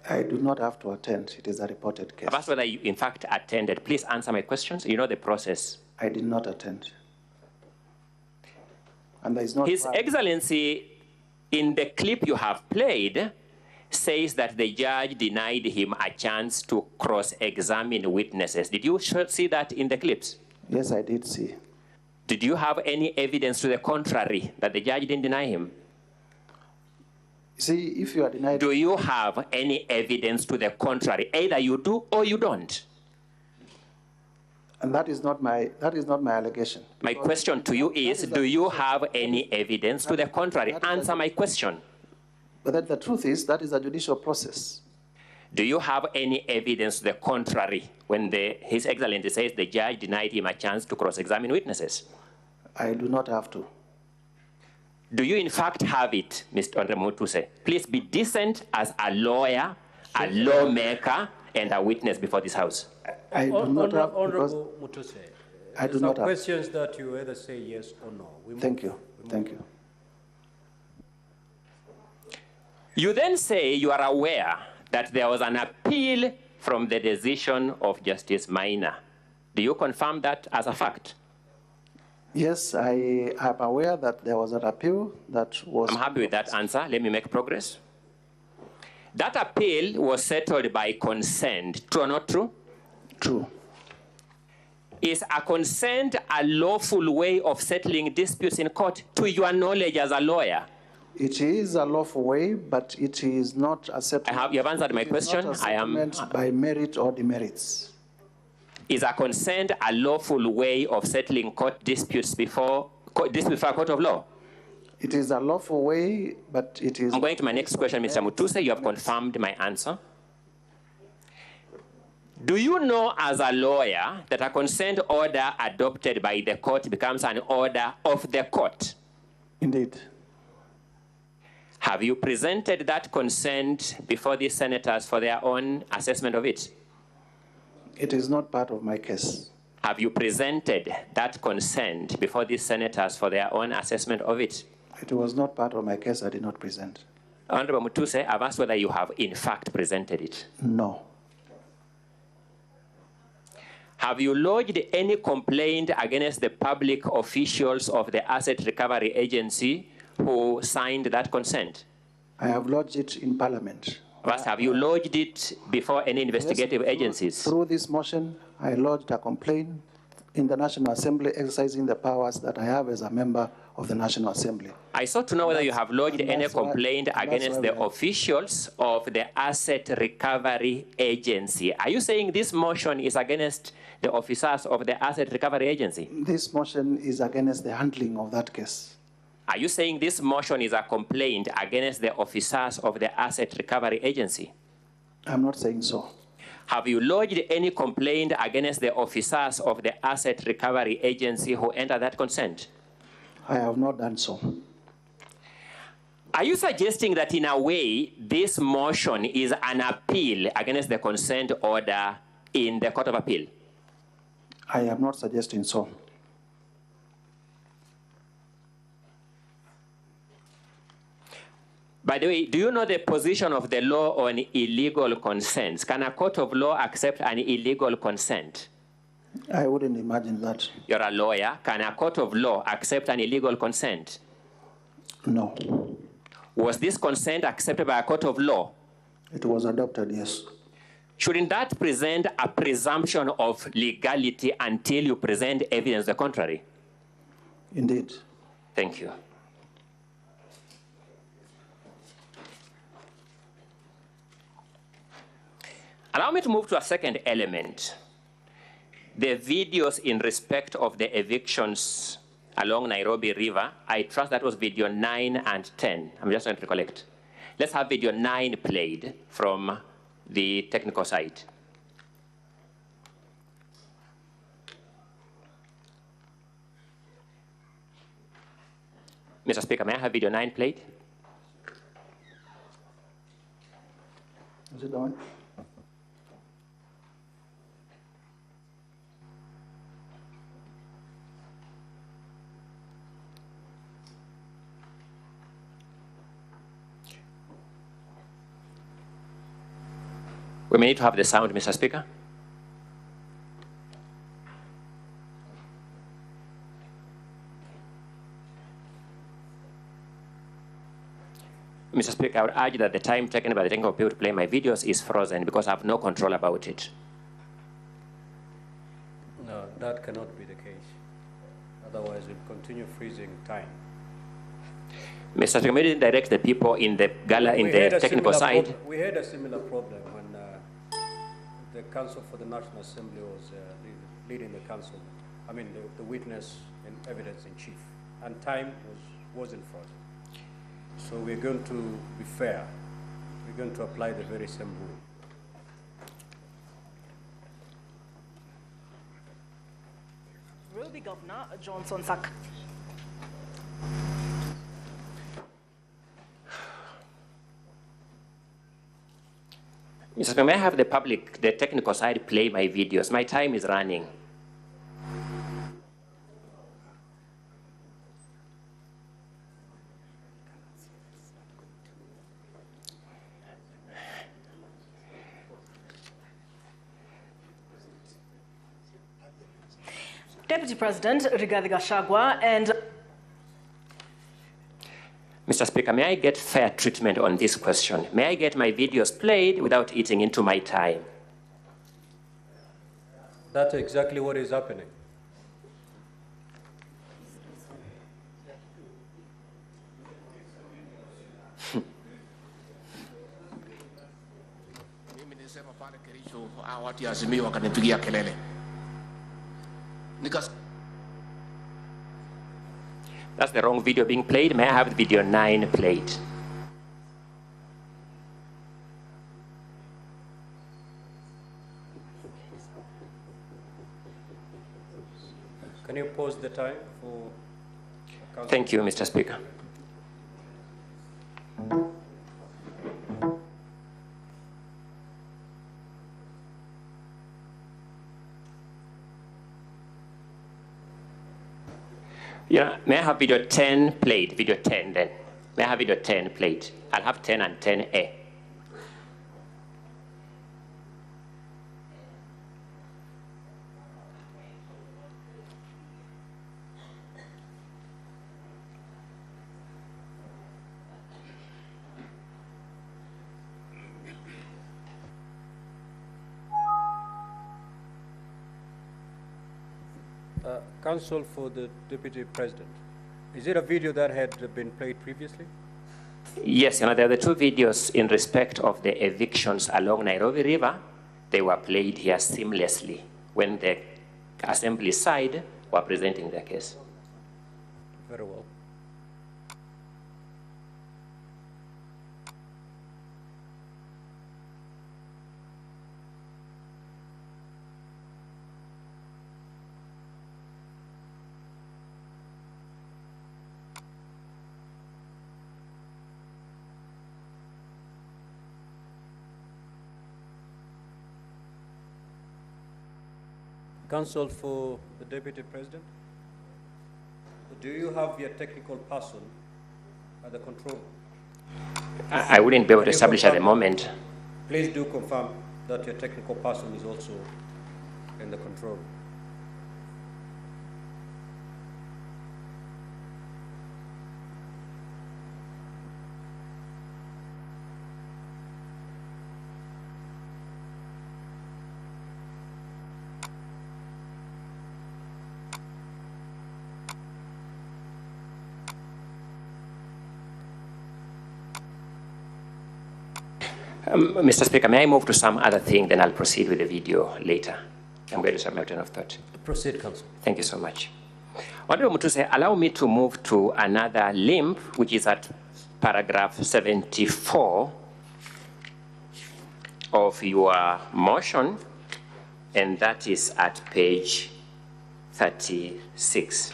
K: I do not have to attend. It is a reported case.
I: I've asked whether you, in fact, attended. Please answer my questions. You know the process.
K: I did not attend. And there is no.
I: His Excellency, in the clip you have played, says that the judge denied him a chance to cross-examine witnesses. Did you see that in the clips?
K: Yes, I did see.
I: Did you have any evidence to the contrary that the judge didn't deny him?
K: See, if you are denied...
I: Do you have any evidence to the contrary? Either you do or you don't.
K: And that is not my allegation.
I: My question to you is, do you have any evidence to the contrary? Answer my question.
K: But the truth is, that is a judicial process.
I: Do you have any evidence to the contrary when His Excellency says the judge denied him a chance to cross-examine witnesses?
K: I do not have to.
I: Do you in fact have it, Mr. Honorable Mutuse? Please be decent as a lawyer, a lawmaker, and a witness before this House.
K: I do not have,
A: Honorable Mutuse,
K: I do not have.
A: questions that you either say yes or no.
K: Thank you. Thank you.
I: You then say you are aware that there was an appeal from the decision of Justice Maina. Do you confirm that as a fact?
K: Yes, I am aware that there was an appeal that was...
I: I'm happy with that answer. Let me make progress. That appeal was settled by consent. True or not true?
K: True.
I: Is a consent a lawful way of settling disputes in court, to your knowledge as a lawyer?
K: It is a lawful way, but it is not a settlement.
I: You have answered my question.
K: I am by merit or demerits.
I: Is a consent a lawful way of settling court disputes before a court of law?
K: It is a lawful way, but it is...
I: I'm going to my next question, Mr. Mutuse. You have confirmed my answer. Do you know as a lawyer that a consent order adopted by the court becomes an order of the court?
K: Indeed.
I: Have you presented that consent before the senators for their own assessment of it?
K: It is not part of my case.
I: Have you presented that consent before the senators for their own assessment of it?
K: It was not part of my case. I did not present.
I: Honorable Mutuse, I've asked whether you have in fact presented it.
K: No.
I: Have you lodged any complaint against the public officials of the Asset Recovery Agency who signed that consent?
K: I have lodged it in Parliament.
I: First, have you lodged it before any investigative agencies?
K: Through this motion, I lodged a complaint in the National Assembly exercising the powers that I have as a member of the National Assembly.
I: I sought to know whether you have lodged any complaint against the officials of the Asset Recovery Agency. Are you saying this motion is against the officers of the Asset Recovery Agency?
K: This motion is against the handling of that case.
I: Are you saying this motion is a complaint against the officers of the Asset Recovery Agency?
K: I'm not saying so.
I: Have you lodged any complaint against the officers of the Asset Recovery Agency who entered that consent?
K: I have not done so.
I: Are you suggesting that in a way this motion is an appeal against the consent order in the Court of Appeal?
K: I am not suggesting so.
I: By the way, do you know the position of the law on illegal consents? Can a court of law accept an illegal consent?
K: I wouldn't imagine that.
I: You're a lawyer. Can a court of law accept an illegal consent?
K: No.
I: Was this consent accepted by a court of law?
K: It was adopted, yes.
I: Shouldn't that present a presumption of legality until you present evidence the contrary?
K: Indeed.
I: Thank you. Allow me to move to a second element. The videos in respect of the evictions along Nairobi River. I trust that was video 9 and 10. I'm just trying to recollect. Let's have video 9 played from the technical side. Mr. Speaker, may I have video 9 played?
K: Is it on?
I: We may need to have the sound, Mr. Speaker. Mr. Speaker, I would urge that the time taken by the technical people to play my videos is frozen because I have no control about it.
A: No, That cannot be the case. Otherwise, we'll continue freezing time.
I: Mr. Speaker, maybe direct the people in the gala, in the technical side.
A: We had a similar problem when the Counsel for the National Assembly was leading the council. I mean, the witness and evidence in chief, and time wasn't frozen. So we're going to be fair. We're going to apply the very same rule.
T: Will be Governor Johnson Sakaja.
I: Mr. Speaker, may I have the public, the technical side, play my videos? My time is running.
T: Deputy President Rigathi Gachagua and
I: Mr. Speaker, may I get fair treatment on this question? May I get my videos played without eating into my time?
A: That's exactly what is happening.
S: Watu ya Azimio wakanipigia kelele.
I: That's the wrong video being played. May I have video 9 played?
A: Can you pause the time for council?
I: Thank you, Mr. Speaker. Yeah, may I have video 10 played? Video 10 then. May I have video 10 played? I'll have 10 and 10A.
A: Counsel for the Deputy President, is it a video that had been played previously?
I: Yes, there are the 2 videos in respect of the evictions along Nairobi River. They were played here seamlessly when the Assembly side were presenting their case.
A: Very well. Counsel for the Deputy President, do you have your technical person at the control?
I: I wouldn't be able to establish at the moment.
A: Please do confirm that your technical person is also in the control.
I: Mr. Speaker, may I move to some other thing, then I'll proceed with the video later. I'm going to submit my train of thought.
A: Proceed, Counsel.
I: Thank you so much. Honorable Mutuse, allow me to move to another limb, which is at paragraph 74 of your motion, and that is at page 36.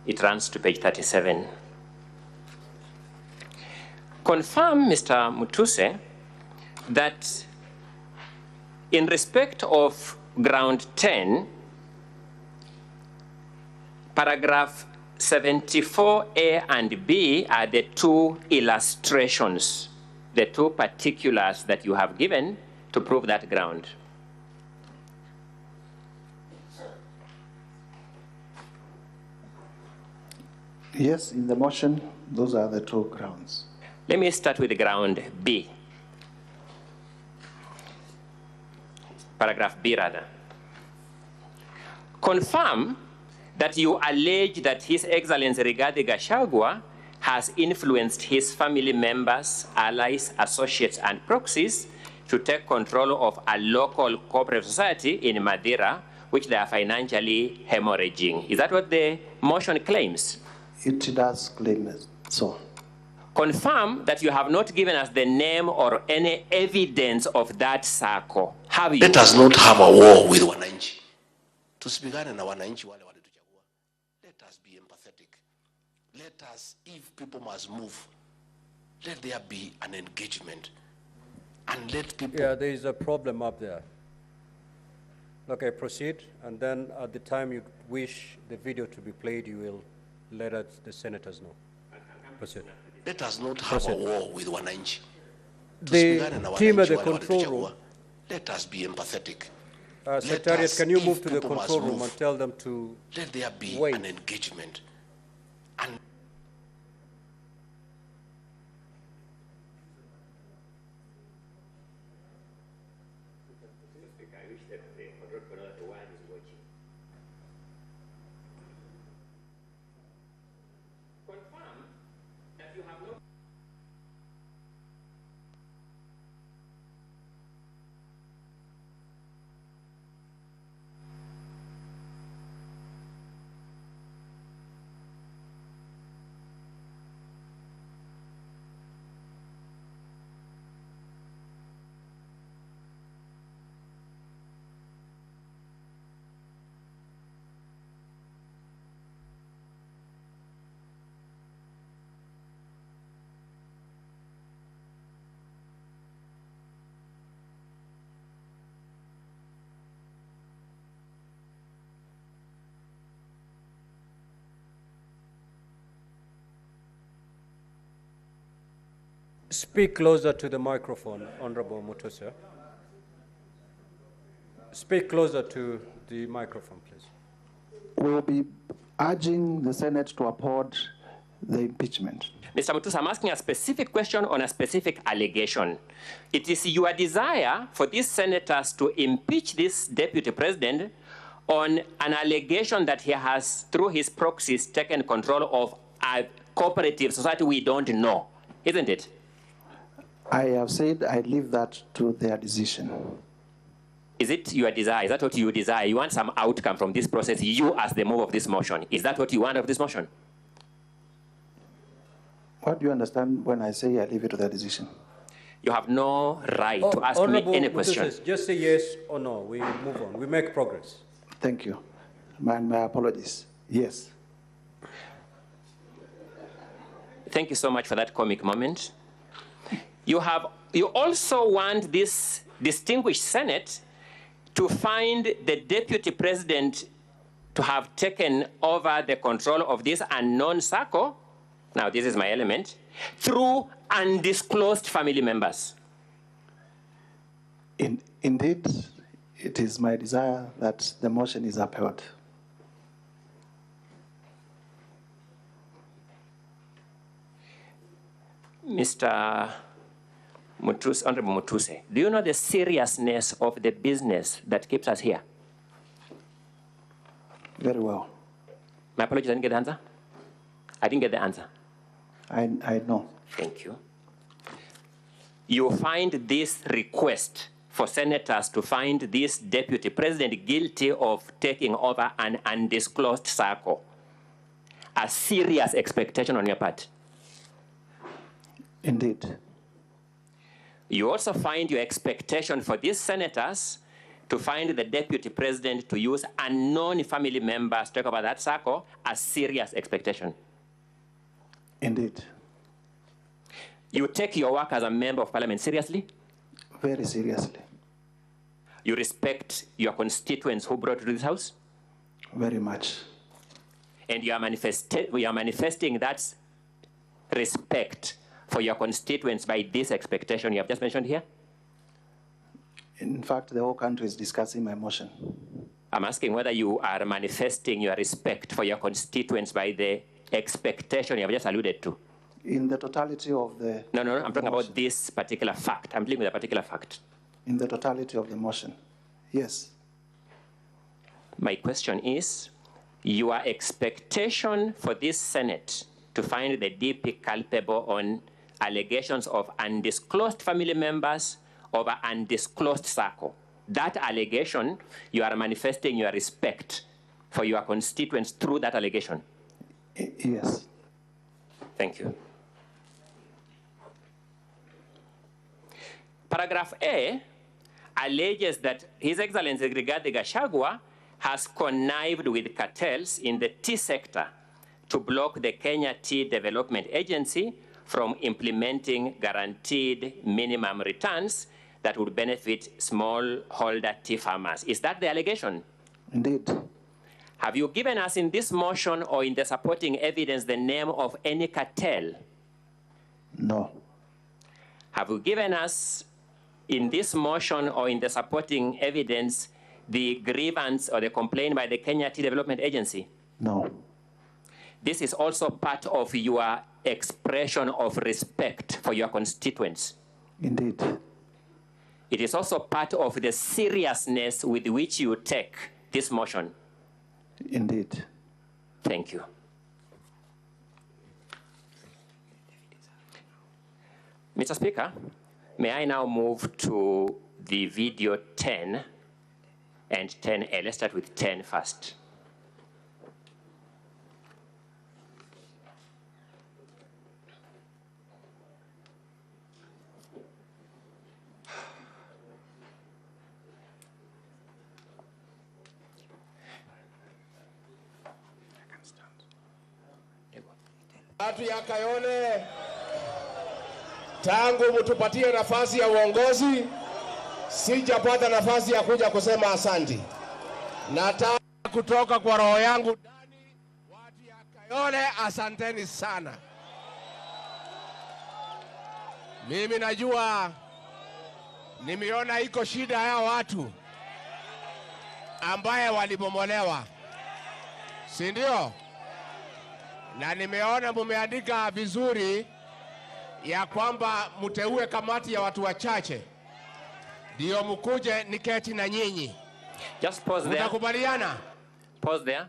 I: It runs to page 37. Confirm, Mr. Mutuse, that in respect of ground 10, paragraph 74A and B are the 2 illustrations, the 2 particulars that you have given to prove that ground.
K: Yes, in the motion, those are the 2 grounds.
I: Let me start with ground B. paragraph B rather. Confirm that you allege that His Excellency Rigathi Gachagua has influenced his family members, allies, associates, and proxies to take control of a local cooperative society in Madeira, which they are financially hemorrhaging. Is that what the motion claims?
K: It does claim so.
I: Confirm that you have not given us the name or any evidence of that circle. Have you?
S: Let us not have a war with wananchi. Tusipigane na wananchi wale walituchagua. Let us be empathetic. Let us, if people must move, let there be an engagement. And let people...
A: Yeah, there is a problem up there. Okay, proceed, and then at the time you wish the video to be played, you will let the senators know. Proceed.
S: Let us not have a war with wananchi.
A: The team at the control room.
S: Let us be empathetic.
A: Secretariat, can you move to the control room and tell them to
S: let there be
A: wait.
S: An engagement. And
A: speak closer to the microphone, Honorable Mutuse. Speak closer to the microphone, please.
K: We will be urging the Senate to uphold the impeachment.
I: Mr. Mutuse, I'm asking a specific question on a specific allegation. It is your desire for these senators to impeach this deputy president on an allegation that he has, through his proxies, taken control of a cooperative society we don't know, isn't it?
K: I have said I leave that to their decision.
I: Is it your desire? Is that what you desire? You want some outcome from this process, you as the mover of this motion. Is that what you want of this motion?
K: What do you understand when I say I leave it to their decision?
I: You have no right to ask me any question.
A: Mutuse, just say yes or no. We move on. We make progress.
K: Thank you. My apologies. Yes.
I: Thank you so much for that comic moment. You also want this distinguished Senate to find the deputy president to have taken over the control of this unknown circle. Now, this is my element, through undisclosed family members.
K: Indeed, it is my desire that the motion is upheld.
I: Mr. Mutuse, Honorable Mutuse, do you know the seriousness of the business that keeps us here?
K: Very well.
I: My apologies, I didn't get the answer. I didn't get the answer.
K: I know.
I: Thank you. You find this request for senators to find this deputy president guilty of taking over an undisclosed circle a serious expectation on your part?
K: Indeed.
I: You also find your expectation for these senators to find the deputy president to use unknown family members to take over that circle a serious expectation.
K: Indeed.
I: You take your work as a member of parliament seriously?
K: Very seriously.
I: You respect your constituents who brought you to this house?
K: Very much.
I: And you are manifesting that respect for your constituents by this expectation you have just mentioned here?
K: In fact, the whole country is discussing my motion.
I: I'm asking whether you are manifesting your respect for your constituents by the expectation you have just alluded to.
K: In the totality of the...
I: No, I'm talking about this particular fact. I'm dealing with a particular fact.
K: In the totality of the motion, Yes.
I: My question is, your expectation for this Senate to find the DP culpable on allegations of undisclosed family members over undisclosed circle. That allegation, you are manifesting your respect for your constituents through that allegation.
K: Yes.
I: Thank you. Paragraph A alleges that His Excellency Rigathi Gachagua has connived with cartels in the tea sector to block the Kenya Tea Development Agency from implementing guaranteed minimum returns that would benefit smallholder tea farmers. Is that the allegation?
K: Indeed.
I: Have you given us in this motion or in the supporting evidence the name of any cartel?
K: No.
I: Have you given us in this motion or in the supporting evidence the grievance or the complaint by the Kenya Tea Development Agency?
K: No.
I: This is also part of your expression of respect for your constituents.
K: Indeed.
I: It is also part of the seriousness with which you take this motion.
K: Indeed.
I: Thank you. Mr. Speaker, may I now move to the video 10 and 10A. Let's start with 10 first.
Q: Watu ya Kayole, tangu mtupatie nafasi ya uongozi, sijapata nafasi ya kuja kusema asanti. Nataka kutoka kwa roho yangu ndani, watu ya Kayole, asanteni sana. Mimi najua, nimeona iko shida ya watu ambaye walibomolewa, si ndio? Na nimeona mumeandika vizuri ya kwamba mteue kamati ya watu wachache ndio mkuje niketi na nyinyi.
I: Just pause there.
Q: Mtakubaliana?
I: Pause there.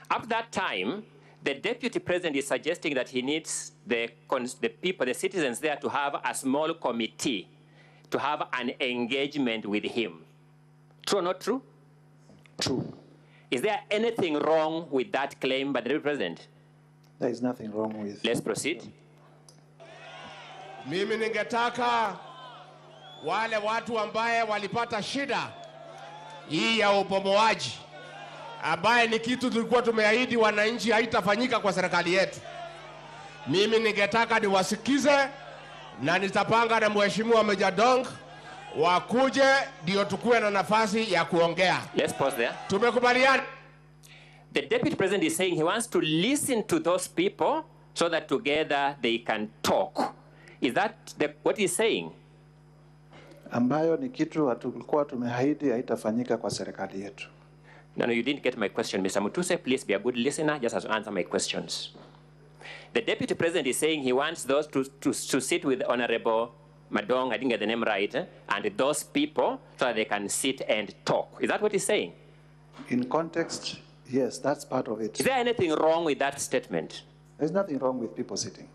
I: At that time, the deputy president is suggesting that he needs the people, the citizens there to have a small committee to have an engagement with him. True or not true?
K: True.
I: Is there anything wrong with that claim by the deputy president?
K: There is nothing wrong with.
I: Let's proceed.
Q: Mimi ningetaka wale watu ambaye walipata shida hii ya ubomoaji, ambaye ni kitu tulikuwa tumeahidi wananchi haitafanyika kwa serikali yetu. Mimi ningetaka niwasikize na nitapanga na mheshimiwa Meja Dong wakuje ndio tukue na nafasi ya kuongea.
I: Let's pause there.
Q: Tumekubaliana.
I: The deputy president is saying he wants to listen to those people so that together they can talk. Is that what he's saying?
K: Ambayo ni kitu tulikuwa tumeahidi haitafanyika kwa serikali yetu.
I: No, you didn't get my question, Mr. Mutuse. Please be a good listener. Just answer my questions. The deputy president is saying he wants those to sit with Honorable Madong, I didn't get the name right, and those people so that they can sit and talk. Is that what he's saying?
K: In context, yes, that's part of it.
I: Is there anything wrong with that statement?
K: There's nothing wrong with people sitting.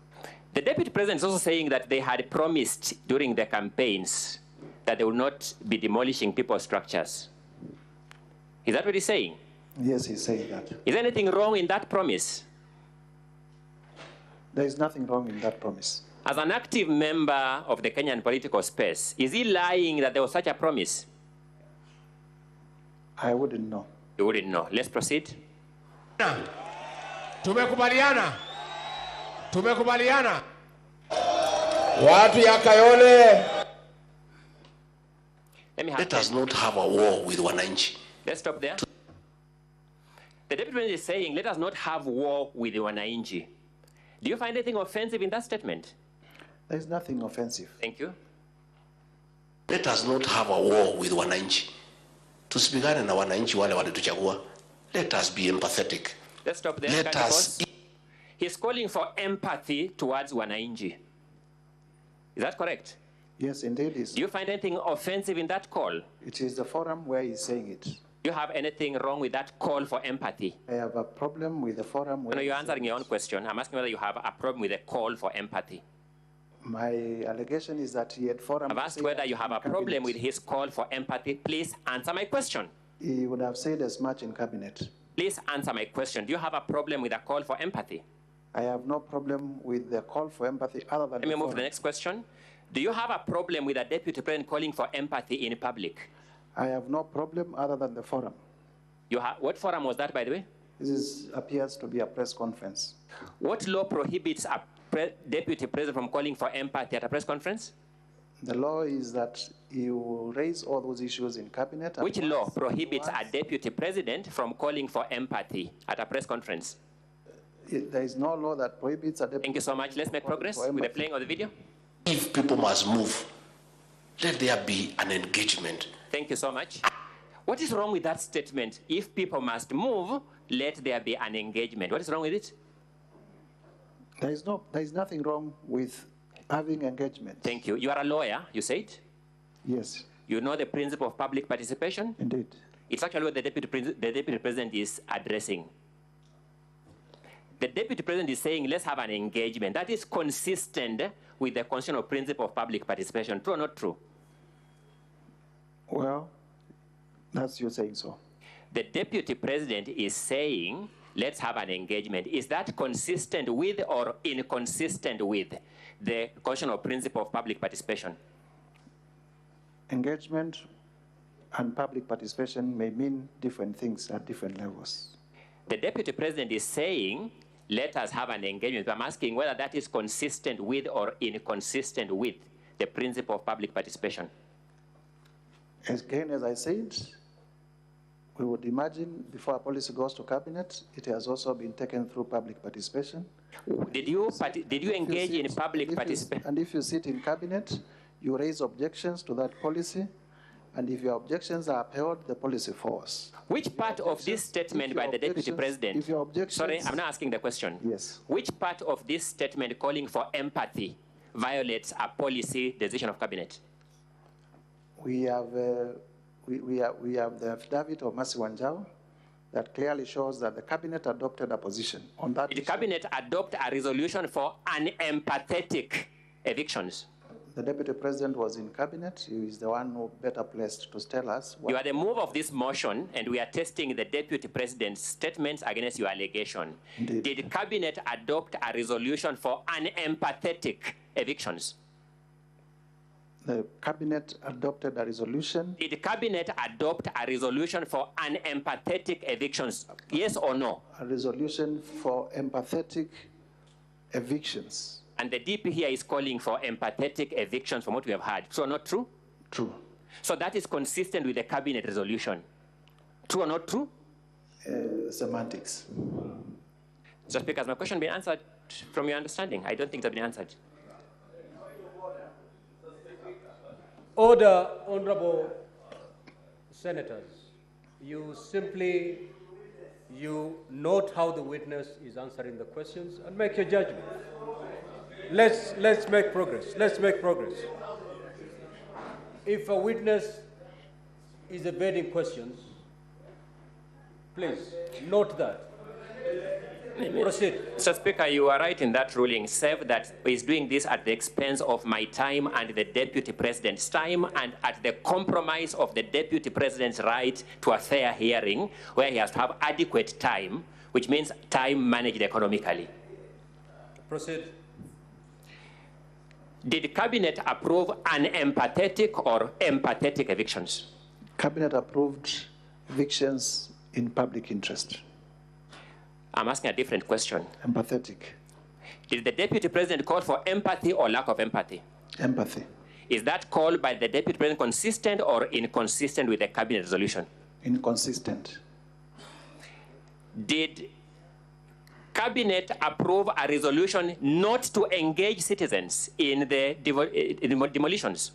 I: The deputy president is also saying that they had promised during the campaigns that they will not be demolishing people's structures. Is that what he's saying?
K: Yes, he's saying that.
I: Is there anything wrong in that promise?
K: There is nothing wrong in that promise.
I: As an active member of the Kenyan political space, is he lying that there was such a promise?
K: I wouldn't know.
I: You wouldn't know. Let's proceed.
Q: Tumekubaliana. Tumekubaliana. Watu ya Kayole.
S: Let us not have a war with wananchi.
I: Let's stop there. The deputy president is saying, let us not have war with the wananchi. Do you find anything offensive in that statement?
K: There is nothing offensive.
I: Thank you.
S: Let us not have a war with wananchi. Tusipigane na wananchi wale walituchagua. Let us be empathetic.
I: Let's stop there.
S: Let us.
I: He's calling for empathy towards wananchi. Is that correct?
K: Yes, indeed.
I: Do you find anything offensive in that call?
K: It is the forum where he's saying it.
I: Do you have anything wrong with that call for empathy?
K: I have a problem with the forum where...
I: No, you're answering your own question. I'm asking whether you have a problem with the call for empathy.
K: My allegation is that he had forum...
I: I've asked whether you have a problem with his call for empathy. Please answer my question.
K: He would have said as much in cabinet.
I: Please answer my question. Do you have a problem with a call for empathy?
K: I have no problem with the call for empathy other than...
I: Let me move to the next question. Do you have a problem with a deputy president calling for empathy in public?
K: I have no problem other than the forum.
I: What forum was that, by the way?
K: This appears to be a press conference.
I: What law prohibits a deputy president from calling for empathy at a press conference?
K: The law is that you raise all those issues in cabinet.
I: Which law prohibits a deputy president from calling for empathy at a press conference?
K: There is no law that prohibits a deputy.
I: Thank you so much. Let's make progress with the playing of the video.
S: If people must move, let there be an engagement.
I: Thank you so much. What is wrong with that statement? If people must move, let there be an engagement. What is wrong with it?
K: There is nothing wrong with having engagement.
I: Thank you. You are a lawyer, you said?
K: Yes.
I: You know the principle of public participation?
K: Indeed.
I: It's actually what the deputy president is addressing. The deputy president is saying, let's have an engagement. That is consistent with the constitutional principle of public participation. True or not true?
K: Well, that's you saying so.
I: The deputy president is saying, let's have an engagement. Is that consistent with or inconsistent with the constitutional principle of public participation?
K: Engagement and public participation may mean different things at different levels.
I: The deputy president is saying, let us have an engagement. I'm asking whether that is consistent with or inconsistent with the principle of public participation.
K: Again, as I said, we would imagine before a policy goes to cabinet, it has also been taken through public participation.
I: Did you engage in public participation?
K: And if you sit in cabinet, you raise objections to that policy, and if your objections are upheld, the policy falls.
I: Which part of this statement by the deputy president? Sorry, I'm not asking the question.
K: Yes.
I: Which part of this statement calling for empathy violates a policy decision of cabinet?
K: We have the affidavit of Mercy Wanjau that clearly shows that the cabinet adopted a position on that.
I: Did the cabinet adopt a resolution for unempathetic evictions?
K: The deputy president was in cabinet. He is the one who better placed to tell us.
I: You are the move of this motion, and we are testing the deputy president's statements against your allegation.
K: Indeed.
I: Did the cabinet adopt a resolution for unempathetic evictions?
K: The cabinet adopted a resolution.
I: Did the cabinet adopt a resolution for unempathetic evictions? Yes or no?
K: A resolution for empathetic evictions.
I: And the DP here is calling for empathetic evictions from what we have heard. True or not true?
K: True.
I: So that is consistent with the cabinet resolution. True or not true?
K: Semantics.
I: Mr. Speaker, has my question been answered from your understanding? I don't think it's been answered.
A: Order, honorable senators. You note how the witness is answering the questions and make your judgment. Let's make progress. Let's make progress. If a witness is evading questions, please note that. Proceed.
I: Mr. Speaker, you are right in that ruling, save that he's doing this at the expense of my time and the deputy president's time, and at the compromise of the deputy president's right to a fair hearing, where he has to have adequate time, which means time managed economically.
A: Proceed.
I: Did the cabinet approve unempathetic or empathetic evictions?
K: Cabinet approved evictions in public interest.
I: I'm asking a different question.
K: Empathetic.
I: Did the deputy president call for empathy or lack of empathy?
K: Empathy.
I: Is that call by the deputy president consistent or inconsistent with the cabinet resolution?
K: Inconsistent.
I: Did cabinet approve a resolution not to engage citizens in the demolitions?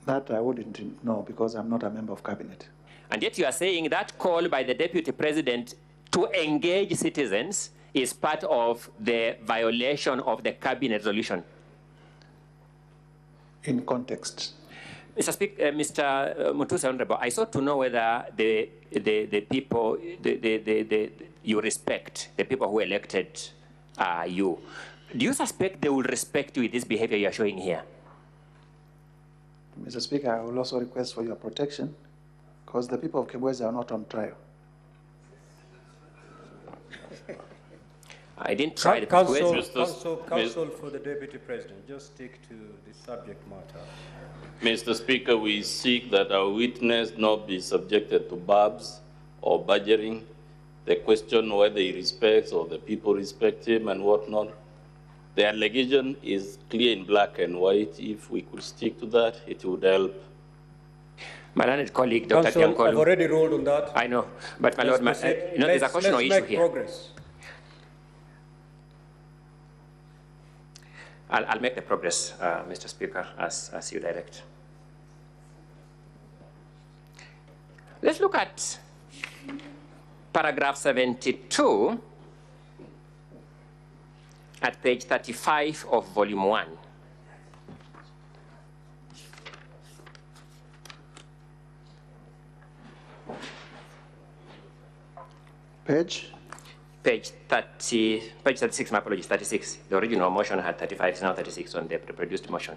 K: That I wouldn't know because I'm not a member of cabinet.
I: And yet you are saying that call by the deputy president to engage citizens is part of the violation of the cabinet resolution.
K: in context.
I: Mr. Speaker, Mr. Mutuse, Honorable, I sought to know whether the people you respect, the people who elected you, do you suspect they will respect you with this behavior you are showing here?
K: Mr. Speaker, I will also request for your protection because the people of Kibwezi are not on trial.
I: I didn't try the
A: Counsel for the Deputy President, just stick to the subject matter.
J: Mr. Speaker, we seek that our witness not be subjected to barbs or badgering. The question whether he respects or the people respect him and whatnot. The allegation is clear in black and white. If we could stick to that, it would help.
I: My learned colleague, Dr.
A: Counsel, I've already ruled on that.
I: I know, but my Lord, there's a question or issue here.
A: Progress.
I: I'll make the progress, Mr. Speaker, as you direct. Let's look at paragraph 72 at page 35 of volume 1.
K: Page?
I: Page 36, my apologies, 36. The original motion had 35, it's now 36 on the reproduced motion.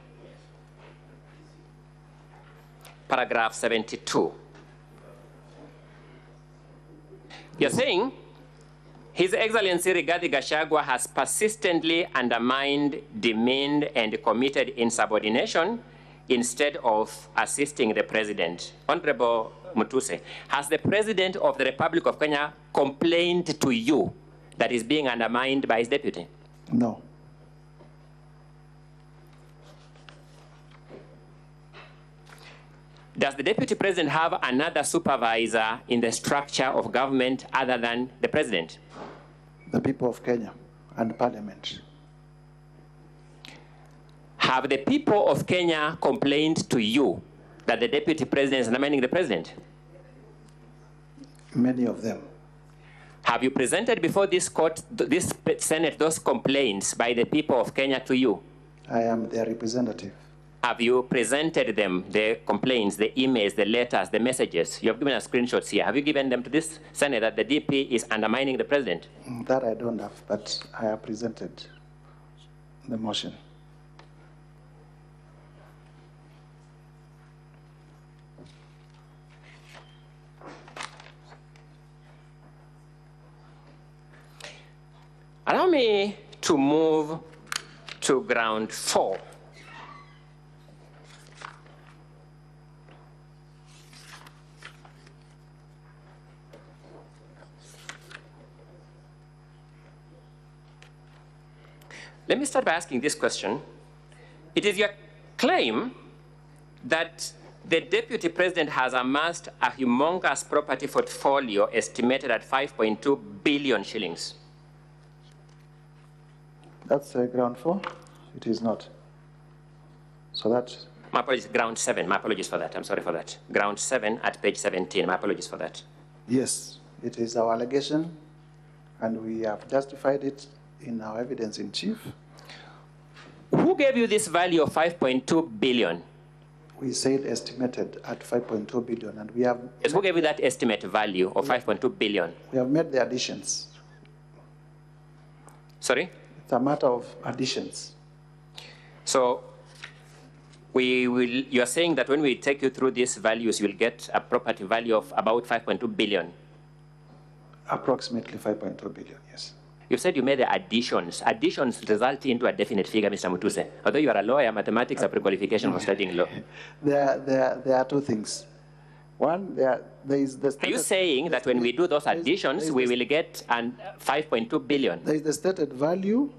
I: Paragraph 72. You're saying, His Excellency Rigathi Gachagua has persistently undermined, demeaned, and committed insubordination instead of assisting the President. Honorable Mutuse, has the President of the Republic of Kenya complained to you that is being undermined by his deputy?
K: No.
I: Does the Deputy President have another supervisor in the structure of government other than the President?
K: The people of Kenya and Parliament.
I: Have the people of Kenya complained to you that the Deputy President is undermining the President?
K: Many of them.
I: Have you presented before this court, this Senate, those complaints by the people of Kenya to you?
K: I am their representative.
I: Have you presented them, the complaints, the emails, the letters, the messages? You have given us screenshots here. Have you given them to this Senate that the DP is undermining the President?
K: That I don't have, but I have presented the motion.
I: Allow me to move to ground 4. Let me start by asking this question. It is your claim that the Deputy President has amassed a humongous property portfolio estimated at 5.2 billion shillings.
K: That's ground 4. It is not. So that...
I: My apologies, ground 7. My apologies for that. I'm sorry for that. Ground 7 at page 17. My apologies for that.
K: Yes, it is our allegation, and we have justified it in our evidence in chief.
I: Who gave you this value of 5.2 billion?
K: We said estimated at 5.2 billion, and we have...
I: Yes, who gave you that estimate value of 5.2 billion?
K: We have made the additions.
I: Sorry?
K: It's a matter of additions.
I: So, you are saying that when we take you through these values, you'll get a property value of about 5.2 billion?
K: Approximately 5.2 billion, yes.
I: You said you made the additions. Additions result into a definite figure, Mr. Mutuse. Although you are a lawyer, mathematics are pre-qualification for studying law.
K: There are two things. One, there is the...
I: Are you saying that when we do those additions, we will get 5.2 billion?
K: There is the stated value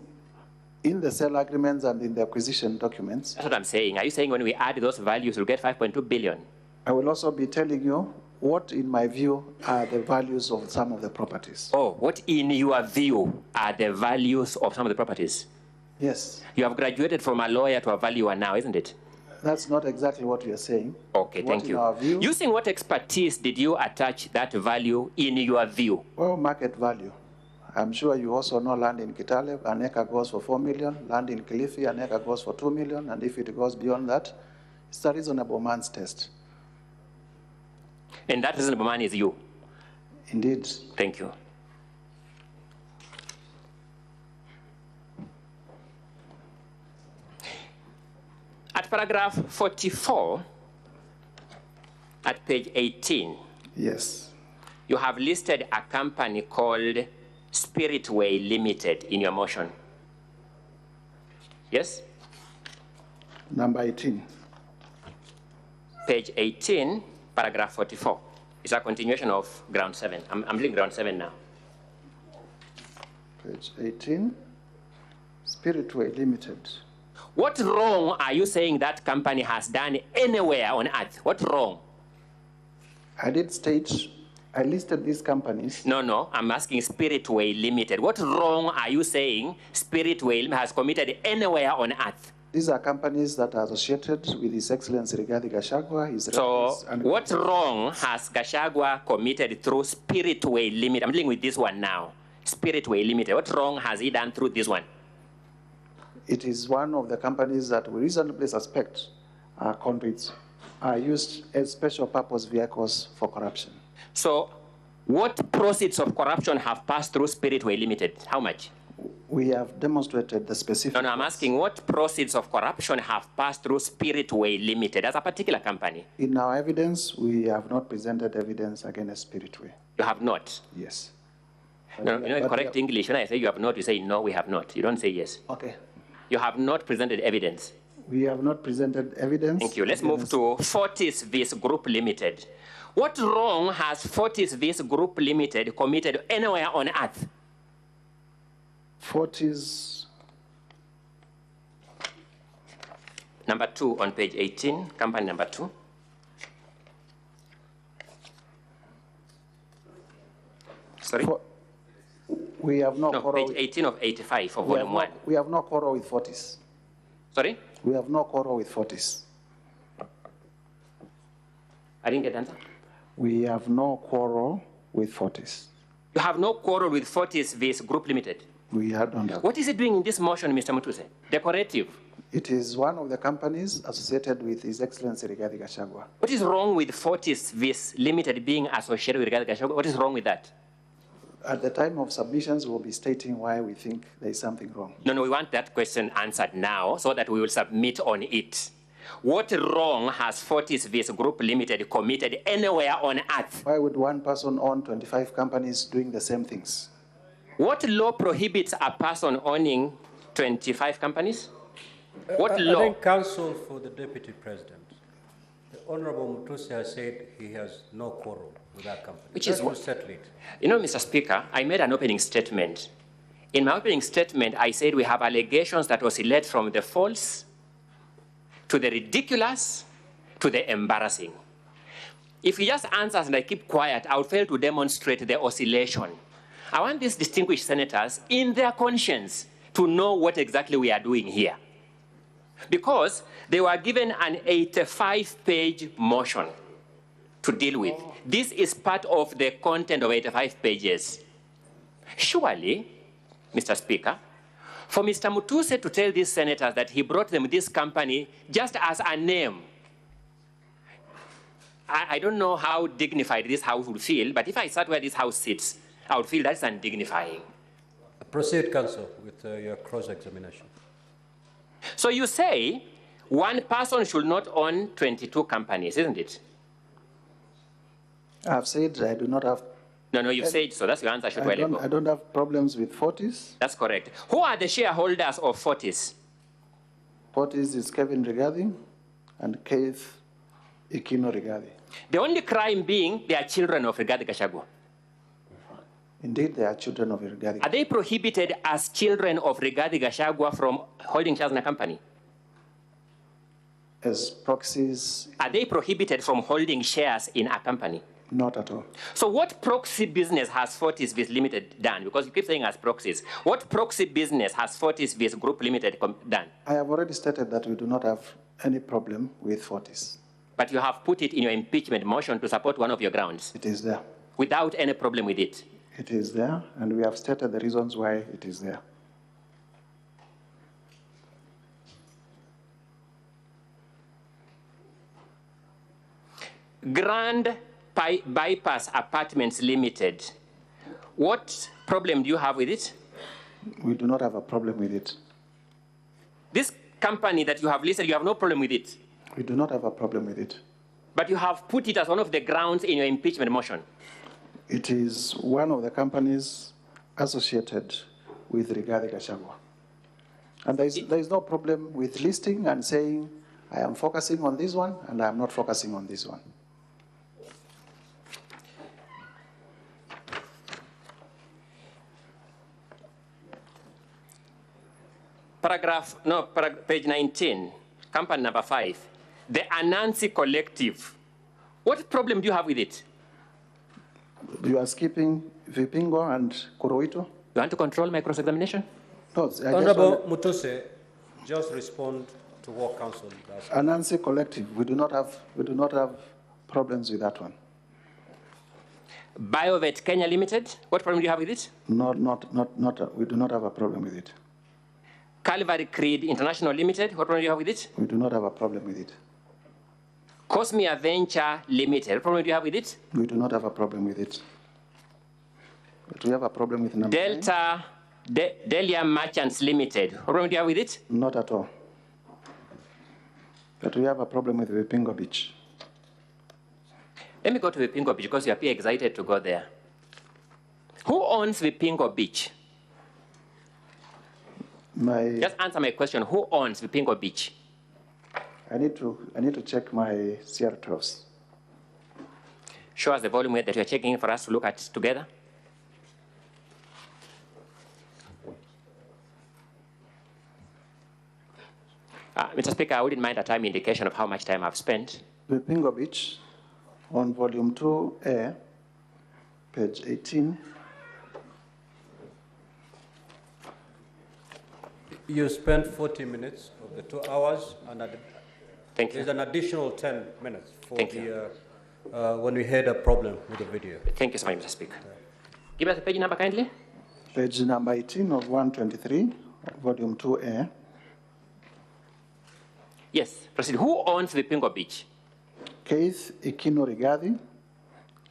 K: in the sale agreements and in the acquisition documents.
I: That's what I'm saying. Are you saying when we add those values, we'll get 5.2 billion?
K: I will also be telling you what, in my view, are the values of some of the properties.
I: Oh, what, in your view, are the values of some of the properties?
K: Yes.
I: You have graduated from a lawyer to a valuer now, isn't it?
K: That's not exactly what we are saying.
I: Okay, thank you. Using what expertise did you attach that value in your view?
K: Well, market value. I'm sure you also know land in Kitale, an acre goes for 4 million, land in Kilifi, an acre goes for 2 million, and if it goes beyond that, it's a reasonable man's test.
I: And that reasonable man is you?
K: Indeed.
I: Thank you. At paragraph 44, at page 18,
K: yes,
I: you have listed a company called Spiritway Limited in your motion. Yes?
K: Number 18.
I: Page 18, paragraph 44. It's a continuation of ground 7. I'm doing ground 7 now.
K: Page 18, Spiritway Limited.
I: What wrong are you saying that company has done anywhere on earth? What wrong?
K: I did state, I listed these companies.
I: No, I'm asking Spiritway Limited. What wrong are you saying Spiritway has committed anywhere on earth?
K: These are companies that are associated with His Excellency Rigathi Gachagua.
I: So, what wrong has Gachagua committed through Spiritway Limited? I'm dealing with this one now. Spiritway Limited. What wrong has he done through this one?
K: It is one of the companies that we reasonably suspect are convicts, are used as special purpose vehicles for corruption.
I: So, what proceeds of corruption have passed through Spiritway Limited? How much?
K: We have demonstrated the specific...
I: No, I'm asking what proceeds of corruption have passed through Spiritway Limited as a particular company?
K: In our evidence, we have not presented evidence against Spiritway.
I: You have not?
K: Yes.
I: No, in correct English, when I say you have not, you say no, we have not. You don't say yes.
K: Okay.
I: You have not presented evidence.
K: We have not presented evidence.
I: Thank you. Let's move to Fortis Vis Group Limited. What wrong has Fortis Vis Group Limited committed anywhere on earth?
K: Fortis.
I: Number 2 on page 18, company number 2. Sorry?
K: We have no quarrel.
I: Page 18 of 85 for volume 1.
K: We have no quarrel with Fortis.
I: Sorry?
K: We have no quarrel with Fortis.
I: I didn't get the answer.
K: We have no quarrel with Fortis.
I: You have no quarrel with Fortis Vis Group Limited?
K: We don't have.
I: What is it doing in this motion, Mr. Mutuse? Decorative.
K: It is one of the companies associated with His Excellency Rigathi Gachagua.
I: What is wrong with Fortis Vis Limited being associated with Rigathi Gachagua? What is wrong with that?
K: At the time of submissions, we'll be stating why we think there is something wrong.
I: No, we want that question answered now so that we will submit on it. What wrong has Fortis Vis Group Limited committed anywhere on earth?
K: Why would one person own 25 companies doing the same things?
I: What law prohibits a person owning 25 companies? What law?
A: I think counsel for the Deputy President, the Honorable Mutuse has said he has no quarrel with that company.
I: Which is what?
A: Settle it.
I: You know, Mr. Speaker, I made an opening statement. In my opening statement, I said we have allegations that oscillate from the false to the ridiculous to the embarrassing. If he just answers and I keep quiet, I would fail to demonstrate the oscillation. I want these distinguished senators, in their conscience, to know what exactly we are doing here. Because they were given an 85-page motion to deal with. This is part of the content of 85 pages. Surely, Mr. Speaker, for Mr. Mutuse to tell these senators that he brought them this company just as a name, I don't know how dignified this house would feel, but if I sat where this house sits, I would feel that's undignifying.
A: Proceed, counsel, with your cross-examination.
I: So you say one person should not own 22 companies, isn't it?
K: I've said I do not have...
I: No, you've said so. That's your answer.
K: I don't have problems with Fortis.
I: That's correct. Who are the shareholders of Fortis?
K: Fortis is Kevin Rigathi and Keith Ikino Rigathi.
I: The only crime being they are children of Rigathi Gachagua.
K: Indeed, they are children of Rigathi.
I: Are they prohibited as children of Rigathi Gachagua from holding shares in a company?
K: As proxies?
I: Are they prohibited from holding shares in a company?
K: Not at all.
I: So what proxy business has Fortis Vis Limited done? Because you keep saying as proxies. What proxy business has Fortis Vis Group Limited done?
K: I have already stated that we do not have any problem with Fortis.
I: But you have put it in your impeachment motion to support one of your grounds.
K: It is there.
I: Without any problem with it.
K: It is there, and we have stated the reasons why it is there.
I: Grand Bypass Apartments Limited. What problem do you have with it?
K: We do not have a problem with it.
I: This company that you have listed, you have no problem with it?
K: We do not have a problem with it.
I: But you have put it as one of the grounds in your impeachment motion.
K: It is one of the companies associated with Rigathi Gachagua. And there is no problem with listing and saying, I am focusing on this one and I am not focusing on this one.
I: Page 19, company number 5, the Anansi Collective. What problem do you have with it?
K: You are skipping Vipingo and Kuroito?
I: You want to control my cross-examination?
K: No,
A: Honorable Mutuse, just respond to what counsel does.
K: Anansi Collective, we do not have problems with that one.
I: BioVet Kenya Limited, what problem do you have with it?
K: We do not have a problem with it.
I: Calvary Creed International Limited, what problem do you have with it?
K: We do not have a problem with it.
I: Cosmia Venture Limited, what problem do you have with it?
K: We do not have a problem with it. But we have a problem with number
I: Delta Delia Merchants Limited, what problem do you have with it?
K: Not at all. But we have a problem with Vipingo Beach.
I: Let me go to Vipingo Beach because you appear excited to go there. Who owns Vipingo Beach? Just answer my question. Who owns Vipingo Beach?
K: I need to check my CR12s.
I: Show us the volume that you're checking for us to look at together. Mr. Speaker, I wouldn't mind a time indication of how much time I've spent.
K: Vipingo Beach, on volume 2A, page 18.
A: You spent 40 minutes of the 2 hours, and
I: Thank you.
A: There's an additional 10 minutes for
I: Thank
A: when we had a problem with the video.
I: Thank you so much, Mr. Speaker. Give us the page number kindly.
K: Page number 18 of 123, volume 2A.
I: Yes, proceed. Who owns Vipingo Beach?
K: Keith Ikino Rigathi,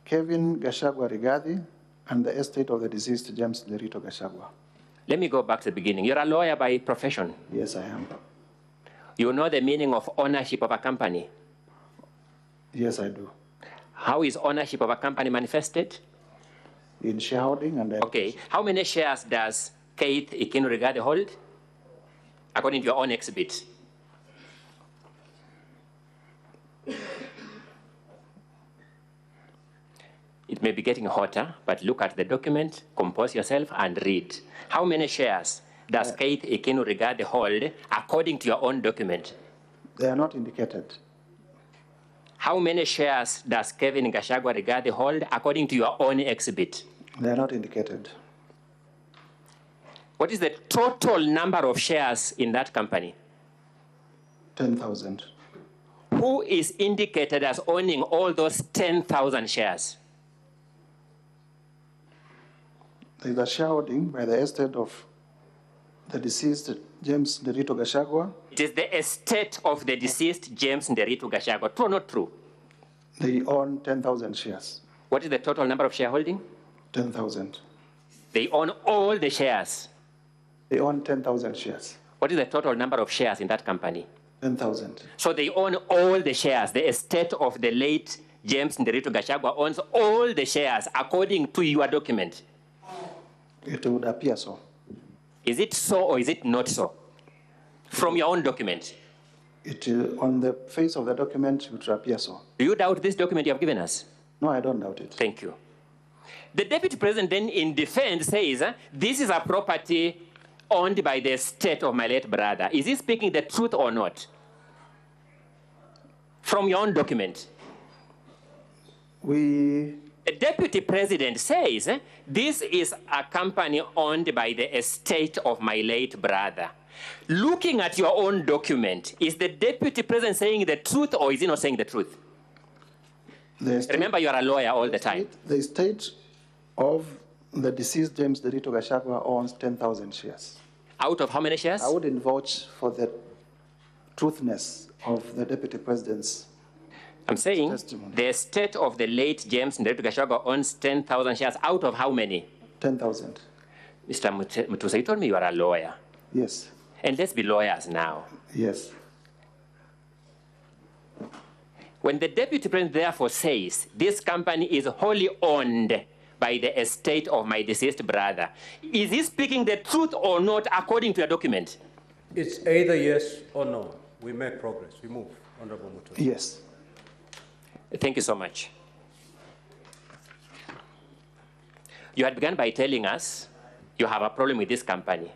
K: Kevin Gachagua Rigathi, and the estate of the deceased James Lerito Gachagua.
I: Let me go back to the beginning. You're a lawyer by profession.
K: Yes, I am.
I: You know the meaning of ownership of a company?
K: Yes, I do.
I: How is ownership of a company manifested?
K: In shareholding and...
I: Okay. How many shares does Keith Ikino Rigathi hold? According to your own exhibit. It may be getting hotter, but look at the document, compose yourself, and read. How many shares does Keith Ikino Rigathi hold according to your own document?
K: They are not indicated.
I: How many shares does Kevin Gachagua Rigathi hold according to your own exhibit?
K: They are not indicated.
I: What is the total number of shares in that company?
K: 10,000.
I: Who is indicated as owning all those 10,000 shares?
K: There is a shareholding by the estate of the deceased James Lerito Gachagua.
I: It is the estate of the deceased James Lerito Gachagua. True or not true?
K: They own 10,000 shares.
I: What is the total number of shareholding?
K: 10,000.
I: They own all the shares.
K: They own 10,000 shares.
I: What is the total number of shares in that company?
K: 10,000.
I: So they own all the shares. The estate of the late James Lerito Gachagua owns all the shares according to your document.
K: It would appear so.
I: Is it so or is it not so? From your own document.
K: On the face of the document, it would appear so.
I: Do you doubt this document you have given us?
K: No, I don't doubt it.
I: Thank you. The Deputy President then in defense says, this is a property owned by the estate of my late brother. Is he speaking the truth or not? From your own document. The Deputy President says, this is a company owned by the estate of my late brother. Looking at your own document, is the Deputy President saying the truth or is he not saying the truth?
K: The estate,
I: remember, you are a lawyer all the time.
K: The estate of The deceased James Derito Gachagua owns 10,000 shares.
I: Out of how many shares?
K: I wouldn't vouch for the truthness of the Deputy President's
I: I'm saying the estate of the late James Derito Gachagua owns 10,000 shares. Out of how many?
K: 10,000.
I: Mr. Mutusa, you told me you are a lawyer.
K: Yes.
I: And let's be lawyers now.
K: Yes.
I: When the Deputy President therefore says this company is wholly owned by the estate of my deceased brother, is he speaking the truth or not according to your document?
A: It's either yes or no. We make progress. We move, Honorable Mutusa.
K: Yes.
I: Thank you so much. You had begun by telling us you have a problem with this company.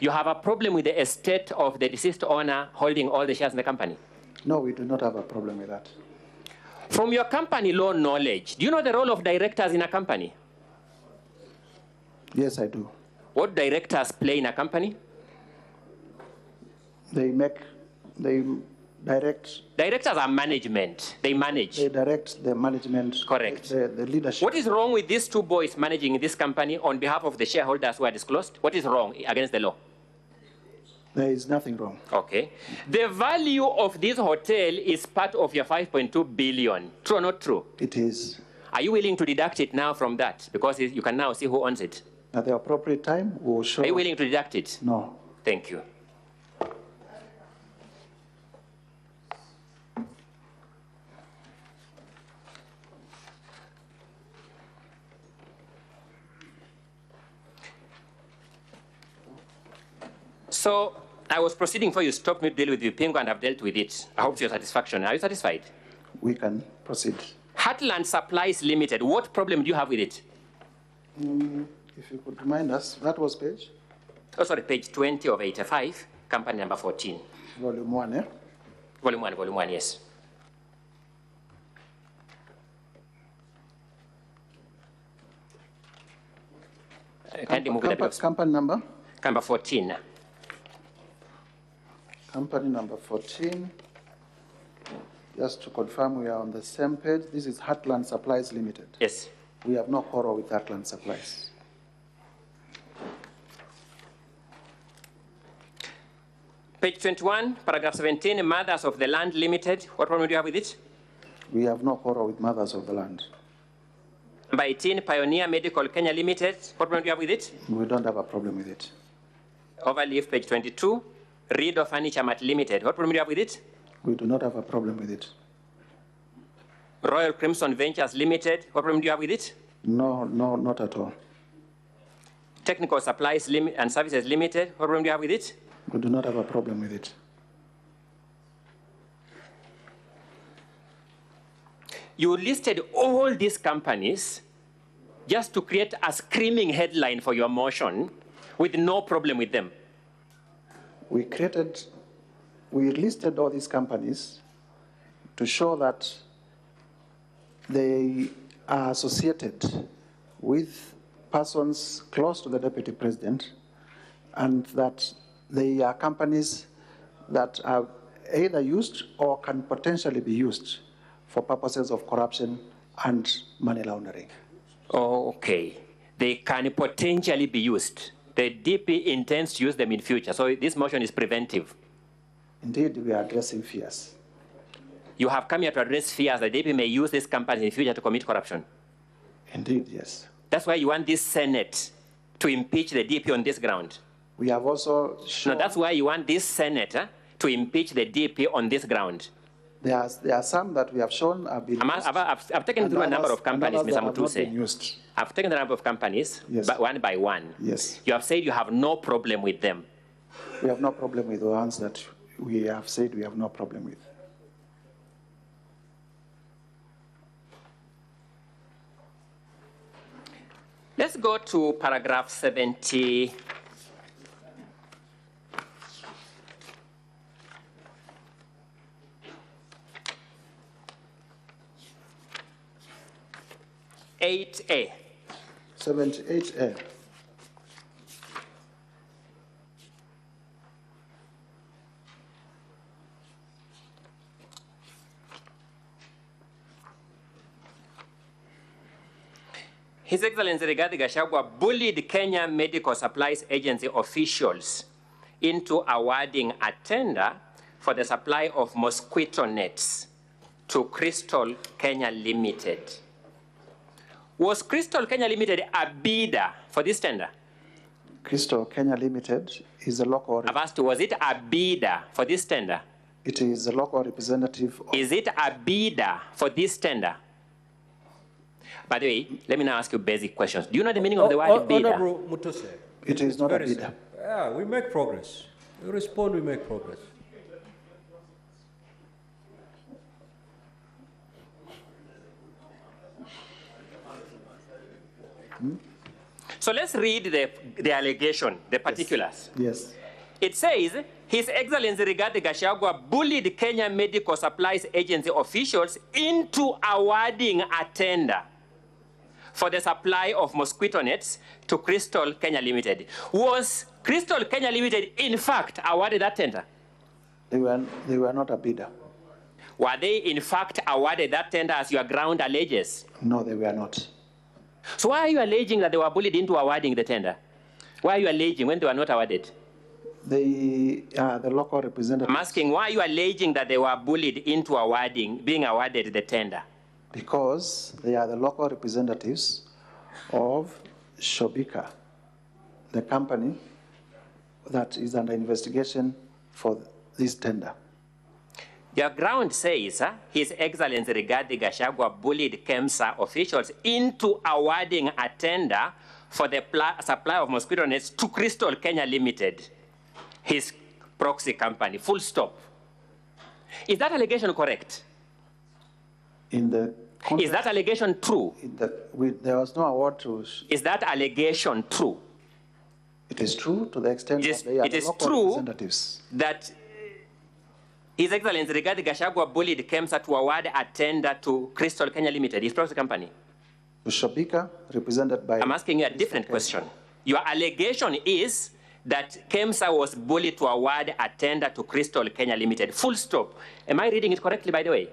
I: You have a problem with the estate of the deceased owner holding all the shares in the company.
K: No, we do not have a problem with that.
I: From your company law knowledge, do you know the role of directors in a company?
K: Yes, I do.
I: What directors play in a company?
K: They direct.
I: Directors are management. They manage.
K: They direct the management.
I: Correct.
K: The leadership.
I: What is wrong with these two boys managing this company on behalf of the shareholders who are disclosed? What is wrong against the law?
K: There is nothing wrong.
I: Okay. The value of this hotel is part of your 5.2 billion. True or not true?
K: It is.
I: Are you willing to deduct it now from that? Because you can now see who owns it.
K: At the appropriate time, we will show.
I: Are you willing to deduct it?
K: No.
I: Thank you. So I was proceeding for you to stop me to deal with Vipingo, and I've dealt with it. I hope to your satisfaction. Are you satisfied?
K: We can proceed.
I: Heartland Supplies Limited, what problem do you have with it?
K: If you could remind us, that was page?
I: Oh, sorry, page 20 of 85, company number 14.
K: Volume 1, eh?
I: Volume 1, yes. Kindly move that up.
K: Company number?
I: Number 14.
K: Company number 14. Just to confirm, we are on the same page. This is Heartland Supplies Limited.
I: Yes.
K: We have no quarrel with Heartland Supplies.
I: Page 21, paragraph 17, Mothers of the Land Limited. What problem do you have with it?
K: We have no quarrel with Mothers of the Land.
I: Number 18, Pioneer Medical Kenya Limited. What problem do you have with it?
K: We don't have a problem with it.
I: Overleaf, page 22, Redo Furniture Mart Limited. What problem do you have with it?
K: We do not have a problem with it.
I: Royal Crimson Ventures Limited. What problem do you have with it?
K: No, not at all.
I: Technical Supplies and Services Limited. What problem do you have with it?
K: We do not have a problem with it.
I: You listed all these companies just to create a screaming headline for your motion with no problem with them.
K: We listed all these companies to show that they are associated with persons close to the Deputy President, and that they are companies that are either used or can potentially be used for purposes of corruption and money laundering.
I: Oh, okay. They can potentially be used. The DP intends to use them in future, so this motion is preventive.
K: Indeed, we are addressing fears.
I: You have come here to address fears that DP may use this company in future to commit corruption.
K: Indeed, yes.
I: That's why you want this Senate to impeach the DP on this ground.
K: We have also shown...
I: No, that's why you want this Senate to impeach the DP on this ground.
K: There are some that we have shown have been
I: I've taken through a number of companies, Mr.
K: Mutuse.
I: I've taken the number of companies,
K: yes,
I: but one by one.
K: Yes.
I: You have said you have no problem with them.
K: We have no problem with the ones that we have said we have no problem with.
I: Let's go to paragraph 70. (8A).
K: 78A.
I: His Excellency Rigathi Gachagua bullied Kenya Medical Supplies Agency officials into awarding a tender for the supply of mosquito nets to Crystal Kenya Limited. Was Crystal Kenya Limited a bidder for this tender?
K: Crystal Kenya Limited is a local...
I: I've asked, was it a bidder for this tender?
K: It is a local representative.
I: Is it a bidder for this tender? By the way, let me now ask you basic questions. Do you know the meaning of the word bidder?
A: Honorable Mutuse.
K: It is not a bidder.
A: Yeah, we make progress. We respond, we make progress.
I: So let's read the allegation, the particulars.
K: Yes.
I: It says, His Excellency Rigathi Gachagua bullied Kenya Medical Supplies Agency officials into awarding a tender for the supply of mosquito nets to Crystal Kenya Limited. Was Crystal Kenya Limited, in fact, awarded that tender?
K: They were not a bidder.
I: Were they, in fact, awarded that tender as your ground alleges?
K: No, they were not.
I: So why are you alleging that they were bullied into awarding the tender? Why are you alleging when they were not awarded?
K: The local representative.
I: I'm asking, why are you alleging that they were bullied into being awarded the tender?
K: Because they are the local representatives of Shobika, the company that is under investigation for this tender.
I: Your ground says His Excellency Rigathi Gachagua bullied KEMSA officials into awarding a tender for the supply of mosquito nets to Crystal Kenya Limited, his proxy company, full stop. Is that allegation correct? Is that allegation true?
K: There was no award to...
I: Is that allegation true?
K: It is true to the extent that they are the local representatives.
I: That His Excellency Rigathi Gachagua bullied KEMSA to award a tender to Crystal Kenya Limited, his proxy company.
K: To Shobika, represented by...
I: I'm asking you a different question. Your allegation is that KEMSA was bullied to award a tender to Crystal Kenya Limited, full stop. Am I reading it correctly, by the way?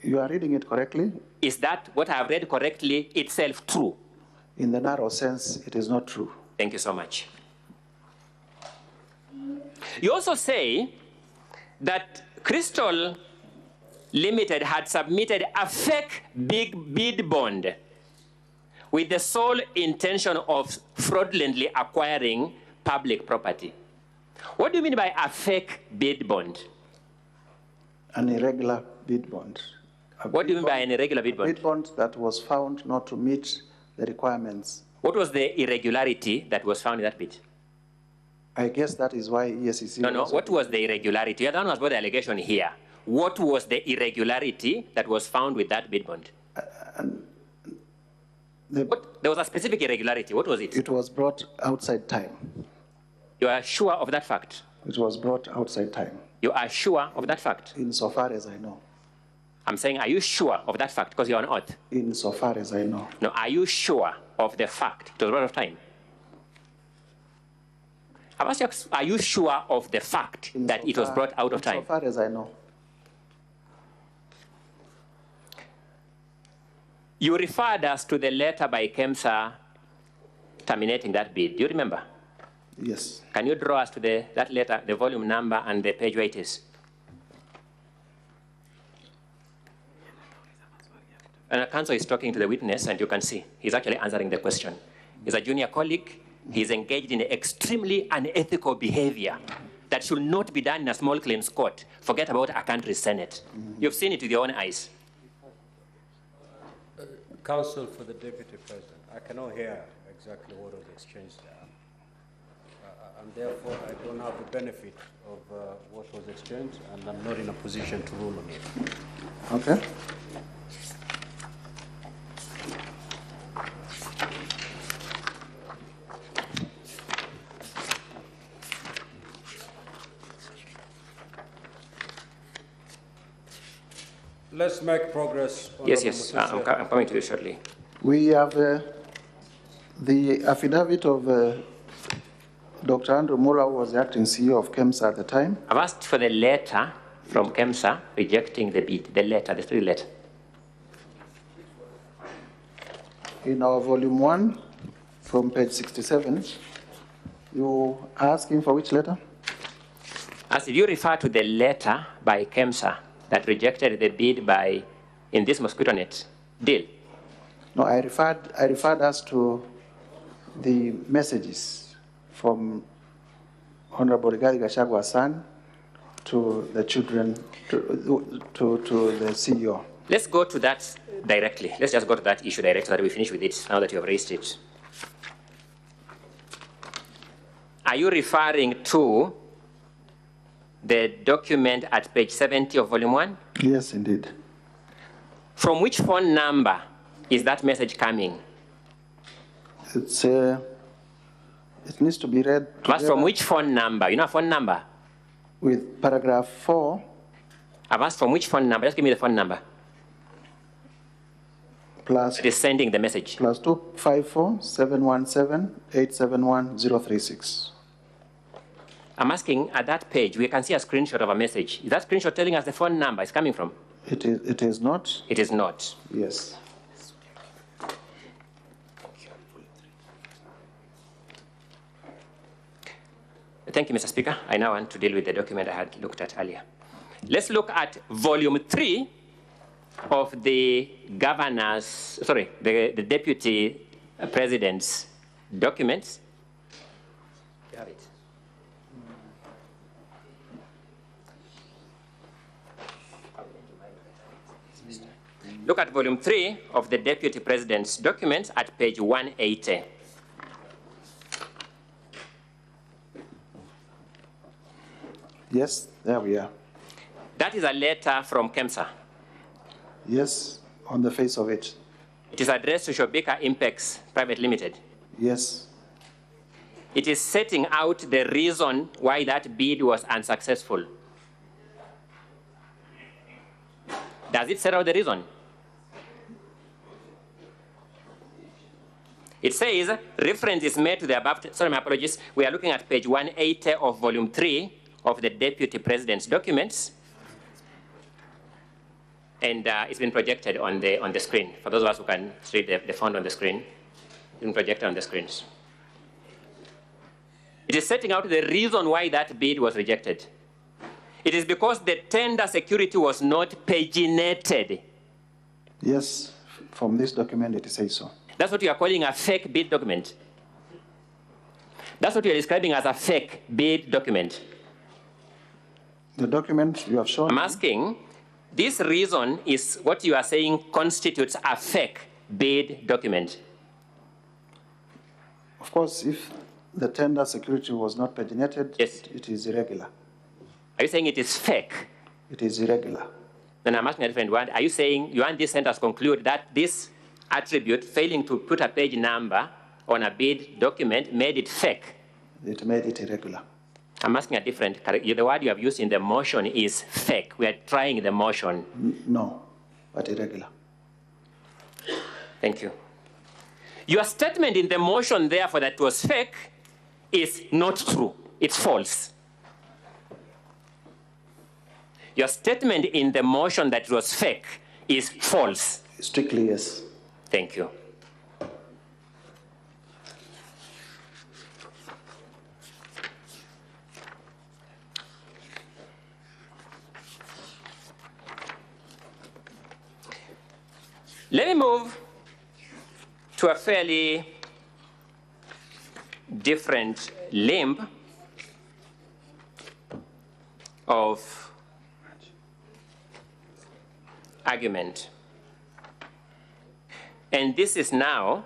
K: You are reading it correctly.
I: Is that what I have read correctly itself true?
K: In the narrow sense, it is not true.
I: Thank you so much. You also say that Crystal Limited had submitted a fake big bid bond with the sole intention of fraudulently acquiring public property. What do you mean by a fake bid bond?
K: An irregular bid bond.
I: What do you mean by an irregular bid bond?
K: A bid bond that was found not to meet the requirements.
I: What was the irregularity that was found in that bid?
K: I guess that is why ESCC...
I: No. What was the irregularity? You don't know about the allegation here. What was the irregularity that was found with that bid bond? There was a specific irregularity. What was it?
K: It was brought outside time.
I: You are sure of that fact?
K: It was brought outside time.
I: You are sure of that fact?
K: Insofar as I know.
I: I'm saying, are you sure of that fact? Because you're on oath.
K: Insofar as I know.
I: No, are you sure of the fact? It was brought out of time. I've asked you, are you sure of the fact that it was brought out of time?
K: Insofar as I know.
I: You referred us to the letter by KEMSA terminating that bid. Do you remember?
K: Yes.
I: Can you draw us to that letter, the volume number and the page where it is? And counsel is talking to the witness, and you can see he's actually answering the question. He's a junior colleague. He's engaged in extremely unethical behavior that should not be done in a small claims court. Forget about a country's Senate. You've seen it with your own eyes.
A: Counsel for the Deputy President, I cannot hear exactly what was exchanged there. And therefore, I don't have the benefit of what was exchanged, and I'm not in a position to rule on it.
K: Okay.
A: Let's make progress.
I: Yes. I'm coming to you shortly.
K: We have the affidavit of Dr. Andrew Mura, who was the acting CEO of KEMSA at the time.
I: I've asked for the letter from KEMSA rejecting the bid, the letter, the three letter.
K: in our volume 1 from page 67, you are asking for which letter?
I: As you refer to the letter by KEMSA that rejected the bid by, in this mosquito net deal.
K: No, I referred us to the messages from Honorable Rigathi Gachagua's son to the children, to the CEO.
I: Let's go to that directly. Let's just go to that issue directly so that we finish with it now that you have raised it. Are you referring to the document at page 70 of volume 1?
K: Yes, indeed.
I: From which phone number is that message coming?
K: It's it needs to be read
I: But from which phone number? You know a phone number?
K: With paragraph 4.
I: I've asked from which phone number? Just give me the phone number.
K: Plus.
I: It is sending the message.
K: Plus 254 717 871 036.
I: I'm asking at that page, we can see a screenshot of a message. Is that screenshot telling us the phone number it's coming from?
K: It is not.
I: It is not.
K: Yes.
I: Thank you, Mr. Speaker. I now want to deal with the document I had looked at earlier. Let's look at volume 3 of the governor's, sorry, the deputy president's documents. You have it. Look at volume 3 of the deputy president's documents at page 180.
K: Yes, there we are.
I: That is a letter from KEMSA.
K: Yes, on the face of it.
I: It is addressed to Shobika Impex Private Limited.
K: Yes.
I: It is setting out the reason why that bid was unsuccessful. Does it set out the reason? It says, reference is made to the above, sorry, my apologies. We are looking at page 180 of volume 3 of the deputy president's documents. And it's been projected on the screen. For those of us who can read the font on the screen, it's been projected on the screens. It is setting out the reason why that bid was rejected. It is because the tender security was not paginated.
K: Yes, from this document it says so.
I: That's what you are calling a fake bid document. That's what you are describing as a fake bid document.
K: The document you have shown.
I: I'm asking, this reason is what you are saying constitutes a fake bid document.
K: Of course, if the tender security was not paginated,
I: yes,
K: it is irregular.
I: Are you saying it is fake?
K: It is irregular.
I: Then I'm asking a different one. Are you saying you want this sentence to conclude that this attribute, failing to put a page number on a bid document, made it fake?
K: It made it irregular.
I: I'm asking a different, the word you have used in the motion is fake. We are trying the motion.
K: No, but irregular.
I: Thank you. Your statement in the motion, therefore, that was fake is not true. It's false. Your statement in the motion that was fake is false.
K: Strictly, yes.
I: Thank you. Let me move to a fairly different limb of argument. And this is now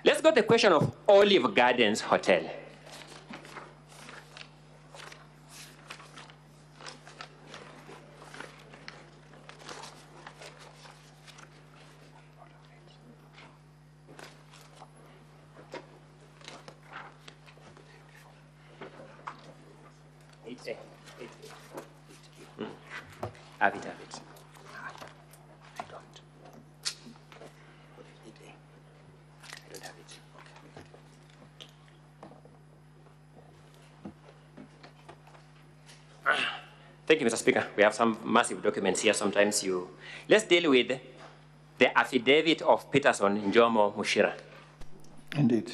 I: let's go to the question of Olive Gardens Hotel. Have it. I don't. I don't have it. Thank you, Mr. Speaker. We have some massive documents here. Sometimes you... Let's deal with the affidavit of Peterson Njomo Mushira.
K: Indeed.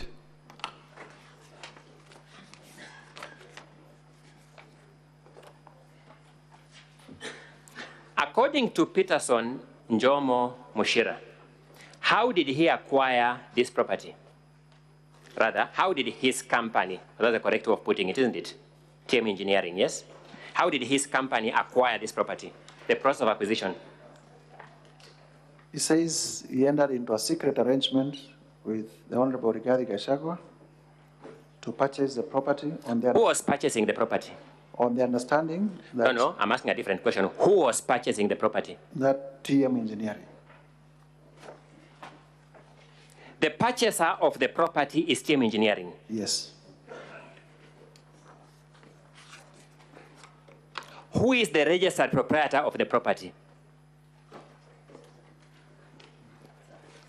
I: According to Peterson Njomo Mushira, how did he acquire this property? Rather, how did his company, that's the correct way of putting it, isn't it? TM Engineering, yes? How did his company acquire this property? The process of acquisition.
K: He says he entered into a secret arrangement with the Honorable Rigathi Gachagua to purchase the property on their...
I: Who was purchasing the property?
K: On the understanding that...
I: No, I'm asking a different question. Who was purchasing the property?
K: That TM Engineering.
I: The purchaser of the property is TM Engineering?
K: Yes.
I: Who is the registered proprietor of the property?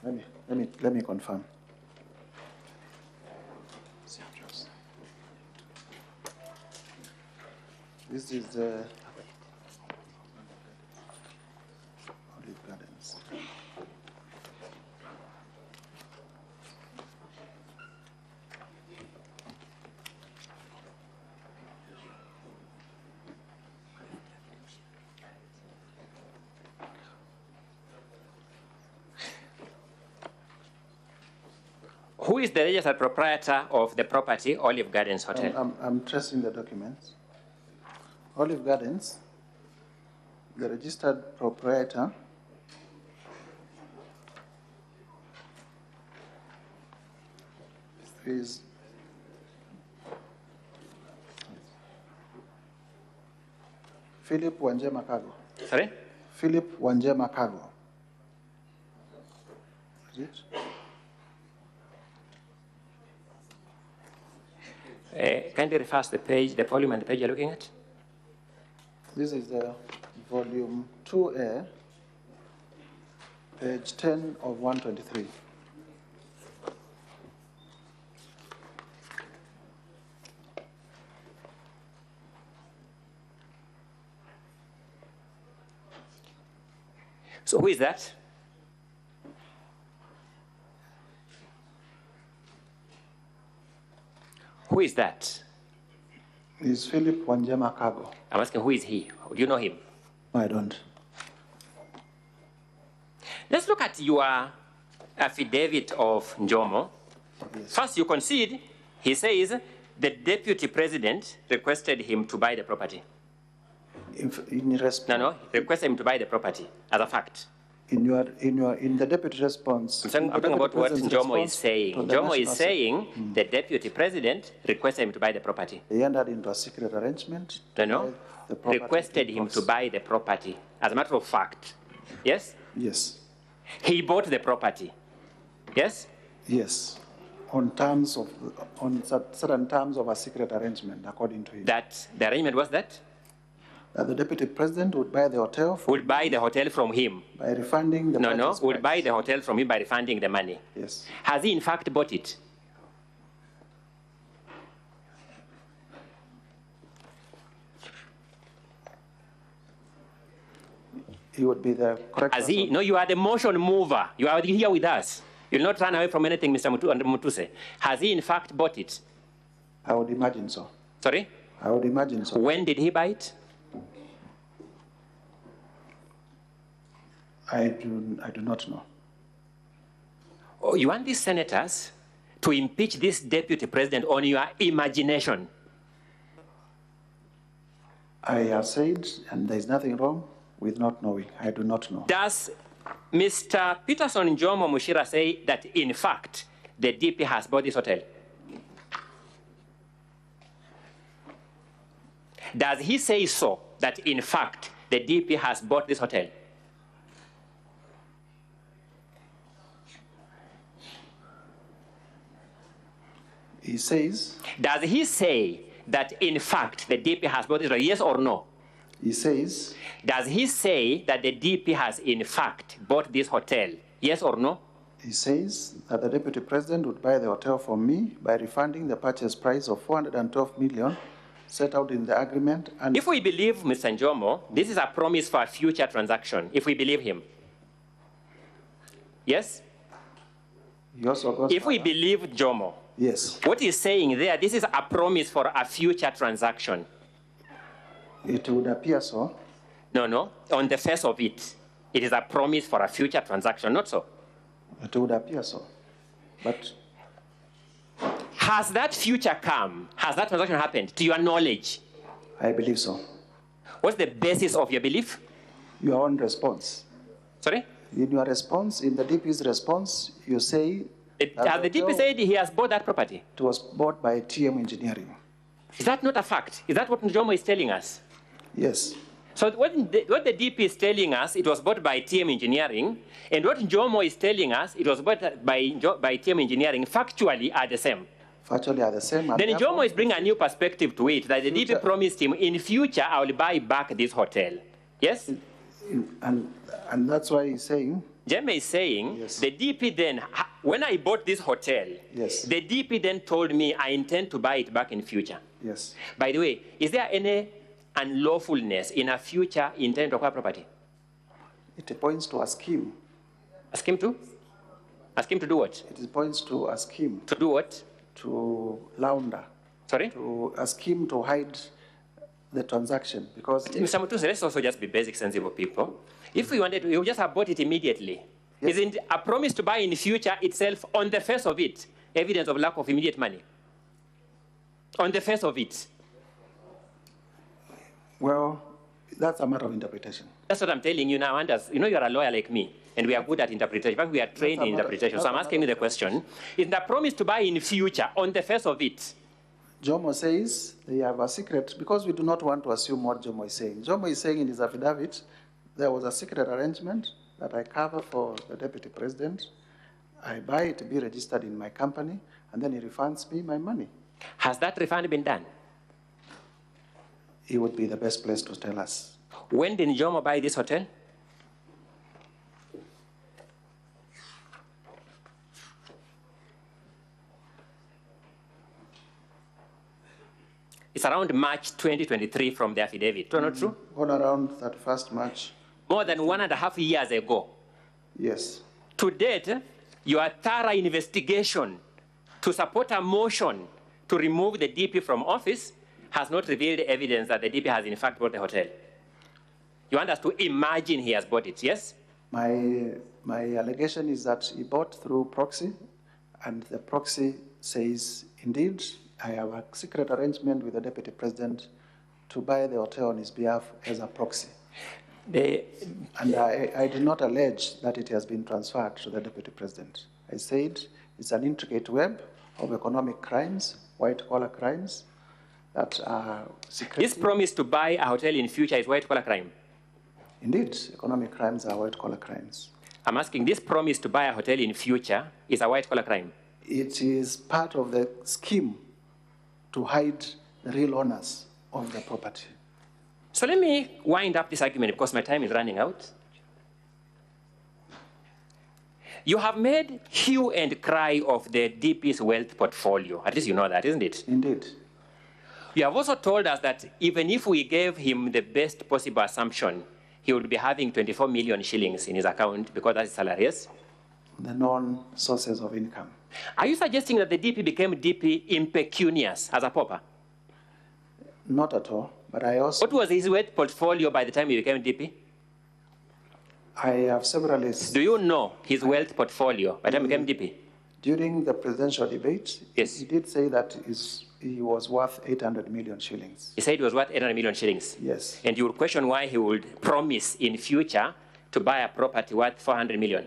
K: Let me confirm. This is the Olive Gardens.
I: Who is the registered proprietor of the property, Olive Gardens Hotel?
K: I'm tracing the documents. Olive Gardens, the registered proprietor is Philip Wanjema Kago.
I: Sorry?
K: Philip Wanjema Kago. Is it?
I: Kindly refer to the page, the volume and the page you're looking at.
K: This is the volume 2A, page 10 of 123.
I: So who is that? Who is that?
K: Is Philip Wanjema Kago.
I: I'm asking, who is he? Do you know him?
K: I don't.
I: Let's look at your affidavit of Njomo. Yes. First, you concede, he says the deputy president requested him to buy the property. No, requested him to buy the property as a fact.
K: In the deputy response.
I: I'm talking about what Njomo is saying. Njomo is saying the deputy president requested him to buy the property.
K: He entered into a secret arrangement.
I: No, requested him to buy the property. As a matter of fact. Yes?
K: Yes.
I: He bought the property. Yes?
K: Yes. On certain terms of a secret arrangement, according to him.
I: That the arrangement was that?
K: That the deputy president would buy the hotel.
I: Would buy the hotel from him.
K: By refunding the money.
I: Would buy the hotel from him by refunding the money.
K: Yes.
I: Has he in fact bought it?
K: He would be the correct
I: Has he? No, you are the motion mover. You are here with us. You'll not run away from anything, Mr. Mutuse. Has he in fact bought it?
K: I would imagine so.
I: Sorry?
K: I would imagine so.
I: When did he buy it?
K: I do not know.
I: Oh, you want these senators to impeach this deputy president on your imagination?
K: I have said, and there is nothing wrong with not knowing. I do not know.
I: Does Mr. Peterson Njomo Mushira say that, in fact, the DP has bought this hotel? Does he say so, that, in fact, the DP has bought this hotel?
K: He says...
I: Does he say that, in fact, the DP has bought this hotel, yes or no?
K: He says...
I: Does he say that the DP has, in fact, bought this hotel, yes or no?
K: He says that the deputy president would buy the hotel from me by refunding the purchase price of 412 million set out in the agreement. And
I: if we believe Mr. Njomo, this is a promise for a future transaction, if we believe him. Yes? If we believe Jomo,
K: yes.
I: What he's saying there, this is a promise for a future transaction.
K: It would appear so.
I: No. On the face of it, it is a promise for a future transaction, not so?
K: It would appear so. But
I: has that future come? Has that transaction happened, to your knowledge?
K: I believe so.
I: What's the basis of your belief?
K: Your own response.
I: Sorry?
K: In your response, in the DP's response, you say...
I: Has the DP said he has bought that property?
K: It was bought by TM Engineering.
I: Is that not a fact? Is that what Njomo is telling us?
K: Yes.
I: So what the DP is telling us, it was bought by TM Engineering, and what Njomo is telling us, it was bought by TM Engineering, factually are the same.
K: Factually are the same.
I: Then Njomo is bringing a new perspective to it, that the DP promised him, in future, I will buy back this hotel. Yes?
K: And that's why he's saying...
I: Jeme is saying, yes. The DP then, when I bought this hotel,
K: yes.
I: The DP then told me I intend to buy it back in future.
K: Yes.
I: By the way, is there any unlawfulness in a future intent to acquire property?
K: It points to a scheme.
I: A scheme to? A scheme to do what?
K: It points to a scheme.
I: To do what?
K: To launder.
I: Sorry?
K: To a scheme to hide the transaction, because...
I: Mr. Mutuze, let's also just be basic, sensible people. If we wanted to, we would just have bought it immediately. Yes. Isn't a promise to buy in the future itself, on the face of it, evidence of lack of immediate money? On the face of it.
K: Well, that's a matter of interpretation.
I: That's what I'm telling you now, Anders. You know you're a lawyer like me, and we are good at interpretation. In fact, we are trained in interpretation. So I'm asking you the question. Is the promise to buy in the future, on the face of it?
K: Jomo says they have a secret, because we do not want to assume what Jomo is saying. Jomo is saying in his affidavit, there was a secret arrangement that I cover for the deputy president. I buy it to be registered in my company, and then he refunds me my money.
I: Has that refund been done?
K: He would be the best place to tell us.
I: When did Jomo buy this hotel? It's around March 2023 from the affidavit. Not true?
K: On around 31st March.
I: More than 1.5 years ago.
K: Yes.
I: To date, your thorough investigation to support a motion to remove the DP from office has not revealed evidence that the DP has in fact bought the hotel. You want us to imagine he has bought it, yes?
K: My allegation is that he bought through proxy, and the proxy says, indeed, I have a secret arrangement with the deputy president to buy the hotel on his behalf as a proxy. And I did not allege that it has been transferred to the deputy president. I said it's an intricate web of economic crimes, white-collar crimes, that are secret.
I: This promise to buy a hotel in future is white-collar crime?
K: Indeed, economic crimes are white-collar crimes.
I: I'm asking, this promise to buy a hotel in future is a white-collar crime?
K: It is part of the scheme to hide the real owners of the property.
I: So let me wind up this argument because my time is running out. You have made hue and cry of the DP's wealth portfolio. At least you know that, isn't it?
K: Indeed.
I: You have also told us that even if we gave him the best possible assumption, he would be having 24 million shillings in his account because that's his salary, yes?
K: The known sources of income.
I: Are you suggesting that the DP became DP impecunious as a pauper?
K: Not at all, but I also...
I: What was his wealth portfolio by the time he became DP?
K: I have several lists.
I: Do you know his wealth portfolio by the time he became DP?
K: During the presidential debate,
I: yes,
K: he did say that he was worth 800 million shillings.
I: He said he was worth 800 million shillings?
K: Yes.
I: And you would question why he would promise in future to buy a property worth 400 million?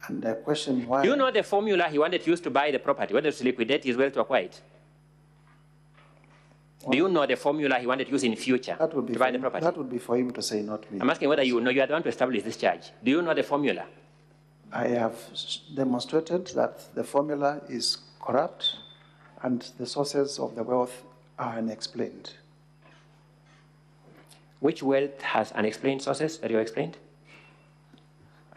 K: And I question why...
I: Do you know the formula he wanted to use to buy the property, whether to liquidate his wealth to acquire it? Do you know the formula he wanted to use in future to buy the property?
K: That would be for him to say, not me.
I: I'm asking whether you know you are the one to establish this charge. Do you know the formula?
K: I have demonstrated that the formula is corrupt and the sources of the wealth are unexplained.
I: Which wealth has unexplained sources that you explained?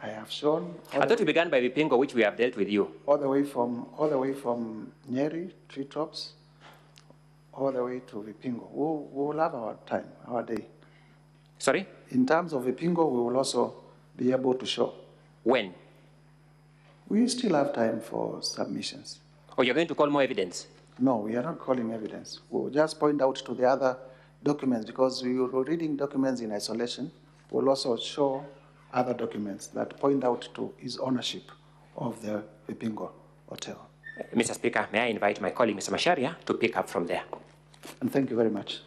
K: I have shown.
I: I thought you began by Vipingo, which we have dealt with you.
K: All the way from Nyeri, Treetops, all the way to Vipingo. We'll have our time, our day.
I: Sorry?
K: In terms of Vipingo, we will also be able to show.
I: When?
K: We still have time for submissions.
I: Oh, you're going to call more evidence?
K: No, we are not calling evidence. We'll just point out to the other documents because we were reading documents in isolation. We'll also show other documents that point out to his ownership of the Vipingo Hotel.
I: Mr. Speaker, may I invite my colleague, Mr. Macharia, to pick up from there?
K: And thank you very much.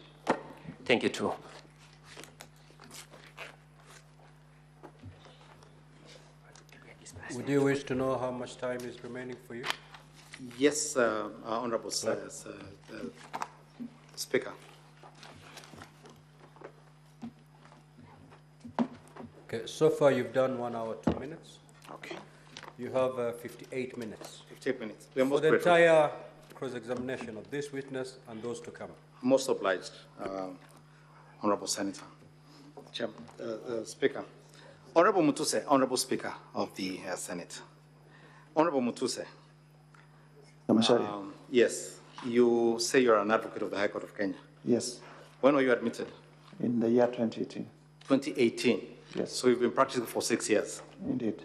I: Thank you, too.
A: Would you wish to know how much time is remaining for you?
E: Yes, Honorable Speaker.
A: Okay, so far you've done 1 hour, 2 minutes.
E: Okay.
A: You have 58 minutes.
E: 58 minutes. We are
A: For
E: most
A: the
E: grateful.
A: entire cross-examination of this witness and those to come.
E: Most obliged, Honorable Senator. Speaker. Honorable Mutuse, Honorable Speaker of the Senate. Honorable Mutuse. Yes, you say you're an advocate of the High Court of Kenya.
K: Yes.
E: When were you admitted?
K: In the year 2018.
E: 2018.
K: Yes.
E: So you've been practicing for 6 years.
K: Indeed.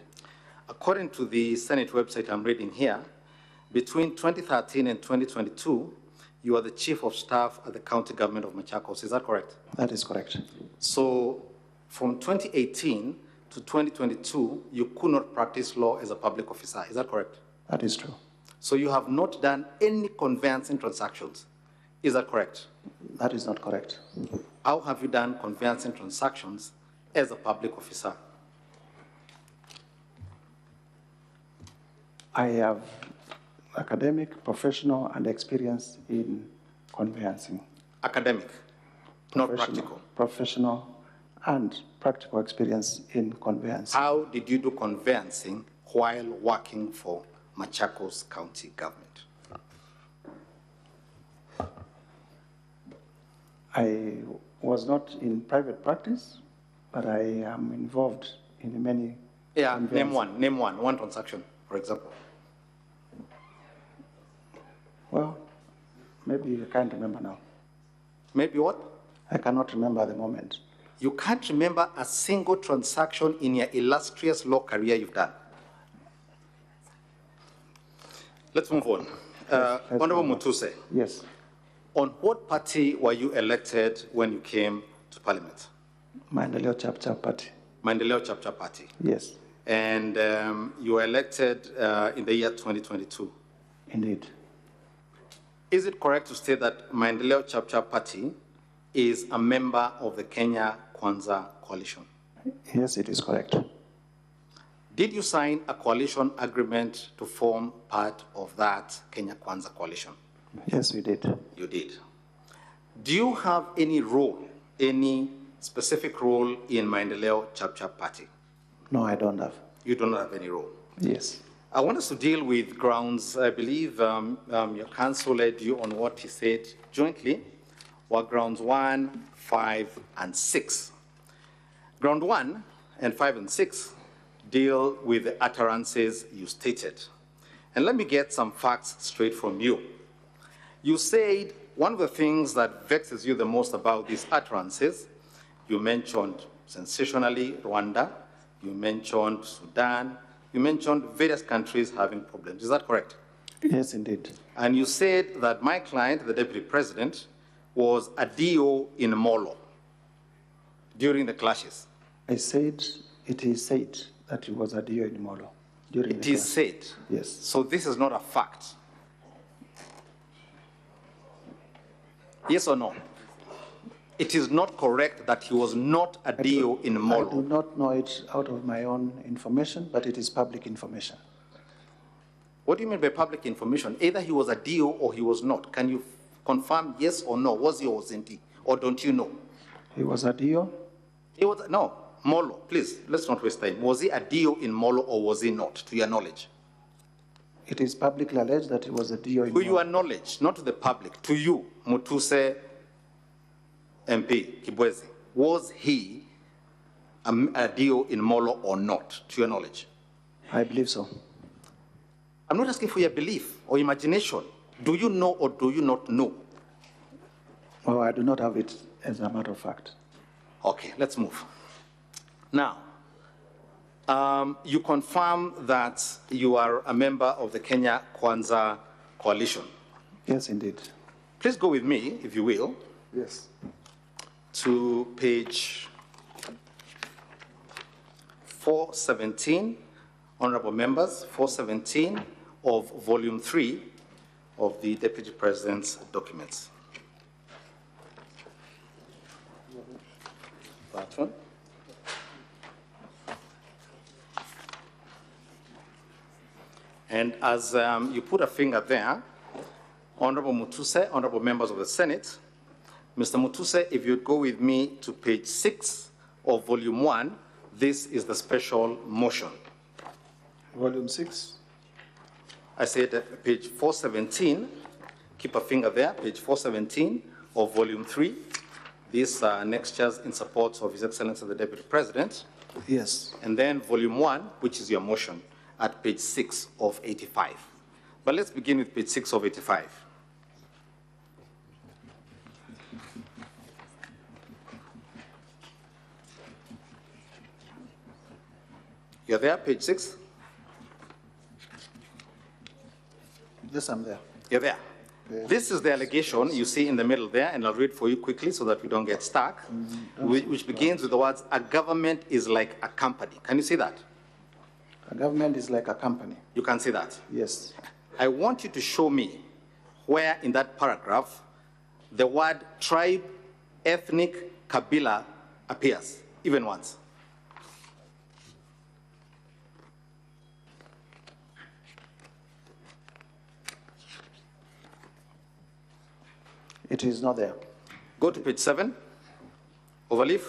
E: According to the Senate website I'm reading here, between 2013 and 2022, you are the Chief of Staff at the County Government of Machakos. Is that correct?
K: That is correct.
E: So from 2018 to 2022, you could not practice law as a public officer. Is that correct?
K: That is true.
E: So you have not done any conveyancing transactions. Is that correct?
K: That is not correct.
E: How have you done conveyancing transactions as a public officer?
K: I have academic, professional, and experience in conveyancing.
E: Academic, not practical.
K: Professional and practical experience in conveyancing.
E: How did you do conveyancing while working for Machakos County Government?
K: I was not in private practice, but I am involved in many.
E: Yeah, name one transaction, for example.
K: Well, maybe I can't remember now.
E: Maybe what?
K: I cannot remember at the moment.
E: You can't remember a single transaction in your illustrious law career you've done. Let's move on. Honorable Mutuse.
K: Yes.
E: On what party were you elected when you came to Parliament?
K: Maendeleo Chapter Party.
E: Maendeleo Chapter Party.
K: Yes.
E: And you were elected in the year 2022.
K: Indeed.
E: Is it correct to state that Maendeleo Chapter Party is a member of the Kenya Kwanza Coalition?
K: Yes, it is correct.
E: Did you sign a coalition agreement to form part of that Kenya Kwanza Coalition?
K: Yes, we did.
E: You did. Do you have any role, any specific role in Maendeleo Chapter Party?
K: No, I don't have.
E: You do not have any role?
K: Yes.
E: I want us to deal with grounds. I believe your counsel led you on what he said jointly were grounds 1, 5, and 6. Ground 1 and 5 and 6 deal with the utterances you stated. And let me get some facts straight from you. You said one of the things that vexes you the most about these utterances, you mentioned sensationally Rwanda, you mentioned Sudan, you mentioned various countries having problems. Is that correct?
K: Yes, indeed.
E: And you said that my client, the deputy president, was a DO in Molo during the clashes.
K: I said, it is said that he was a DO in Molo during
E: It
K: the
E: is
K: class.
E: said.
K: Yes.
E: So this is not a fact. Yes or no? It is not correct that he was not a DO in Molo.
K: I do not know it out of my own information, but it is public information.
E: What do you mean by public information? Either he was a DO or he was not. Can you confirm yes or no? Was he or wasn't he? Or don't you know?
K: He was a DO?
E: He was, no, Molo, please, let's not waste time. Was he a DO in Molo or was he not, to your knowledge?
K: It is publicly alleged that he was a DO in
E: To your knowledge, not to the public, to you, Mutuse MP Kibwezi, was he a DO in Molo or not, to your knowledge?
K: I believe so.
E: I'm not asking for your belief or imagination. Do you know or do you not know?
K: Oh, I do not have it, as a matter of fact.
E: Okay, let's move. Now, you confirm that you are a member of the Kenya Kwanza Coalition.
K: Yes, indeed.
E: Please go with me, if you will.
K: Yes.
E: To page 417, honorable members, 417 of volume 3 of the Deputy President's documents. That one. And as you put a finger there, Honorable Mutuse, honorable members of the Senate, Mr. Mutuse, if you'd go with me to page 6 of volume 1, this is the special motion.
K: Volume 6?
E: I said page 417, keep a finger there, page 417 of volume 3. These are annexures in support of His Excellency the Deputy President.
K: Yes.
E: And then volume 1, which is your motion, at page 6 of 85. But let's begin with page 6 of 85. You're there, page 6?
K: Yes, I'm there.
E: You're there. This is the allegation you see in the middle there, and I'll read for you quickly so that we don't get stuck, which begins with the words, a government is like a company. Can you see that?
K: A government is like a company.
E: You can see that?
K: Yes.
E: I want you to show me where in that paragraph the word tribe, ethnic, Kabila appears, even once.
K: It is not there.
E: Go to page 7, overleaf.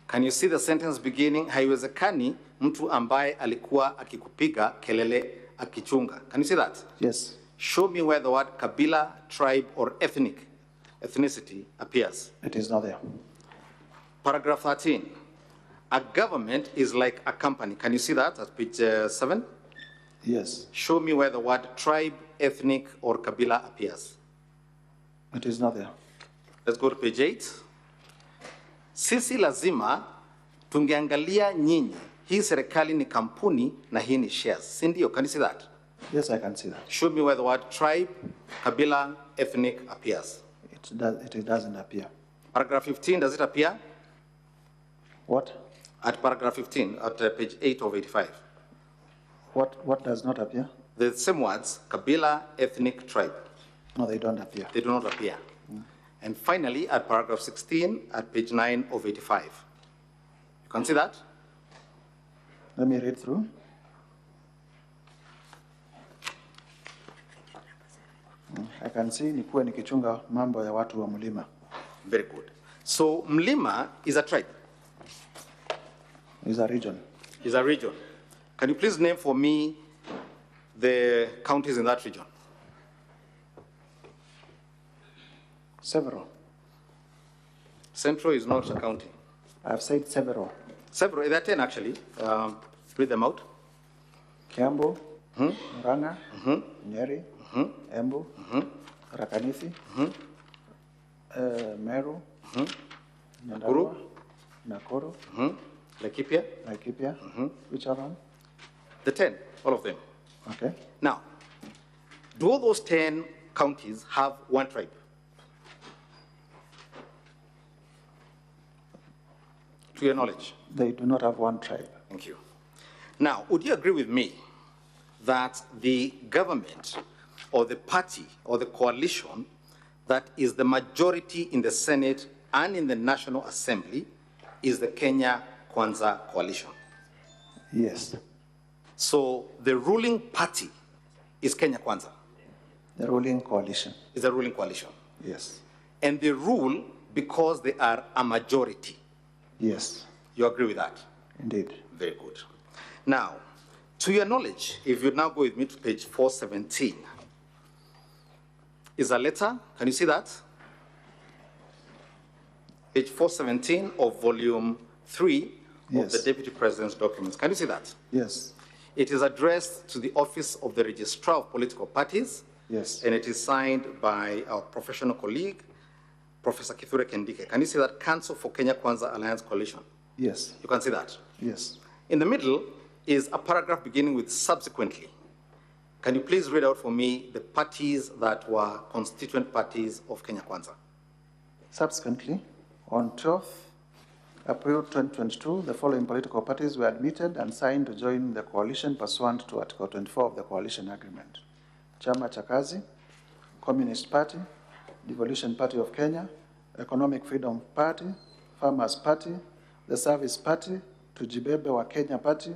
E: Can you see the sentence beginning, haiwezekani mtu ambaye alikuwa akikupiga kelele akichunga. Can you see that?
K: Yes.
E: Show me where the word Kabila, tribe, or ethnicity appears.
K: It is not there.
E: Paragraph 13. A government is like a company. Can you see that at page 7?
K: Yes.
E: Show me where the word tribe, ethnic, or Kabila appears.
K: It is not there.
E: Let's go to page 8. Sisi lazima tungeangalia nyinyi. Hii serikali ni kampuni na hii ni shares. Si ndio? Can you see that?
K: Yes, I can see that.
E: Show me where the word tribe, Kabila, ethnic appears.
K: It doesn't appear.
E: Paragraph 15, does it appear?
K: What?
E: At paragraph 15, at page 8 of 85.
K: What does not appear?
E: The same words, Kabila, ethnic, tribe.
K: No, they don't appear.
E: They do not appear. And finally, at paragraph 16, at page 9 of 85. You can see that?
K: Let me read through. I can see nikuwe nikichunga mambo ya watu wa mlima.
E: Very good. So Mlima is a tribe.
K: Is a region.
E: Is a region. Can you please name for me the counties in that region?
K: Several.
E: Central is not a county.
K: I've said several.
E: Several, there are 10 actually. Read them out.
K: Kiambu, Murang'a, Nyeri, Embu, Tharaka-Nithi, Meru, Nyandarua, Nakuru,
E: Laikipia.
K: Which other one?
E: The 10, all of them.
K: Okay.
E: Now, do all those 10 counties have one tribe? To your knowledge?
K: They do not have one tribe.
E: Thank you. Now, would you agree with me that the government or the party or the coalition that is the majority in the Senate and in the National Assembly is the Kenya Kwanza Coalition?
K: Yes.
E: So the ruling party is Kenya Kwanza?
K: The ruling coalition.
E: Is the ruling coalition?
K: Yes.
E: And they rule because they are a majority?
K: Yes.
E: You agree with that?
K: Indeed.
E: Very good. Now, to your knowledge, if you now go with me to page 417, is a letter, can you see that? Page 417 of volume 3 of the Deputy President's documents. Can you see that?
K: Yes.
E: It is addressed to the Office of the Registrar of Political Parties
K: Yes.
E: And it is signed by our professional colleague, Professor Kithure Kindiki. Can you see that? Council for Kenya Kwanza Alliance Coalition.
K: Yes.
E: You can see that?
K: Yes.
E: In the middle is a paragraph beginning with subsequently. Can you please read out for me the parties that were constituent parties of Kenya Kwanza?
K: Subsequently, on 12th April 2022, the following political parties were admitted and signed to join the coalition pursuant to Article 24 of the Coalition Agreement. Chama cha Kazi, Communist Party, Devolution Party of Kenya, Economic Freedom Party, Farmers Party, the Service Party, Tujibebe wa Kenya Party,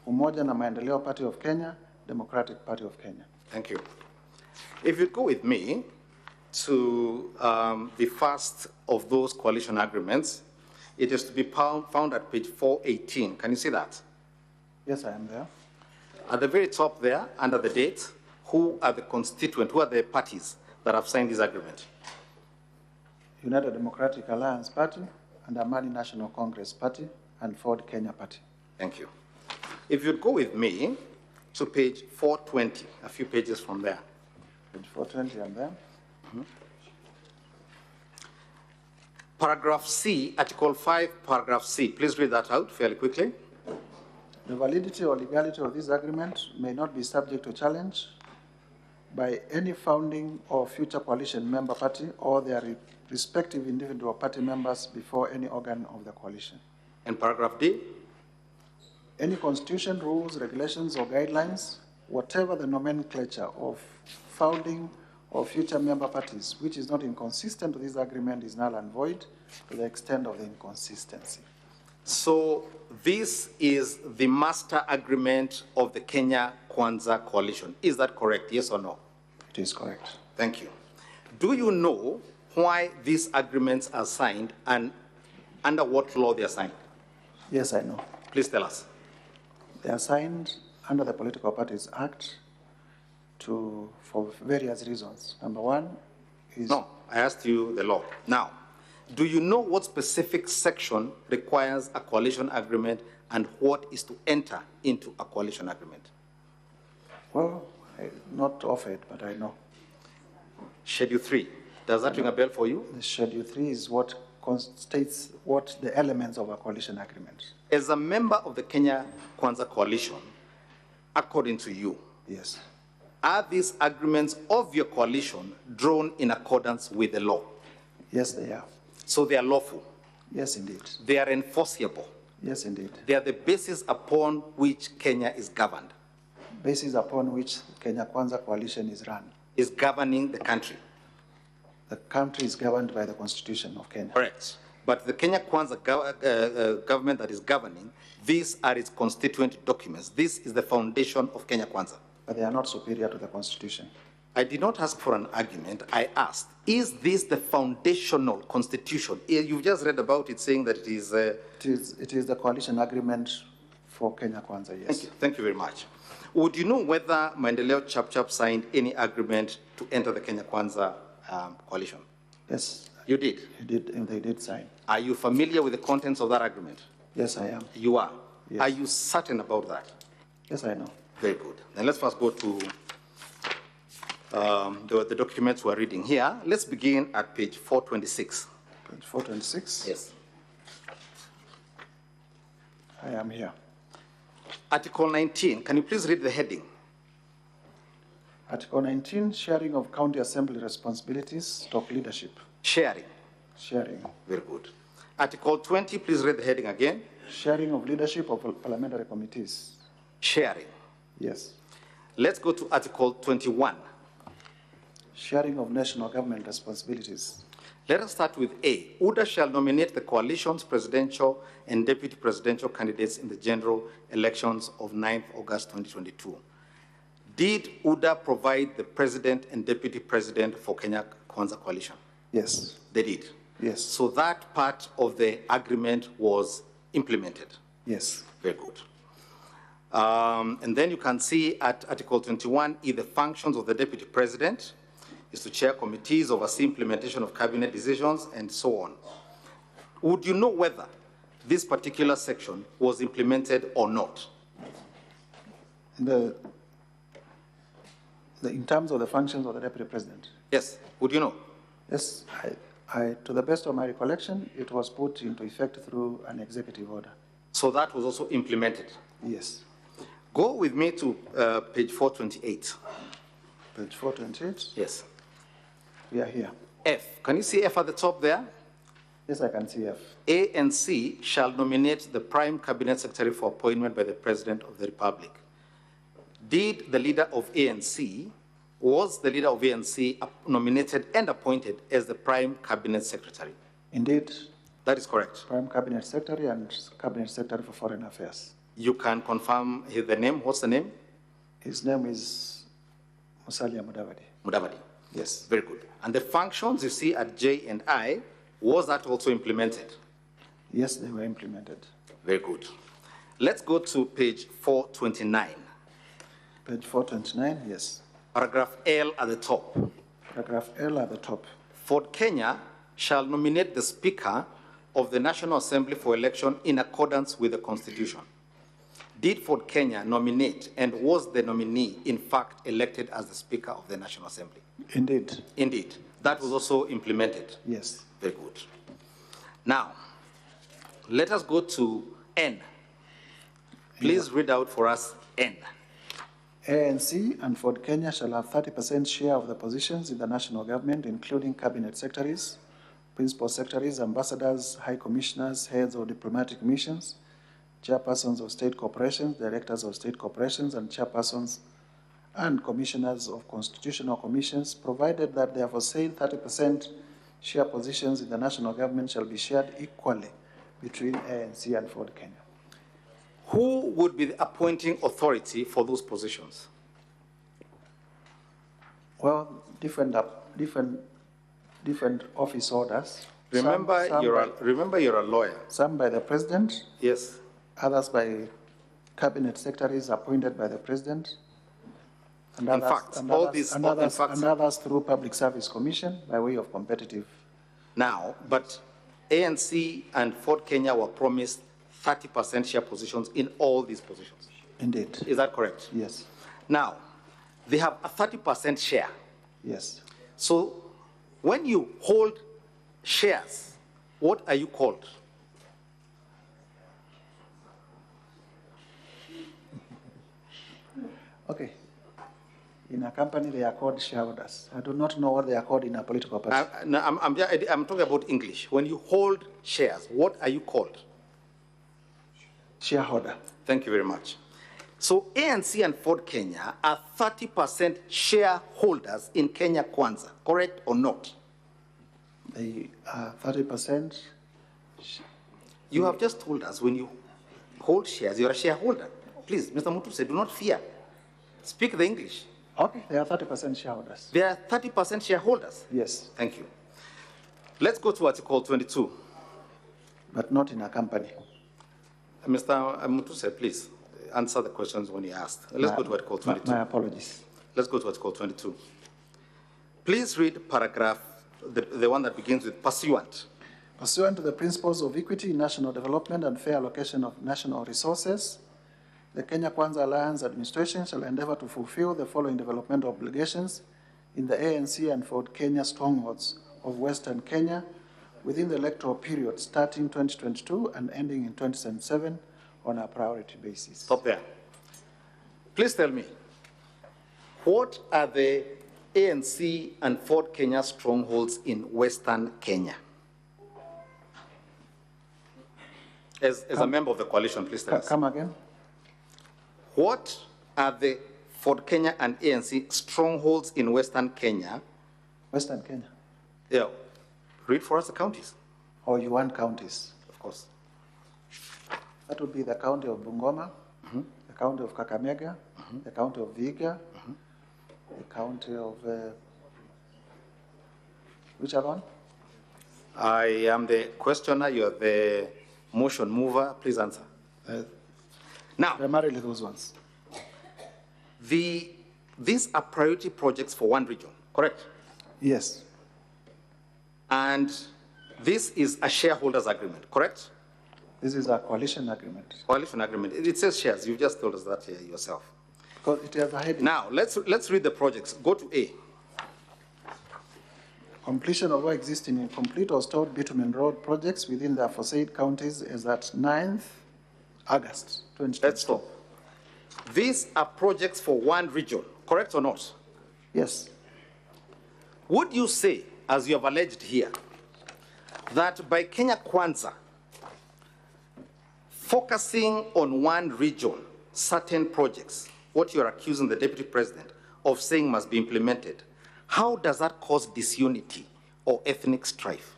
K: Umoja na Maendeleo Party of Kenya, Democratic Party of Kenya.
E: Thank you. If you go with me to the first of those coalition agreements, it is to be found at page 418. Can you see that?
K: Yes, I am there.
E: At the very top there, under the date, who are the constituent, who are the parties that have signed this agreement?
K: United Democratic Alliance Party and Amani National Congress Party and Ford Kenya Party.
E: Thank you. If you'd go with me to page 420, a few pages from there.
K: Page 420, I'm there.
E: Mm-hmm. Paragraph C, Article 5, Paragraph C. Please read that out fairly quickly.
K: The validity or legality of this agreement may not be subject to challenge by any founding or future coalition member party or their respective individual party members before any organ of the coalition.
E: And Paragraph D?
K: Any constitution, rules, regulations, or guidelines, whatever the nomenclature of founding or future member parties, which is not inconsistent with this agreement, is null and void to the extent of the inconsistency.
E: So this is the master agreement of the Kenya Kwanza Coalition. Is that correct, yes or no?
K: It is correct.
E: Thank you. Do you know why these agreements are signed and under what law they are signed?
K: Yes, I know.
E: Please tell us.
K: They are signed under the Political Parties Act for various reasons. Number one is...
E: No, I asked you the law. Now, do you know what specific section requires a coalition agreement and what is to enter into a coalition agreement?
K: Well, not off it, but I know.
E: Schedule 3. Does that ring a bell for you?
K: The Schedule 3 is what states what the elements of a coalition agreement.
E: As a member of the Kenya Kwanza Coalition, according to you,
K: yes,
E: are these agreements of your coalition drawn in accordance with the law?
K: Yes, they are.
E: So they are lawful?
K: Yes, indeed.
E: They are enforceable?
K: Yes, indeed.
E: They are the basis upon which Kenya is governed?
K: Basis upon which Kenya Kwanza Coalition is run.
E: Is governing the country?
K: The country is governed by the Constitution of Kenya.
E: Correct. But the Kenya Kwanza government that is governing, these are its constituent documents. This is the foundation of Kenya Kwanza.
K: But they are not superior to the Constitution.
E: I did not ask for an argument. I asked, is this the foundational constitution? You've just read about it saying that it is...
K: It is the coalition agreement for Kenya Kwanza, yes.
E: Thank you very much. Would you know whether Maendeleo Chap signed any agreement to enter the Kenya Kwanza coalition?
K: Yes.
E: You did?
K: They did sign.
E: Are you familiar with the contents of that agreement?
K: Yes, I am.
E: You are?
K: Yes.
E: Are you certain about that?
K: Yes, I know.
E: Very good. Then let's first go to the documents we're reading here. Let's begin at page 426.
K: Page 426?
E: Yes.
K: I am here.
E: Article 19. Can you please read the heading?
K: Article 19, sharing of county assembly responsibilities, top leadership.
E: Sharing.
K: Sharing.
E: Very good. Article 20, please read the heading again.
K: Sharing of leadership of parliamentary committees.
E: Sharing.
K: Yes.
E: Let's go to Article 21.
K: Sharing of national government responsibilities.
E: Let us start with A. UDA shall nominate the coalition's presidential and deputy presidential candidates in the general elections of 9th August 2022. Did UDA provide the president and deputy president for Kenya Kwanza Coalition?
K: Yes.
E: They did?
K: Yes.
E: So that part of the agreement was implemented?
K: Yes.
E: Very good. And then you can see at Article 21, the functions of the deputy president is to chair committees, oversee implementation of cabinet decisions, and so on. Would you know whether this particular section was implemented or not?
K: In In terms of the functions of the Deputy President?
E: Yes. Would you know?
K: Yes. To the best of my recollection, it was put into effect through an executive order.
E: So that was also implemented?
K: Yes.
E: Go with me to page 428.
K: Page 428?
E: Yes.
K: We are here.
E: F. Can you see F at the top there?
K: Yes, I can see F.
E: A and C shall nominate the Prime Cabinet Secretary for appointment by the President of the Republic. Did the leader of ANC, was the leader of ANC nominated and appointed as the Prime Cabinet Secretary?
K: Indeed.
E: That is correct.
K: Prime Cabinet Secretary and Cabinet Secretary for Foreign Affairs.
E: You can confirm the name. What's the name?
K: His name is Musalia Mudavadi.
E: Mudavadi.
K: Yes.
E: Very good. And the functions you see at J and I, was that also implemented?
K: Yes, they were implemented.
E: Very good. Let's go to page 429.
K: Page 429, yes.
E: Paragraph L at the top.
K: Paragraph L at the top.
E: Ford Kenya shall nominate the Speaker of the National Assembly for election in accordance with the Constitution. Did Ford Kenya nominate, and was the nominee, in fact, elected as the Speaker of the National Assembly?
K: Indeed.
E: Indeed. That was also implemented?
K: Yes.
E: Very good. Now, let us go to N. Please read out for us N.
K: ANC and Ford Kenya shall have 30% share of the positions in the national government, including cabinet secretaries, principal secretaries, ambassadors, high commissioners, heads of diplomatic missions, chairpersons of state corporations, directors of state corporations, and chairpersons and commissioners of constitutional commissions, provided that their foreseen 30% share positions in the national government shall be shared equally between ANC and Ford Kenya.
E: Who would be the appointing authority for those positions?
K: Well, different office orders.
E: Remember, you're a lawyer.
K: Some by the president.
E: Yes.
K: Others by cabinet secretaries appointed by the president. And
E: In fact, all these, in fact,
K: and others through Public Service Commission by way of competitive.
E: Now, but ANC and Ford Kenya were promised 30% share positions in all these positions.
K: Indeed.
E: Is that correct?
K: Yes.
E: Now, they have a 30% share.
K: Yes.
E: So when you hold shares, what are you called?
K: Okay. In a company, they are called shareholders. I do not know what they are called in a political party.
E: I'm talking about English. When you hold shares, what are you called?
K: Shareholder.
E: Thank you very much. So ANC and Ford Kenya are 30% shareholders in Kenya Kwanza, correct or not?
K: They are 30%.
E: You have just told us when you hold shares, you're a shareholder. Please, Mr. Mutuse, do not fear. Speak the English.
K: Okay, they are 30% shareholders.
E: They are 30% shareholders?
K: Yes.
E: Thank you. Let's go to Article 22.
K: But not in a company.
E: Mr. Mutuse, please answer the questions when you asked. Let's go to Article 22.
K: My apologies.
E: Let's go to Article 22. Please read paragraph, the one that begins with pursuant.
K: Pursuant to the principles of equity, national development, and fair allocation of national resources, the Kenya Kwanza Alliance administration shall endeavor to fulfill the following developmental obligations in the ANC and Ford Kenya strongholds of Western Kenya within the electoral period starting 2022 and ending in 2077 on a priority basis.
E: Stop there. Please tell me, what are the ANC and Ford Kenya strongholds in Western Kenya? As a member of the coalition, please tell us.
K: Come again.
E: What are the Ford Kenya and ANC strongholds in Western Kenya?
K: Western Kenya?
E: Yeah. Read for us the counties.
K: Oh, you want counties?
E: Of course.
K: That would be the county of Bungoma, the county of Kakamega, the county of Vihiga, the county of... which other one?
E: I am the questioner, you're the motion mover. Please answer. Now,
K: primarily those ones.
E: These are priority projects for one region, correct?
K: Yes.
E: And this is a shareholders agreement, correct?
K: This is a coalition agreement.
E: Coalition agreement. It says shares. You've just told us that yourself.
K: Because it has a heading.
E: Now, let's read the projects. Go to A.
K: Completion of all existing incomplete or stored bitumen road projects within the aforesaid counties is at 9th August 2020.
E: Let's stop. These are projects for one region, correct or not?
K: Yes.
E: Would you say, as you have alleged here, that by Kenya Kwanza focusing on one region, certain projects, what you're accusing the Deputy President of saying must be implemented, how does that cause disunity or ethnic strife?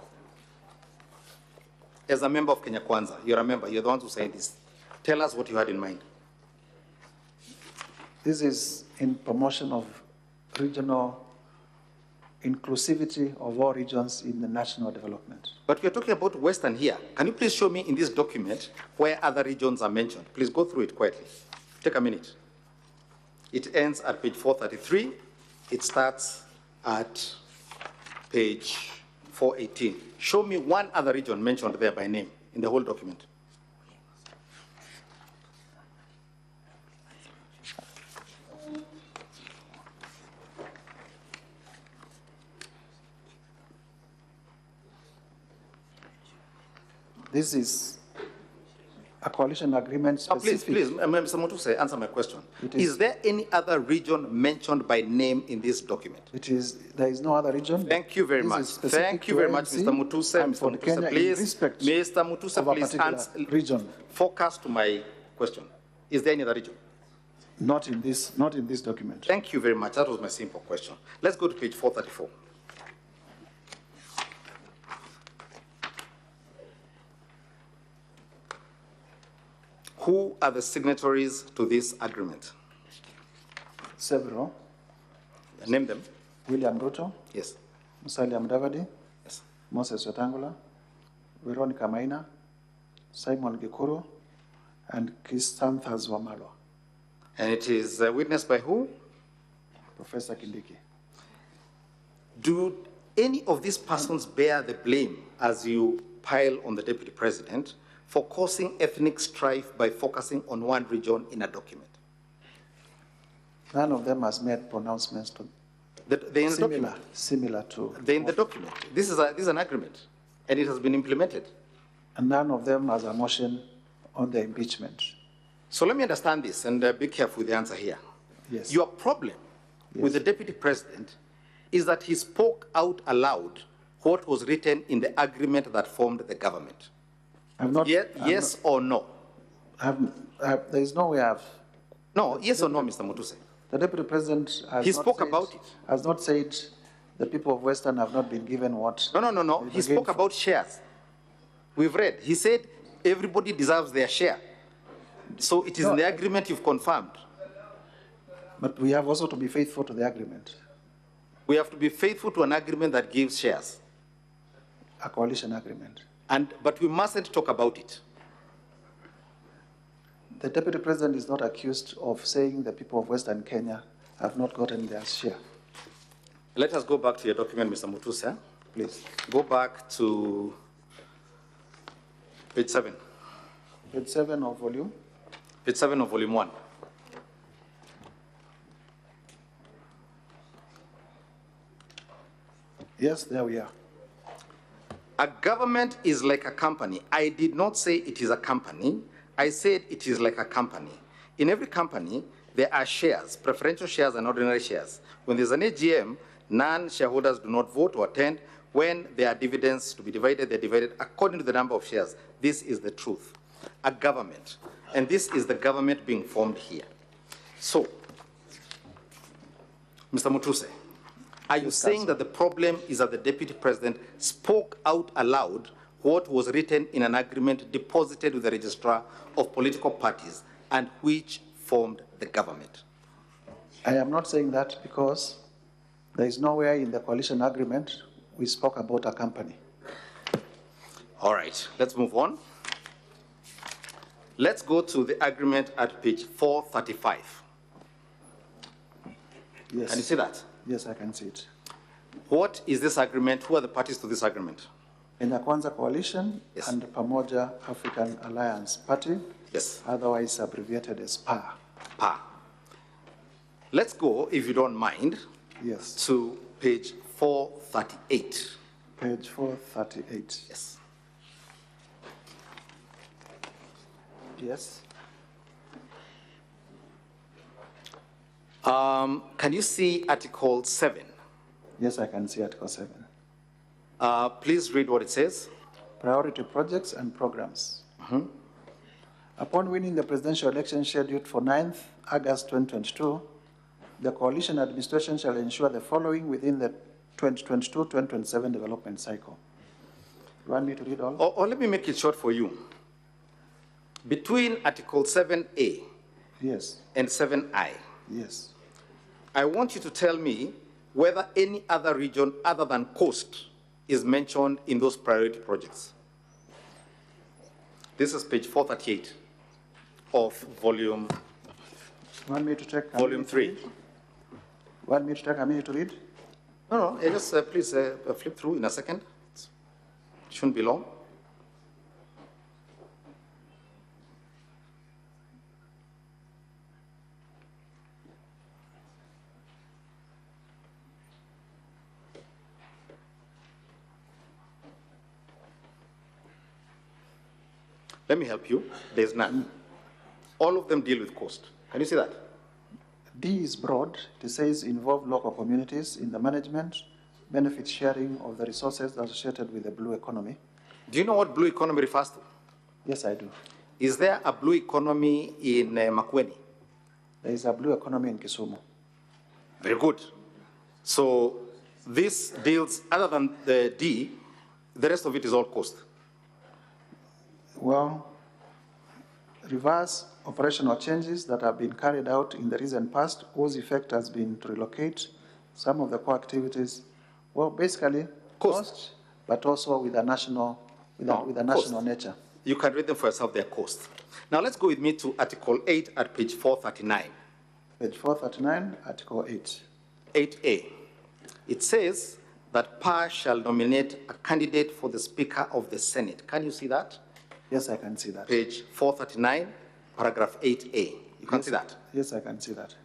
E: As a member of Kenya Kwanza, you're a member, you're the ones who say this. Tell us what you had in mind.
K: This is in promotion of regional inclusivity of all regions in the national development.
E: But we're talking about Western here. Can you please show me in this document where other regions are mentioned? Please go through it quietly. Take a minute. It ends at page 433. It starts at page 418. Show me one other region mentioned there by name in the whole document.
K: This is a coalition agreement specific.
E: Please, Mr. Mutuse, answer my question. Is there any other region mentioned by name in this document?
K: There is no other region.
E: Thank you very much. Thank you very much, Mr. Mutuse. Mr. Mutuse, please. Mr. Mutuse, please answer.
K: Region.
E: Focus to my question. Is there any other region?
K: Not in this document.
E: Thank you very much. That was my simple question. Let's go to page 434. Who are the signatories to this agreement?
K: Several.
E: Name them.
K: William Ruto.
E: Yes.
K: Musalia Mudavadi.
E: Yes.
K: Moses Wetangula. Veronica Maina. Simon Gikuru. And Chrysanthus Wamalwa.
E: And it is witnessed by who?
K: Professor Kindiki.
E: Do any of these persons bear the blame as you pile on the Deputy President for causing ethnic strife by focusing on one region in a document?
K: None of them has made pronouncements to similar to.
E: They're in the document. This is an agreement, and it has been implemented.
K: And none of them has a motion on the impeachment.
E: So let me understand this, and be careful with the answer here.
K: Yes.
E: Your problem with the Deputy President is that he spoke out aloud what was written in the agreement that formed the government. Yes or no?
K: There is no way I've...
E: No, yes or no, Mr. Mutuse?
K: The Deputy President has not said the people of Western have not been given what...
E: No. He spoke about shares. We've read. He said everybody deserves their share. So it is in the agreement you've confirmed.
K: But we have also to be faithful to the agreement.
E: We have to be faithful to an agreement that gives shares.
K: A coalition agreement.
E: But we mustn't talk about it.
K: The Deputy President is not accused of saying the people of Western Kenya have not gotten their share.
E: Let us go back to your document, Mr. Mutuse.
K: Please.
E: Go back to page 7.
K: Page 7 of volume?
E: Page 7 of volume 1.
K: Yes, there we are.
E: A government is like a company. I did not say it is a company. I said it is like a company. In every company, there are shares, preferential shares and ordinary shares. When there's an AGM, non-shareholders do not vote or attend. When there are dividends to be divided, they're divided according to the number of shares. This is the truth. A government. And this is the government being formed here. So, Mr. Mutuse, are you saying that the problem is that the Deputy President spoke out aloud what was written in an agreement deposited with the Registrar of Political Parties and which formed the government?
K: I am not saying that because there is nowhere in the coalition agreement we spoke about a company.
E: All right, let's move on. Let's go to the agreement at page 435.
K: Yes.
E: Can you see that?
K: Yes, I can see it.
E: What is this agreement? Who are the parties to this agreement?
K: Kenya Kwanza Coalition and Pamoja African Alliance Party,
E: yes,
K: otherwise abbreviated as PAA.
E: PAA. Let's go, if you don't mind,
K: Yes.
E: to page 438.
K: Page 438.
E: Yes.
K: Yes.
E: Can you see Article 7?
K: Yes, I can see Article 7.
E: Please read what it says.
K: Priority projects and programs. Upon winning the presidential election scheduled for 9th August 2022, the coalition administration shall ensure the following within the 2022-2027 development cycle. You want me to read all?
E: Or let me make it short for you. Between Article 7A
K: Yes.
E: and 7I,
K: Yes.
E: I want you to tell me whether any other region other than coast is mentioned in those priority projects. This is page 438 of volume
K: Want me to take
E: volume 3.
K: Want me to take a minute to read?
E: No, just please flip through in a second. It shouldn't be long. Let me help you. There's none. All of them deal with coast. Can you see that?
K: D is broad. It says involve local communities in the management, benefit sharing of the resources associated with the blue economy.
E: Do you know what blue economy refers to?
K: Yes, I do.
E: Is there a blue economy in Makueni?
K: There is a blue economy in Kisumu.
E: Very good. So this deals, other than the D, the rest of it is all coast.
K: Well, reverse operational changes that have been carried out in the recent past, whose effect has been to relocate some of the core activities, well, basically coast, but also with a national, with a national nature.
E: You can read them for yourself, they're coast. Now let's go with me to Article 8 at page 439.
K: Page 439, Article 8.
E: 8A. It says that PAR shall nominate a candidate for the Speaker of the Senate. Can you see that?
K: Yes, I can see that.
E: Page 439, paragraph 8A. You can see that?
K: Yes, I can see that.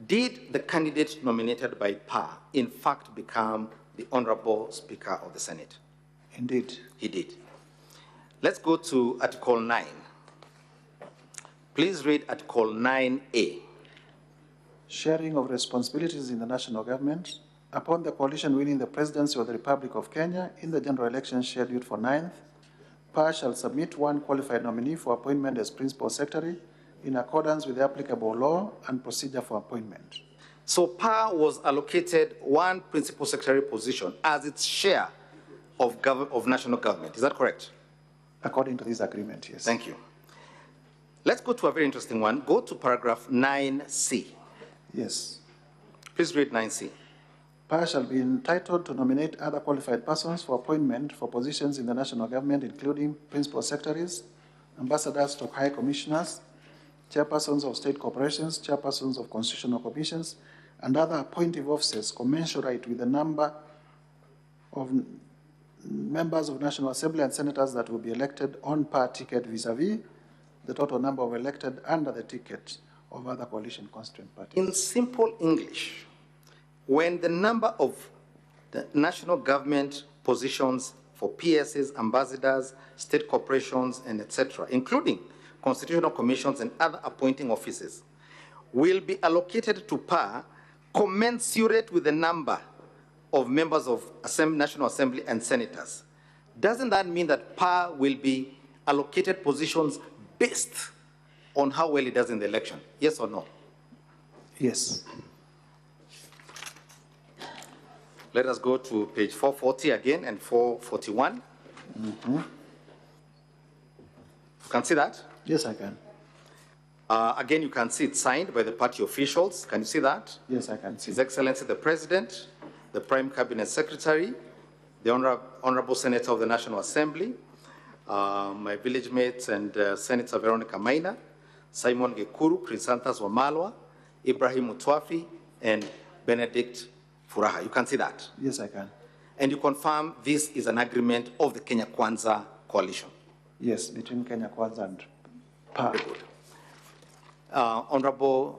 E: Did the candidate nominated by PAR in fact become the Honorable Speaker of the Senate?
K: Indeed.
E: He did. Let's go to Article 9. Please read Article 9A.
K: Sharing of responsibilities in the national government. Upon the coalition winning the presidency of the Republic of Kenya in the general election scheduled for 9th, PAR shall submit one qualified nominee for appointment as Principal Secretary in accordance with the applicable law and procedure for appointment.
E: So PAR was allocated one Principal Secretary position as its share of national government. Is that correct?
K: According to this agreement, yes.
E: Thank you. Let's go to a very interesting one. Go to paragraph 9C.
K: Yes.
E: Please read 9C.
K: PAR shall be entitled to nominate other qualified persons for appointment for positions in the national government, including principal secretaries, ambassadors to high commissioners, chairpersons of state corporations, chairpersons of constitutional commissions, and other appointive officers commensurate with the number of members of National Assembly and senators that will be elected on PAR ticket vis-a-vis the total number of elected under the ticket of other coalition constituent parties.
E: In simple English, when the number of the national government positions for PSs, ambassadors, state corporations, and etc., including constitutional commissions and other appointing offices, will be allocated to PAR commensurate with the number of members of National Assembly and senators, doesn't that mean that PAR will be allocated positions based on how well it does in the election? Yes or no?
K: Yes.
E: Let us go to page 440 again and 441. You can see that?
K: Yes, I can.
E: Again, you can see it signed by the party officials. Can you see that?
K: Yes, I can see.
E: His Excellency the President, the Prime Cabinet Secretary, the Honorable Senator of the National Assembly, my village mates and Senator Veronica Maina, Simon Gekuru, Chrysanthus Wamalwa, Ibrahim Mutwafi, and Benedict Furaha. You can see that?
K: Yes, I can.
E: And you confirm this is an agreement of the Kenya Kwanza coalition?
K: Yes, between Kenya Kwanza and PAR.
E: Very good. Honorable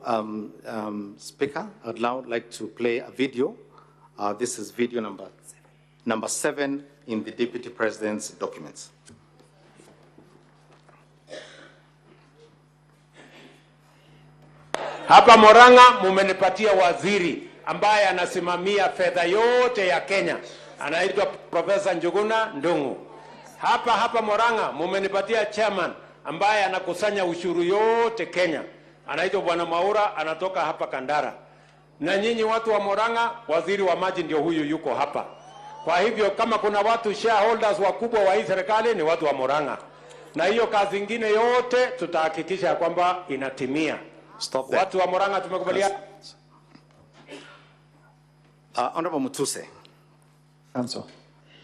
E: Speaker, I'd now like to play a video. This is video number 7 in the Deputy President's documents.
Q: Hapa Murang'a mumenipatia waziri ambaye anasimamia fedha yote ya Kenya. Anaitwa Profesa Njuguna Ndung'u. Hapa Murang'a mumenipatia chairman ambaye anakusanya ushuru yote Kenya. Anaitwa Bwana Mwaura, anatoka hapa Kandara. Na nyinyi watu wa Murang'a, waziri wa maji ndio huyu yuko hapa. Kwa hivyo kama kuna watu shareholders wakubwa wa hii serikali ni watu wa Murang'a. Na hiyo kazi nyingine yote tutahakikisha kwamba inatimia. Watu wa Murang'a tumekubaliana.
E: Honorable Mutuse.
K: Answer.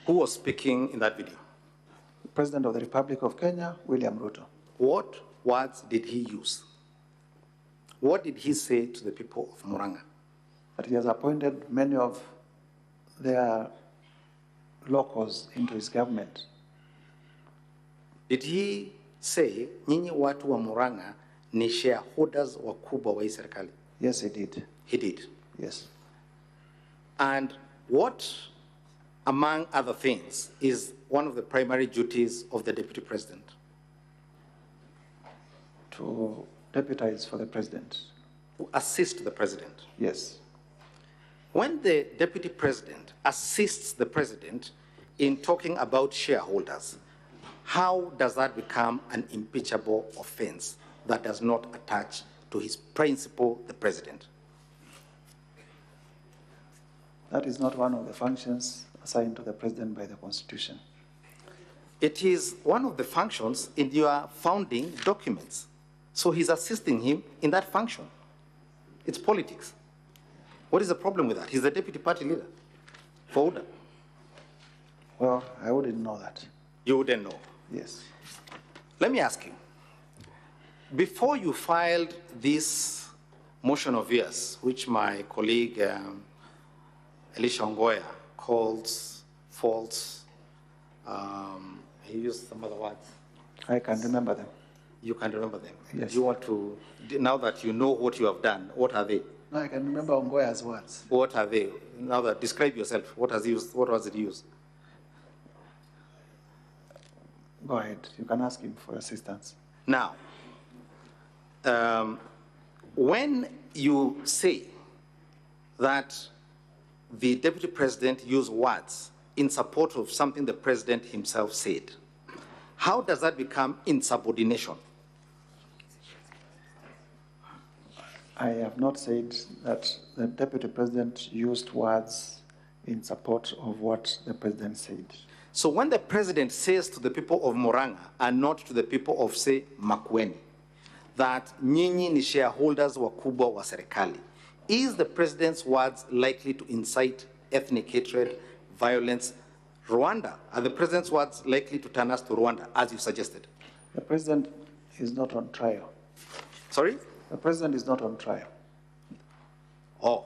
E: Who was speaking in that video?
K: President of the Republic of Kenya, William Ruto.
E: What words did he use? What did he say to the people of Murang'a?
K: That he has appointed many of their locals into his government.
E: Did he say, nyinyi watu wa Murang'a ni shareholders wakubwa wa hii serikali?
K: Yes, he did.
E: He did?
K: Yes.
E: And what, among other things, is one of the primary duties of the Deputy President?
K: To deputize for the President.
E: To assist the President?
K: Yes.
E: When the Deputy President assists the President in talking about shareholders, how does that become an impeachable offense that does not attach to his principal, the President?
K: That is not one of the functions assigned to the President by the Constitution.
E: It is one of the functions in your founding documents. So he's assisting him in that function. It's politics. What is the problem with that? He's the deputy party leader. For order.
K: Well, I wouldn't know that.
E: You wouldn't know?
K: Yes.
E: Let me ask you. Before you filed this motion of yours, which my colleague Elisha Ongoya calls false, he used some other words.
K: I can remember them.
E: You can remember them?
K: Yes.
E: You want to, now that you know what you have done, what are they?
K: No, I can remember Ongoya's words.
E: What are they? Now that, describe yourself. What has he used? What was it used?
K: Go ahead. You can ask him for assistance.
E: Now, when you say that the Deputy President used words in support of something the President himself said, how does that become insubordination?
K: I have not said that the Deputy President used words in support of what the President said.
E: So when the President says to the people of Murang'a and not to the people of, say, Makueni, that nyinyi ni shareholders wakubwa wa serikali, is the President's words likely to incite ethnic hatred, violence? Rwanda, are the President's words likely to turn us to Rwanda, as you suggested?
K: The President is not on trial.
E: Sorry?
K: The President is not on trial.
E: Oh,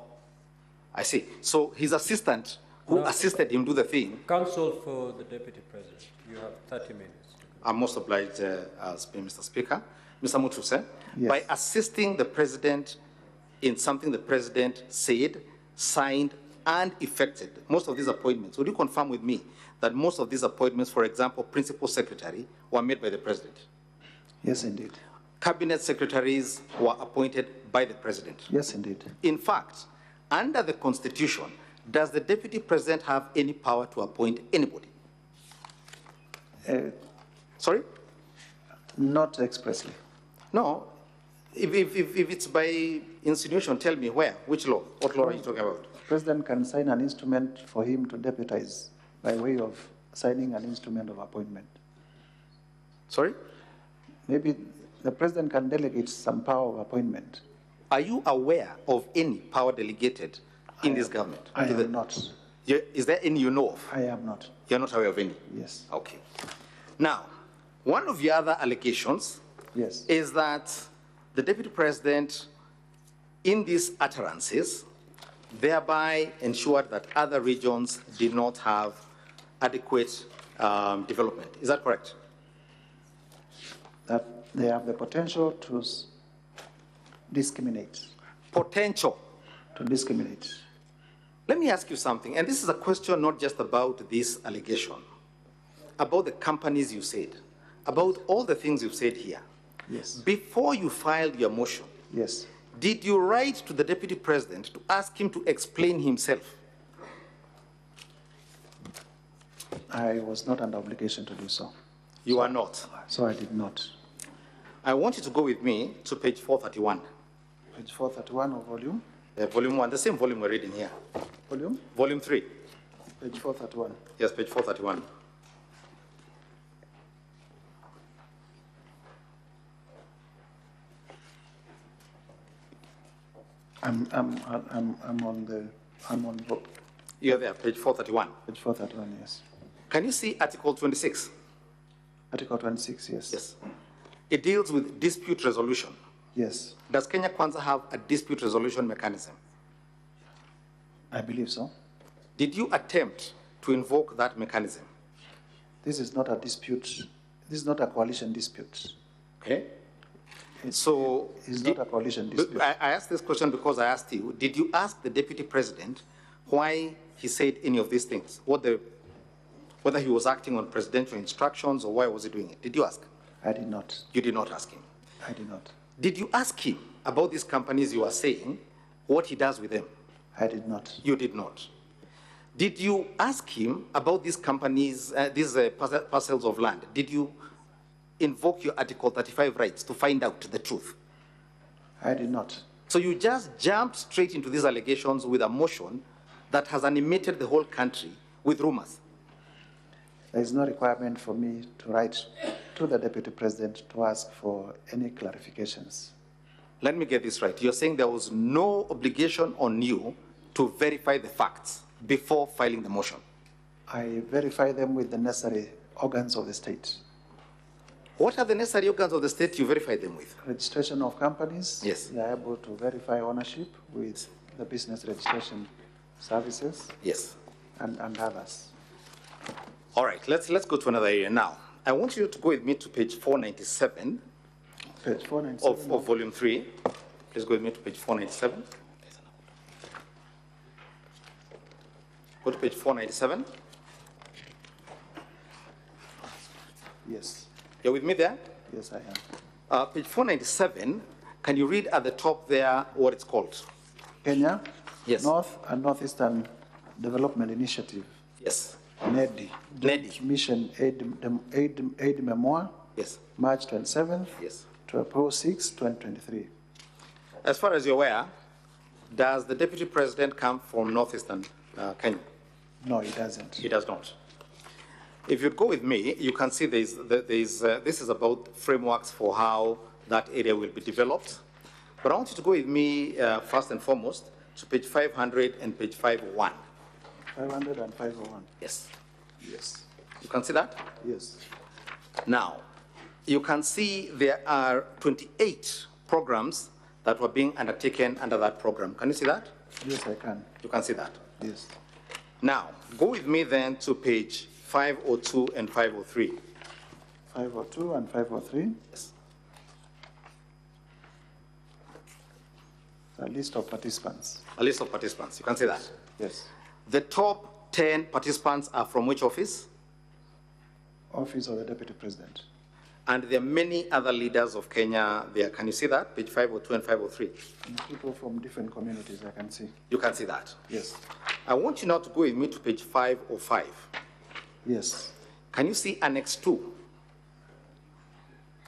E: I see. So his assistant, who assisted him do the thing.
A: Counsel for the Deputy President, you have 30 minutes.
E: I'm most obliged, Mr. Speaker. Mr. Mutuse,
K: yes.
E: By assisting the President in something the President said, signed, and effected most of these appointments, would you confirm with me that most of these appointments, for example, Principal Secretary, were made by the President?
K: Yes, indeed.
E: Cabinet secretaries were appointed by the President?
K: Yes, indeed.
E: In fact, under the Constitution, does the Deputy President have any power to appoint anybody? Sorry?
K: Not expressly.
E: No. If it's by insinuation, tell me where, which law, what law are you talking about?
K: The President can sign an instrument for him to deputize by way of signing an instrument of appointment.
E: Sorry?
K: Maybe the President can delegate some power of appointment.
E: Are you aware of any power delegated in this government?
K: I am not.
E: Is there any you know of?
K: I am not.
E: You're not aware of any?
K: Yes.
E: Okay. Now, one of the other allegations is that the Deputy President, in these utterances, thereby ensured that other regions did not have adequate development. Is that correct?
K: That they have the potential to discriminate.
E: Potential.
K: To discriminate.
E: Let me ask you something, and this is a question not just about this allegation, about the companies you said, about all the things you've said here.
K: Yes.
E: Before you filed your motion,
K: Yes.
E: did you write to the Deputy President to ask him to explain himself?
K: I was not under obligation to do so.
E: You are not.
K: So I did not.
E: I want you to go with me to page 431.
K: Page 431 of volume?
E: Volume 1, the same volume we're reading here.
K: Volume?
E: Volume 3.
K: Page 431.
E: Yes, page 431.
K: I'm on
E: You're there, page 431.
K: Page 431, yes.
E: Can you see Article 26?
K: Article 26, yes.
E: Yes. It deals with dispute resolution.
K: Yes.
E: Does Kenya Kwanza have a dispute resolution mechanism?
K: I believe so.
E: Did you attempt to invoke that mechanism?
K: This is not a dispute. This is not a coalition dispute.
E: Okay. So
K: it's not a coalition dispute.
E: I asked this question because I asked you, did you ask the Deputy President why he said any of these things? Whether he was acting on presidential instructions or why was he doing it? Did you ask?
K: I did not.
E: You did not ask him?
K: I did not.
E: Did you ask him about these companies you are saying, what he does with them?
K: I did not.
E: You did not. Did you ask him about these companies, these parcels of land? Did you invoke your Article 35 rights to find out the truth?
K: I did not.
E: So you just jumped straight into these allegations with a motion that has animated the whole country with rumors.
K: There is no requirement for me to write to the Deputy President to ask for any clarifications.
E: Let me get this right. You're saying there was no obligation on you to verify the facts before filing the motion?
K: I verify them with the necessary organs of the state.
E: What are the necessary organs of the state you verify them with?
K: Registration of companies.
E: Yes.
K: We are able to verify ownership with the business registration services.
E: Yes.
K: And others.
E: All right, let's go to another area now. I want you to go with me to page 497.
K: Page 497
E: of volume 3. Please go with me to page 497. Go to page 497.
K: Yes.
E: You're with me there?
K: Yes, I am.
E: Page 497, can you read at the top there what it's called?
K: Kenya
E: Yes.
K: North and Northeastern Development Initiative.
E: Yes.
K: NEDI.
E: NEDI.
K: Mission Aid Memoir.
E: Yes.
K: March 27th.
E: Yes.
K: To April 6, 2023.
E: As far as you're aware, does the Deputy President come from Northeastern Kenya?
K: No, he doesn't.
E: He does not. If you go with me, you can see this is about frameworks for how that area will be developed. But I want you to go with me first and foremost to page 500 and page 501.
K: 500 and 501.
E: Yes.
K: Yes.
E: You can see that?
K: Yes.
E: Now, you can see there are 28 programs that were being undertaken under that program. Can you see that?
K: Yes, I can.
E: You can see that?
K: Yes.
E: Now, go with me then to page 502 and 503.
K: 502 and 503.
E: Yes.
K: A list of participants.
E: A list of participants. You can see that?
K: Yes.
E: The top 10 participants are from which office?
K: Office of the Deputy President.
E: And there are many other leaders of Kenya there. Can you see that? Page 502 and 503.
K: And people from different communities, I can see.
E: You can see that?
K: Yes.
E: I want you now to go with me to page 505.
K: Yes.
E: Can you see Annex 2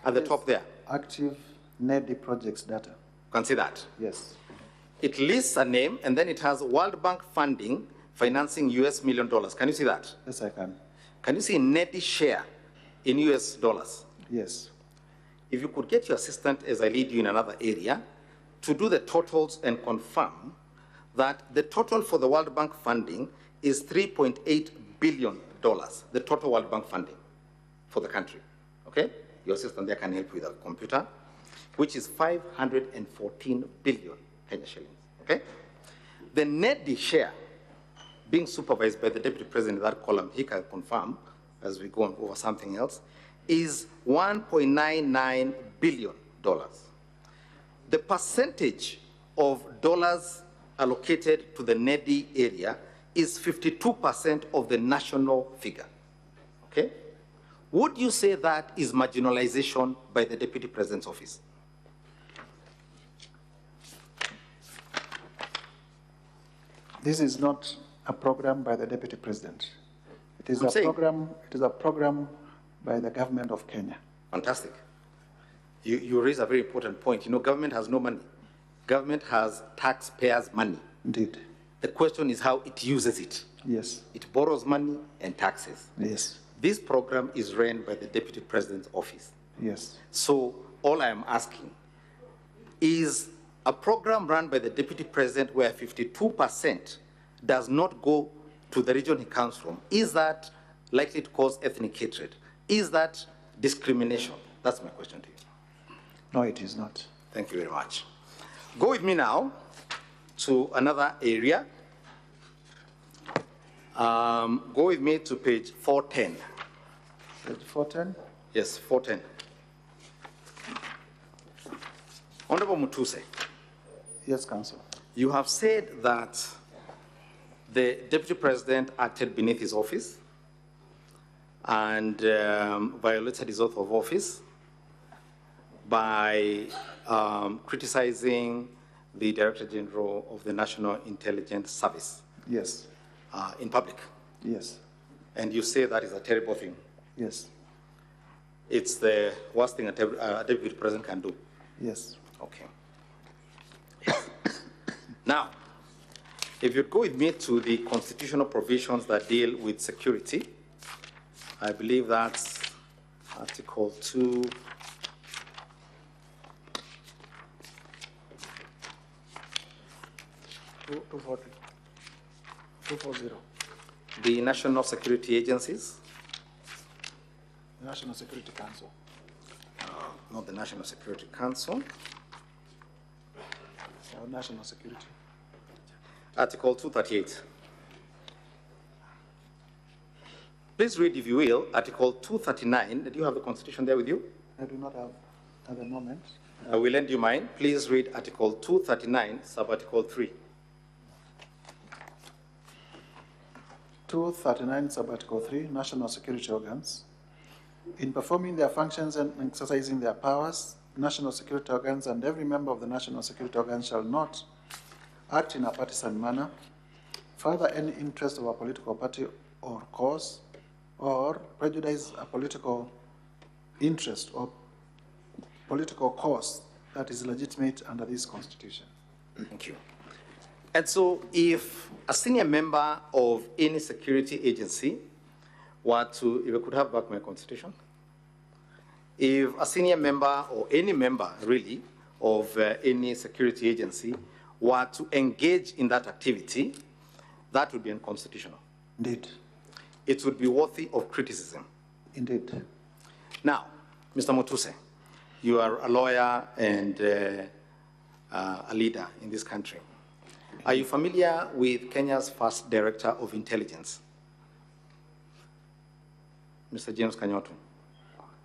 E: at the top there?
K: Active NEDI projects data.
E: You can see that?
K: Yes.
E: It lists a name, and then it has World Bank funding financing $1 million. Can you see that?
K: Yes, I can.
E: Can you see NEDI share in US dollars?
K: Yes.
E: If you could get your assistant, as I lead you in another area, to do the totals and confirm that the total for the World Bank funding is $3.8 billion, the total World Bank funding for the country. Okay? Your assistant there can help you with a computer, which is 514 billion Kenya shillings. Okay? The NEDI share being supervised by the Deputy President in that column, he can confirm as we go on over something else, is $1.99 billion. the percentage of dollars allocated to the NEDI area is 52% of the national figure. Okay? Would you say that is marginalization by the Deputy President's office?
K: This is not a program by the Deputy President. It is
E: I'm
K: a program by the government of Kenya.
E: Fantastic. You raise a very important point. You know, government has no money. Government has taxpayers' money.
K: Indeed.
E: The question is how it uses it.
K: Yes.
E: It borrows money and taxes.
K: Yes.
E: This program is run by the Deputy President's office.
K: Yes.
E: So all I am asking is a program run by the Deputy President where 52% does not go to the region he comes from. Is that likely to cause ethnic hatred? Is that discrimination? That's my question to you.
K: No, it is not.
E: Thank you very much. Go with me now to another area. Go with me to page 410.
K: Page 410?
E: Yes, 410. Honorable Mutuse.
K: Yes, Council.
E: You have said that the Deputy President acted beneath his office and violated his oath of office by criticizing the Director General of the National Intelligence Service.
K: Yes.
E: In public.
K: Yes.
E: And you say that is a terrible thing.
K: Yes.
E: It's the worst thing a Deputy President can do.
K: Yes.
E: Okay. Now, if you go with me to the constitutional provisions that deal with security, I believe that's Article 2.
K: $240.
E: The National Security Agencies.
K: The National Security Council.
E: Not the National Security Council.
K: Or National Security.
E: Article 238. Please read, if you will, Article 239. Do you have the Constitution there with you?
K: I do not have at the moment.
E: I will lend you mine. Please read Article 239, Sub-Article 3.
K: 239, Sub-Article 3, National Security Organs. In performing their functions and exercising their powers, national security organs and every member of the national security organs shall not act in a partisan manner, further any interest of a political party or cause, or prejudice a political interest or political cause that is legitimate under this Constitution.
E: Thank you. And so if a senior member of any security agency were to, if I could have back my Constitution, if a senior member or any member really of any security agency were to engage in that activity, that would be unconstitutional.
K: Indeed.
E: It would be worthy of criticism.
K: Indeed.
E: Now, Mr. Mutuse, you are a lawyer and a leader in this country. Are you familiar with Kenya's first Director of Intelligence, Mr. James Kanyotu?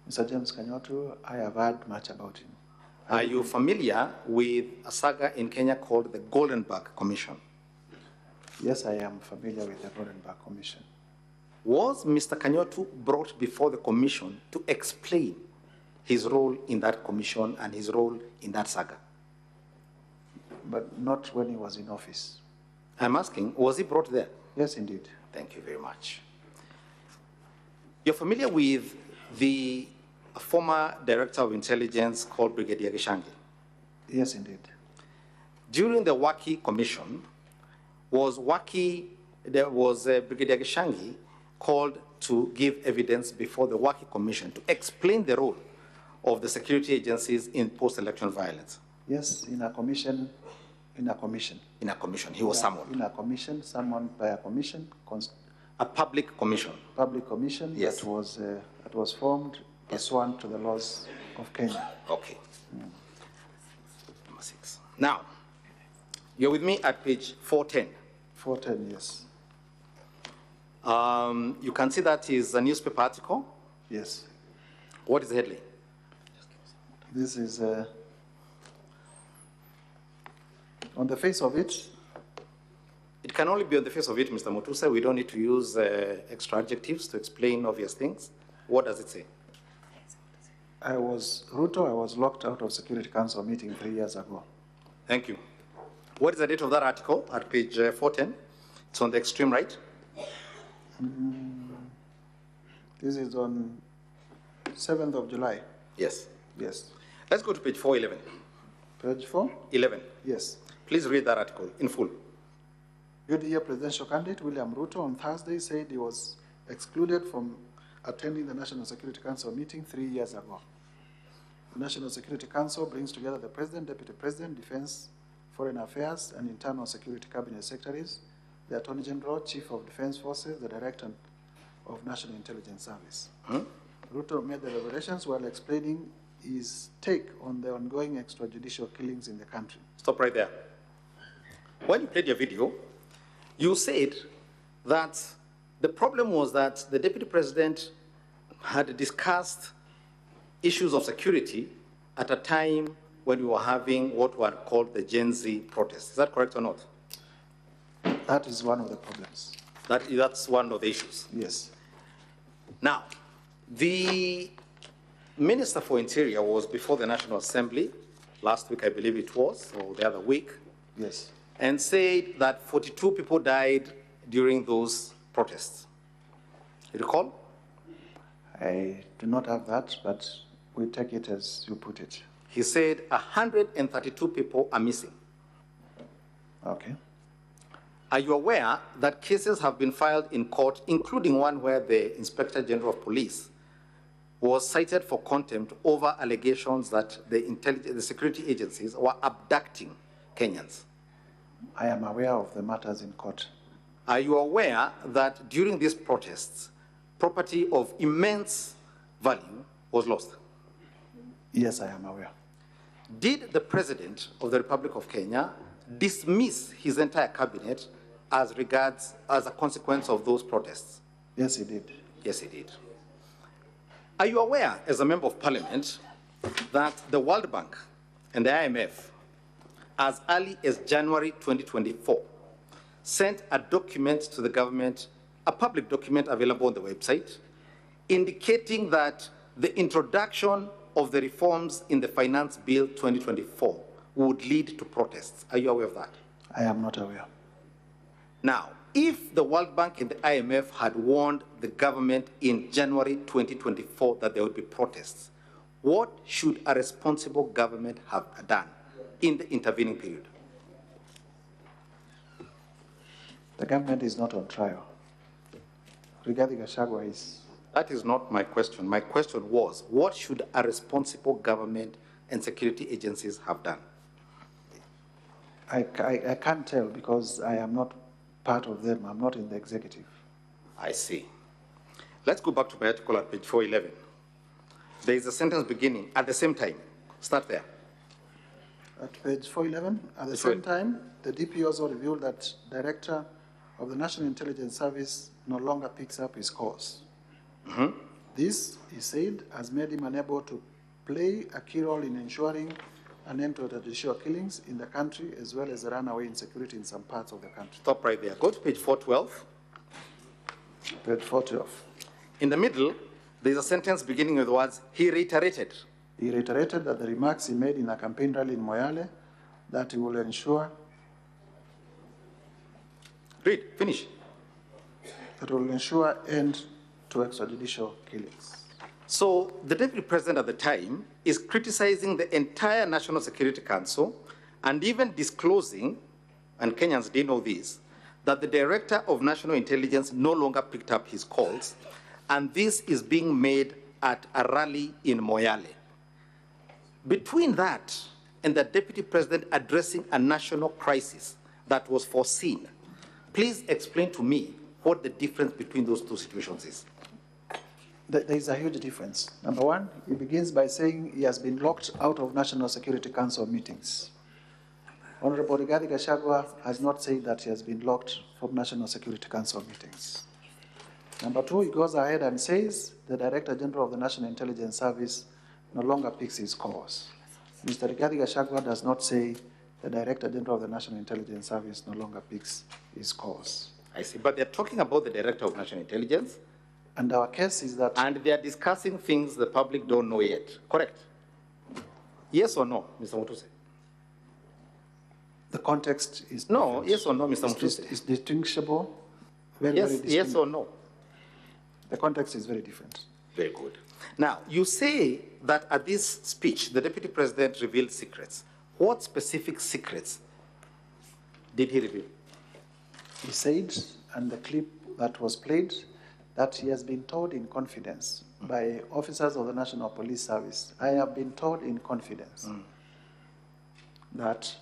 K: Mr. James Kanyotu, I have heard much about him.
E: Are you familiar with a saga in Kenya called the Goldenberg Commission?
K: Yes, I am familiar with the Goldenberg Commission.
E: Was Mr. Kanyotu brought before the commission to explain his role in that commission and his role in that saga?
K: But not when he was in office.
E: I'm asking, was he brought there?
K: Yes, indeed.
E: Thank you very much. You're familiar with the former Director of Intelligence called Brigadier Gishangi?
K: Yes, indeed.
E: During the Waki Commission, there was Brigadier Gishangi called to give evidence before the Waki Commission to explain the role of the security agencies in post-election violence?
K: Yes, in a commission. In a commission,
E: he was summoned.
K: In a commission, summoned by a commission.
E: A public commission.
K: Public commission,
E: yes.
K: that was formed pursuant to the laws of Kenya.
E: Okay. Number 6. Now, you're with me at page 410.
K: 410, yes.
E: You can see that is a newspaper article.
K: Yes.
E: What is the headline?
K: This is On the face of it,
E: It can only be on the face of it, Mr. Mutusa. We don't need to use extra adjectives to explain obvious things. What does it say?
K: Ruto, I was locked out of Security Council meeting 3 years ago.
E: Thank you. What is the date of that article at page 410? It's on the extreme right.
K: This is on 7th of July.
E: Yes.
K: Yes.
E: Let's go to page 411.
K: Page 4?
E: 11.
K: Yes.
E: Please read that article in full.
K: UDA presidential candidate William Ruto on Thursday said he was excluded from attending the National Security Council meeting 3 years ago. The National Security Council brings together the President, Deputy President, Defense, Foreign Affairs, and Internal Security Cabinet Secretaries, the Attorney General, Chief of Defense Forces, the Director of National Intelligence Service. Ruto made the revelations while explaining his take on the ongoing extrajudicial killings in the country.
E: Stop right there. When you played your video, you said that the problem was that the Deputy President had discussed issues of security at a time when we were having what were called the Gen-Z protests. Is that correct or not?
K: That is one of the problems.
E: That's one of the issues.
K: Yes.
E: Now, the Minister for Interior was before the National Assembly last week, I believe it was, or the other week.
K: Yes.
E: And said that 42 people died during those protests. You recall?
K: I do not have that, but we take it as you put it.
E: He said 132 people are missing.
K: Okay.
E: Are you aware that cases have been filed in court, including one where the Inspector General of Police was cited for contempt over allegations that the security agencies were abducting Kenyans?
K: I am aware of the matters in court.
E: Are you aware that during these protests, property of immense value was lost?
K: Yes, I am aware.
E: Did the President of the Republic of Kenya dismiss his entire cabinet as a consequence of those protests?
K: Yes, he did.
E: Yes, he did. Are you aware, as a member of Parliament, that the World Bank and the IMF, as early as January 2024, sent a document to the government, a public document available on the website, indicating that the introduction of the reforms in the Finance Bill 2024 would lead to protests? Are you aware of that?
K: I am not aware.
E: Now, if the World Bank and the IMF had warned the government in January 2024 that there would be protests, what should a responsible government have done in the intervening period?
K: The government is not on trial. Rigathi Gachagua is.
E: That is not my question. My question was, what should a responsible government and security agencies have done?
K: I can't tell because I am not part of them. I'm not in the executive.
E: I see. Let's go back to my article at page 411. There is a sentence beginning at the same time. Start there.
K: At page 411, at the same time, the DP also revealed that Director of the National Intelligence Service no longer picks up his calls. This, he said, has made him unable to play a key role in ensuring an end to the judicial killings in the country, as well as the runaway insecurity in some parts of the country.
E: Stop right there. Go to page 412.
K: Page 412.
E: In the middle, there's a sentence beginning with the words, he reiterated.
K: He reiterated that the remarks he made in a campaign rally in Moyale, that he will ensure.
E: Read, finish.
K: That will ensure end to extrajudicial killings.
E: So the Deputy President at the time is criticizing the entire National Security Council and even disclosing, and Kenyans didn't know this, that the Director of National Intelligence no longer picked up his calls, and this is being made at a rally in Moyale. Between that and the Deputy President addressing a national crisis that was foreseen, please explain to me what the difference between those two situations is.
K: There is a huge difference. Number one, he begins by saying he has been locked out of National Security Council meetings. Honorable Rigathi Gachagua has not said that he has been locked from National Security Council meetings. Number two, he goes ahead and says the Director General of the National Intelligence Service no longer picks his calls. Mr. Rigathi Gachagua does not say the Director General of the National Intelligence Service no longer picks his calls.
E: I see, but they're talking about the Director of National Intelligence.
K: And our case is that...
E: And they're discussing things the public don't know yet, correct? Yes or no, Mr. Mutuse?
K: The context is...
E: No, yes or no, Mr. Mutuse?
K: It's distinguishable. Very
E: yes,
K: distinct.
E: yes or no?
K: The context is very different.
E: Very good. Now, you say that at this speech, the Deputy President revealed secrets. What specific secrets did he reveal?
K: He said, and the clip that was played, that he has been told in confidence by officers of the National Police Service. I have been told in confidence that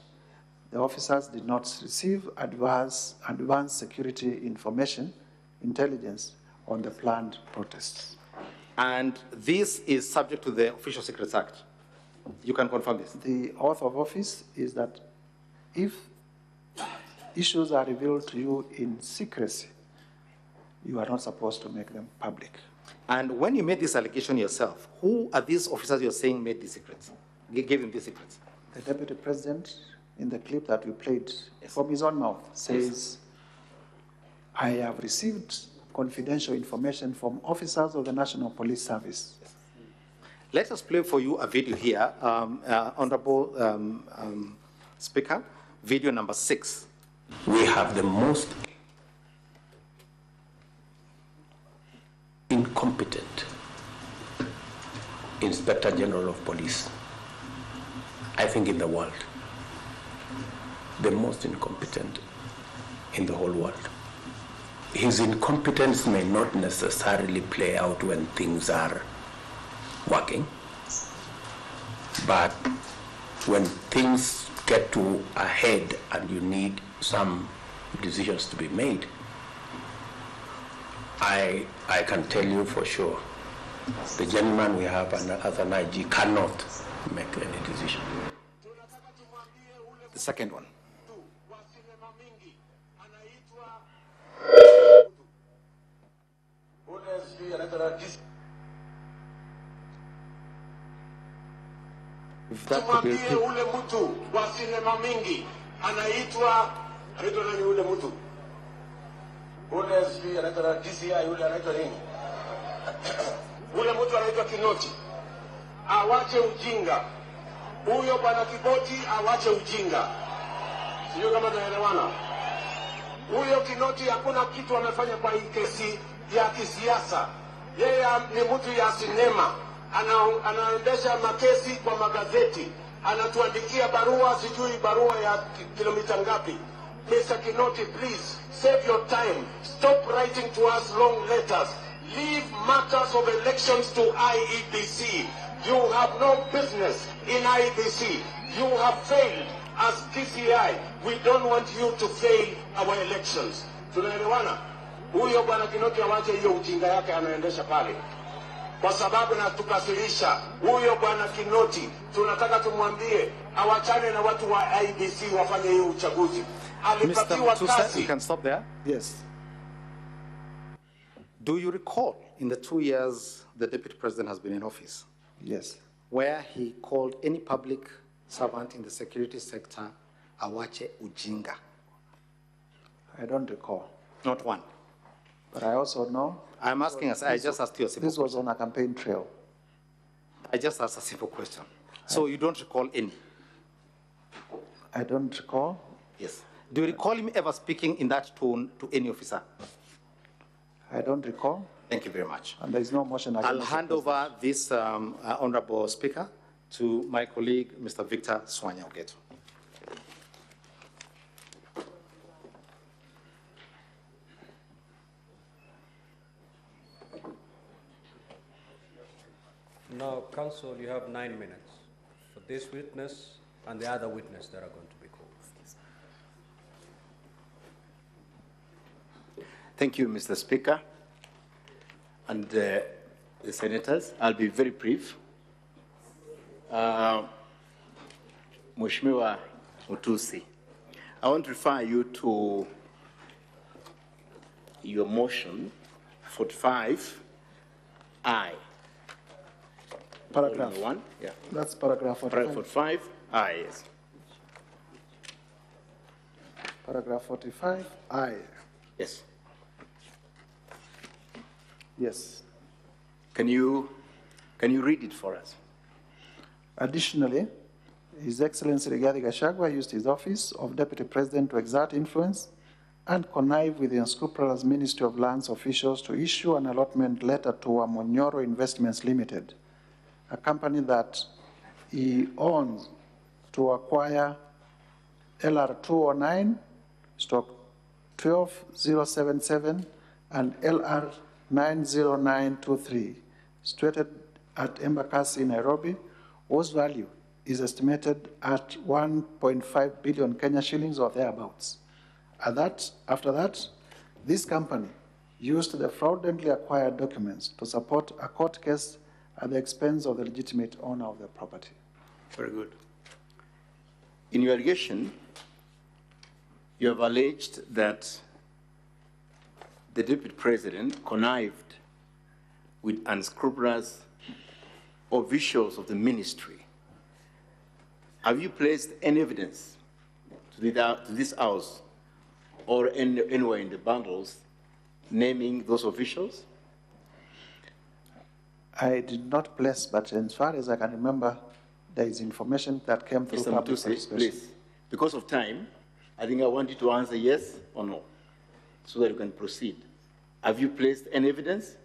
K: the officers did not receive advanced security information, intelligence on the planned protests.
E: And this is subject to the Official Secrets Act. You can confirm this?
K: The oath of office is that if issues are revealed to you in secrecy, you are not supposed to make them public.
E: And when you made this allegation yourself, who are these officers you're saying made these secrets, gave him these secrets?
K: The Deputy President, in the clip that we played, from his own mouth, says, I have received confidential information from officers of the National Police Service.
E: Let us play for you a video here, Honorable Speaker, video number 6.
S: We have the most incompetent Inspector General of Police, I think, in the world. The most incompetent in the whole world. His incompetence may not necessarily play out when things are working, but when things get to a head and you need some decisions to be made, I can tell you for sure, the gentleman we have as an IG cannot make any decision.
E: The second one.
V: Tumwambie ule mtu wa sinema mingi anaitwa nani ule mtu? Ule sijui anaitwa DCI, ule anaitwa nini? Ule mtu anaitwa Kinoti. Awache ujinga. Huyo bwana Kiboti awache ujinga. Sio kama tunaelewana. Huyo Kinoti hakuna kitu amefanya kwa hii kesi ya kisiasa. Yeye ni mtu ya sinema. Anaendesha makesi kwa magazeti, anatuandikia barua, sijui barua ya kilomita ngapi. Mr. Kinoti, please save your time. Stop writing to us long letters. Leave matters of elections to IEBC. You have no business in IEBC. You have failed as TCI. We don't want you to fail our elections. Tunaelewana? Huyo bwana Kinoti awache hiyo ujinga yake anaendesha pale. Kwa sababu natukasirisha huyo bwana Kinoti, tunataka tumwambie awachane na watu wa IEBC wafanye hiyo uchaguzi. Alipatiwa kazi.
E: You can stop there.
K: Yes.
E: Do you recall in the 2 years the Deputy President has been in office?
K: Yes.
E: Where he called any public servant in the security sector awache ujinga?
K: I don't recall.
E: Not one.
K: But I also know.
E: I'm asking us, I just asked you a simple question.
K: This was on a campaign trail.
E: I just asked a simple question. So you don't recall any?
K: I don't recall.
E: Yes. Do you recall him ever speaking in that tone to any officer?
K: I don't recall.
E: Thank you very much.
K: And there is no motion against
E: I'll hand over this, Honorable Speaker, to my colleague, Mr. Victor Swanya Ogeto.
A: Now, Counsel, you have 9 minutes for this witness and the other witness that are going to be called.
F: Thank you, Mr. Speaker, and the senators. I'll be very brief. Mheshimiwa Mutusi, I want to refer you to your motion 45I.
K: Paragraph.
F: One, yeah.
K: That's paragraph 45.
F: Paragraph 45, yes.
K: Paragraph 45I.
F: Yes.
K: Yes.
F: Can you read it for us?
K: Additionally, His Excellency Rigathi Gachagua used his office of Deputy President to exert influence and connive with the unscrupulous Ministry of Lands officials to issue an allotment letter to Wamonyoro Investments Limited, a company that he owns, to acquire LR 209/12077 and LR 90923, situated at Embakasi, Nairobi, whose value is estimated at 1.5 billion Kenya shillings or thereabouts. After that, this company used the fraudulently acquired documents to support a court case at the expense of the legitimate owner of the property.
F: Very good. In your allegation, you have alleged that the Deputy President connived with unscrupulous officials of the ministry. Have you placed any evidence to this House or anywhere in the bundles naming those officials?
K: I did not place, but as far as I can remember, there is information that came through
F: Mr.
K: public
F: Mutuse,
K: participation.
F: please, because of time, I think I want you to answer yes or no, so that you can proceed. Have you placed any evidence?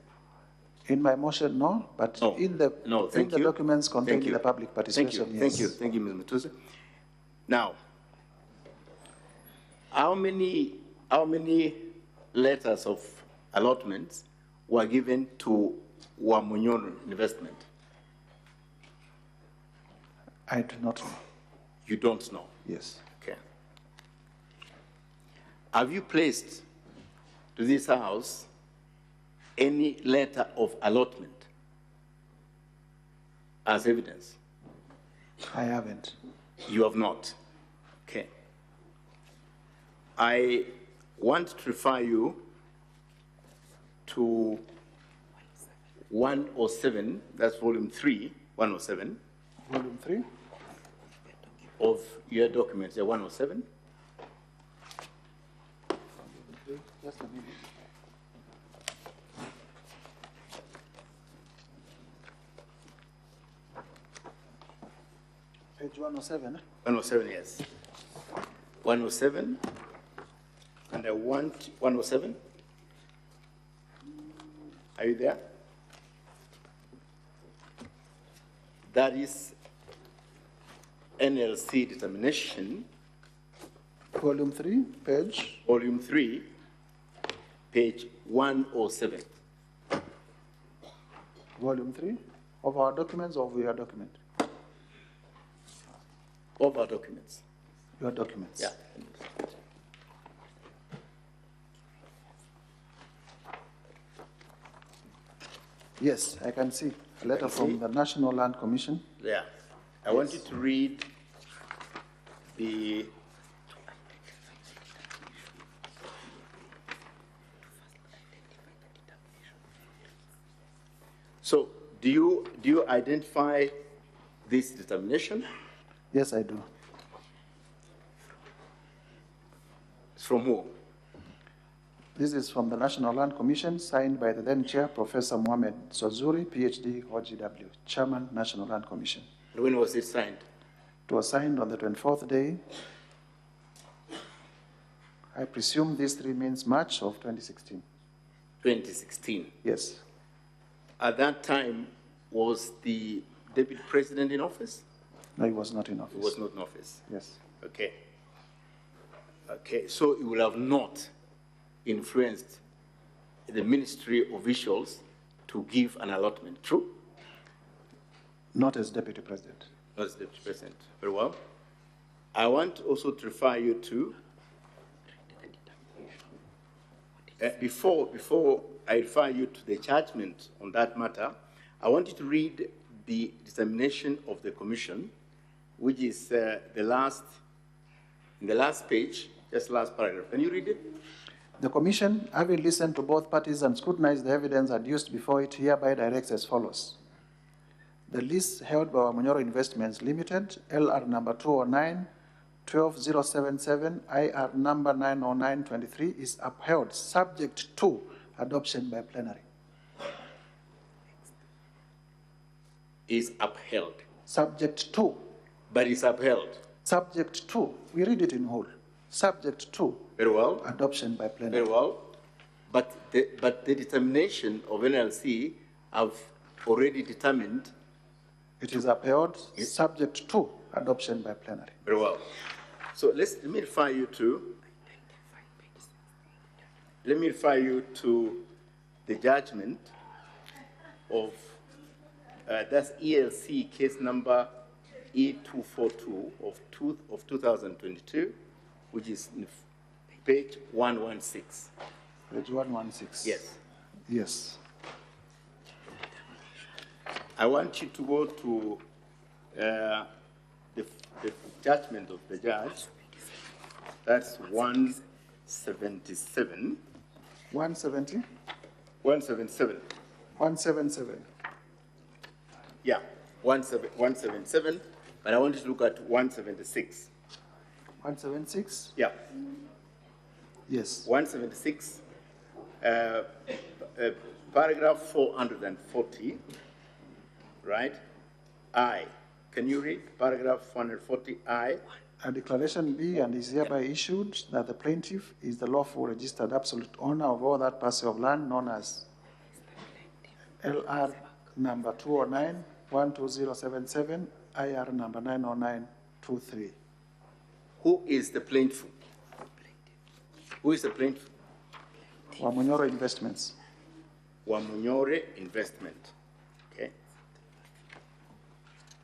K: In my motion, no, but in the documents contained in the public participation, yes.
F: Thank you, Ms. Mutuse. Now, how many letters of allotments were given to Wamonyoro Investment?
K: I do not know.
F: You don't know?
K: Yes.
F: Okay. Have you placed to this House any letter of allotment as evidence?
K: I haven't.
F: You have not. Okay. I want to refer you to 107, that's volume 3, 107.
K: Volume 3?
F: Of your documents, 107.
K: Just a minute. Page 107.
F: 107, yes. 107. And I want 107. Are you there? That is NLC determination.
K: Volume 3, page?
F: Volume 3, page 107.
K: Volume 3 of our documents or of your document?
F: Of our documents.
K: Your documents?
F: Yeah.
K: Yes, I can see a letter from the National Land Commission.
F: Yeah. I want you to read the So, do you identify this determination?
K: Yes, I do.
F: It's from who?
K: This is from the National Land Commission, signed by the then chair, Professor Mohamed Swazuri, PhD, OGW, Chairman, National Land Commission.
F: And when was it signed?
K: It was signed on the 24th day. I presume this 3 means March of 2016.
F: 2016?
K: Yes.
F: At that time, was the Deputy President in office?
K: No, he was not in office.
F: He was not in office?
K: Yes.
F: Okay. Okay, so it will have not influenced the ministry officials to give an allotment, true?
K: Not as Deputy President.
F: Not as Deputy President. Very well. I want also to refer you to, before I refer you to the judgment on that matter, I want you to read the determination of the commission, which is in the last page, just last paragraph. Can you read it?
K: The Commission, having listened to both parties and scrutinized the evidence adduced before it, hereby directs as follows. The lease held by Wamonyoro Investments Limited, LR number 12077 IR number 90923 is upheld, subject to adoption by plenary.
F: Is upheld.
K: Subject to.
F: But is upheld.
K: Subject to. We read it in whole. Subject to.
F: Very well.
K: Adoption by plenary.
F: Very well. But the determination of NLC have already determined.
K: It is upheld, subject to adoption by plenary.
F: Very well. So let me refer you to the judgment of that's ELC case number E242 of 2022, which is page 116.
K: Page 116.
F: Yes.
K: Yes.
F: I want you to go to the judgment of the judge. That's 177.
K: 170?
F: 177.
K: 177.
F: Yeah, 177. But I want you to look at 176.
K: 176?
F: Yeah.
K: Yes.
F: 176, paragraph 440, right? I. Can you read paragraph 440I?
K: A declaration be and is hereby issued that the plaintiff is the lawful registered absolute owner of all that parcel of land known as LR number 209 12077 IR number 90923.
F: Who is the plaintiff? Who is the plaintiff?
K: Wamunyoro Investments.
F: Wamunyoro Investment. Okay.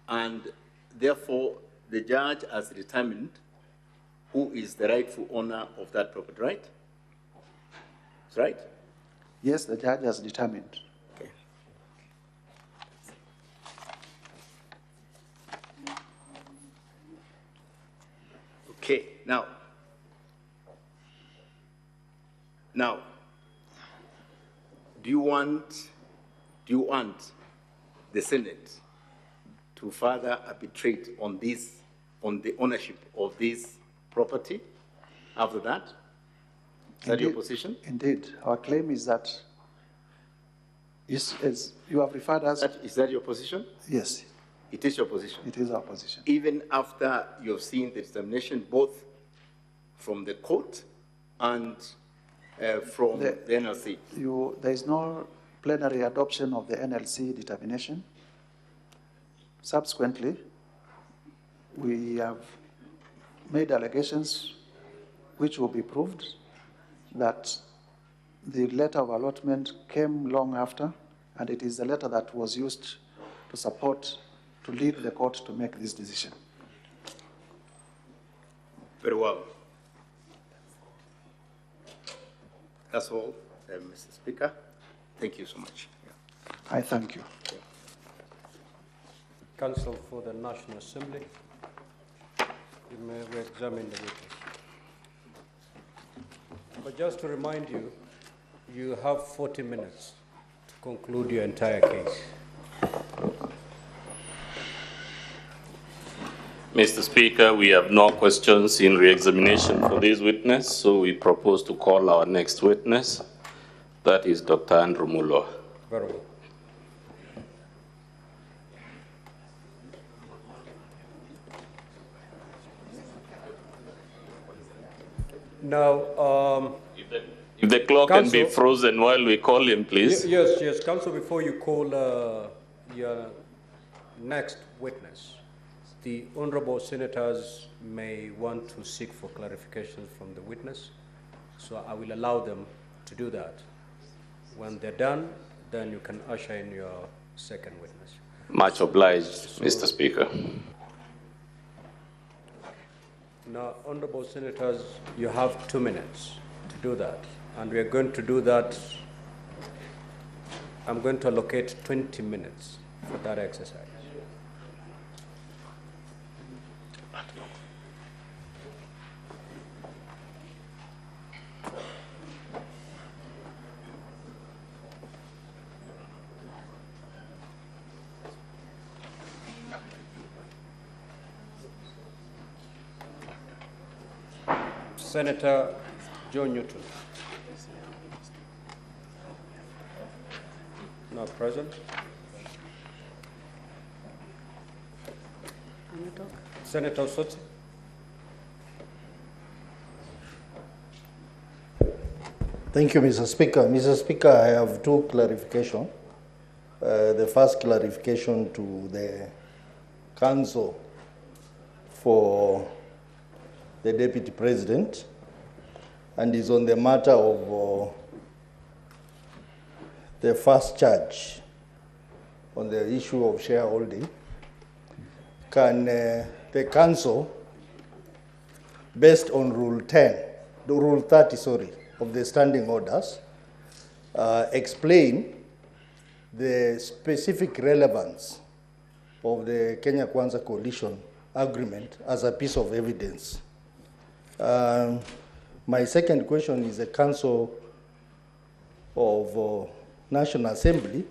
F: And therefore, the judge has determined who is the rightful owner of that property, right? That's right?
K: Yes, the judge has determined.
F: Okay. Okay, now, do you want the Senate to further arbitrate on this, on the ownership of this property after that? Is that your position?
K: Indeed. Our claim is that, as you have referred us.
F: Is that your position?
K: Yes.
F: It is your position?
K: It is our position.
F: Even after you've seen the determination both from the court and from the NLC?
K: There is no plenary adoption of the NLC determination. Subsequently, we have made allegations which will be proved that the letter of allotment came long after, and it is the letter that was used to support, to lead the court to make this decision.
F: Very well. That's all, Mr. Speaker. Thank you so much.
K: I thank you.
A: Counsel for the National Assembly, you may re-examine the witness. But just to remind you, you have 40 minutes to conclude your entire case.
J: Mr. Speaker, we have no questions in re-examination for this witness, so we propose to call our next witness. That is Dr. Andrew Mulo.
A: Very well. Now,
J: if the clock can be frozen while we call him, please.
A: Yes, Counsel, before you call your next witness, the honorable senators may want to seek for clarifications from the witness, so I will allow them to do that. When they're done, then you can usher in your second witness.
J: Much obliged, Mr. Speaker.
A: Now, honorable senators, you have 2 minutes to do that, and we are going to do that. I'm going to allocate 20 minutes for that exercise. Senator John Newton. Not present. Senator Sotsi.
G: Thank you, Mr. Speaker. Mr. Speaker, I have two clarifications. The first clarification to the Council for the Deputy President, and is on the matter of the first charge on the issue of shareholding. Can the Council, based on Rule 30, of the standing orders, explain the specific relevance of the Kenya Kwanza Coalition Agreement as a piece of evidence? My second question is the Council of National Assembly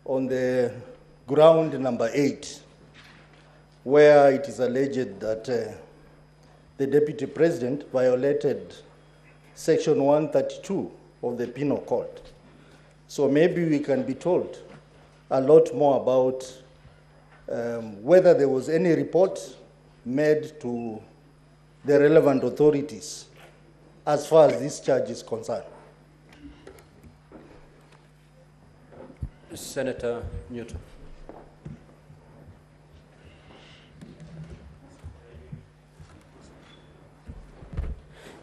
G: on the ground number 8, where it is alleged that the Deputy President violated Section 132 of the Penal Code. So maybe we can be told a lot more about whether there was any report made to the relevant authorities as far as this charge is concerned.
A: Senator Newton.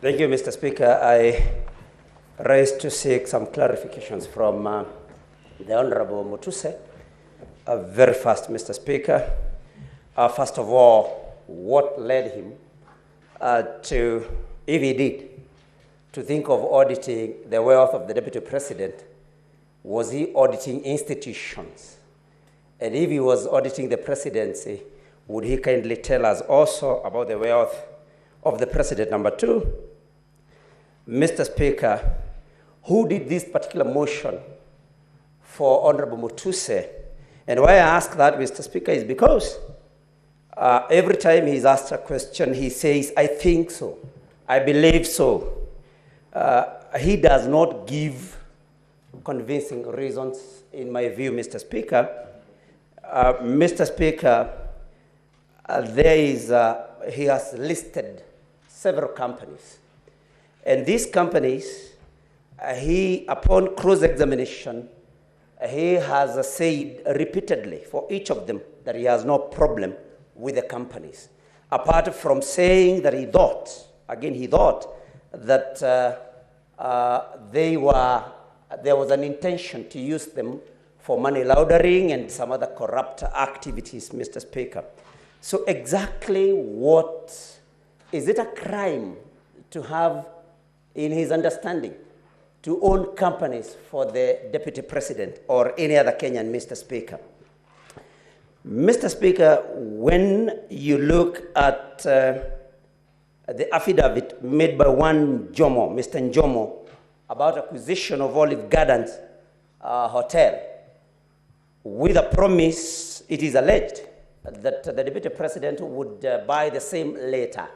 H: Thank you, Mr. Speaker. I rise to seek some clarifications from the Honorable Mutuse. Very fast, Mr. Speaker. First of all, what led him to, if he did, to think of auditing the wealth of the Deputy President? Was he auditing institutions? And if he was auditing the presidency, would he kindly tell us also about the wealth of the President? Number two, Mr. Speaker, who did this particular motion for Honorable Mutuse? And why I ask that, Mr. Speaker, is because every time he's asked a question, he says, I think so, I believe so. He does not give convincing reasons, in my view, Mr. Speaker. Mr. Speaker, he has listed several companies. And these companies, upon cross-examination, he has said repeatedly for each of them that he has no problem with the companies. Apart from saying that he thought that there was an intention to use them for money laundering and some other corrupt activities, Mr. Speaker. So exactly what, is it a crime to have, in his understanding, to own companies for the Deputy President or any other Kenyan, Mr. Speaker? Mr. Speaker, when you look at the affidavit made by one Njomo, Mr. Njomo, about acquisition of Olive Gardens Hotel, with a promise, it is alleged, that the Deputy President would buy the same later.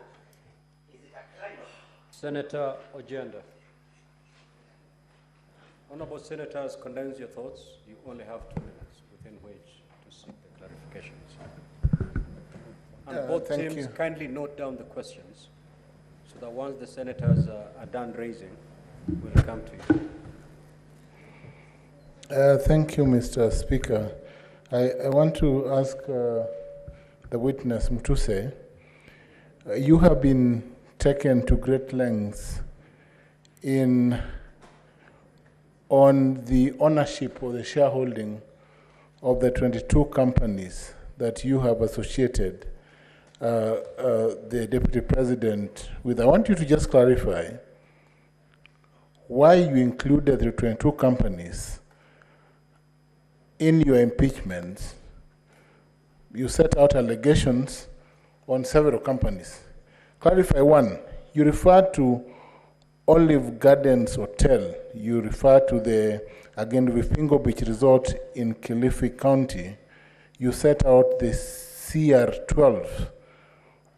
A: Senator Ojenda. Honorable Senators, condense your thoughts. You only have 2 minutes within which to seek the clarifications. And both teams kindly note down the questions so that once the senators are done raising, we'll come to you.
N: Thank you, Mr. Speaker. I want to ask the witness, Mutuse, you have been taken to great lengths on the ownership or the shareholding of the 22 companies that you have associated the Deputy President with. I want you to just clarify why you included the 22 companies in your impeachments. You set out allegations on several companies. Clarify one, you refer to Olive Gardens Hotel. You refer to the Vipingo Beach Resort in Kilifi County. You set out the CR12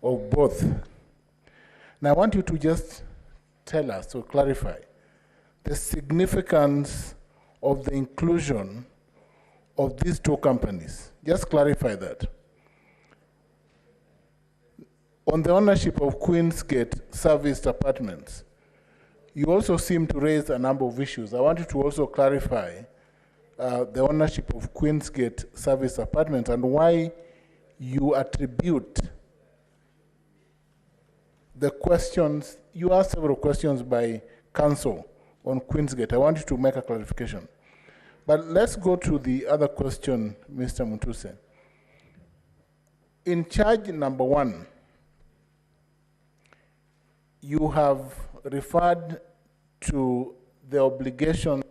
N: of both. Now I want you to just tell us or clarify the significance of the inclusion of these two companies. Just clarify that. On the ownership of Queensgate Serviced Apartments, you also seem to raise a number of issues. I want you to also clarify the ownership of Queensgate Serviced Apartments and why you attribute the questions. You asked several questions by counsel on Queensgate. I want you to make a clarification. But let's go to the other question, Mr. Mutuse. In charge number 1, you have referred to the obligation.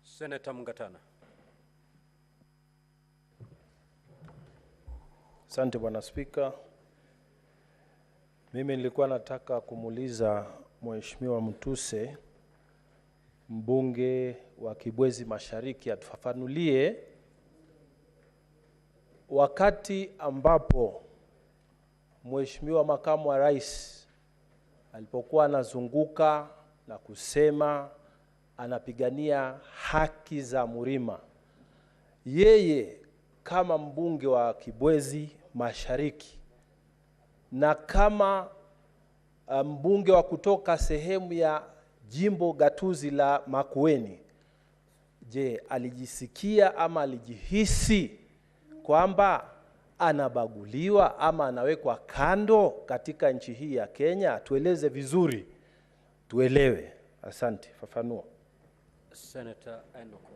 A: Senator Mungatana.
C: Asante Bwana Spika. Mimi nilikuwa nataka kumuuliza Mheshimiwa Mutuse, mbunge wa Kibwezi Mashariki, atufafanulie wakati ambapo Mheshimiwa Makamu wa Rais alipokuwa anazunguka na kusema anapigania haki za Murima, yeye kama mbunge wa Kibwezi Mashariki na kama mbunge wa kutoka sehemu ya jimbo gatuzi la Makueni, je, alijisikia ama alijihisi kwamba anabaguliwa ama anawekwa kando katika nchi hii ya Kenya? Tueleze vizuri, tuelewe. Asante, fafanua.
A: Senator Enokombo.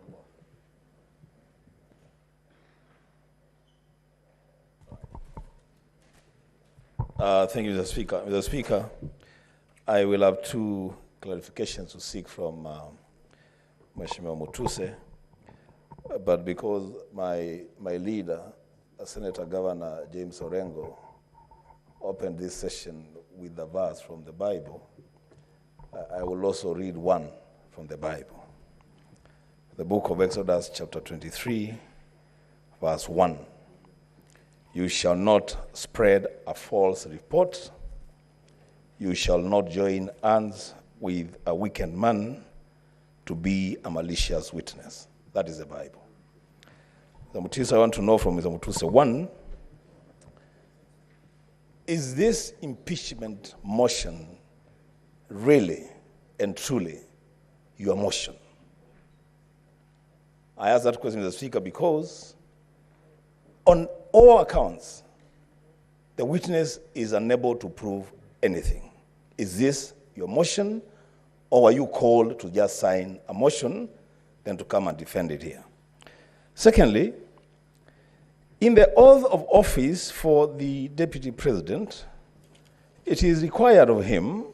L: Thank you, Mr. Speaker. Mr. Speaker, I will have 2 clarifications to seek from Mheshimiwa Mutuse, but because my leader, Senator Governor James Orengo, opened this session with the verse from the Bible, I will also read one from the Bible. The book of Exodus, chapter 23, verse 1. You shall not spread a false report. You shall not join hands with a wicked man to be a malicious witness. That is the Bible. The Mutuse, I want to know from Mr. Mutuse, 1, is this impeachment motion really and truly your motion? I ask that question, Mr. Speaker, because on all accounts, the witness is unable to prove anything. Is this your motion, or are you called to just sign a motion, then to come and defend it here? Secondly, in the oath of office for the Deputy President, it is required of him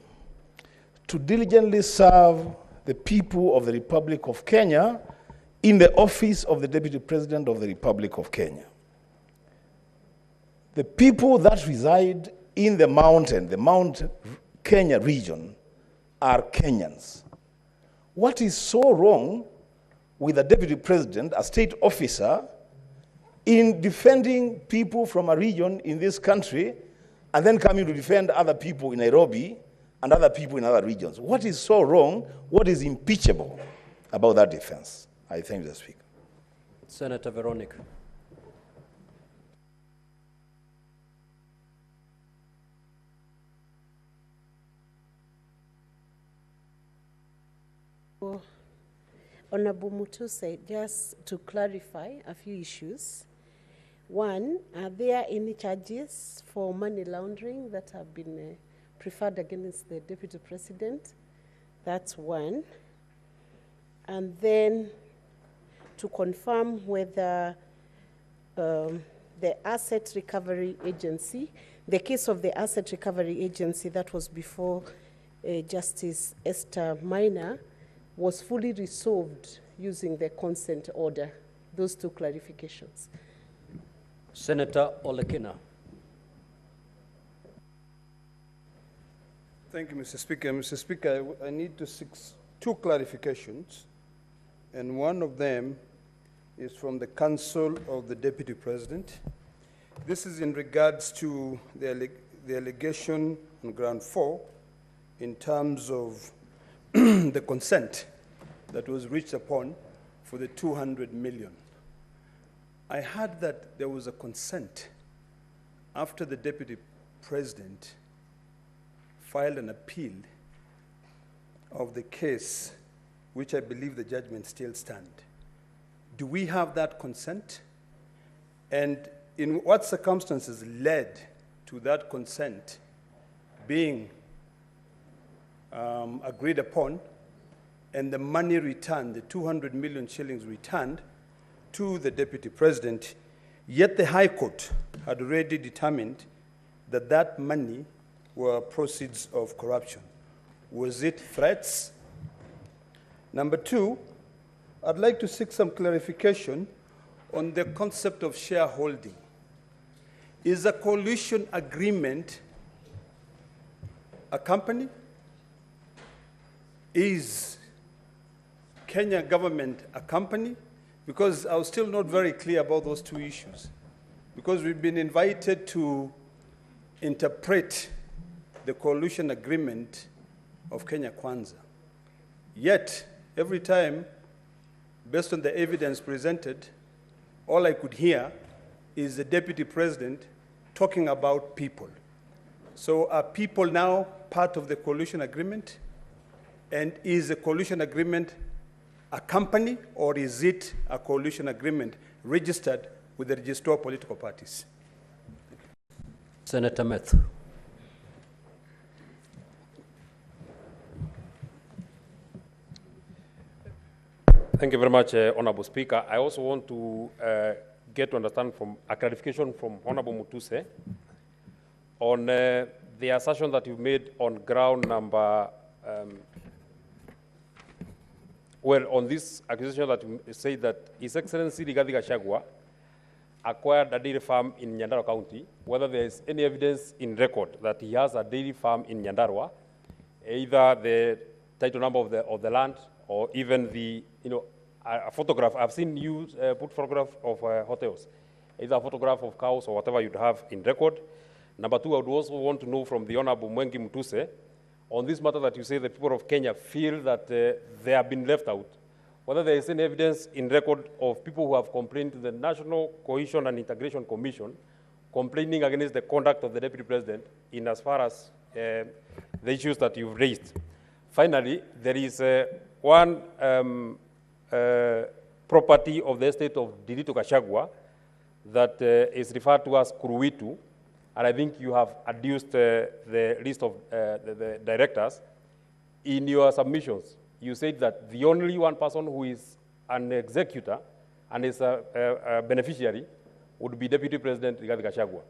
L: to diligently serve the people of the Republic of Kenya in the office of the Deputy President of the Republic of Kenya. The people that reside in the Mount Kenya region, are Kenyans. What is so wrong with a Deputy President, a state officer, in defending people from a region in this country and then coming to defend other people in Nairobi and other people in other regions? What is so wrong? What is impeachable about that defense? I thank the Speaker.
A: Senator Veronica.
P: Honorable Mutuse, just to clarify a few issues. 1, are there any charges for money laundering that have been preferred against the Deputy President? That's 1. And then to confirm whether the Asset Recovery Agency, the case of the Asset Recovery Agency that was before Justice Esther Maina, was fully resolved using the consent order. Those 2 clarifications.
A: Senator Olekina.
X: Thank you, Mr. Speaker. Mr. Speaker, I need to seek 2 clarifications, and one of them is from the Council of the Deputy President. This is in regards to the allegation on ground 4 in terms of the consent that was reached upon for the 200 million. I heard that there was a consent after the Deputy President filed an appeal of the case, which I believe the judgment still stands. Do we have that consent? And in what circumstances led to that consent being agreed upon and the money returned, the 200 million shillings returned to the Deputy President, yet the High Court had already determined that that money were proceeds of corruption? Was it threats? Number two, I'd like to seek some clarification on the concept of shareholding. Is a coalition agreement a company? Is Kenya government a company? Because I was still not very clear about those two issues. Because we've been invited to interpret the coalition agreement of Kenya Kwanza. Yet, every time, based on the evidence presented, all I could hear is the Deputy President talking about people. So are people now part of the coalition agreement? And is the coalition agreement a company, or is it a coalition agreement registered with the Register of Political Parties?
A: Senator Meth.
M: Thank you very much, Honorable Speaker. I also want to get to understand from a clarification from Honorable Mutuse on the assertion that you made on ground number, on this accusation that you say that His Excellency Rigathi Gachagua acquired a dairy farm in Nyandarua County, whether there is any evidence in record that he has a dairy farm in Nyandarua, either the title number of the land or even the, a photograph. I've seen you put photograph of hotels, either a photograph of cows or whatever you'd have in record. Number two, I would also want to know from the Honorable Mwengi Mutuse, on this matter that you say the people of Kenya feel that they have been left out, whether there is any evidence in record of people who have complained to the National Cohesion and Integration Commission, complaining against the conduct of the Deputy President in as far as the issues that you've raised. Finally, there is one property of the estate of Nderitu Gachagua that is referred to as Kuruwitu, and I think you have adduced the list of the directors. In your submissions, you said that the only one person who is an executor and is a beneficiary would be Deputy President Rigathi Gachagua.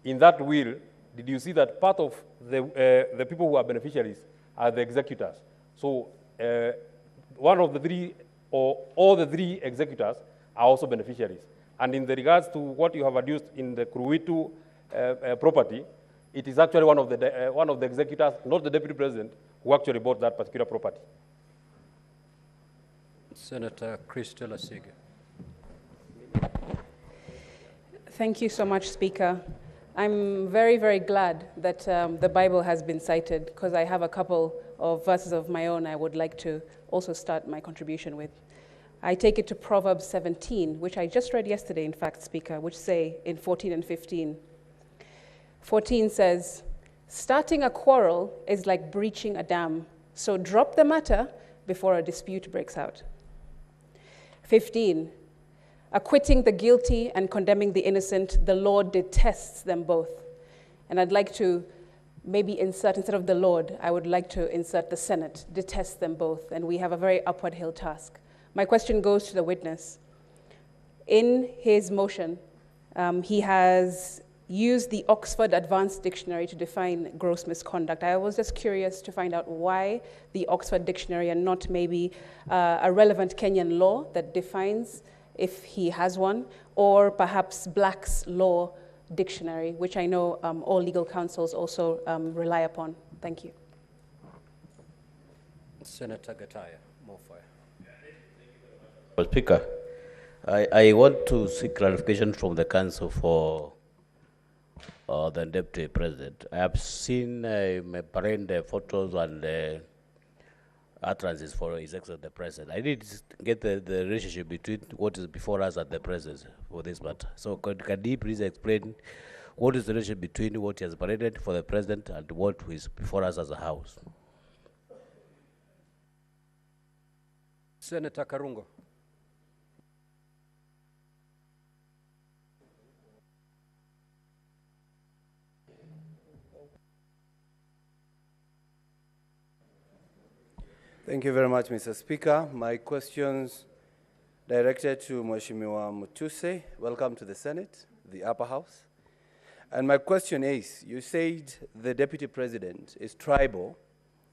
M: In that will, did you see that part of the people who are beneficiaries are the executors? So one of the three, or all the three executors are also beneficiaries. And in the regards to what you have adduced in the Kuruwitu property, it is actually one of the executors, not the Deputy President, who actually bought that particular property.
A: Senator Christella Sige.
O: Thank you so much, Speaker. I'm very, very glad that the Bible has been cited, because I have a couple of verses of my own I would like to also start my contribution with. I take it to Proverbs 17, which I just read yesterday, in fact, Speaker, which say in 14 and 15. 14 says, starting a quarrel is like breaching a dam, so drop the matter before a dispute breaks out. 15, acquitting the guilty and condemning the innocent, the Lord detests them both. And I'd like to maybe insert, instead of the Lord, I would like to insert the Senate, detests them both, and we have a very upward hill task. My question goes to the witness. In his motion, he has used the Oxford Advanced Dictionary to define gross misconduct. I was just curious to find out why the Oxford Dictionary and not maybe a relevant Kenyan law that defines, if he has one, or perhaps Black's Law Dictionary, which I know all legal counsels also rely upon. Thank you.
A: Senator Gataya, more fire.
U: Speaker, I want to seek clarification from the council for
B: than Deputy President. I have seen parade photos and utterances for His Excellency the President. I need to get the relationship between what is before us and the President for this matter. So can he please explain what is the relationship between what he has paraded for the President and what is before us as a House?
A: Senator Karungo.
R: Thank you very much, Mr. Speaker. My questions directed to Mheshimiwa Mutuse. Welcome to the Senate, the upper house. And my question is, you said the Deputy President is tribal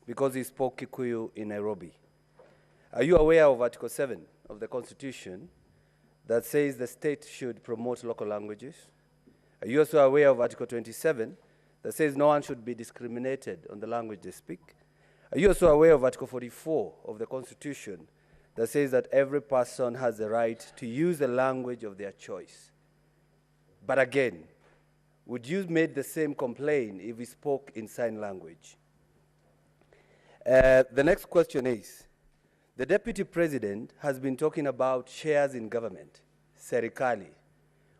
R: because he spoke Kikuyu in Nairobi. Are you aware of Article 7 of the Constitution that says the state should promote local languages? Are you also aware of Article 27 that says no one should be discriminated on the language they speak? Are you also aware of Article 44 of the Constitution that says that every person has the right to use the language of their choice? But again, would you make the same complaint if we spoke in sign language? The next question is, the Deputy President has been talking about shares in government, serikali,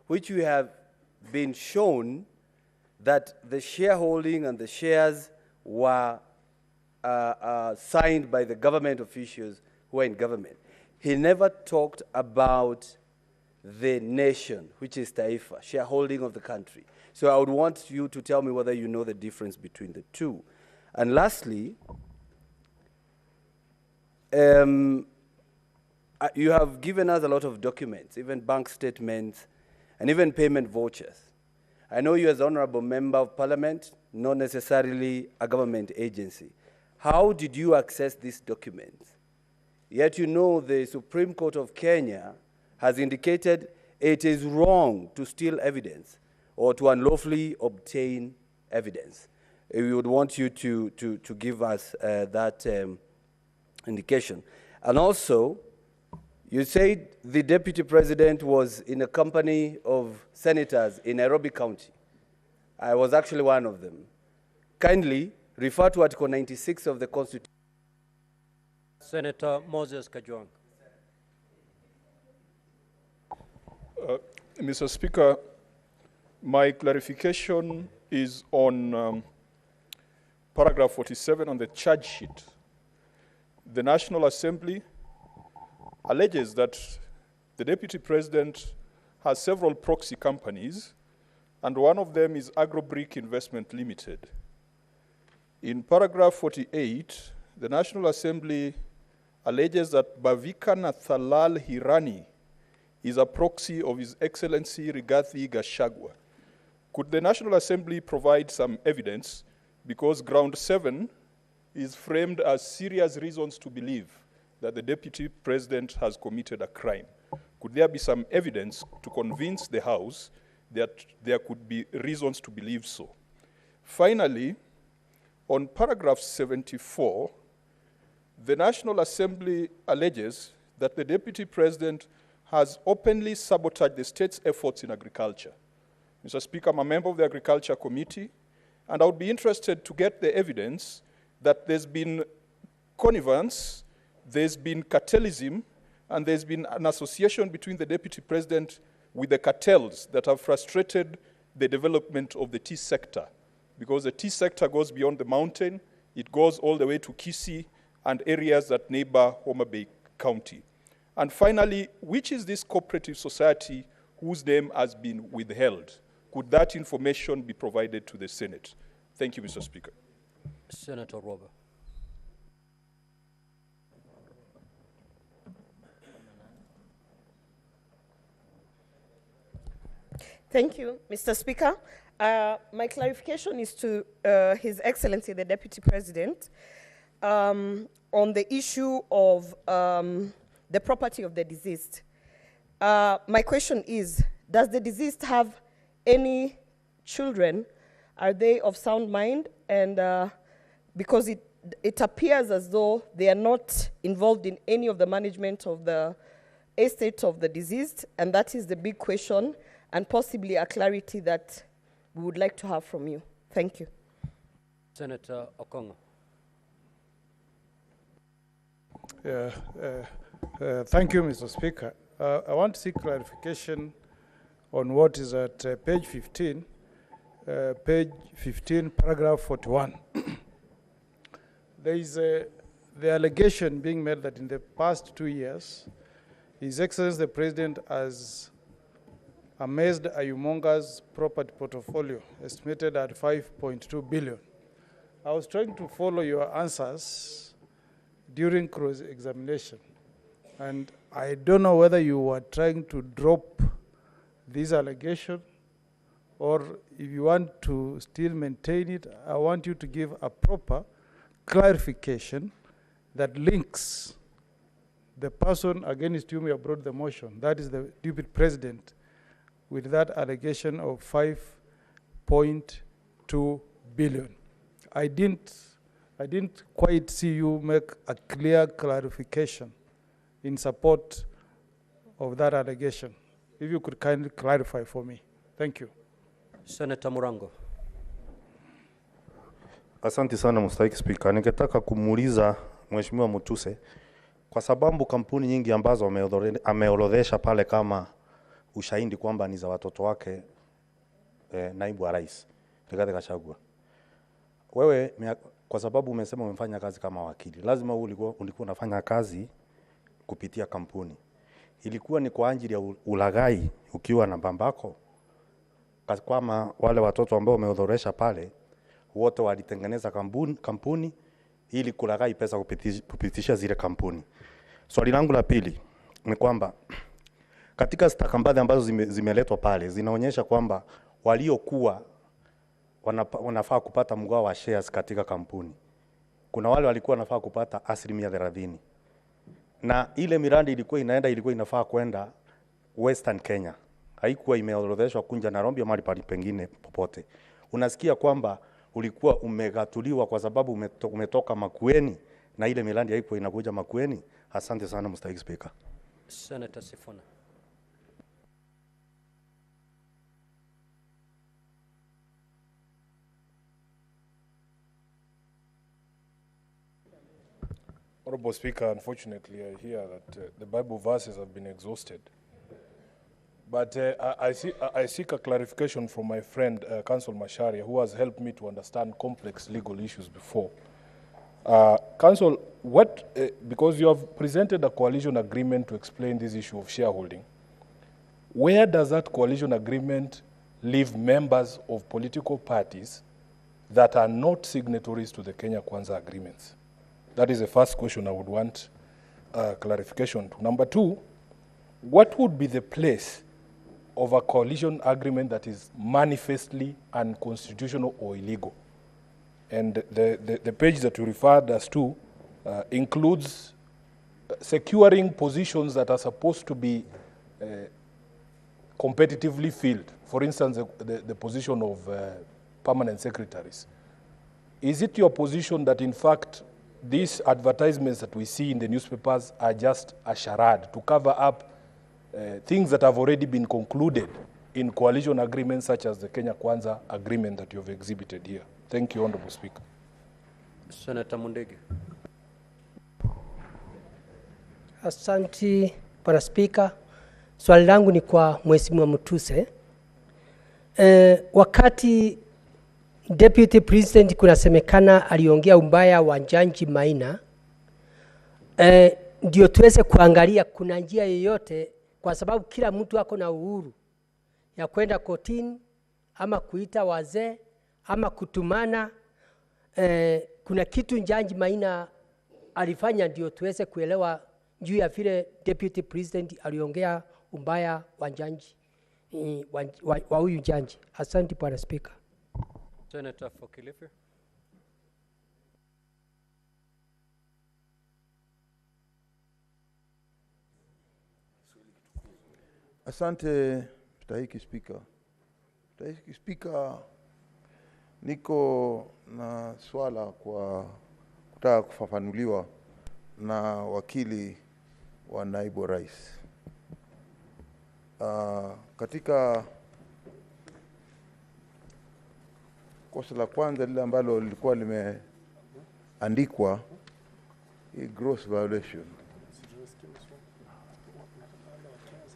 R: which we have been shown that the shareholding and the shares were signed by the government officials who are in government. He never talked about the nation, which is Taifa, shareholding of the country. So I would want you to tell me whether you know the difference between the two. And lastly, you have given us a lot of documents, even bank statements, and even payment vouchers. I know you as Honorable Member of Parliament, not necessarily a government agency. How did you access these documents? Yet you know the Supreme Court of Kenya has indicated it is wrong to steal evidence or to unlawfully obtain evidence. We would want you to give us that indication. And also, you said the Deputy President was in a company of senators in Nairobi County. I was actually one of them. Kindly refer to Article 96 of the Constitution.
A: Senator Moses Kajwang.
U: Mr. Speaker, my clarification is on paragraph 47 on the charge sheet. The National Assembly alleges that the Deputy President has several proxy companies, and one of them is Agrobrick Investment Limited. In paragraph 48, the National Assembly alleges that Bavika Nathalal Hirani is a proxy of His Excellency Rigathi Gachagua. Could the National Assembly provide some evidence, because ground 7 is framed as serious reasons to believe that the Deputy President has committed a crime? Could there be some evidence to convince the House that there could be reasons to believe so? Finally, on paragraph 74, the National Assembly alleges that the Deputy President has openly sabotaged the state's efforts in agriculture. Mr. Speaker, I'm a member of the Agriculture Committee, and I would be interested to get the evidence that there's been connivance, there's been cartelism, and there's been an association between the Deputy President with the cartels that have frustrated the development of the tea sector. Because the tea sector goes beyond the mountain, it goes all the way to Kisii and areas that neighbor Homa Bay County. And finally, which is this cooperative society whose name has been withheld? Could that information be provided to the Senate? Thank you, Mr. Speaker.
A: Senator Robert.
W: Thank you, Mr. Speaker. My clarification is to His Excellency, the Deputy President, on the issue of the property of the deceased. My question is, does the deceased have any children? Are they of sound mind? And because it appears as though they are not involved in any of the management of the estate of the deceased, and that is the big question, and possibly a clarity that we would like to have from you. Thank you.
A: Senator Okongo.
D: Thank you, Mr. Speaker. I want to seek clarification on what is at page 15, paragraph 41. There is the allegation being made that in the past 2 years, His Excellency the President has amassed a humongous property portfolio estimated at 5.2 billion. I was trying to follow your answers during cross-examination, and I don't know whether you were trying to drop this allegation or if you want to still maintain it. I want you to give a proper clarification that links the person against whom you have brought the motion, that is the Deputy President, with that allegation of 5.2 billion. I didn't quite see you make a clear clarification in support of that allegation. If you could kindly clarify for me. Thank you.
A: Senator Murango.
I: Asante sana Mstahiki Speaker. Ningetaka kumuuliza Mheshimiwa Mutuse kwa sababu kampuni nyingi ambazo ameorodhesha pale kama ushahidi kwamba ni za watoto wake naibu wa rais Rigathi Gachagua. Wewe kwa sababu umesema umefanya kazi kama wakili, lazima ulikuwa unafanya kazi kupitia kampuni. Ilikuwa ni kwa ajili ya ulaghai ukiwa na bambako? Kama wale watoto ambao umeorodhesha pale wote walitengeneza kampuni ili kulaghai pesa kupitisha zile kampuni. Swali langu la pili ni kwamba katika stakabadhi ambazo zimeletwa pale zinaonyesha kwamba waliokuwa wanafaa kupata mgao wa shares katika kampuni, kuna wale walikuwa wanafaa kupata 30%, na ile miradi ilikuwa inafaa kwenda Western Kenya, haikuwa imeorodheshwa kunja Nairobi ama mahali pengine popote. Unasikia kwamba ulikuwa umegatuliwa kwa sababu umetoka Makueni na ile miradi haikuwa inakuja Makueni. Asante sana Mstahiki Speaker.
A: Senator Sifuna.
U: Honorable Speaker, unfortunately, I hear that the Bible verses have been exhausted. But I seek a clarification from my friend, Council Macharia, who has helped me to understand complex legal issues before. Council, because you have presented a coalition agreement to explain this issue of shareholding, where does that coalition agreement leave members of political parties that are not signatories to the Kenya Kwanza agreements? That is the first question I would want clarification to. Number two, what would be the place of a coalition agreement that is manifestly unconstitutional or illegal? And the page that you referred us to includes securing positions that are supposed to be competitively filled. For instance, the position of permanent secretaries. Is it your position that in fact these advertisements that we see in the newspapers are just a charade to cover up things that have already been concluded in coalition agreements such as the Kenya Kwanza agreement that you have exhibited here? Thank you, Honorable Speaker.
A: Senator Mundegi.
Q: Asante, Bwana Spika. Swali langu ni kwa Mheshimiwa Mutuse. Wakati Deputy President kunasemekana aliongea ubaya wa Jaji Maina, ndio tuweze kuangalia kuna njia yoyote, kwa sababu kila mtu ako na uhuru ya kwenda kotini ama kuita wazee ama kutumana. Kuna kitu Jaji Maina alifanya ndio tuweze kuelewa juu ya vile Deputy President aliongea ubaya wa jaji wa huyu jaji. Asante Bwana Speaker.
A: Senator for Kilifi.
T: Asante Mstahiki Speaker. Mstahiki Speaker, niko na swala kwa kutaka kufafanuliwa na wakili wa naibu rais. Katika Kosa la kwanza lile ambalo lilikuwa limeandikwa hii gross violation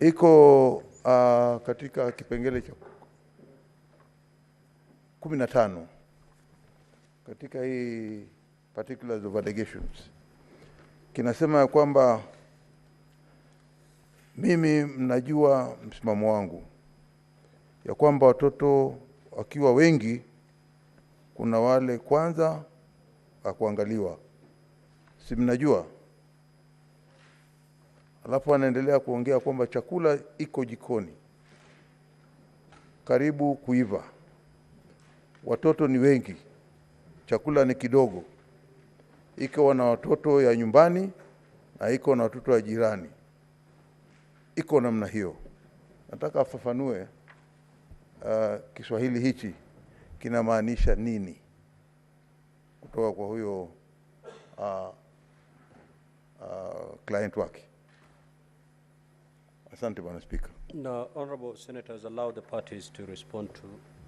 T: iko katika kipengele cha 15 katika hii particulars of allegations. Kinasema ya kwamba mimi mnajua msimamo wangu ya kwamba watoto wakiwa wengi kuna wale kwanza kuangaliwa, si mnajua? Alafu anaendelea kuongea kwamba chakula iko jikoni karibu kuiva, watoto ni wengi, chakula ni kidogo, iko na watoto ya nyumbani na iko na watoto wa jirani, iko namna hiyo. Nataka afafanue Kiswahili hichi kinamaanisha nini kutoka kwa huyo client wake. Asante Bwana Speaker.
A: Now, honorable senators, allow the parties to respond to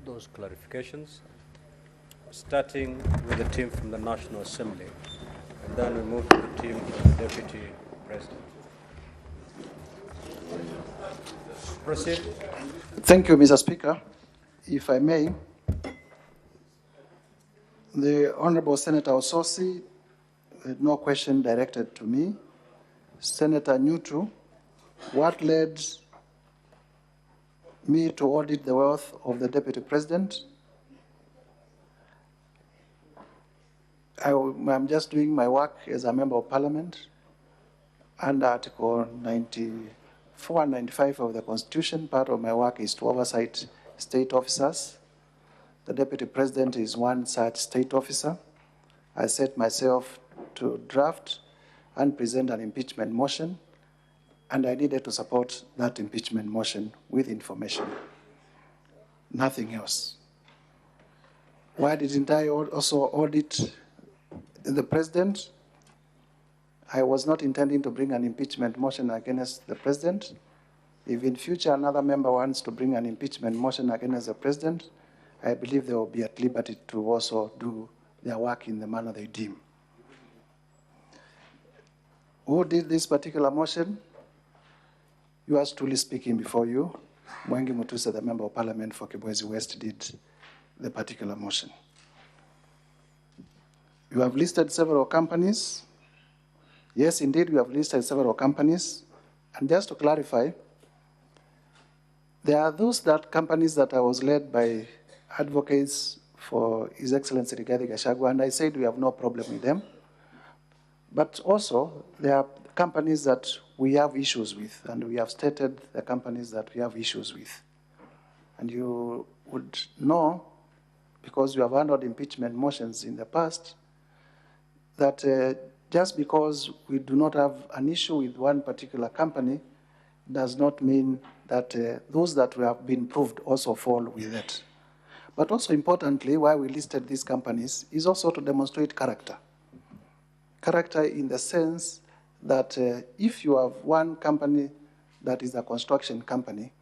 A: those clarifications, starting with the team from the National Assembly, and then we move to the team from the Deputy President. Proceed.
K: Thank you, Mr. Speaker. If I may, the Honorable Senator Ososi, no question directed to me. Senator Nyutu, what led me to audit the wealth of the Deputy President? I'm just doing my work as a member of Parliament under Article 94 and 95 of the Constitution. Part of my work is to oversight state officers. The Deputy President is one such state officer. I set myself to draft and present an impeachment motion, and I needed to support that impeachment motion with information. Nothing else. Why didn't I also audit the President? I was not intending to bring an impeachment motion against the President. If in future another member wants to bring an impeachment motion against the President, I believe they will be at liberty to also do their work in the manner they deem. Who did this particular motion? Yours truly speaking before you, Mwengi Mutuse, the Member of Parliament for Kibwezi West, did the particular motion. You have listed several companies. Yes, indeed, we have listed several companies. And just to clarify, there are those companies that I was led by advocates for His Excellency Rigathi Gachagua, and I said we have no problem with them. But also, there are companies that we have issues with, and we have stated the companies that we have issues with. And you would know, because you have handled impeachment motions in the past, that just because we do not have an issue with one particular company does not mean that those that have been proved also fall with it. But also importantly, why we listed these companies is also to demonstrate character. Character in the sense that if you have one company that is a construction company,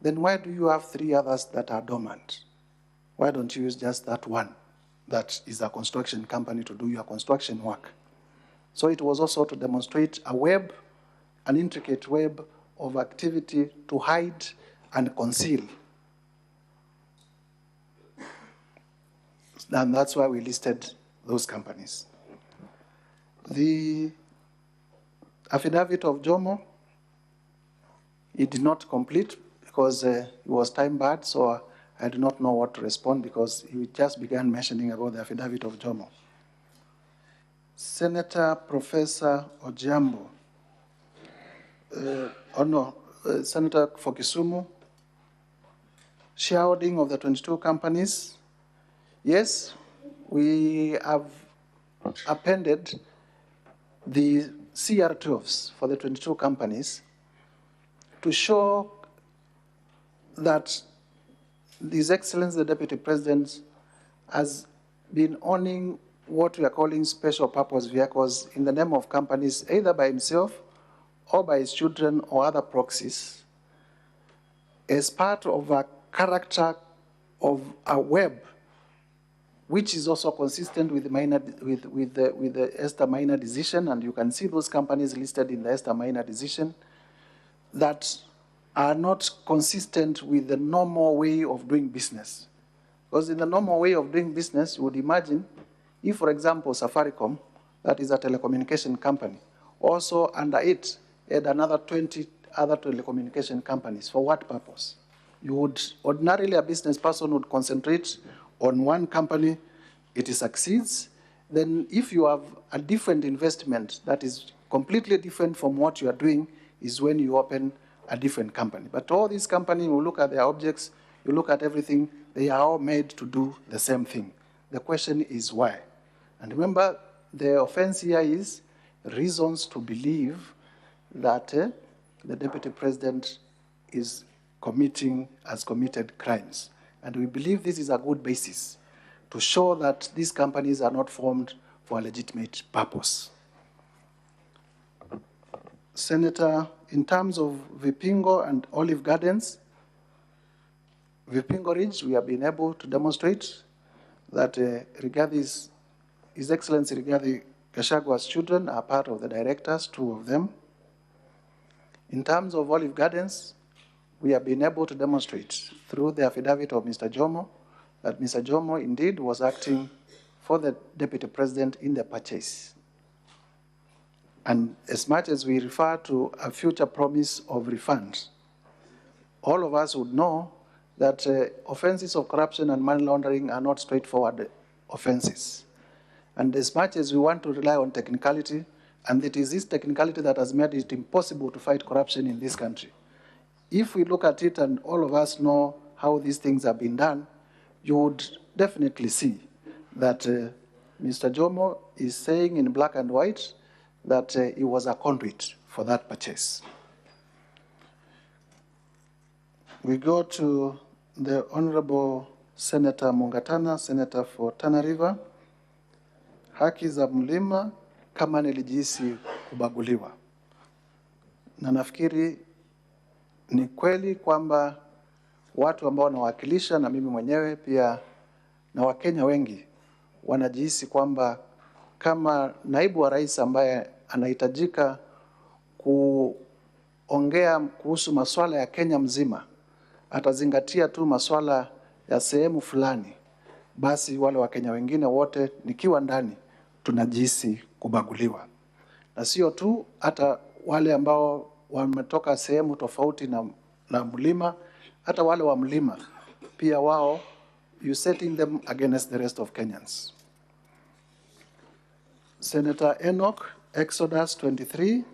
K: then why do you have 3 others that are dormant? Why don't you use just that one that is a construction company to do your construction work? So it was also to demonstrate a web, an intricate web of activity to hide and conceal. And that's why we listed those companies. The affidavit of Jomo, it did not complete because it was time barred, so I do not know what to respond because he just began mentioning about the affidavit of Jomo. Senator Professor Ojiambo, Senator for Kisumu, shareholding of the 22 companies. Yes, we have appended the CR12s for the 22 companies to show that His Excellency the Deputy President has been owning what we are calling special purpose vehicles in the name of companies, either by himself or by his children or other proxies, as part of a character of a web, an intricate web of activity to hide and conceal. And that's why we listed those companies. The affidavit of Jomo, it did not complete because it was time barred, so I do not know what to respond because he just began mentioning about the affidavit of Jomo. Senator Professor Ojiambo, Senator for Kisumu, shareholding of the 22 companies. Yes, we have appended the CR12s for the 22 companies to show that His Excellency the Deputy President has been owning what we are calling special purpose vehicles in the name of companies, either by himself or by his children or other proxies, as part of a character which is also consistent with the Esther Minor decision, and you can see those companies listed in the Esther Minor decision that are not consistent with the normal way of doing business. Because in the normal way of doing business, you would imagine if, for example, Safaricom, that is a telecommunication company, also under it had another 20 other telecommunication companies. For what purpose? You would, ordinarily a business person would concentrate on one company, it succeeds. Then if you have a different investment that is completely different from what you are doing, is when you open a different company. But all these companies, you look at their objects, you look at everything, they are all made to do the same thing. The question is why? And remember, the offense here is reasons to believe that the Deputy President has committed crimes. And we believe this is a good basis to show that these companies are not formed for a legitimate purpose. Senator, in terms of Vipingo and Olive Gardens, Vipingo Ridge, we have been able to demonstrate that His Excellency Rigathi Gachagua's children are part of the directors, 2 of them. In terms of Olive Gardens, we have been able to demonstrate through the affidavit of Mr. Jomo that Mr. Jomo indeed was acting for the Deputy President in the purchase. And as much as we refer to a future promise of refunds, all of us would know that offenses of corruption and money laundering are not straightforward offenses. And as much as we want to rely on technicality, and it is this technicality that has made it impossible to fight corruption in this country. If we look at it and all of us know how these things have been done, you would definitely see that Mr. Jomo is saying in black and white that he was a conduit for that purchase. We go to the Honorable Senator Mungatana, Senator for Tana River. Haki za mlima kama nilijihisi kubaguliwa. Na nafikiri ni kweli kwamba watu ambao wanawakilisha na mimi mwenyewe pia na Wakenya wengi wanajihisi kwamba kama naibu wa rais ambaye anahitajika kuongea kuhusu masuala ya Kenya mzima, atazingatia tu masuala ya sehemu fulani, basi wale Wakenya wengine wote nikiwa ndani tunajihisi kubaguliwa. Na sio tu, hata wale ambao wametoka sehemu tofauti na mlima, hata wale wa mlima pia wao, you setting them against the rest of Kenyans. Senator Enoch, Exodus 23,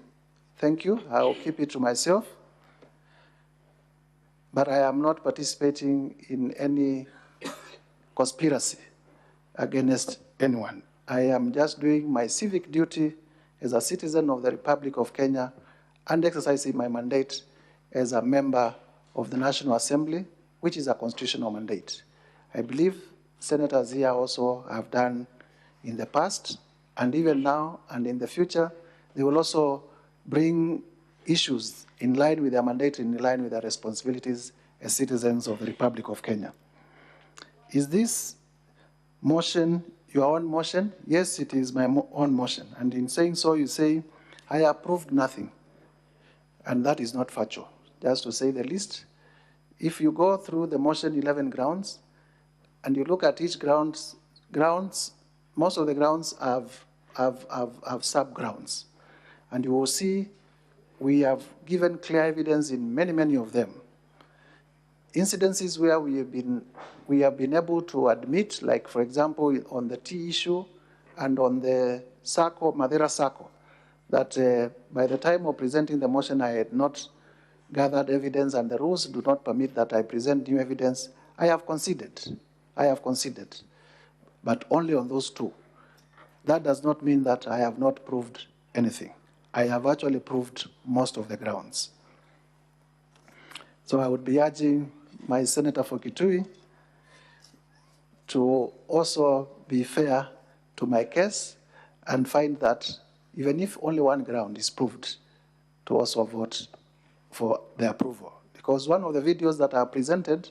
K: thank you. I'll keep it to myself. But I am not participating in any conspiracy against anyone. I am just doing my civic duty as a citizen of the Republic of Kenya and exercising my mandate as a member of the National Assembly, which is a constitutional mandate. I believe senators here also have done in the past, and even now and in the future, they will also bring issues in line with their mandate, in line with their responsibilities as citizens of the Republic of Kenya. Is this motion your own motion? Yes, it is my own motion. And in saying so, you say, I approved nothing. And that is not factual, just to say the least. If you go through the motion 11 grounds, and you look at each grounds, most of the grounds have sub-grounds. And you will see we have given clear evidence in many, many of them. Incidences where we have been able to admit, like for example, on the tea issue and on the Sacco, Madeira Sacco, that by the time of presenting the motion, I had not gathered evidence and the rules do not permit that I present new evidence. I have conceded, but only on those 2. That does not mean that I have not proved anything. I have actually proved most of the grounds. So I would be urging my senator for Kitui to also be fair to my case and find that even if only one ground is proved, to also vote for the approval. Because one of the videos that are presented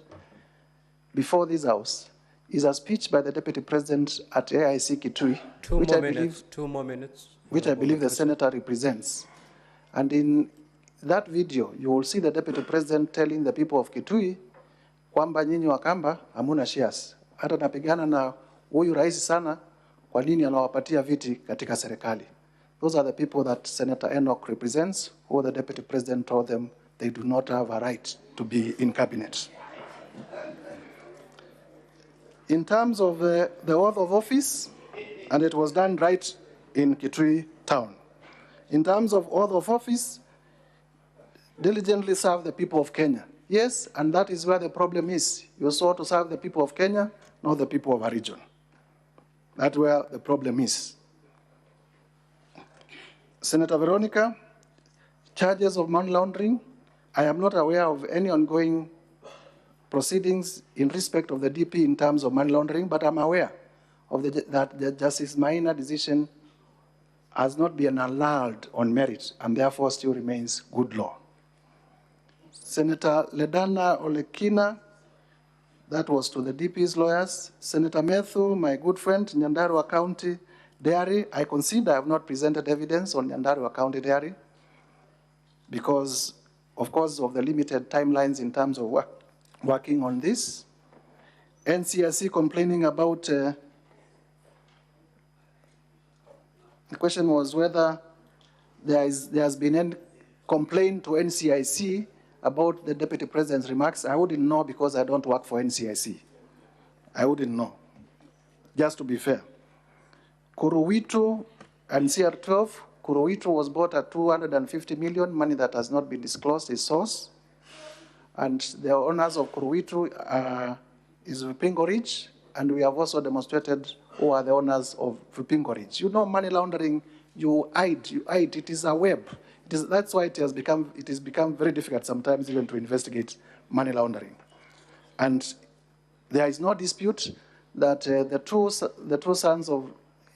K: before this House is a speech by the Deputy President at AIC Kitui,
A: Two more minutes.
K: Which I believe the Senator represents. And in that video, you will see the Deputy President telling the people of Kitui, kwamba nyinyi Wakamba hamuna shares. Hata napigana na huyu rais sana, kwa nini anawapatia viti katika serikali? Those are the people that Senator Enoch represents, who the Deputy President told them they do not have a right to be in cabinet. In terms of the oath of office, and it was done right in Kitui town. In terms of oath of office, diligently serve the people of Kenya. Yes, and that is where the problem is. You sought to serve the people of Kenya, not the people of a region. That's where the problem is. Senator Veronica, charges of money laundering. I am not aware of any ongoing proceedings in respect of the DP in terms of money laundering, but I'm aware of that the Justice Maina decision has not been annulled on merit and therefore still remains good law. Senator Ledana Olekina, that was to the DP's lawyers. Senator Methu, my good friend, Nyandarua County Dairy, I consider I have not presented evidence on Nyandarua County Dairy because, of course, of the limited timelines in terms of working on this. NCIC complaining about, the question was whether there has been any complaint to NCIC about the Deputy President's remarks. I wouldn't know because I don't work for NCIC. I wouldn't know, just to be fair. Kuruwitu and CR12, Kuruwitu was bought at 250 million, money that has not been disclosed, is source. And the owners of Kuruwitu is Vipingo Ridge, and we have also demonstrated who are the owners of Vipingo Ridge. You know, money laundering, you hide, it is a web. That's why it has become very difficult sometimes even to investigate money laundering. And there is no dispute that the two sons of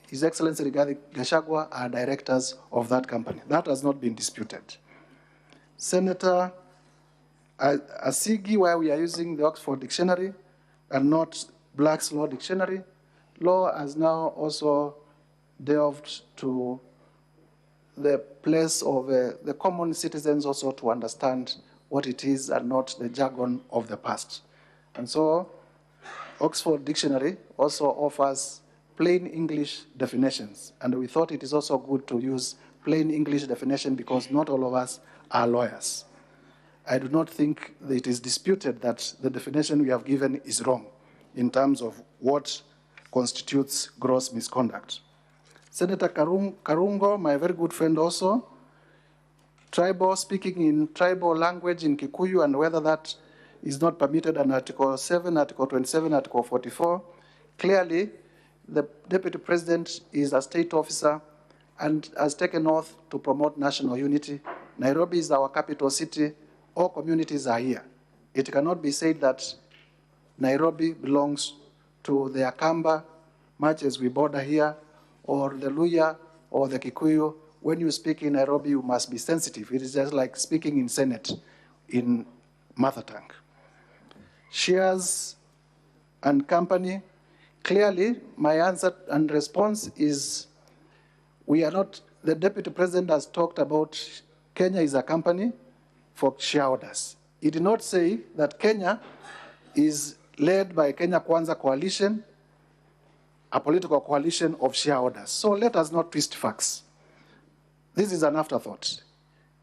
K: His Excellency Rigathi Gachagua are directors of that company. That has not been disputed. Senator Asigi, where we are using the Oxford Dictionary and not Black's Law Dictionary, law has now also delved to the place of the common citizens also to understand what it is and not the jargon of the past. And so Oxford Dictionary also offers plain English definitions, and we thought it is also good to use plain English definition because not all of us are lawyers. I do not think that it is disputed that the definition we have given is wrong in terms of what constitutes gross misconduct. Senator Karungo, my very good friend also, tribal, speaking in tribal language in Kikuyu and whether that is not permitted under Article 7, Article 27, Article 44. Clearly, the Deputy President is a state officer and has taken oath to promote national unity. Nairobi is our capital city. All communities are here. It cannot be said that Nairobi belongs to the Akamba, much as we border here, or the Luya, or the Kikuyu. When you speak in Nairobi, you must be sensitive. It is just like speaking in Senate in mother tongue. Shares and company. Clearly, my answer and response is we are not, the Deputy President has talked about Kenya is a company for shareholders. He did not say that Kenya is led by Kenya Kwanza Coalition, a political coalition of shareholders. So let us not twist facts. This is an afterthought.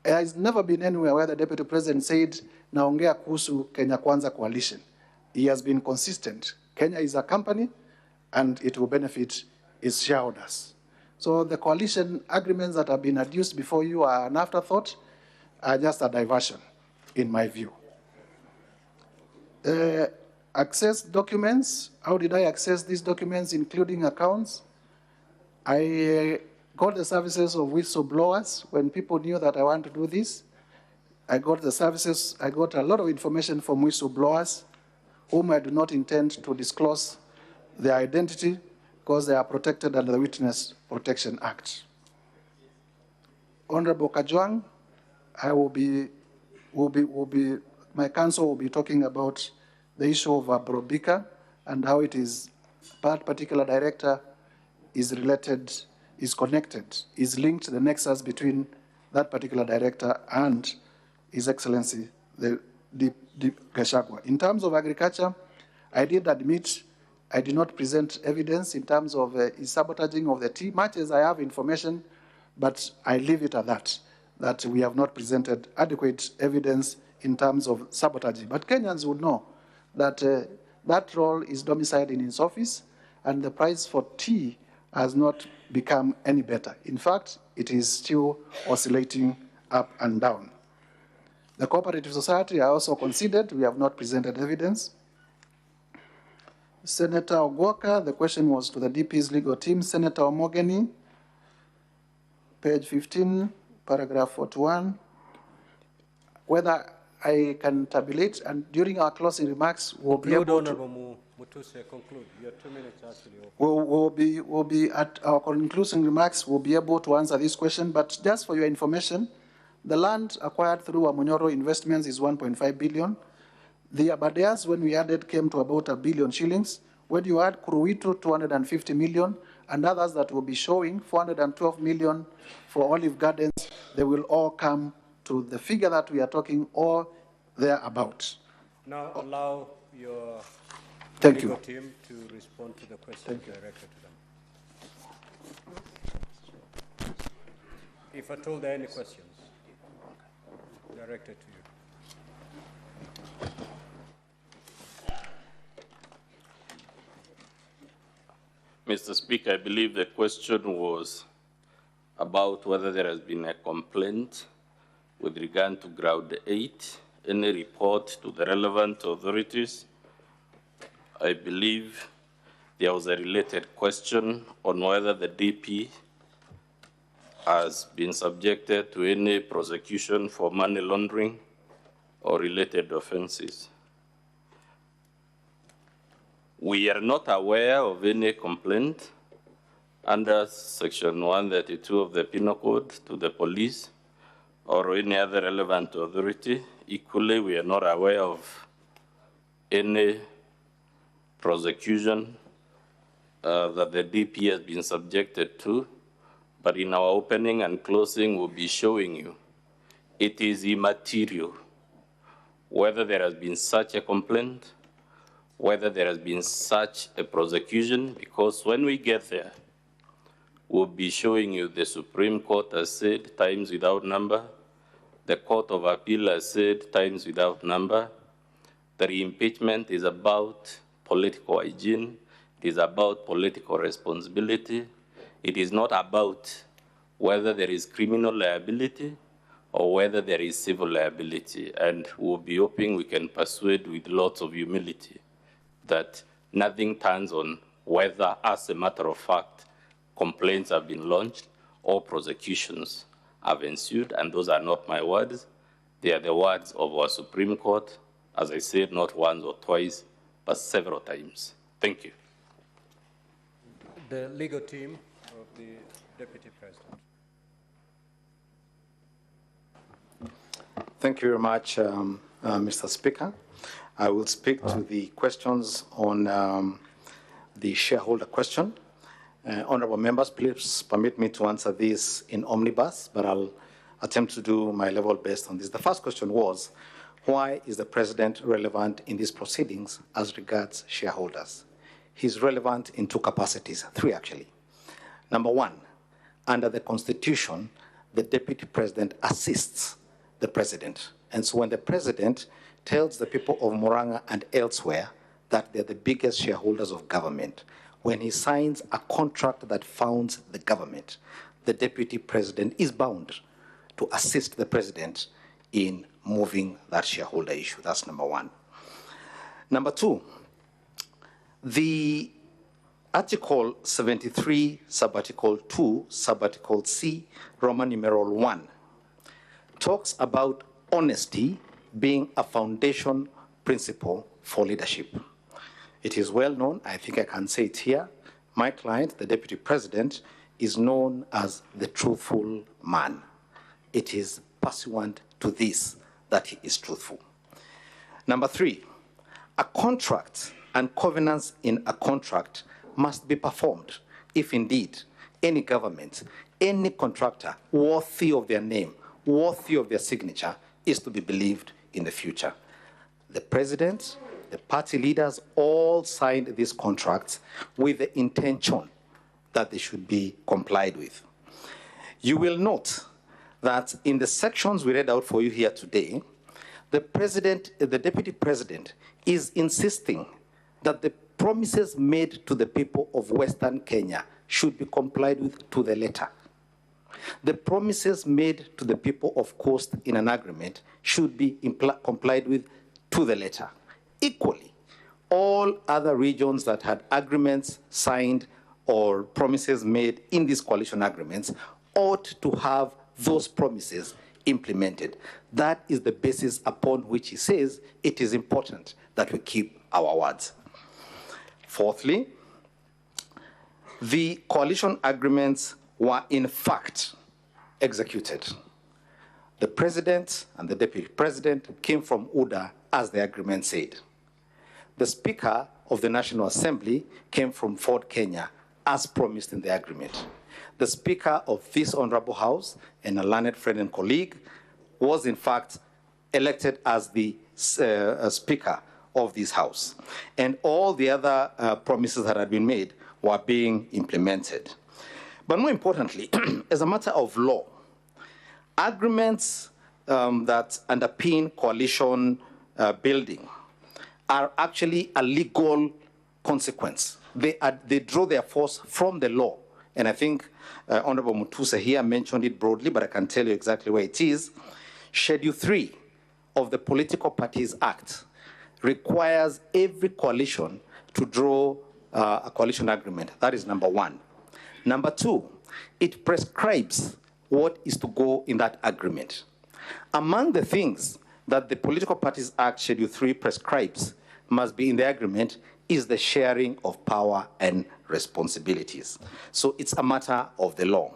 K: There has never been anywhere where the Deputy President said, naongea kuhusu Kenya Kwanza Coalition. He has been consistent. Kenya is a company, and it will benefit its shareholders. So the coalition agreements that have been adduced before you are an afterthought, are just a diversion, in my view. Access documents. How did I access these documents, including accounts? I got the services of whistleblowers when people knew that I want to do this. I got the services, I got a lot of information from whistleblowers whom I do not intend to disclose their identity because they are protected under the Witness Protection Act. Honorable Kajwang, my counsel will be talking about the issue of Brobika and how it is that particular director is related, is connected, is linked, the nexus between that particular director and His Excellency, the Gachagua. In terms of agriculture, I did admit I did not present evidence in terms of his sabotaging of the tea, much as I have information, but I leave it at that we have not presented adequate evidence in terms of sabotaging. But Kenyans would know that that role is domiciled in his office, and the price for tea has not become any better. In fact, it is still oscillating up and down. The cooperative society, I also considered, we have not presented evidence. Senator Ogwoka, the question was to the DP's legal team. Senator Omogeni, page 15, paragraph 41, whether I can tabulate, and during our closing remarks, we'll be able to...
A: Mutuse, conclude. Your 2 minutes actually.
K: We'll be at our concluding remarks, we'll be able to answer this question, but just for your information, the land acquired through Amunyoro Investments is 1.5 billion. The Abadeas, when we added, came to about 1 billion shillings. When you add Kuruwitu, 250 million, and others that will be showing 412 million for Olive Gardens, they will all come to the figure that we are talking, or thereabout.
A: Now allow your
K: Thank
A: legal
K: you.
A: team to respond to the questions directed to them. If at all there are any questions directed to you.
J: Mr. Speaker, I believe the question was about whether there has been a complaint with regard to Ground 8, any report to the relevant authorities. I believe there was a related question on whether the DP has been subjected to any prosecution for money laundering or related offenses. We are not aware of any complaint under Section 132 of the Penal Code to the police or any other relevant authority. Equally, we are not aware of any prosecution that the DP has been subjected to, but in our opening and closing, we'll be showing you it is immaterial whether there has been such a complaint, whether there has been such a prosecution, because when we get there, we'll be showing you the Supreme Court has said times without number, the Court of Appeal has said times without number, that impeachment is about political hygiene, it is about political responsibility, it is not about whether there is criminal liability or whether there is civil liability. And we'll be hoping we can persuade with lots of humility that nothing turns on whether, as a matter of fact, complaints have been launched or prosecutions have ensued. And those are not my words. They are the words of our Supreme Court, as I said, not once or twice, but several times. Thank you.
A: The legal team of the Deputy President.
E: Thank you very much, Mr. Speaker. I will speak to the questions on the shareholder question. Honorable members, please permit me to answer this in omnibus, but I'll attempt to do my level best on this. The first question was, why is the President relevant in these proceedings as regards shareholders? He's relevant in two capacities, three actually. Number one, under the Constitution, the Deputy President assists the President. And so when the President tells the people of Murang'a and elsewhere that they're the biggest shareholders of government, when he signs a contract that founds the government, the Deputy President is bound to assist the President in moving that shareholder issue. That's number one. Number two, the Article 73, Subarticle 2, Subarticle C, Roman numeral 1, talks about honesty being a foundation principle for leadership. It is well known, I think I can say it here, my client, the Deputy President, is known as the truthful man. It is pursuant to this that he is truthful. Number three, a contract and covenants in a contract must be performed if indeed any government, any contractor worthy of their name, worthy of their signature, is to be believed in the future. The president, the party leaders all signed these contracts with the intention that they should be complied with. You will note that in the sections we read out for you here today, the deputy president is insisting that the promises made to the people of Western Kenya should be complied with to the letter. The promises made to the people of Coast in an agreement should be complied with to the letter. Equally, all other regions that had agreements signed or promises made in these coalition agreements ought to have those promises implemented. That is the basis upon which he says it is important that we keep our words. Fourthly, the coalition agreements were in fact executed. The president and the deputy president came from UDA as the agreement said. The Speaker of the National Assembly came from Ford Kenya as promised in the agreement. The Speaker of this Honorable House and a learned friend and colleague was in fact elected as the Speaker of this House. And all the other promises that had been made were being implemented. But more importantly, as a matter of law, agreements that underpin coalition building are actually a legal consequence. They draw their force from the law. And I think Honorable Mutuse here mentioned it broadly, but I can tell you exactly where it is. Schedule 3 of the Political Parties Act requires every coalition to draw a coalition agreement. That is number one. Number two, it prescribes what is to go in that agreement. Among the things that the Political Parties Act Schedule 3 prescribes must be in the agreement is the sharing of power and responsibilities. So it's a matter of the law.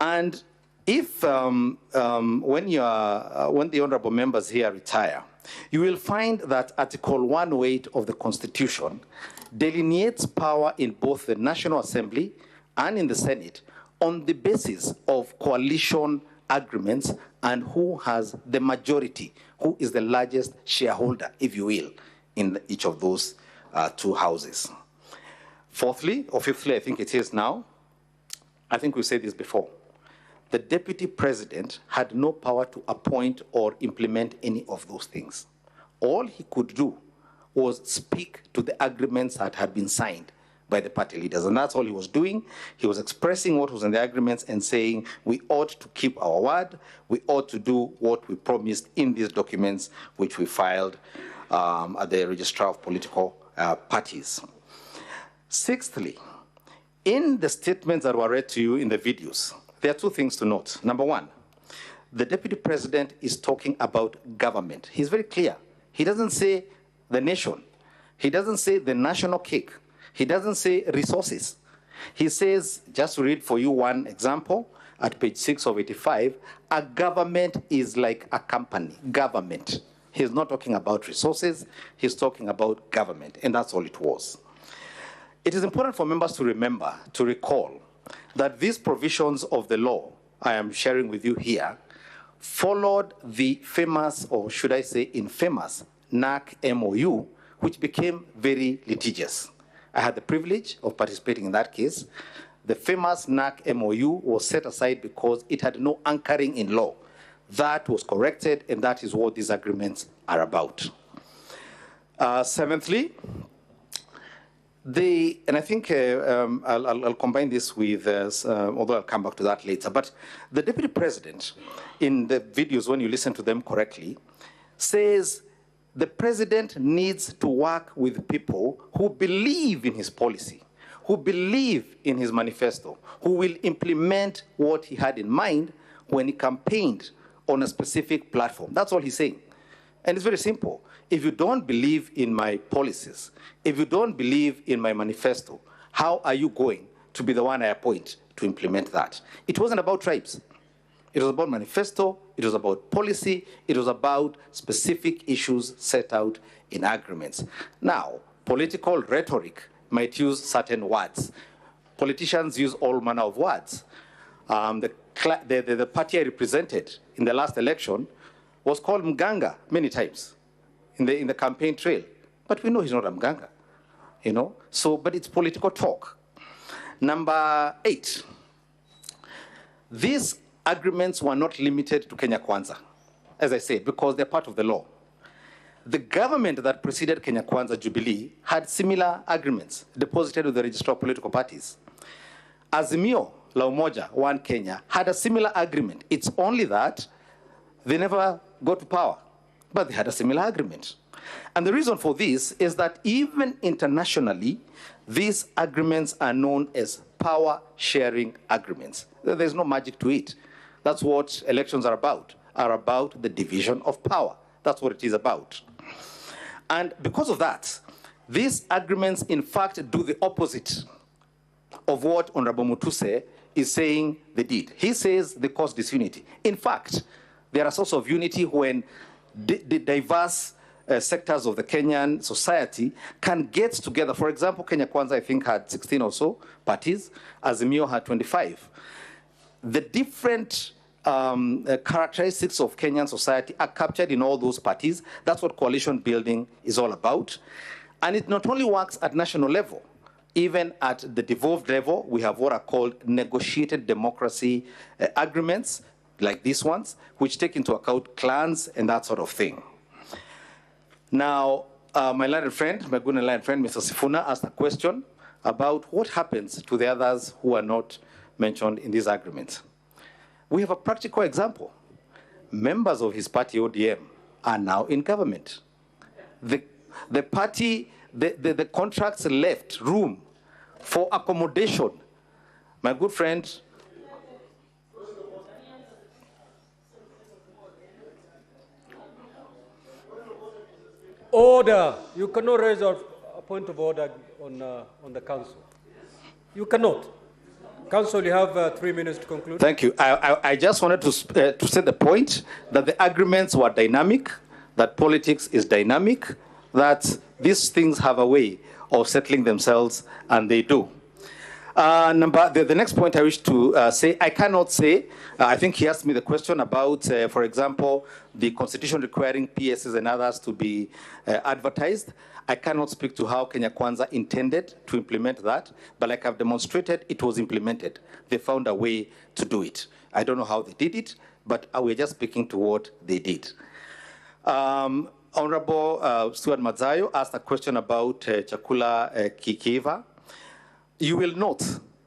E: And if, when the honorable members here retire, you will find that Article 108 of the Constitution delineates power in both the National Assembly and in the Senate on the basis of coalition agreements and who has the majority, who is the largest shareholder, if you will, in each of those two houses. Fourthly, or fifthly, I think it is now, I think we said this before, the deputy president had no power to appoint or implement any of those things. All he could do was speak to the agreements that had been signed by the party leaders, and that's all he was doing. He was expressing what was in the agreements and saying we ought to keep our word, we ought to do what we promised in these documents which we filed at the Registrar of Political Parties. Sixthly, in the statements that were read to you in the videos, there are two things to note. Number one, the deputy president is talking about government. He's very clear. He doesn't say the nation. He doesn't say the national cake. He doesn't say resources. He says, just to read for you one example, at page 6 of 85, a government is like a company, government. He's not talking about resources, he's talking about government, and that's all it was. It is important for members to remember, to recall, that these provisions of the law I am sharing with you here followed the famous, or should I say infamous, NAC MOU, which became very litigious. I had the privilege of participating in that case. The famous NAC MOU was set aside because it had no anchoring in law. That was corrected, and that is what these agreements are about. Seventhly, and I think I'll combine this with, although I'll come back to that later, but the deputy president, in the videos, when you listen to them correctly, says the president needs to work with people who believe in his policy, who believe in his manifesto, who will implement what he had in mind when he campaigned on a specific platform. That's all he's saying. And it's very simple. If you don't believe in my policies, if you don't believe in my manifesto, how are you going to be the one I appoint to implement that? It wasn't about tribes. It was about manifesto, it was about policy, it was about specific issues set out in agreements. Now, Political rhetoric might use certain words. Politicians use all manner of words. The party I represented in the last election was called Mganga many times in the campaign trail. But we know he's not a Mganga, you know? So, but it's political talk. Number 8, these agreements were not limited to Kenya Kwanza, as I said, because they're part of the law. The government that preceded Kenya Kwanza, Jubilee, had similar agreements deposited with the Registrar of Political Parties. Azimio la Umoja, One Kenya, had a similar agreement. It's only that they never got to power, but they had a similar agreement. And the reason for this is that even internationally, these agreements are known as power-sharing agreements. There's no magic to it. That's what elections are about the division of power. That's what it is about. And because of that, these agreements, in fact, do the opposite of what Honorable Mutuse is saying they did. He says they cause disunity. In fact, they are a source of unity when the diverse sectors of the Kenyan society can get together. For example, Kenya Kwanza, I think, had 16 or so parties. Azimio had 25. The different characteristics of Kenyan society are captured in all those parties. That's what coalition building is all about. And it not only works at national level, even at the devolved level, we have what are called negotiated democracy agreements, like these ones, which take into account clans and that sort of thing. Now, my learned friend, my good and learned friend, Mr. Sifuna, asked a question about what happens to the others who are not mentioned in these agreements. We have a practical example. Members of his party, ODM, are now in government. The party, the contracts left room for accommodation. My good friend,
A: order. You cannot raise a point of order on the council. You cannot. Council, you have 3 minutes to conclude.
E: Thank you. I just wanted to say the point that the agreements were dynamic, that politics is dynamic, that these things have a way of settling themselves, and they do. The next point I wish to say, I cannot say, I think he asked me the question about, for example, the constitution requiring PSs and others to be advertised. I cannot speak to how Kenya Kwanza intended to implement that, but like I've demonstrated, it was implemented. They found a way to do it. I don't know how they did it, but we're just speaking to what they did. Honorable Stuart Mazayo asked a question about Chakula Kikiva. You will note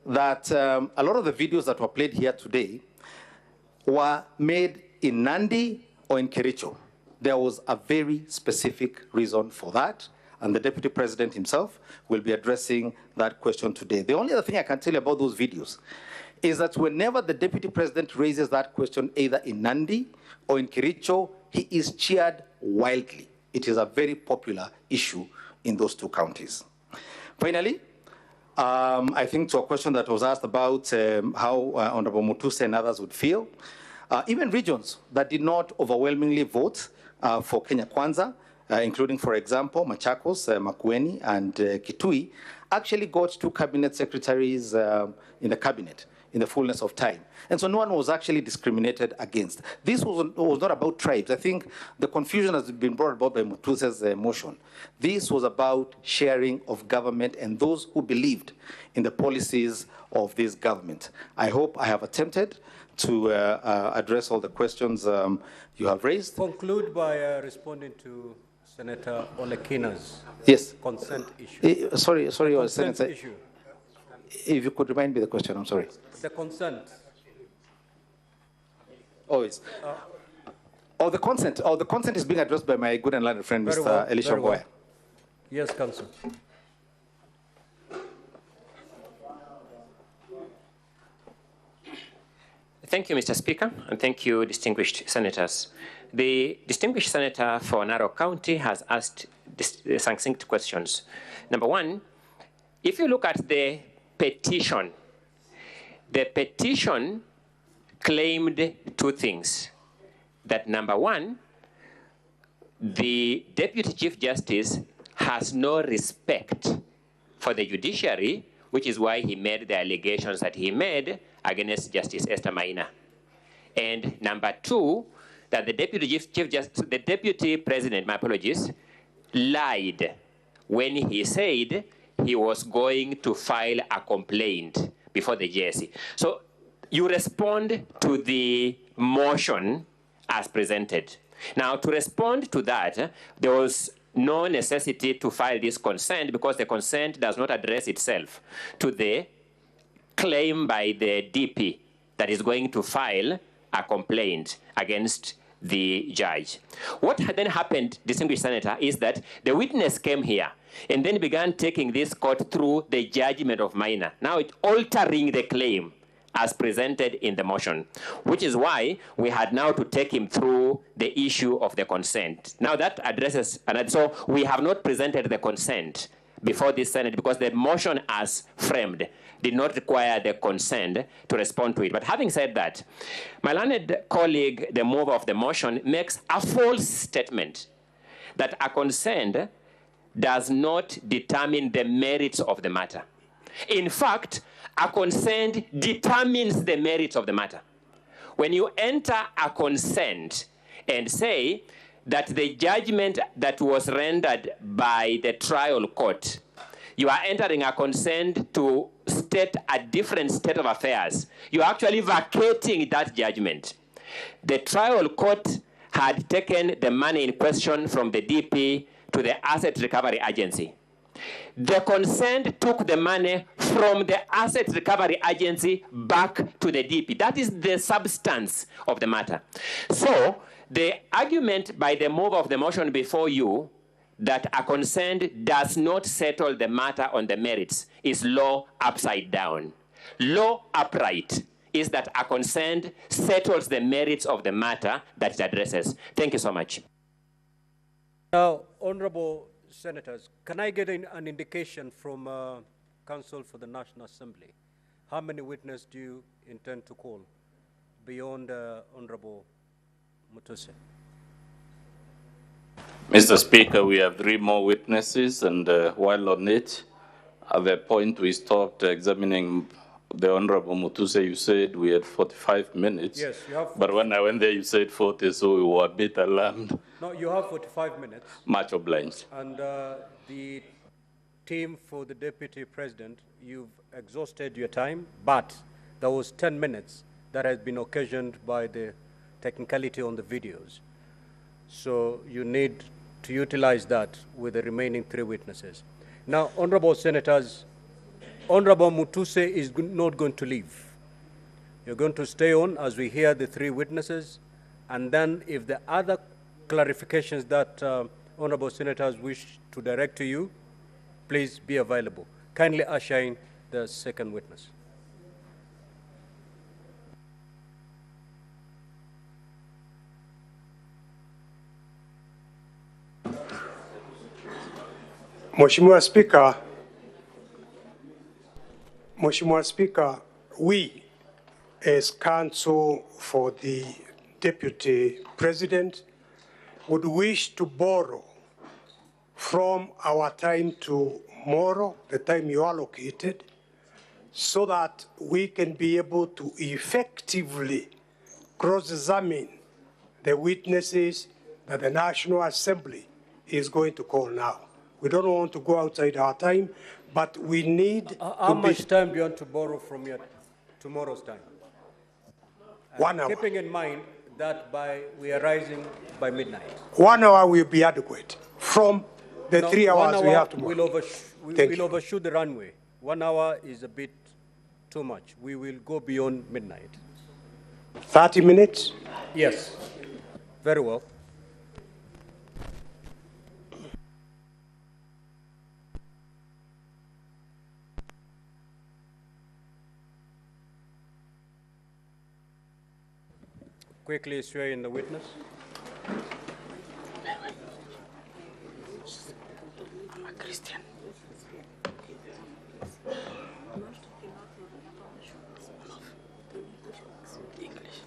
E: that a lot of the videos that were played here today were made in Nandi or in Kericho. There was a very specific reason for that, and the Deputy President himself will be addressing that question today. The only other thing I can tell you about those videos is that whenever the Deputy President raises that question, either in Nandi or in Kericho, he is cheered wildly. It is a very popular issue in those two counties. Finally, I think to a question that was asked about how Honorable Mutuse and others would feel, even regions that did not overwhelmingly vote for Kenya Kwanza, including, for example, Machakos, Makueni, and Kitui, actually got 2 cabinet secretaries in the cabinet in the fullness of time. And so no one was actually discriminated against. This was not about tribes. I think the confusion has been brought about by Mutuse's motion. This was about sharing of government and those who believed in the policies of this government. I hope I have attempted to address all the questions you have raised.
A: Conclude by responding to Senator Olekina's consent issue.
E: Sorry,
A: consent
E: Senator.
A: issue.
E: If you could remind me the question, I'm sorry.
A: The consent.
E: Always. The consent. The consent is being addressed by my good and learned friend,
A: Very
E: Mr.
A: well,
E: Elisha
A: very well.
E: Goya.
A: Yes, Council.
F: Thank you, Mr. Speaker, and thank you, distinguished senators. The distinguished senator for Narok County has asked succinct questions. Number one, if you look at the petition claimed 2 things. That number one, the Deputy Chief Justice has no respect for the judiciary, which is why he made the allegations that he made against Justice Esther Maina. And number two, that the the deputy president, my apologies, lied when he said he was going to file a complaint before the JSC. So you respond to the motion as presented. Now, to respond to that, there was no necessity to file this consent because the consent does not address itself to the claim by the DP that is going to file a complaint against the judge. What then happened, distinguished senator, is that the witness came here and then began taking this court through the judgment of Maina. Now it's altering the claim as presented in the motion, which is why we had now to take him through the issue of the consent. Now that addresses, and so we have not presented the consent before this Senate because the motion as framed did not require the consent to respond to it. But having said that, my learned colleague, the mover of the motion, makes a false statement that a consent does not determine the merits of the matter. In fact, a consent determines the merits of the matter. When you enter a consent and say that the judgment that was rendered by the trial court, you are entering a consent to state a different state of affairs. You're actually vacating that judgment. The trial court had taken the money in question from the DP to the Asset Recovery Agency. The consent took the money from the Asset Recovery Agency back to the DP. That is the substance of the matter. So the argument by the mover of the motion before you that a consent does not settle the matter on the merits is law upside down. Law upright is that a consent settles the merits of the matter that it addresses. Thank you so much.
A: Now, honorable senators, can I get an indication from Counsel for the National Assembly? How many witnesses do you intend to call beyond Honorable Mutuse?
J: Mr. Speaker, we have 3 more witnesses, and while on it, at the point we stopped examining the Honorable Mutuse, you said we had 45 minutes.
A: Yes, you have 45.
J: But when I went there, you said 40, so we were a bit alarmed.
A: No, you have 45 minutes.
J: Much obliged.
A: And the team for the Deputy President, you've exhausted your time, but there was 10 minutes that has been occasioned by the technicality on the videos. So you need to utilize that with the remaining 3 witnesses. Now, honorable senators, Honorable Mutuse is not going to leave. You're going to stay on as we hear the 3 witnesses, and then if the other clarifications that honorable senators wish to direct to you, please be available. Kindly usher in the second witness.
G: Mheshimiwa Speaker, we as counsel for the Deputy President would wish to borrow from our time tomorrow, the time you allocated, so that we can be able to effectively cross-examine the witnesses that the National Assembly is going to call now. We don't want to go outside our time, but we need
A: How much time do you want to borrow from your tomorrow's time?
G: 1 hour.
A: Keeping in mind that we are rising by midnight.
G: 1 hour will be adequate from the
A: No,
G: 3 hours
A: 1
G: we
A: hour
G: have tomorrow.
A: We'll overshoot the runway. 1 hour is a bit too much. We will go beyond midnight.
G: 30 minutes?
A: Yes. Very well. Quickly swear in the witness.
H: Christian. English.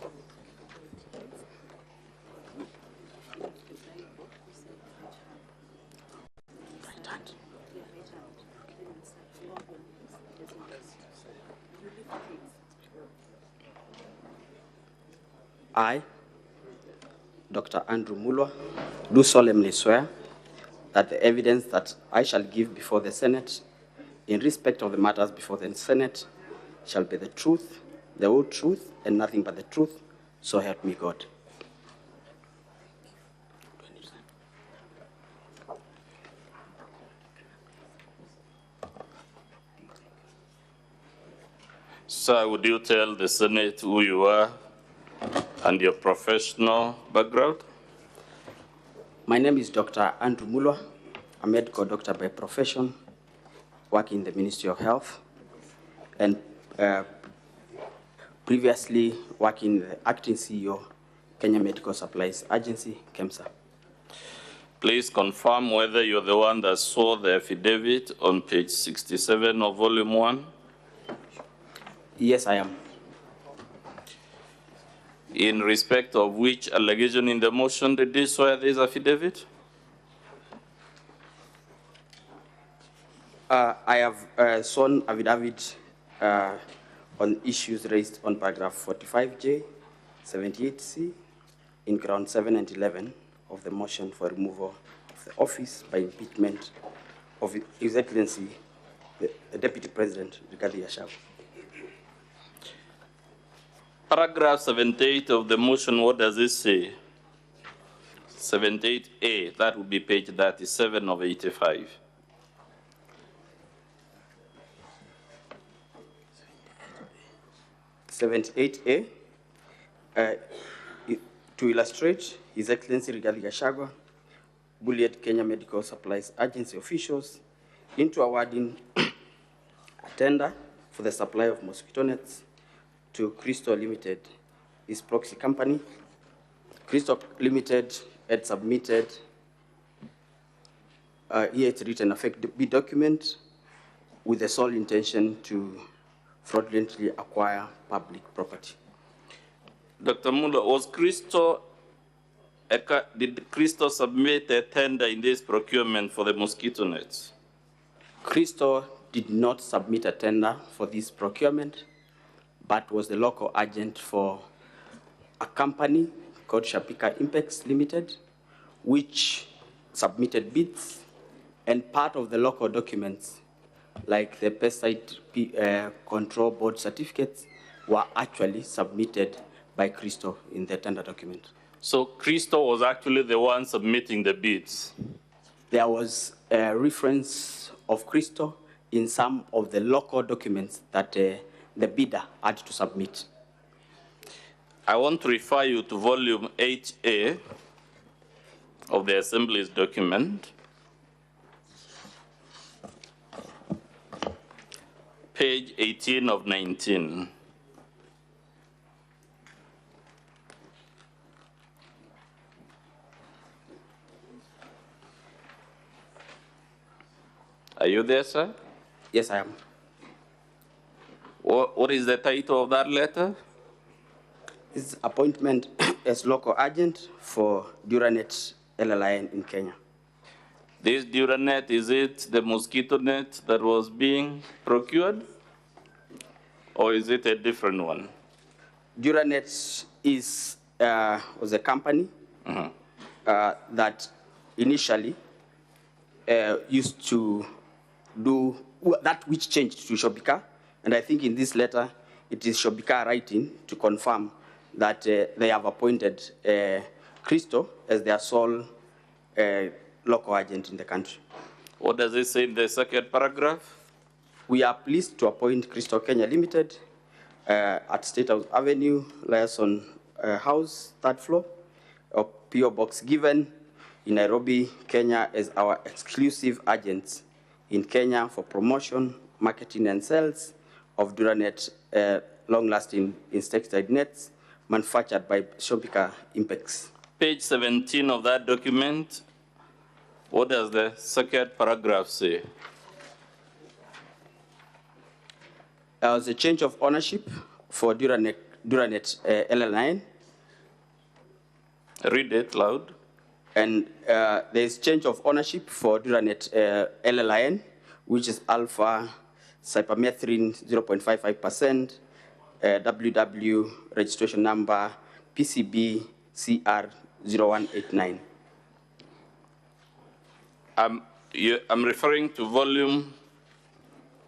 C: I, Dr. Andrew Mulwa, do solemnly swear that the evidence that I shall give before the Senate in respect of the matters before the Senate shall be the truth, the whole truth, and nothing but the truth, so help me God.
J: Sir, would you tell the Senate who you are and your professional background?
C: My name is Dr. Andrew Mulwa, a medical doctor by profession, working in the Ministry of Health, and previously working the acting CEO, Kenya Medical Supplies Agency, KEMSA.
J: Please confirm whether you're the one that saw the affidavit on page 67 of volume 1.
C: Yes, I am.
J: In respect of which allegation in the motion did you swear this affidavit?
C: I have sworn affidavit on issues raised on paragraph 45J, 78C, in ground 7 and 11 of the motion for removal of the office by impeachment of His Excellency, the Deputy President, Rigathi Gachagua.
J: Paragraph 78 of the motion, what does it say? 78A, that would be page 37 of 85.
C: To illustrate, His Excellency Rigathi Gachagua bullied Kenya Medical Supplies Agency officials into awarding a tender for the supply of mosquito nets to Crystal Limited, his proxy company. Crystal Limited had submitted here it's written a fake bid document with the sole intention to fraudulently acquire public property.
J: Dr. Mulwa, did Crystal submit a tender in this procurement for the mosquito nets?
C: Crystal did not submit a tender for this procurement, but was the local agent for a company called Shapika Impex Limited, which submitted bids, and part of the local documents, like the pesticide control board certificates, were actually submitted by Crystal in the tender document.
J: So Crystal was actually the one submitting the bids?
C: There was a reference of Crystal in some of the local documents that the bidder had to submit.
J: I want to refer you to volume 8A of the Assembly's document, page 18 of 19. Are you there, sir?
C: Yes, I am.
J: What is the title of that letter?
C: It's appointment as local agent for Duranet LLIN in Kenya.
J: This Duranet, is it the mosquito net that was being procured? Or is it a different one?
C: Duranet was a company that initially used to do that which changed to Shobika. And I think in this letter, it is Shobika writing to confirm that they have appointed Crystal as their sole local agent in the country.
J: What does it say in the second paragraph?
C: We are pleased to appoint Crystal Kenya Limited at State House Avenue, Liason House, 3rd floor, of PO Box given in Nairobi, Kenya, as our exclusive agents in Kenya for promotion, marketing, and sales of Duranet long-lasting insecticide nets manufactured by Shobika Impex.
J: Page 17 of that document, what does the second paragraph say?
C: There was a change of ownership for Duranet LL9.
J: Read it loud.
C: And there is change of ownership for Duranet LLIN, which is alpha cypermethrin 0.55%, WW registration number PCB CR 0189.
J: I'm referring to volume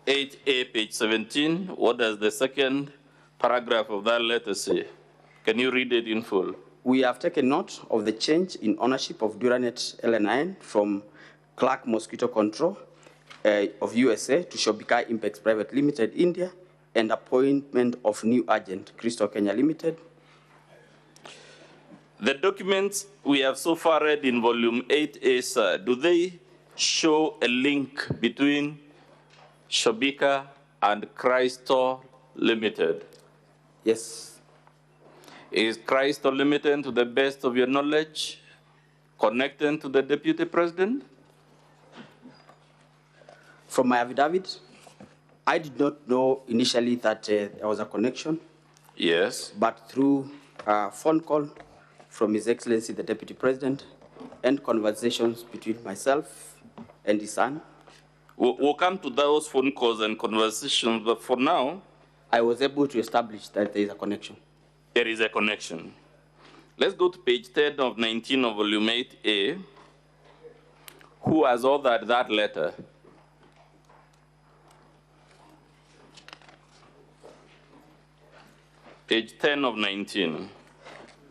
J: 8A, page 17. What does the second paragraph of that letter say? Can you read it in full?
C: We have taken note of the change in ownership of Duranet LNI from Clark Mosquito Control of USA to Shobika Impex Private Limited, India, and appointment of new agent, Crystal Kenya Limited.
J: The documents we have so far read in volume 8A, sir, do they show a link between Shobika and Crystal Limited?
C: Yes.
J: Is Crystal Limited, to the best of your knowledge, connected to the Deputy President?
C: From my affidavit, I did not know initially that there was a connection.
J: Yes.
C: But through a phone call from His Excellency the Deputy President and conversations between myself and his son.
J: We'll come to those phone calls and conversations, but for now,
C: I was able to establish that there is a connection.
J: There is a connection. Let's go to page 10 of 19 of volume 8A. Who has authored that letter? Page 10 of 19.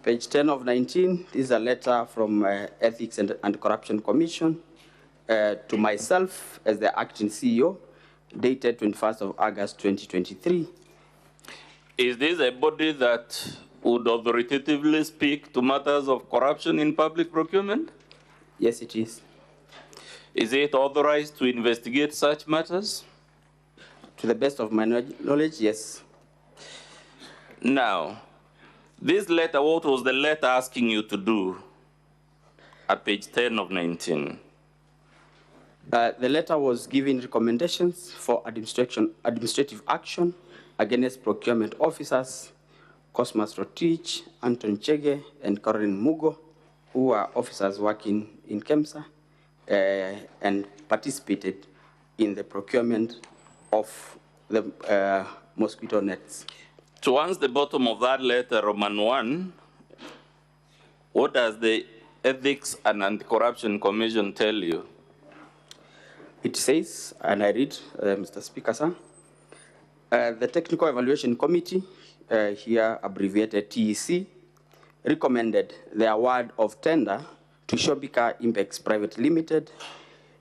C: Page 10 of 19 is a letter from Ethics and Corruption Commission to myself as the acting CEO, dated 21st of August 2023.
J: Is this a body that would authoritatively speak to matters of corruption in public procurement?
C: Yes, it is.
J: Is it authorized to investigate such matters?
C: To the best of my knowledge, yes.
J: Now, this letter, what was the letter asking you to do at page 10 of 19?
C: The letter was giving recommendations for administrative action against procurement officers, Cosmas Rotich, Anton Chege, and Caroline Mugo, who are officers working in KEMSA and participated in the procurement of the mosquito nets.
J: Towards the bottom of that letter, Roman 1, what does the Ethics and Anti-Corruption Commission tell you?
C: It says, and I read, Mr. Speaker, sir, the Technical Evaluation Committee, here abbreviated TEC, recommended the award of tender to Shobika Impex Private Limited,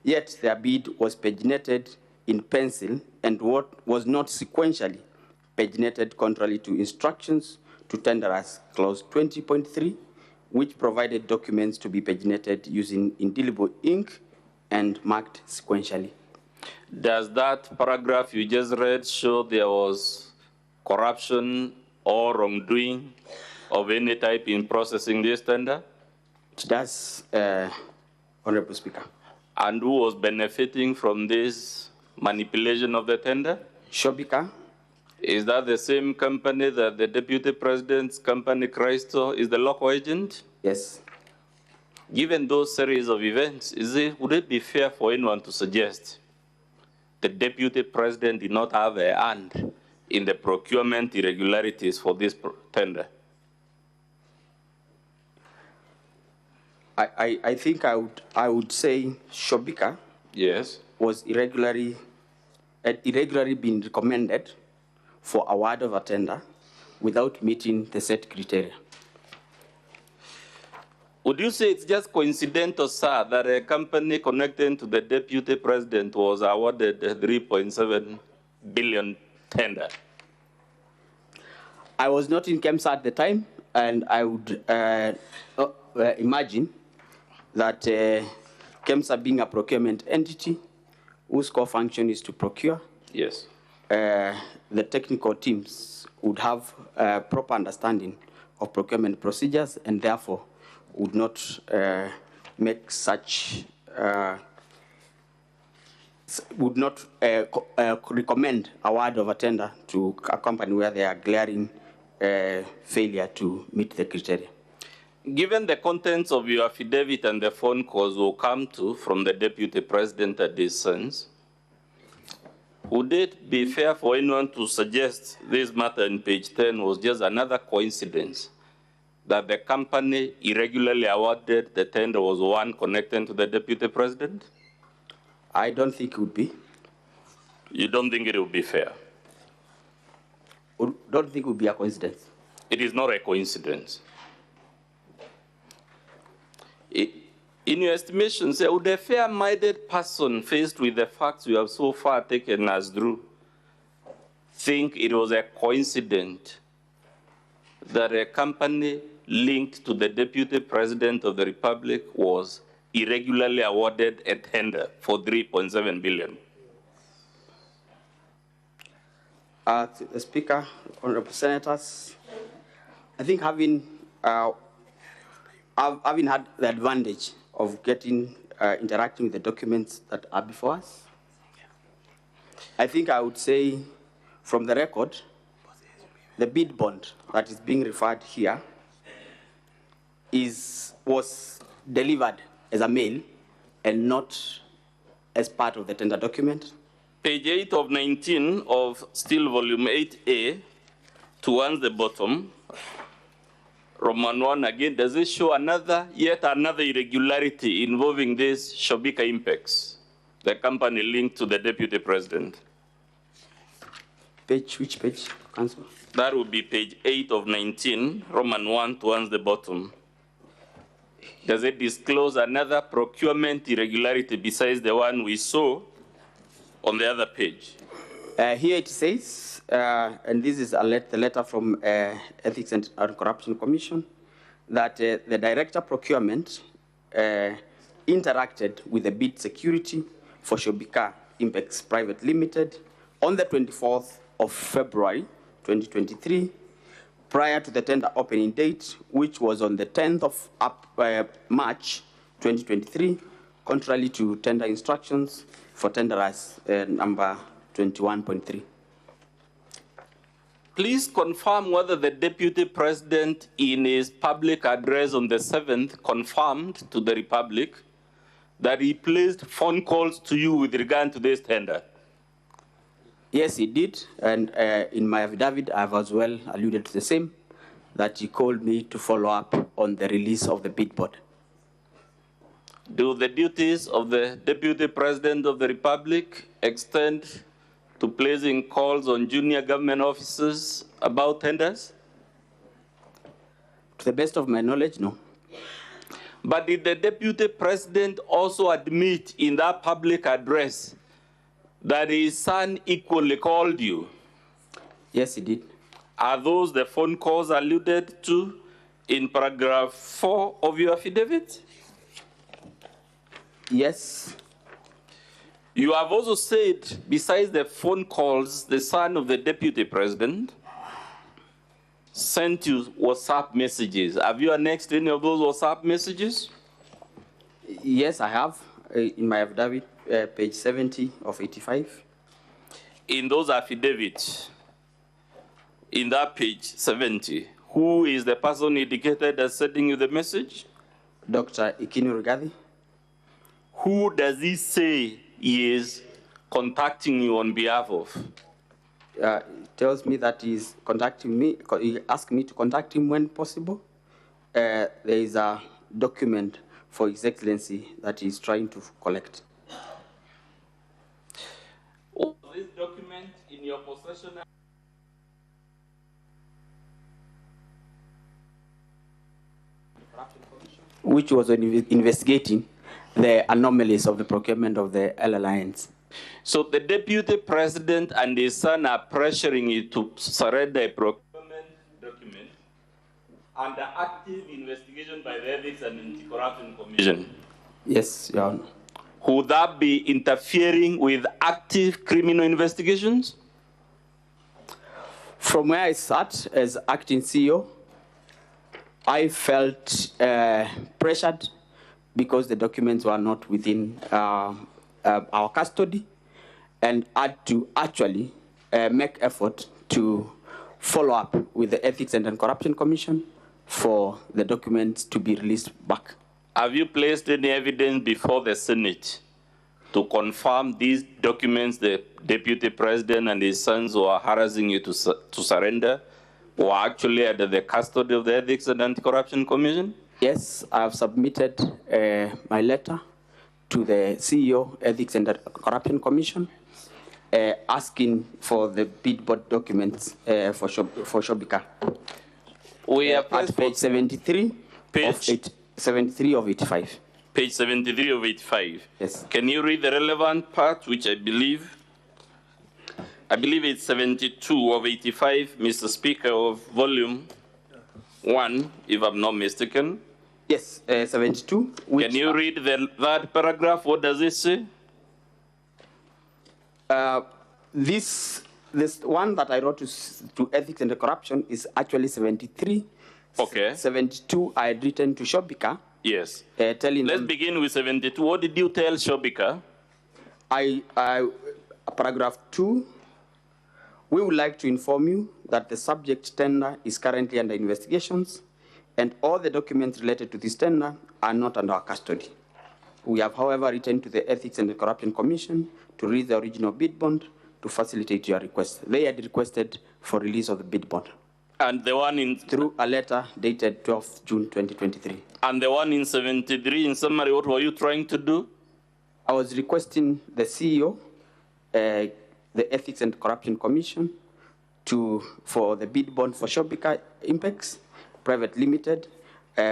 C: yet their bid was paginated in pencil and what was not sequentially paginated contrary to instructions to tenderers, clause 20.3, which provided documents to be paginated using indelible ink and marked sequentially.
J: Does that paragraph you just read show there was corruption or wrongdoing of any type in processing this tender?
C: It does, Honorable Speaker.
J: And who was benefiting from this manipulation of the tender?
C: Shobika.
J: Is that the same company that the Deputy President's company, Crystal, is the local agent?
C: Yes.
J: Given those series of events, would it be fair for anyone to suggest the Deputy President did not have a hand in the procurement irregularities for this tender?
C: I think I would say Shobika,
J: yes,
C: was irregularly been recommended for award of a tender without meeting the set criteria.
J: Would you say it's just coincidental, sir, that a company connected to the Deputy President was awarded a 3.7 billion tender?
C: I was not in KEMSA at the time, and I would imagine that KEMSA being a procurement entity whose core function is to procure,
J: yes,
C: the technical teams would have a proper understanding of procurement procedures and therefore would not make such, would not recommend award of a tender to a company where they are glaring failure to meet the criteria.
J: Given the contents of your affidavit and the phone calls will come to from the Deputy President at this sense, would it be fair for anyone to suggest this matter in page 10 was just another coincidence that the company irregularly awarded the tender was one connected to the Deputy President?
C: I don't think it would be.
J: You don't think it would be fair?
C: Don't think it would be a coincidence.
J: It is not a coincidence. In your estimation, say, would a fair-minded person faced with the facts you have so far taken us through think it was a coincidence that a company linked to the Deputy President of the Republic was irregularly awarded a tender for 3.7 billion?
C: The Speaker, honorable senators, I think having had the advantage of interacting with the documents that are before us, I think I would say from the record, the bid bond that is being referred here was delivered as a mail and not as part of the tender document.
J: Page 8 of 19 of still volume 8A, towards the bottom, Roman 1 again, does it show yet another irregularity involving this Shobika Impex, the company linked to the Deputy President?
C: Which page, Councillor?
J: That would be page 8 of 19, Roman 1 towards the bottom. Does it disclose another procurement irregularity besides the one we saw on the other page?
C: Here it says, and this is the letter from Ethics and Corruption Commission, that the Director Procurement interacted with the bid security for Shobika Impex Private Limited on the 24th of February 2023, prior to the tender opening date, which was on the 10th of March 2023, contrary to tender instructions for tenderers number 21.3.
J: Please confirm whether the Deputy President in his public address on the 7th confirmed to the Republic that he placed phone calls to you with regard to this tender.
C: Yes, he did, and in my affidavit, I've as well alluded to the same, that he called me to follow up on the release of the bid board.
J: Do the duties of the Deputy President of the Republic extend to placing calls on junior government officers about tenders?
C: To the best of my knowledge, no.
J: But did the Deputy President also admit in that public address that his son equally called you?
C: Yes, he did.
J: Are those the phone calls alluded to in paragraph 4 of your affidavit?
C: Yes.
J: You have also said, besides the phone calls, the son of the Deputy President sent you WhatsApp messages. Have you annexed any of those WhatsApp messages?
C: Yes, I have, in my affidavit, page 70 of 85.
J: In those affidavits, in that page 70, who is the person indicated as sending you the message?
C: Dr. Ikinu Rigathi.
J: Who does he say he is contacting you on behalf of?
C: He tells me that he's contacting me. He asked me to contact him when possible. There is a document for His Excellency that he's trying to collect.
J: Was this document in your possession?
C: Which was investigating the anomalies of the procurement of the L-Alliance.
J: So the Deputy President and his son are pressuring you to surrender a procurement document under active investigation by the Ethics and Anti-Corruption Commission?
C: Yes, Your Honor.
J: Would that be interfering with active criminal investigations?
C: From where I sat as acting CEO, I felt pressured because the documents were not within our custody, and had to actually make effort to follow up with the Ethics and Anti-Corruption Commission for the documents to be released back.
J: Have you placed any evidence before the Senate to confirm these documents the Deputy President and his sons who are harassing you to surrender were actually under the custody of the Ethics and Anti-Corruption Commission?
C: Yes, I have submitted my letter to the CEO, Ethics and Corruption Commission, asking for the bid board documents for Shobika.
J: We are
C: at page 73,
J: page
C: 73 of 85.
J: Page 73 of 85.
C: Yes.
J: Can you read the relevant part, which I believe it's 72 of 85, Mr. Speaker, of volume 1, if I'm not mistaken.
C: Yes, 72.
J: Can you read that paragraph? What does it say?
C: This one that I wrote to Ethics and Corruption is actually 73.
J: Okay.
C: 72 I had written to Shobika.
J: Yes.
C: Telling
J: Let's
C: them,
J: begin with 72. What did you tell Shobika?
C: Paragraph 2, we would like to inform you that the subject tender is currently under investigations and all the documents related to this tender are not under our custody. We have, however, written to the Ethics and Corruption Commission to release the original bid bond to facilitate your request. They had requested for release of the bid bond.
J: And the one in...
C: Through a letter dated 12th June 2023.
J: And the one in 73, in summary, what were you trying to do?
C: I was requesting the CEO, the Ethics and Corruption Commission, for the bid bond for Shobika Impex Private Limited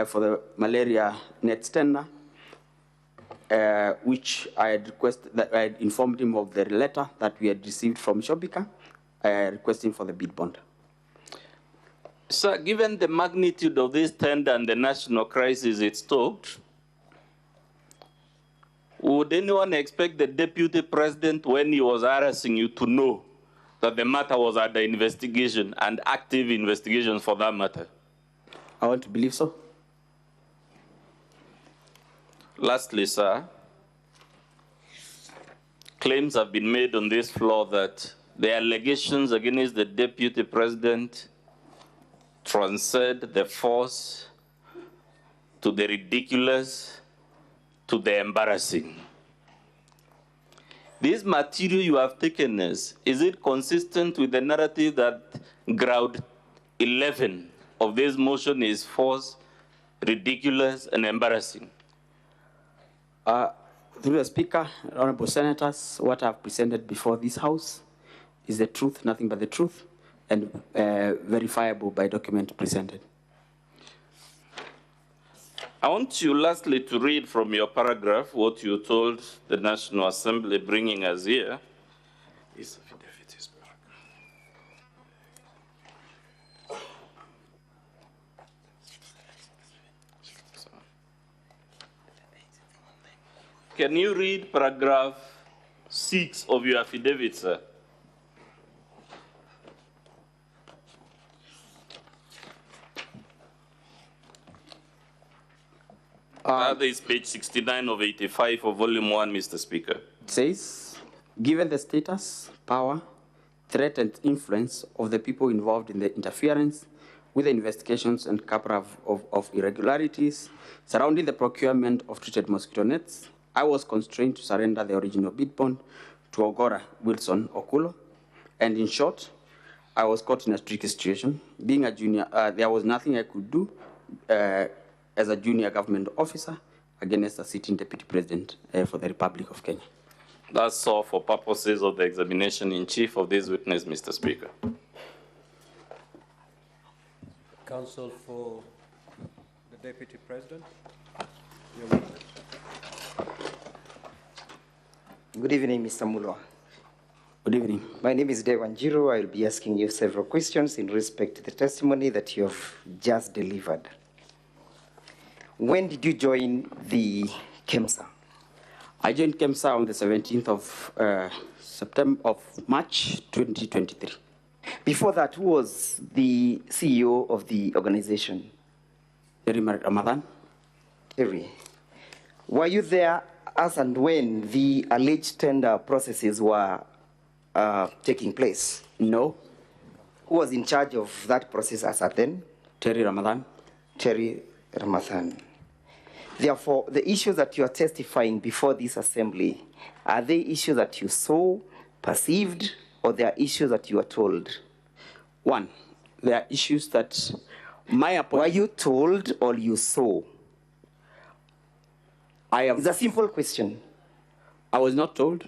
C: for the malaria net tender, which I had I had informed him of the letter that we had received from Shobika, requesting for the bid bond.
J: Sir, given the magnitude of this tender and the national crisis it stoked, would anyone expect the deputy president, when he was harassing you, to know that the matter was under investigation and active investigation for that matter?
C: I want to believe so.
J: Lastly, sir, claims have been made on this floor that the allegations against the deputy president transcend the force to the ridiculous to the embarrassing. This material you have taken is it consistent with the narrative that ground 11 of this motion is false, ridiculous, and embarrassing?
C: Through the Speaker, Honorable Senators, what I've presented before this House is the truth, nothing but the truth, and verifiable by document presented.
J: I want you lastly to read from your paragraph what you told the National Assembly bringing us here. Can you read paragraph 6 of your affidavit, sir? That is page 69 of 85 of volume 1, Mr. Speaker.
C: It says, given the status, power, threat, and influence of the people involved in the interference with the investigations and cover of irregularities surrounding the procurement of treated mosquito nets, I was constrained to surrender the original bid bond to Ogora Wilson Okulo. And in short, I was caught in a tricky situation. Being a junior, there was nothing I could do as a junior government officer against a sitting deputy president for the Republic of Kenya.
J: That's all for purposes of the examination in chief of this witness, Mr. Speaker.
A: Counsel for the deputy president. Your witness.
L: Good evening, Mr. Mulwa.
C: Good evening.
L: My name is Dewan Jiro. I will be asking you several questions in respect to the testimony that you have just delivered. When did you join the KEMSA?
C: I joined KEMSA on the 17th of March 2023.
L: Before that, who was the CEO of the organization?
C: Terry Ramadan.
L: Terry. Were you there as and when the alleged tender processes were taking place?
C: No.
L: Who was in charge of that process as at then?
C: Terry Ramadan.
L: Terry Ramadan. Therefore, the issues that you are testifying before this assembly, are they issues that you saw, perceived, or they are issues that you are told?
C: One, there are issues that my appointment...
L: Were you told or you saw? It's a simple question.
C: I was not told.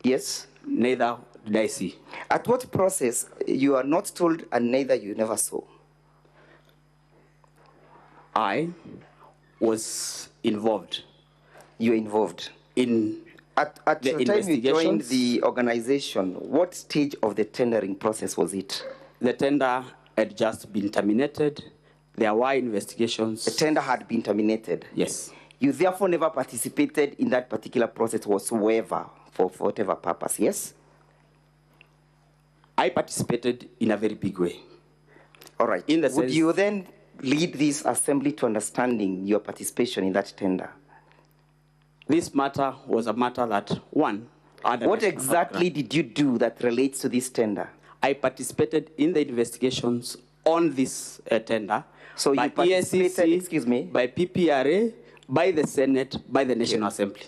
L: Yes.
C: Neither did I see.
L: At what process you are not told and neither you never saw?
C: I was involved.
L: You were involved? At the time you joined the organization, what stage of the tendering process was it?
C: The tender had just been terminated. There were investigations.
L: The tender had been terminated?
C: Yes.
L: You therefore never participated in that particular process whatsoever, for whatever purpose, yes?
C: I participated in a very big way.
L: All right. Would you then lead this assembly to understanding your participation in that tender?
C: This matter was a matter that, one...
L: What exactly did you do that relates to this tender?
C: I participated in the investigations on this tender.
L: So you participated, excuse me?
C: By PPRA, by the Senate, by the National Assembly.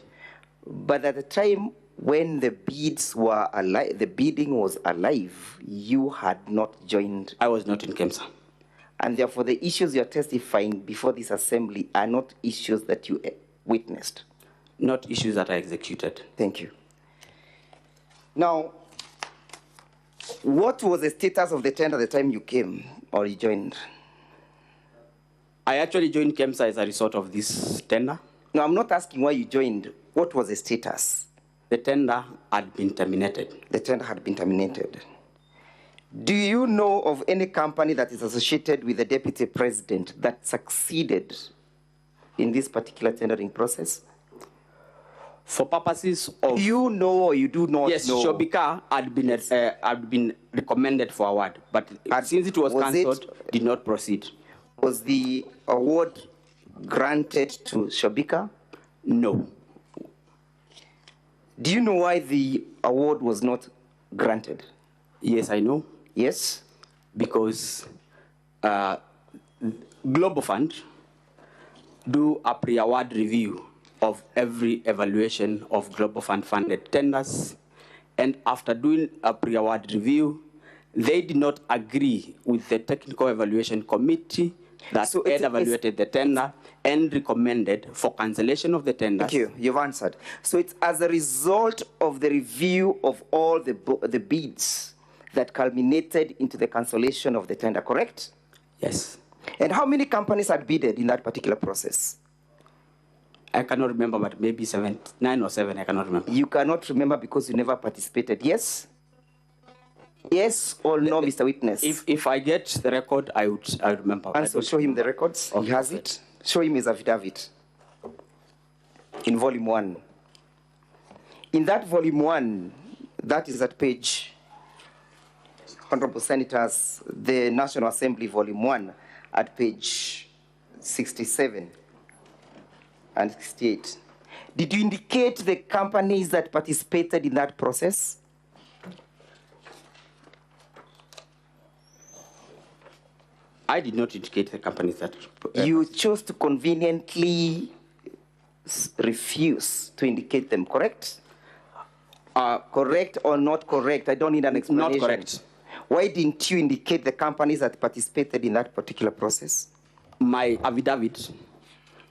L: But at the time when the bids were alive, the bidding was alive, you had not joined.
C: I was not in KEMSA.
L: And therefore the issues you're testifying before this assembly are not issues that you witnessed.
C: Not issues that I executed.
L: Thank you. Now, what was the status of the tender at the time you came or you joined?
C: I actually joined KEMSA as a result of this tender.
L: No, I'm not asking why you joined. What was the status?
C: The tender had been terminated.
L: The tender had been terminated. Do you know of any company that is associated with the deputy president that succeeded in this particular tendering process?
C: For purposes of...
L: You know or you do not know?
C: Yes, Shobika had been recommended for award, but since it was cancelled, did not proceed.
L: Was the award granted to Shobika?
C: No.
L: Do you know why the award was not granted?
C: Yes, I know.
L: Yes?
C: Because Global Fund do a pre-award review of every evaluation of Global Fund funded tenders. And after doing a pre-award review, they did not agree with the technical evaluation committee that had evaluated the tender and recommended for cancellation of the tender.
L: Thank you. You've answered. So it's as a result of the review of all the bids that culminated into the cancellation of the tender, correct?
C: Yes.
L: And how many companies had bidded in that particular process?
C: I cannot remember, but maybe 9 or 7, I cannot remember.
L: You cannot remember because you never participated, yes? Yes or no, Mr. Witness?
C: If I get the record, I would remember.
L: And so show him the records. He has it. Show him his affidavit in volume 1. In that volume 1, that is at page, Honorable Senators, the National Assembly volume 1, at page 67 and 68. Did you indicate the companies that participated in that process?
C: I did not indicate the companies that...
L: You chose to conveniently refuse to indicate them, correct? Correct or not correct? I don't need an explanation.
C: Not correct.
L: Why didn't you indicate the companies that participated in that particular process?
C: My affidavit...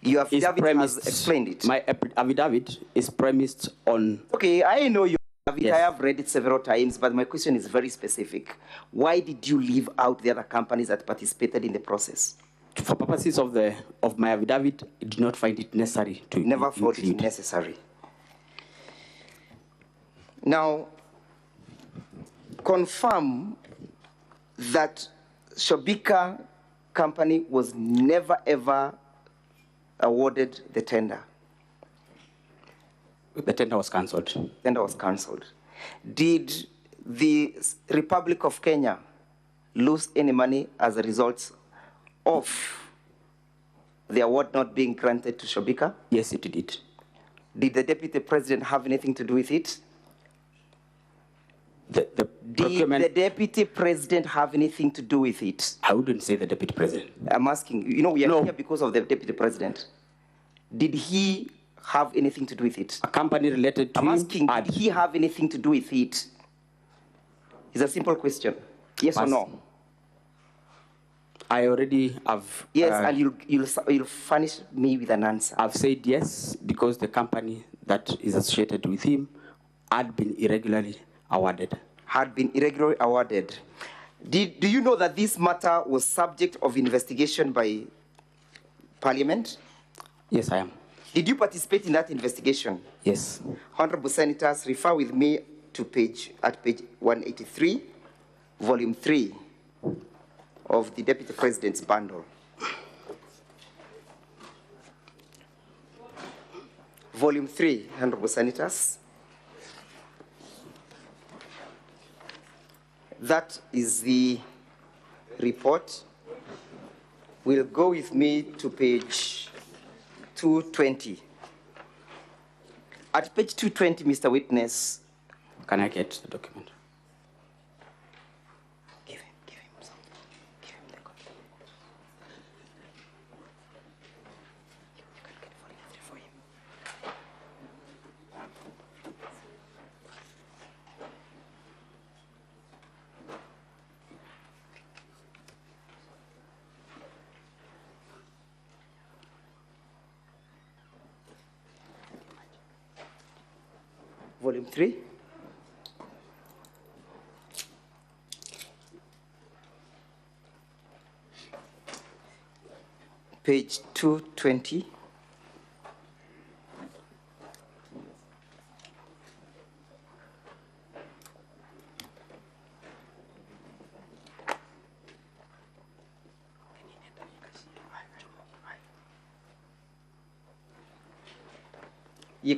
L: Your affidavit has explained it.
C: My affidavit is premised on...
L: Okay, I know your affidavit.
C: Yes.
L: I have read it several times, but my question is very specific. Why did you leave out the other companies that participated in the process?
C: For purposes of my affidavit, I did not find it necessary to
L: Never thought it necessary. Now, confirm that Shobika company was never ever awarded the tender.
C: The tender was cancelled.
L: Tender was cancelled. Did the Republic of Kenya lose any money as a result of the award not being granted to Shobika?
C: Yes, it did.
L: Did the Deputy President have anything to do with it? Did the Deputy President have anything to do with it?
C: I wouldn't say the Deputy President.
L: I'm asking, you know, we are here because of the Deputy President. Did he have anything to do with it?
C: A company related to
L: I'm asking, did he have anything to do with it? It's a simple question. Yes or no?
C: I already have.
L: Yes, and you'll furnish me with an answer.
C: I've said yes because the company that is associated with him had been irregularly awarded.
L: Had been irregularly awarded. Do you know that this matter was subject of investigation by Parliament?
C: Yes, I am.
L: Did you participate in that investigation?
C: Yes.
L: Honorable Senators, refer with me to page 183, volume 3 of the Deputy President's bundle. Volume 3, Honorable Senators. That is the report. We'll go with me to page 220. At page 220, Mr. Witness.
C: Can I get the document?
L: Give him something. Give him the copy. You can get volume 3 for him. Volume 3. Page 220.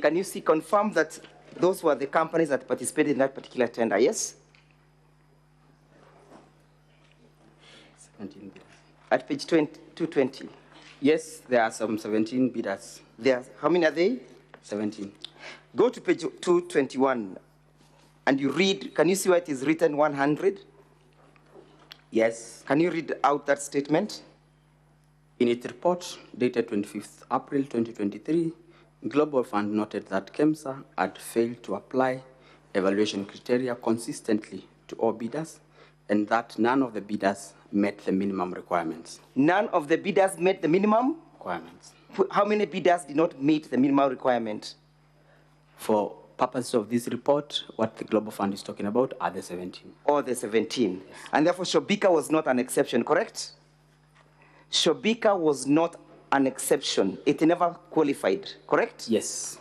L: Can you see, confirm that those were the companies that participated in that particular tender, yes?
C: 17 bidders.
L: At page 220.
C: Yes, there are some 17 bidders.
L: How many are they?
C: 17.
L: Go to page 221 and you read, can you see where it is written 100?
C: Yes.
L: Can you read out that statement?
C: In its report dated 25th April 2023, Global Fund noted that KEMSA had failed to apply evaluation criteria consistently to all bidders and that none of the bidders met the minimum requirements.
L: None of the bidders met the minimum?
C: Requirements.
L: How many bidders did not meet the minimum requirement?
C: For purposes of this report, what the Global Fund is talking about are the 17.
L: All the 17. Yes. And therefore, Shobika was not an exception, correct? Shobika was not an exception. It never qualified, correct?
C: Yes.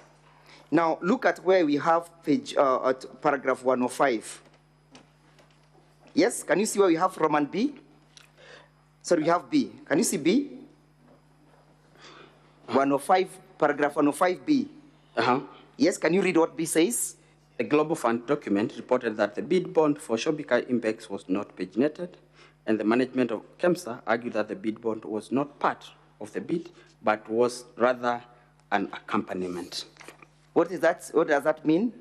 L: Now, look at where we have page, at paragraph 105. Yes, can you see where we have Roman B? Sorry, we have B. Can you see B? 105, paragraph 105B. Yes, can you read what B says?
C: The Global Fund document reported that the bid bond for Shobika Impex was not paginated, and the management of KEMSA argued that the bid bond was not part of the bid, but was rather an accompaniment.
L: What is that? What does that mean?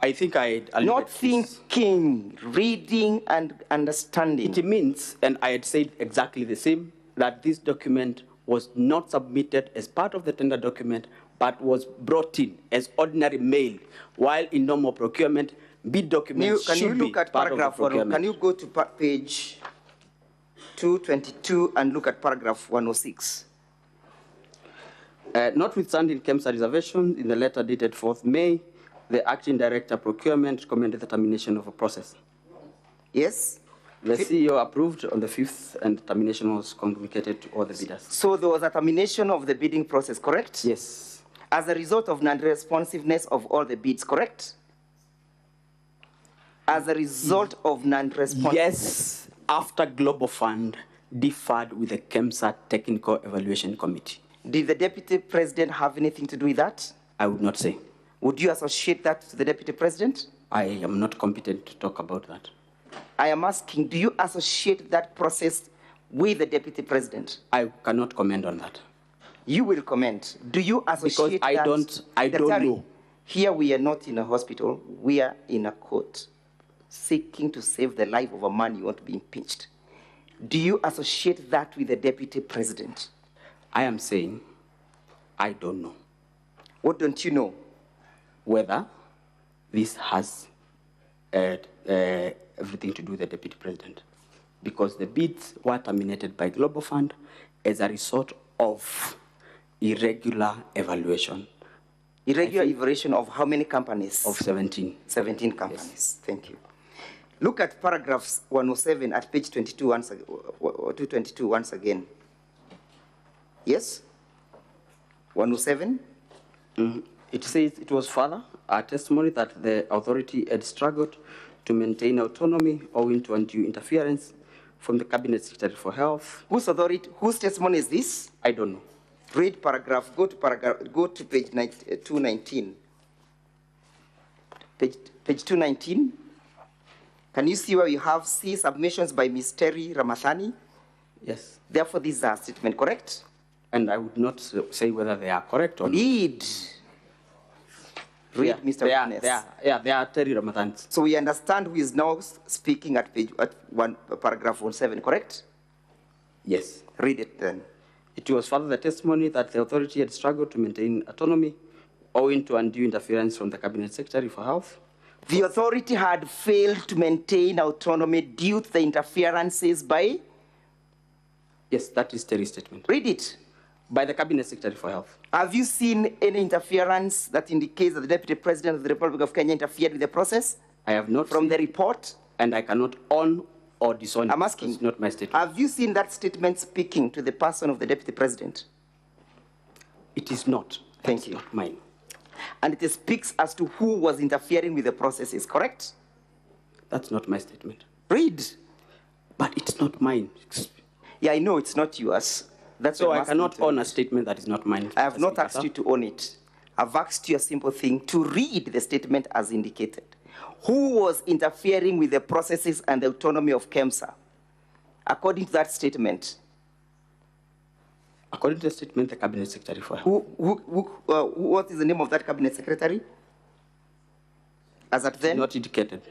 C: I think
L: not thinking, reading and understanding.
C: It means, and I had said exactly the same, that this document was not submitted as part of the tender document, but was brought in as ordinary mail, while in normal procurement, bid documents
L: Can you
C: should
L: look
C: be
L: at
C: part
L: paragraph
C: of the procurement.
L: Can you go to page 222 and look at paragraph 106?
C: Notwithstanding KEMSA reservation, in the letter dated 4th May, the acting director procurement recommended the termination of a process.
L: Yes?
C: The CEO approved on the 5th, and termination was communicated to all the bidders.
L: So there was a termination of the bidding process, correct?
C: Yes.
L: As a result of non-responsiveness of all the bids, correct? As a result of non-responsiveness.
C: Yes, after Global Fund differed with the KEMSA Technical Evaluation Committee.
L: Did the Deputy President have anything to do with that?
C: I would not say.
L: Would you associate that to the Deputy President?
C: I am not competent to talk about that.
L: I am asking, do you associate that process with the Deputy President?
C: I cannot comment on that.
L: You will comment. Do you associate
C: because I don't know.
L: Here we are not in a hospital. We are in a court seeking to save the life of a man you want to be impeached. Do you associate that with the Deputy President?
C: I am saying I don't know.
L: What don't you know?
C: Whether this has everything to do with the Deputy President, because the bids were terminated by Global Fund as a result of irregular evaluation.
L: Irregular evaluation of how many companies?
C: Of 17.
L: 17 companies. Yes. Thank you. Look at paragraphs 107 at page 22 once, 222 once again. Yes? 107?
C: It says it was further a testimony that the authority had struggled to maintain autonomy owing to undue interference from the Cabinet Secretary for Health.
L: Whose authority, whose testimony is this?
C: I don't know.
L: Read paragraph, go to page 219. Page 219. Can you see where you have C submissions by Ms. Terry Ramathani?
C: Yes.
L: Therefore, these are statement correct?
C: And I would not say whether they are correct or not.
L: Read, Mr. Witness.
C: They are Terry Ramathani.
L: So we understand who is now speaking at paragraph 17, correct?
C: Yes.
L: Read it then.
C: It was further the testimony that the authority had struggled to maintain autonomy owing to undue interference from the Cabinet Secretary for Health.
L: The authority had failed to maintain autonomy due to the interferences by?
C: Yes, that is Terry's statement.
L: Read it.
C: By the Cabinet Secretary for Health.
L: Have you seen any interference that indicates that the Deputy President of the Republic of Kenya interfered with the process?
C: I have not
L: from the report.
C: And I cannot own or disown it.
L: I'm asking.
C: It's not my statement.
L: Have you seen that statement speaking to the person of the Deputy President?
C: It is not.
L: Thank you.
C: Not mine.
L: And it speaks as to who was interfering with the processes, correct?
C: That's not my statement.
L: Read.
C: But it's not mine.
L: Yeah, I know it's not yours. That's
C: so I cannot own a statement that is not mine.
L: I have not asked you to own it. I've asked you a simple thing, to read the statement as indicated. Who was interfering with the processes and the autonomy of KEMSA? According to that statement.
C: According to the statement, the Cabinet Secretary for Health.
L: What is the name of that Cabinet Secretary? As at then?
C: Not indicated.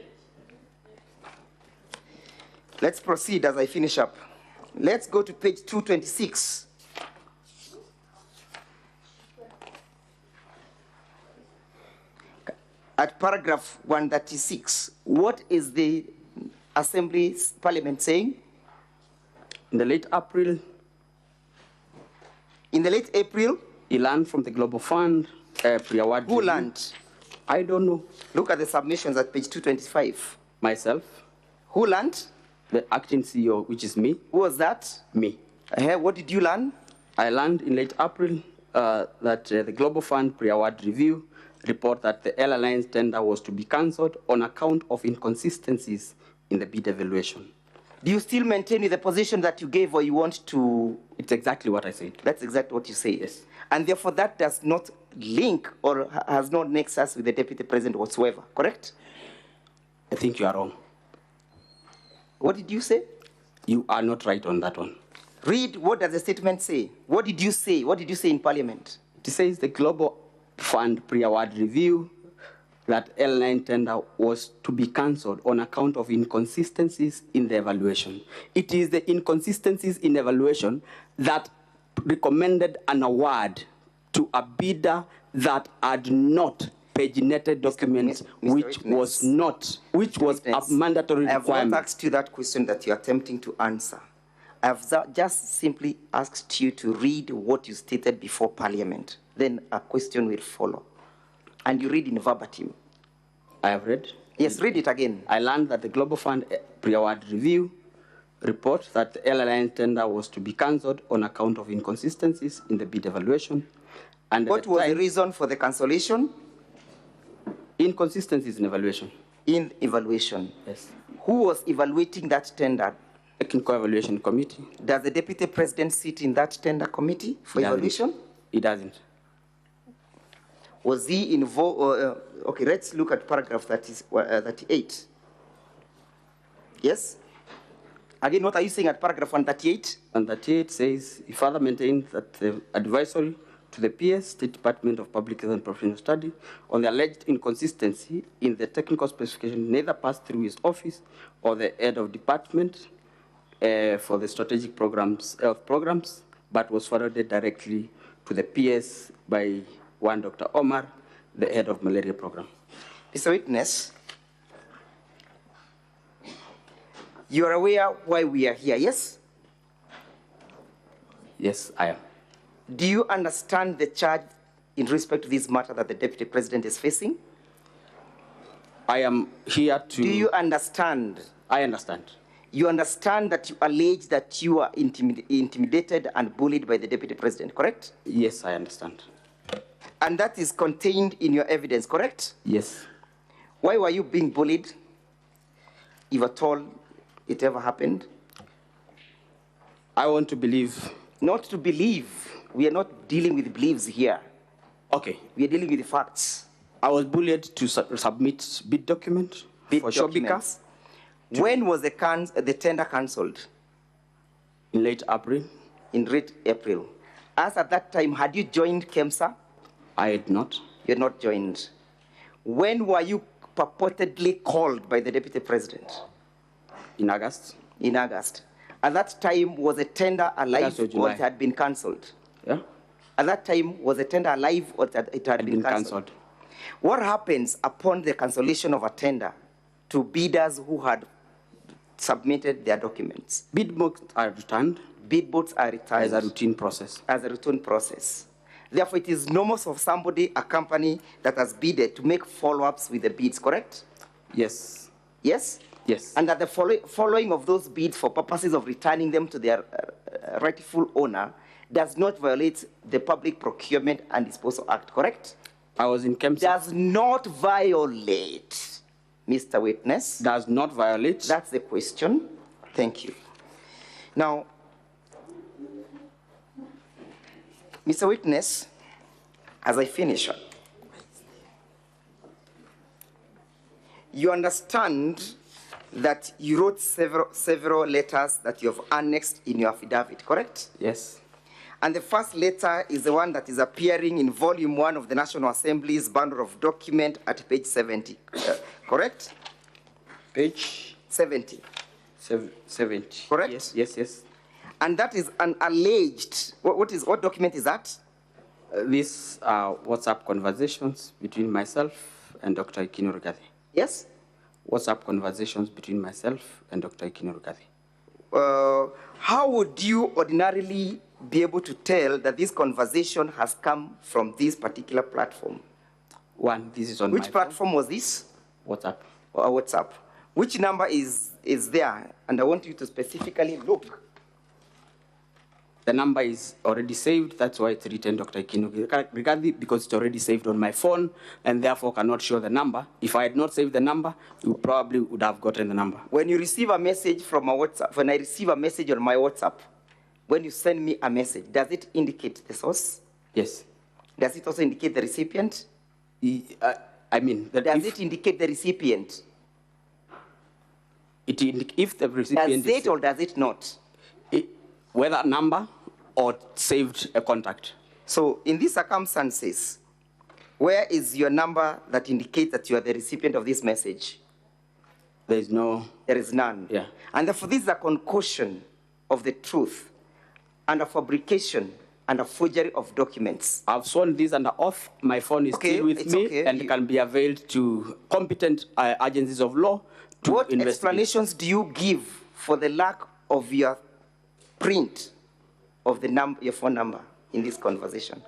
L: Let's proceed as I finish up. Let's go to page 226. At paragraph 136, what is the Assembly's Parliament saying?
C: In the late April.
L: In the late April?
C: He learned from the Global Fund pre-award.
L: Who learned?
C: I don't know.
L: Look at the submissions at page 225.
C: Myself.
L: Who learned?
C: The acting CEO, which is me.
L: Who was that?
C: Me.
L: What did you learn?
C: I learned in late April that the Global Fund pre-award review report that the Air Alliance tender was to be cancelled on account of inconsistencies in the bid evaluation.
L: Do you still maintain the position that you gave, or you want to?
C: It's exactly what I said.
L: That's exactly what you say.
C: Yes.
L: And therefore that does not link or has no nexus with the Deputy President whatsoever, correct?
C: I think you are wrong.
L: What did you say?
C: You are not right on that one.
L: Read, what does the statement say? What did you say? What did you say in Parliament?
C: It says the Global Fund pre-award review that L9 tender was to be cancelled on account of inconsistencies in the evaluation. It is the inconsistencies in evaluation that recommended an award to a bidder that had not paginated documents, which was a mandatory requirement.
L: I have not asked you that question that you are attempting to answer. I have just simply asked you to read what you stated before Parliament. Then a question will follow. And you read in verbatim.
C: I have read?
L: Yes, read it again.
C: I learned that the Global Fund pre-award review report that the Air Alliance tender was to be cancelled on account of inconsistencies in the bid evaluation. And
L: what was the reason for the cancellation?
C: Inconsistencies in evaluation.
L: In evaluation?
C: Yes.
L: Who was evaluating that tender?
C: Technical Evaluation Committee.
L: Does the Deputy President sit in that tender committee for evaluation?
C: He doesn't.
L: Was he involved? Okay, let's look at paragraph 38. Yes? Again, what are you saying at paragraph 138?
C: 138 says, he further maintained that the advisory to the PS, State Department of Public Health and Professional Study, on the alleged inconsistency in the technical specification neither passed through his office or the head of department for the strategic programs, health programs, but was forwarded directly to the PS by one Dr. Omar, the head of malaria program.
L: Mr. Witness, You are aware why we are here, yes?
C: Yes, I am.
L: Do you understand the charge in respect to this matter that the Deputy President is facing?
C: I am here to...
L: Do you understand?
C: I understand.
L: You understand that you allege that you are intimidated and bullied by the Deputy President, correct?
C: Yes, I understand.
L: And that is contained in your evidence, correct?
C: Yes.
L: Why were you being bullied, if at all it ever happened?
C: I want to believe.
L: Not to believe. We are not dealing with beliefs here.
C: Okay.
L: We are dealing with the facts.
C: I was bullied to submit bid document for Shobika.
L: When was the tender cancelled?
C: In late April.
L: In late April. As at that time, had you joined KEMSA?
C: I had not.
L: You had not joined. When were you purportedly called by the Deputy President?
C: In August.
L: In August. At that time, was a tender alive or it had been cancelled?
C: Yeah.
L: At that time, was a tender alive or it had been cancelled? What happens upon the cancellation of a tender to bidders who had submitted their documents?
C: Bid books are returned.
L: Bid books are returned.
C: As a routine process.
L: As a routine process. Therefore, it is normal for somebody, a company that has bidded, to make follow-ups with the bids, correct?
C: Yes.
L: Yes?
C: Yes.
L: And that the following of those bids for purposes of returning them to their rightful owner does not violate the Public Procurement and Disposal Act, correct?
C: I was in KEMSA.
L: Does not violate, Mr. Witness.
C: Does not violate.
L: That's the question. Thank you. Now, Mr. Witness, as I finish, you understand that you wrote several letters that you have annexed in your affidavit, correct?
C: Yes.
L: And the first letter is the one that is appearing in volume 1 of the National Assembly's bundle of document at page 70, correct?
C: Page
L: 70.
C: 70.
L: Correct?
C: Yes, yes, yes.
L: And that is an alleged, what document is that?
C: These are WhatsApp conversations between myself and Dr. Ikino Rigathi.
L: Yes?
C: WhatsApp conversations between myself and Dr. Ikino Rigathi.
L: How would you ordinarily be able to tell that this conversation has come from this particular platform?
C: One, this is on
L: Which platform was this?
C: WhatsApp.
L: WhatsApp. Which number is there? And I want you to specifically look.
C: The number is already saved. That's why it's written Dr. Ikino Rigathi, because it's already saved on my phone and therefore cannot show the number. If I had not saved the number, you probably would have gotten the number.
L: When you receive a message from a WhatsApp, when I receive a message on my WhatsApp, when you send me a message, does it indicate the source?
C: Yes.
L: Does it also indicate the recipient?
C: I mean,
L: does it indicate the recipient?
C: If the recipient
L: does it or does it not?
C: Whether number or saved a contact.
L: So in these circumstances, where is your number that indicates that you are the recipient of this message?
C: There is no.
L: There is none.
C: Yeah.
L: And therefore this is a concussion of the truth and a fabrication and a forgery of documents.
C: I've sworn this under oath. My phone is still with me and can be availed to competent agencies of law to
L: What
C: investigate.
L: explanations do you give for the lack of your print of the your phone number in this conversation?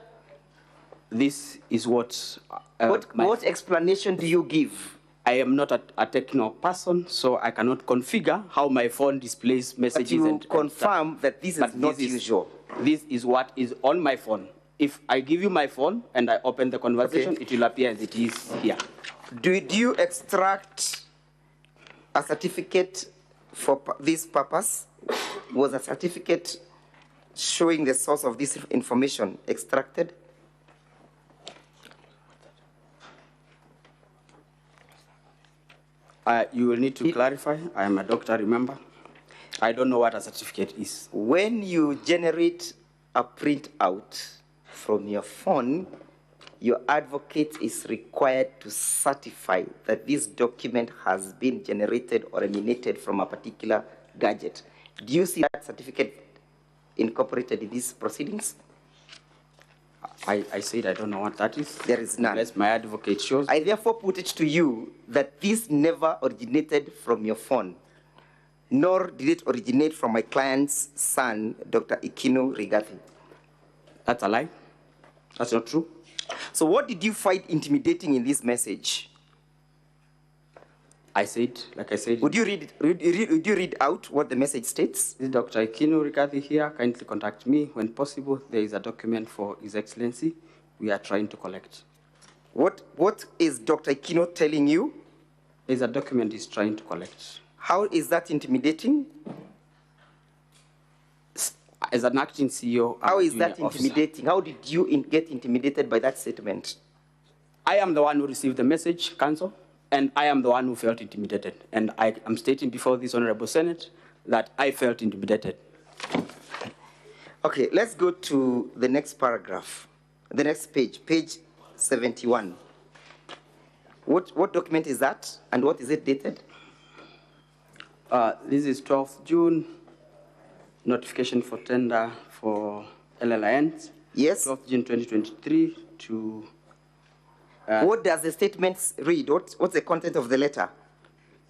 C: This is what...
L: what explanation do you give?
C: I am not a techno person, so I cannot configure how my phone displays messages.
L: But you
C: and
L: confirm that this is not usual.
C: This is what is on my phone. If I give you my phone and I open the conversation, it will appear as it is here.
L: Do you extract a certificate for this purpose? Was a certificate showing the source of this information extracted?
C: You will need to clarify. I am a doctor, remember. I don't know what a certificate is.
L: When you generate a printout from your phone, your advocate is required to certify that this document has been generated or emanated from a particular gadget. Do you see that certificate incorporated in these proceedings?
C: I said I don't know what that is.
L: There is none.
C: Unless my advocate shows.
L: I therefore put it to you that this never originated from your phone. nor did it originate from my client's son, Dr. Ikino Rigathi.
C: That's a lie. That's not true.
L: So what did you find intimidating in this message?
C: I said, like I said.
L: Would you read out what the message states?
C: This is Dr. Ikino Rigathi here. Kindly contact me when possible. There is a document for His Excellency we are trying to collect.
L: What is Dr. Ikino telling you?
C: There's a document he's trying to collect.
L: How is that intimidating?
C: As an acting CEO,
L: how is that intimidating? How did you get intimidated by that statement?
C: I am the one who received the message, Council, and I am the one who felt intimidated. And I am stating before this Honorable Senate that I felt intimidated.
L: Okay, let's go to the next paragraph, the next page, page 71. What document is that, and what is it dated?
C: This is 12th June, notification for tender for LLINs.
L: Yes.
C: 12th June 2023 to...
L: what does the statement read? What's the content of the letter?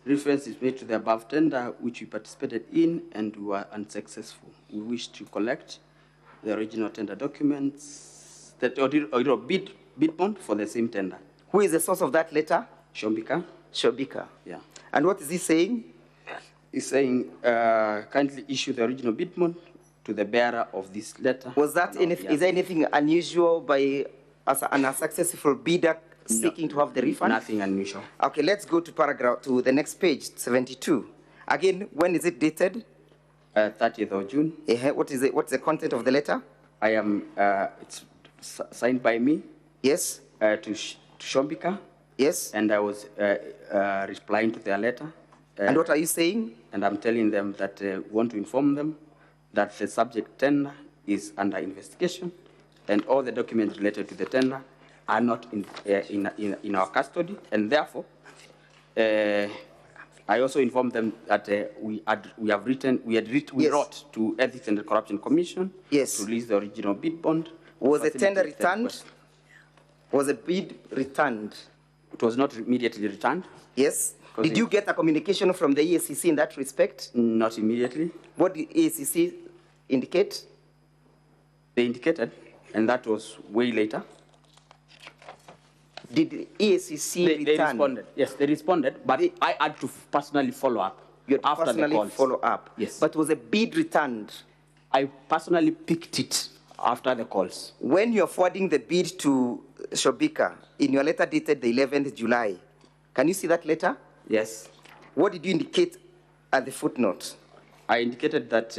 C: Reference is made to the above tender, which we participated in and we were unsuccessful. We wish to collect the original tender documents, the original bid bond for the same tender.
L: Who is the source of that letter?
C: Shombika.
L: Shombika.
C: Yeah.
L: And what is he saying?
C: He's saying, kindly issue the original bid bond to the bearer of this letter.
L: Was that is there anything unusual by as an unsuccessful bidder seeking to have the refund?
C: Nothing unusual.
L: Okay, let's go to the next page, 72. Again, when is it dated?
C: 30th of June.
L: What is it? What's the content of the letter?
C: I am. It's signed by me.
L: Yes.
C: To Shombika.
L: Yes.
C: And I was replying to their letter.
L: And what are you saying?
C: And I'm telling them that I want to inform them that the subject tender is under investigation, and all the documents related to the tender are not in our custody, and therefore, I also informed them that we wrote to Ethics and Corruption Commission to release the original bid bond.
L: Was the tender returned? Was the bid returned?
C: It was not immediately returned.
L: Yes. Did you get a communication from the EACC in that respect?
C: Not immediately.
L: What did EACC indicate?
C: They indicated, and that was way later.
L: Did the EACC return?
C: They responded. Yes, they responded, but I had to personally follow up.
L: You had to
C: after
L: personally
C: the calls.
L: follow up?
C: Yes.
L: But was a bid returned?
C: I personally picked it after the calls.
L: When you're forwarding the bid to Shombika, in your letter dated the 11th July, can you see that letter?
C: Yes.
L: What did you indicate at the footnote?
C: I indicated that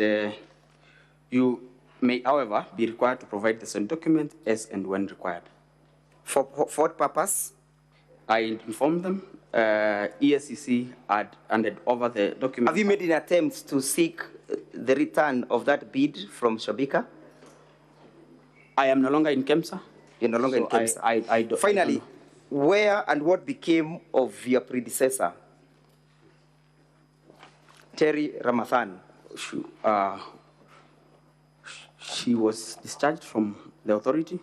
C: you may, however, be required to provide the same document as and when required.
L: For what purpose?
C: I informed them. EACC had handed over the document.
L: Have you made any attempts to seek the return of that bid from Shombika?
C: I am no longer in KEMSA.
L: You're no longer in KEMSA. Finally, where and what became of your predecessor, Terry Ramathan?
C: She was discharged from the authority,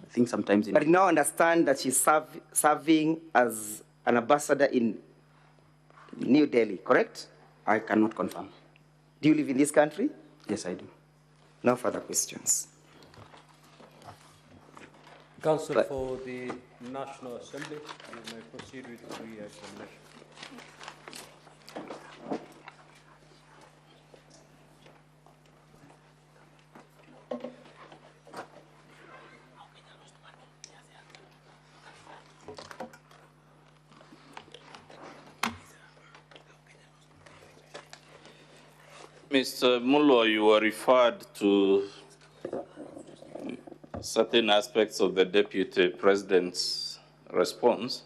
C: I think sometimes in...
L: But you now understand that she's serving as an ambassador in New Delhi, correct?
C: I cannot confirm.
L: Do you live in this country?
C: Yes, I do.
L: No further questions.
A: Council for the National Assembly, you may proceed with the re-examination.
J: Mr. Mullo, you were referred to certain aspects of the Deputy President's response,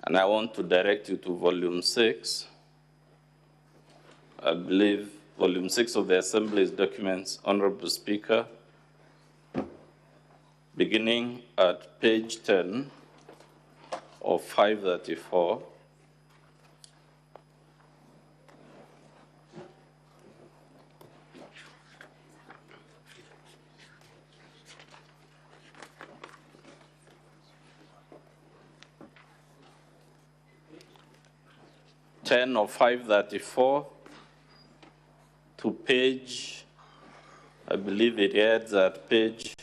J: and I want to direct you to Volume 6. I believe Volume 6 of the Assembly's documents, Honorable Speaker, beginning at page 10 of 534. 10 of 534 to page, I believe it ends at page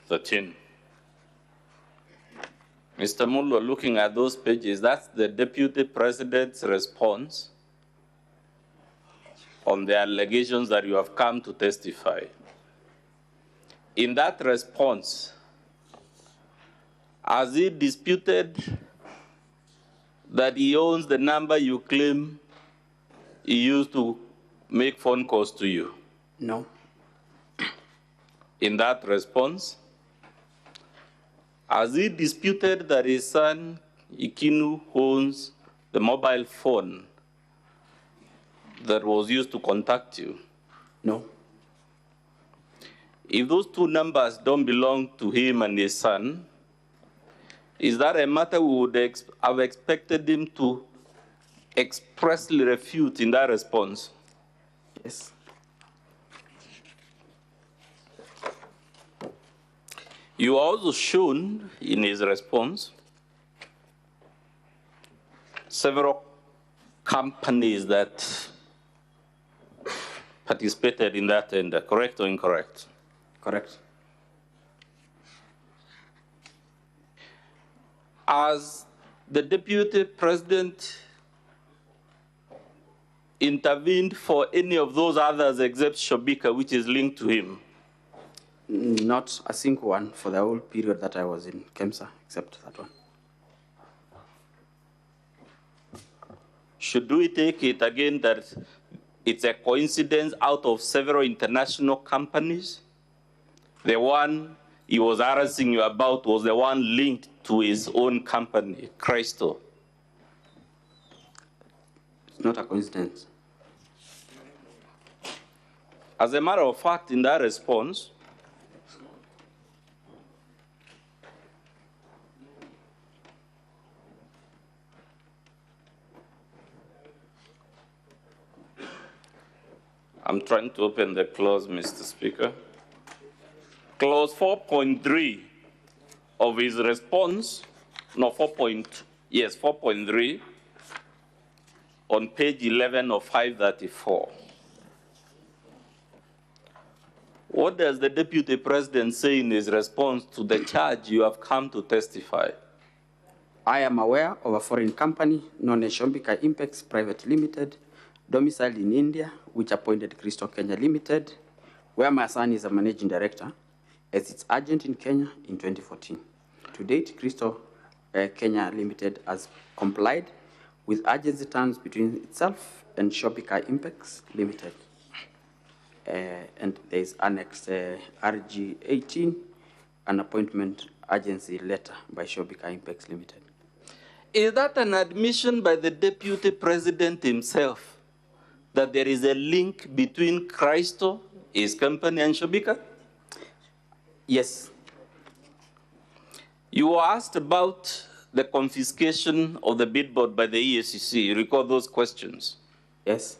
J: 13. Mr. Mullo, looking at those pages, that's the Deputy President's response on the allegations that you have come to testify. In that response, has he disputed that he owns the number you claim he used to make phone calls to you?
C: No.
J: In that response, has he disputed that his son, Ikinu, owns the mobile phone that was used to contact you?
C: No.
J: If those two numbers don't belong to him and his son, is that a matter we would have expected him to expressly refute in that response?
C: Yes.
J: You also shown in his response several companies that participated in that tender, correct or incorrect?
C: Correct.
J: As the Deputy President intervened for any of those others except Shobika, which is linked to him?
C: Not a single one for the whole period that I was in KEMSA, except that one.
J: Should we take it again that it's a coincidence out of several international companies? The one he was harassing you about was the one linked to his own company, Christo.
C: It's not a coincidence.
J: As a matter of fact, in that response, I'm trying to open the clause, Mr. Speaker. Clause 4.3 of his response, no, 4.3, on page 11 of 534. What does the Deputy President say in his response to the charge you have come to testify?
C: I am aware of a foreign company known as Shobika Impex Private Limited, domiciled in India, which appointed Christo Kenya Limited, where my son is a managing director, as its agent in Kenya in 2014. To date, Christo Kenya Limited has complied with agency terms between itself and Shobika Impex Limited. And there is annexed RG 18, an appointment agency letter by Shobika Impex Limited.
J: Is that an admission by the Deputy President himself that there is a link between Christo, his company, and Shobika?
C: Yes.
J: You were asked about the confiscation of the billboard by the EACC. You recall those questions?
C: Yes.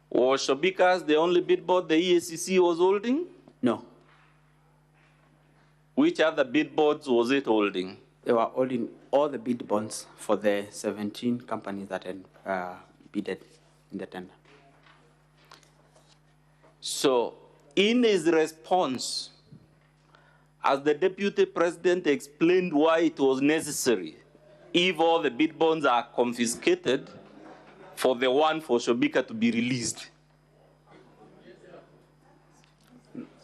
J: Was Shobika's the only billboard the EACC was holding?
C: No.
J: Which other billboards was it holding?
C: They were holding all the bid bonds for the 17 companies that had bidded in the tender.
J: So, in his response, as the Deputy President explained why it was necessary, if all the bid bonds are confiscated, for the one for Shobika to be released?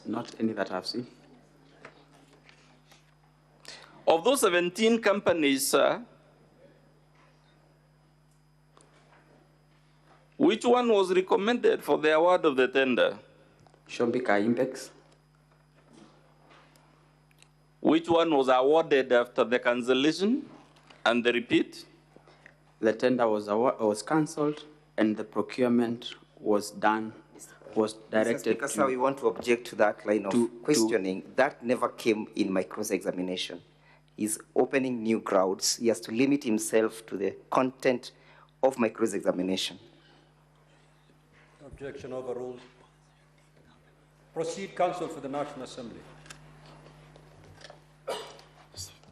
C: Not any that I've seen.
J: Of those 17 companies, which one was recommended for the award of the tender?
C: Shobika Impex.
J: Which one was awarded after the cancellation and the repeat?
C: The tender was cancelled and the procurement was done, was directed
L: Mr. Speaker, we want to object to that line of questioning. That never came in my cross-examination. He's opening new grounds. He has to limit himself to the content of my cross-examination.
A: Objection overruled. Proceed, Counsel for the National Assembly.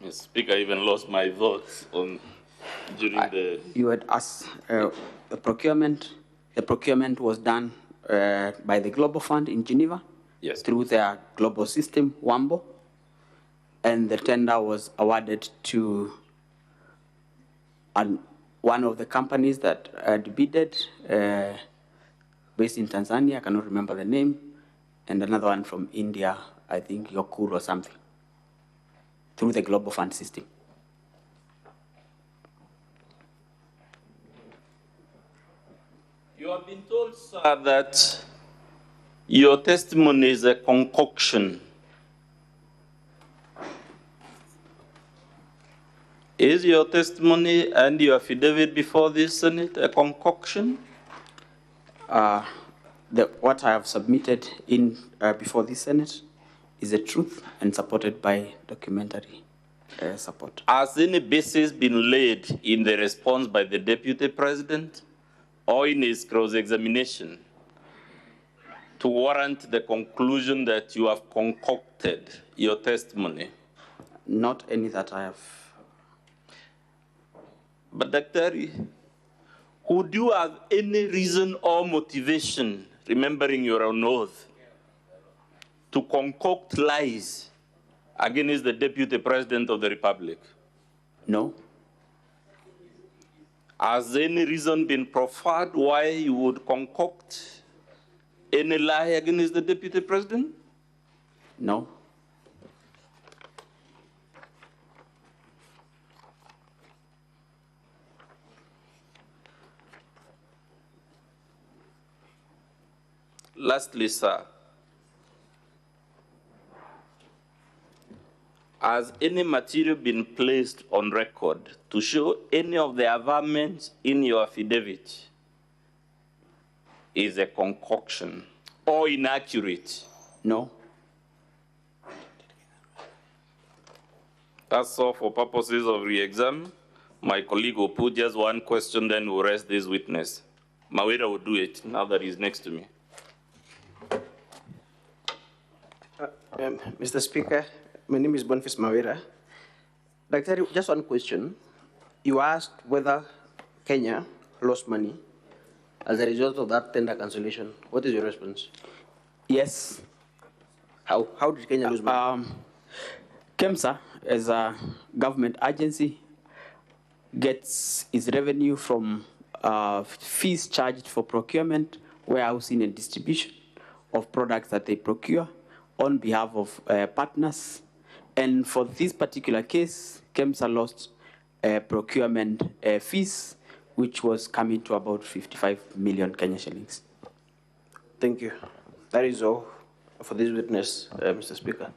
J: Mr. Speaker, I even lost my thoughts on during the...
C: You had asked the procurement. The procurement was done by the Global Fund in Geneva.
J: Yes.
C: Through their global system, WAMBO. And the tender was awarded to one of the companies that had bidded, based in Tanzania, I cannot remember the name, and another one from India, I think Yokur or something, through the Global Fund system.
J: You have been told, sir, that your testimony is a concoction. Is your testimony and your affidavit before this Senate a concoction?
C: What I have submitted in before this Senate is the truth and supported by documentary support.
J: Has any basis been laid in the response by the Deputy President or in his cross-examination to warrant the conclusion that you have concocted your testimony?
C: Not any that I have.
J: But Dr. Would you have any reason or motivation, remembering your own oath, to concoct lies against the Deputy President of the Republic?
C: No.
J: Has any reason been proffered why you would concoct any lie against the Deputy President?
C: No.
J: Lastly, sir, has any material been placed on record to show any of the averments in your affidavit is a concoction or inaccurate?
C: No.
J: That's all for purposes of re-exam. My colleague will put just one question, then we'll rest this witness. Mawira will do it now that he's next to me.
N: Mr. Speaker, my name is Boniface Mawira. Dr. Just one question. You asked whether Kenya lost money as a result of that tender cancellation. What is your response?
C: Yes.
N: How did Kenya lose money?
C: KEMSA, as a government agency, gets its revenue from fees charged for procurement, warehousing, and distribution of products that they procure on behalf of partners. And for this particular case, KEMSA lost procurement fees, which was coming to about 55 million Kenya shillings.
N: Thank you. That is all for this witness, Mr. Speaker.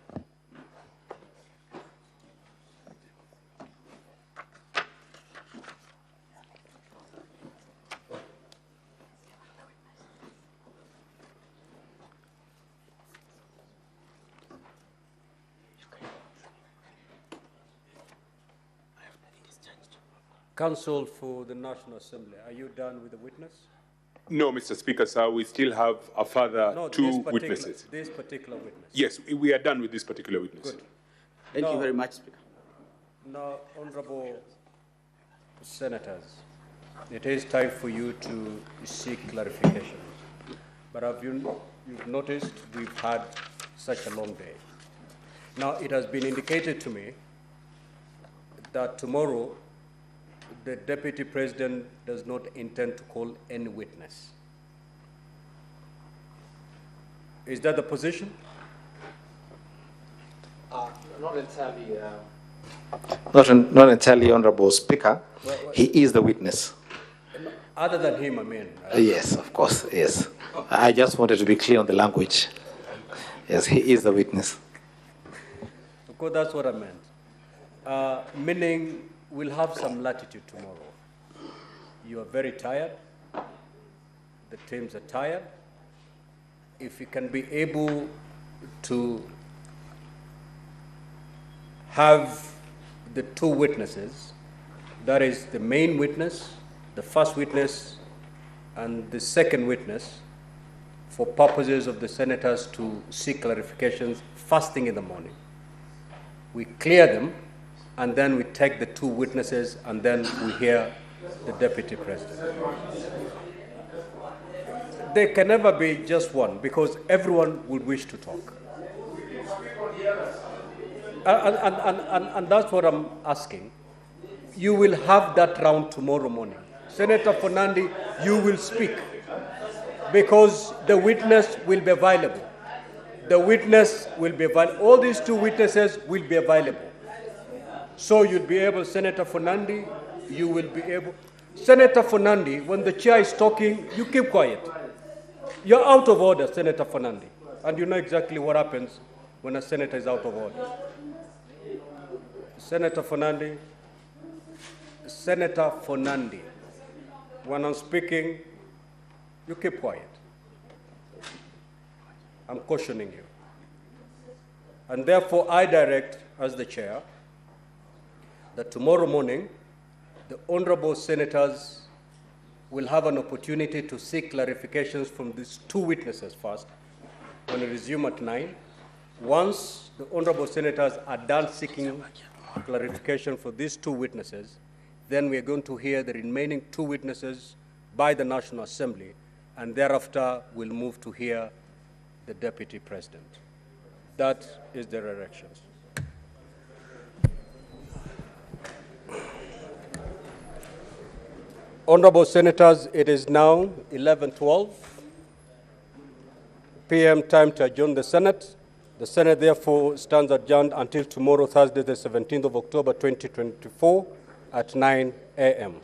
A: Counsel for the National Assembly, are you done with the witness?
P: No, Mr. Speaker, sir, we still have a further two witnesses.
A: This particular witness?
P: Yes, we are done with this particular witness.
A: Good.
C: Thank you very much, Speaker.
A: Now, Honorable Senators, it is time for you to seek clarification. But have you've noticed we've had such a long day. Now, it has been indicated to me that tomorrow the Deputy President does not intend to call any witness. Is that the position?
E: Not entirely, not entirely, Honorable Speaker. He is the witness.
A: Other than him, I mean.
E: Yes, of course, yes. I just wanted to be clear on the language. Yes, he is the witness.
A: Of course, that's what I meant. Meaning, we'll have some latitude tomorrow. You are very tired. The teams are tired. If you can be able to have the two witnesses, that is the main witness, the first witness, and the second witness, for purposes of the senators to seek clarifications first thing in the morning. We clear them, and then we take the 2 witnesses, and then we hear the Deputy President. There can never be just one, because everyone would wish to talk. And that's what I'm asking. You will have that round tomorrow morning. Senator Fernandi, you will speak, because the witness will be available. The witness will be available. All these 2 witnesses will be available. So you'll be able, Senator Fernandi, you will be able. Senator Fernandi, when the chair is talking, you keep quiet. You're out of order, Senator Fernandi. And you know exactly what happens when a senator is out of order. Senator Fernandi, when I'm speaking, you keep quiet. I'm cautioning you. And therefore, I direct, as the chair, that tomorrow morning, the honorable senators will have an opportunity to seek clarifications from these 2 witnesses first, when we resume at 9. Once the honorable senators are done seeking clarification for these 2 witnesses, then we are going to hear the remaining 2 witnesses by the National Assembly, and thereafter we'll move to hear the Deputy President. That is the directions. Honorable Senators, it is now 11:12 p.m. time to adjourn the Senate. The Senate therefore stands adjourned until tomorrow, Thursday, the 17th of October, 2024 at 9 a.m.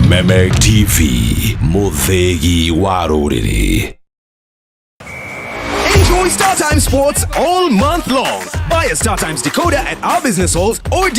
M: Meme TV, Muthegi Waruriri. Enjoy StarTimes Sports all month long. Buy a StarTimes decoder at our business halls or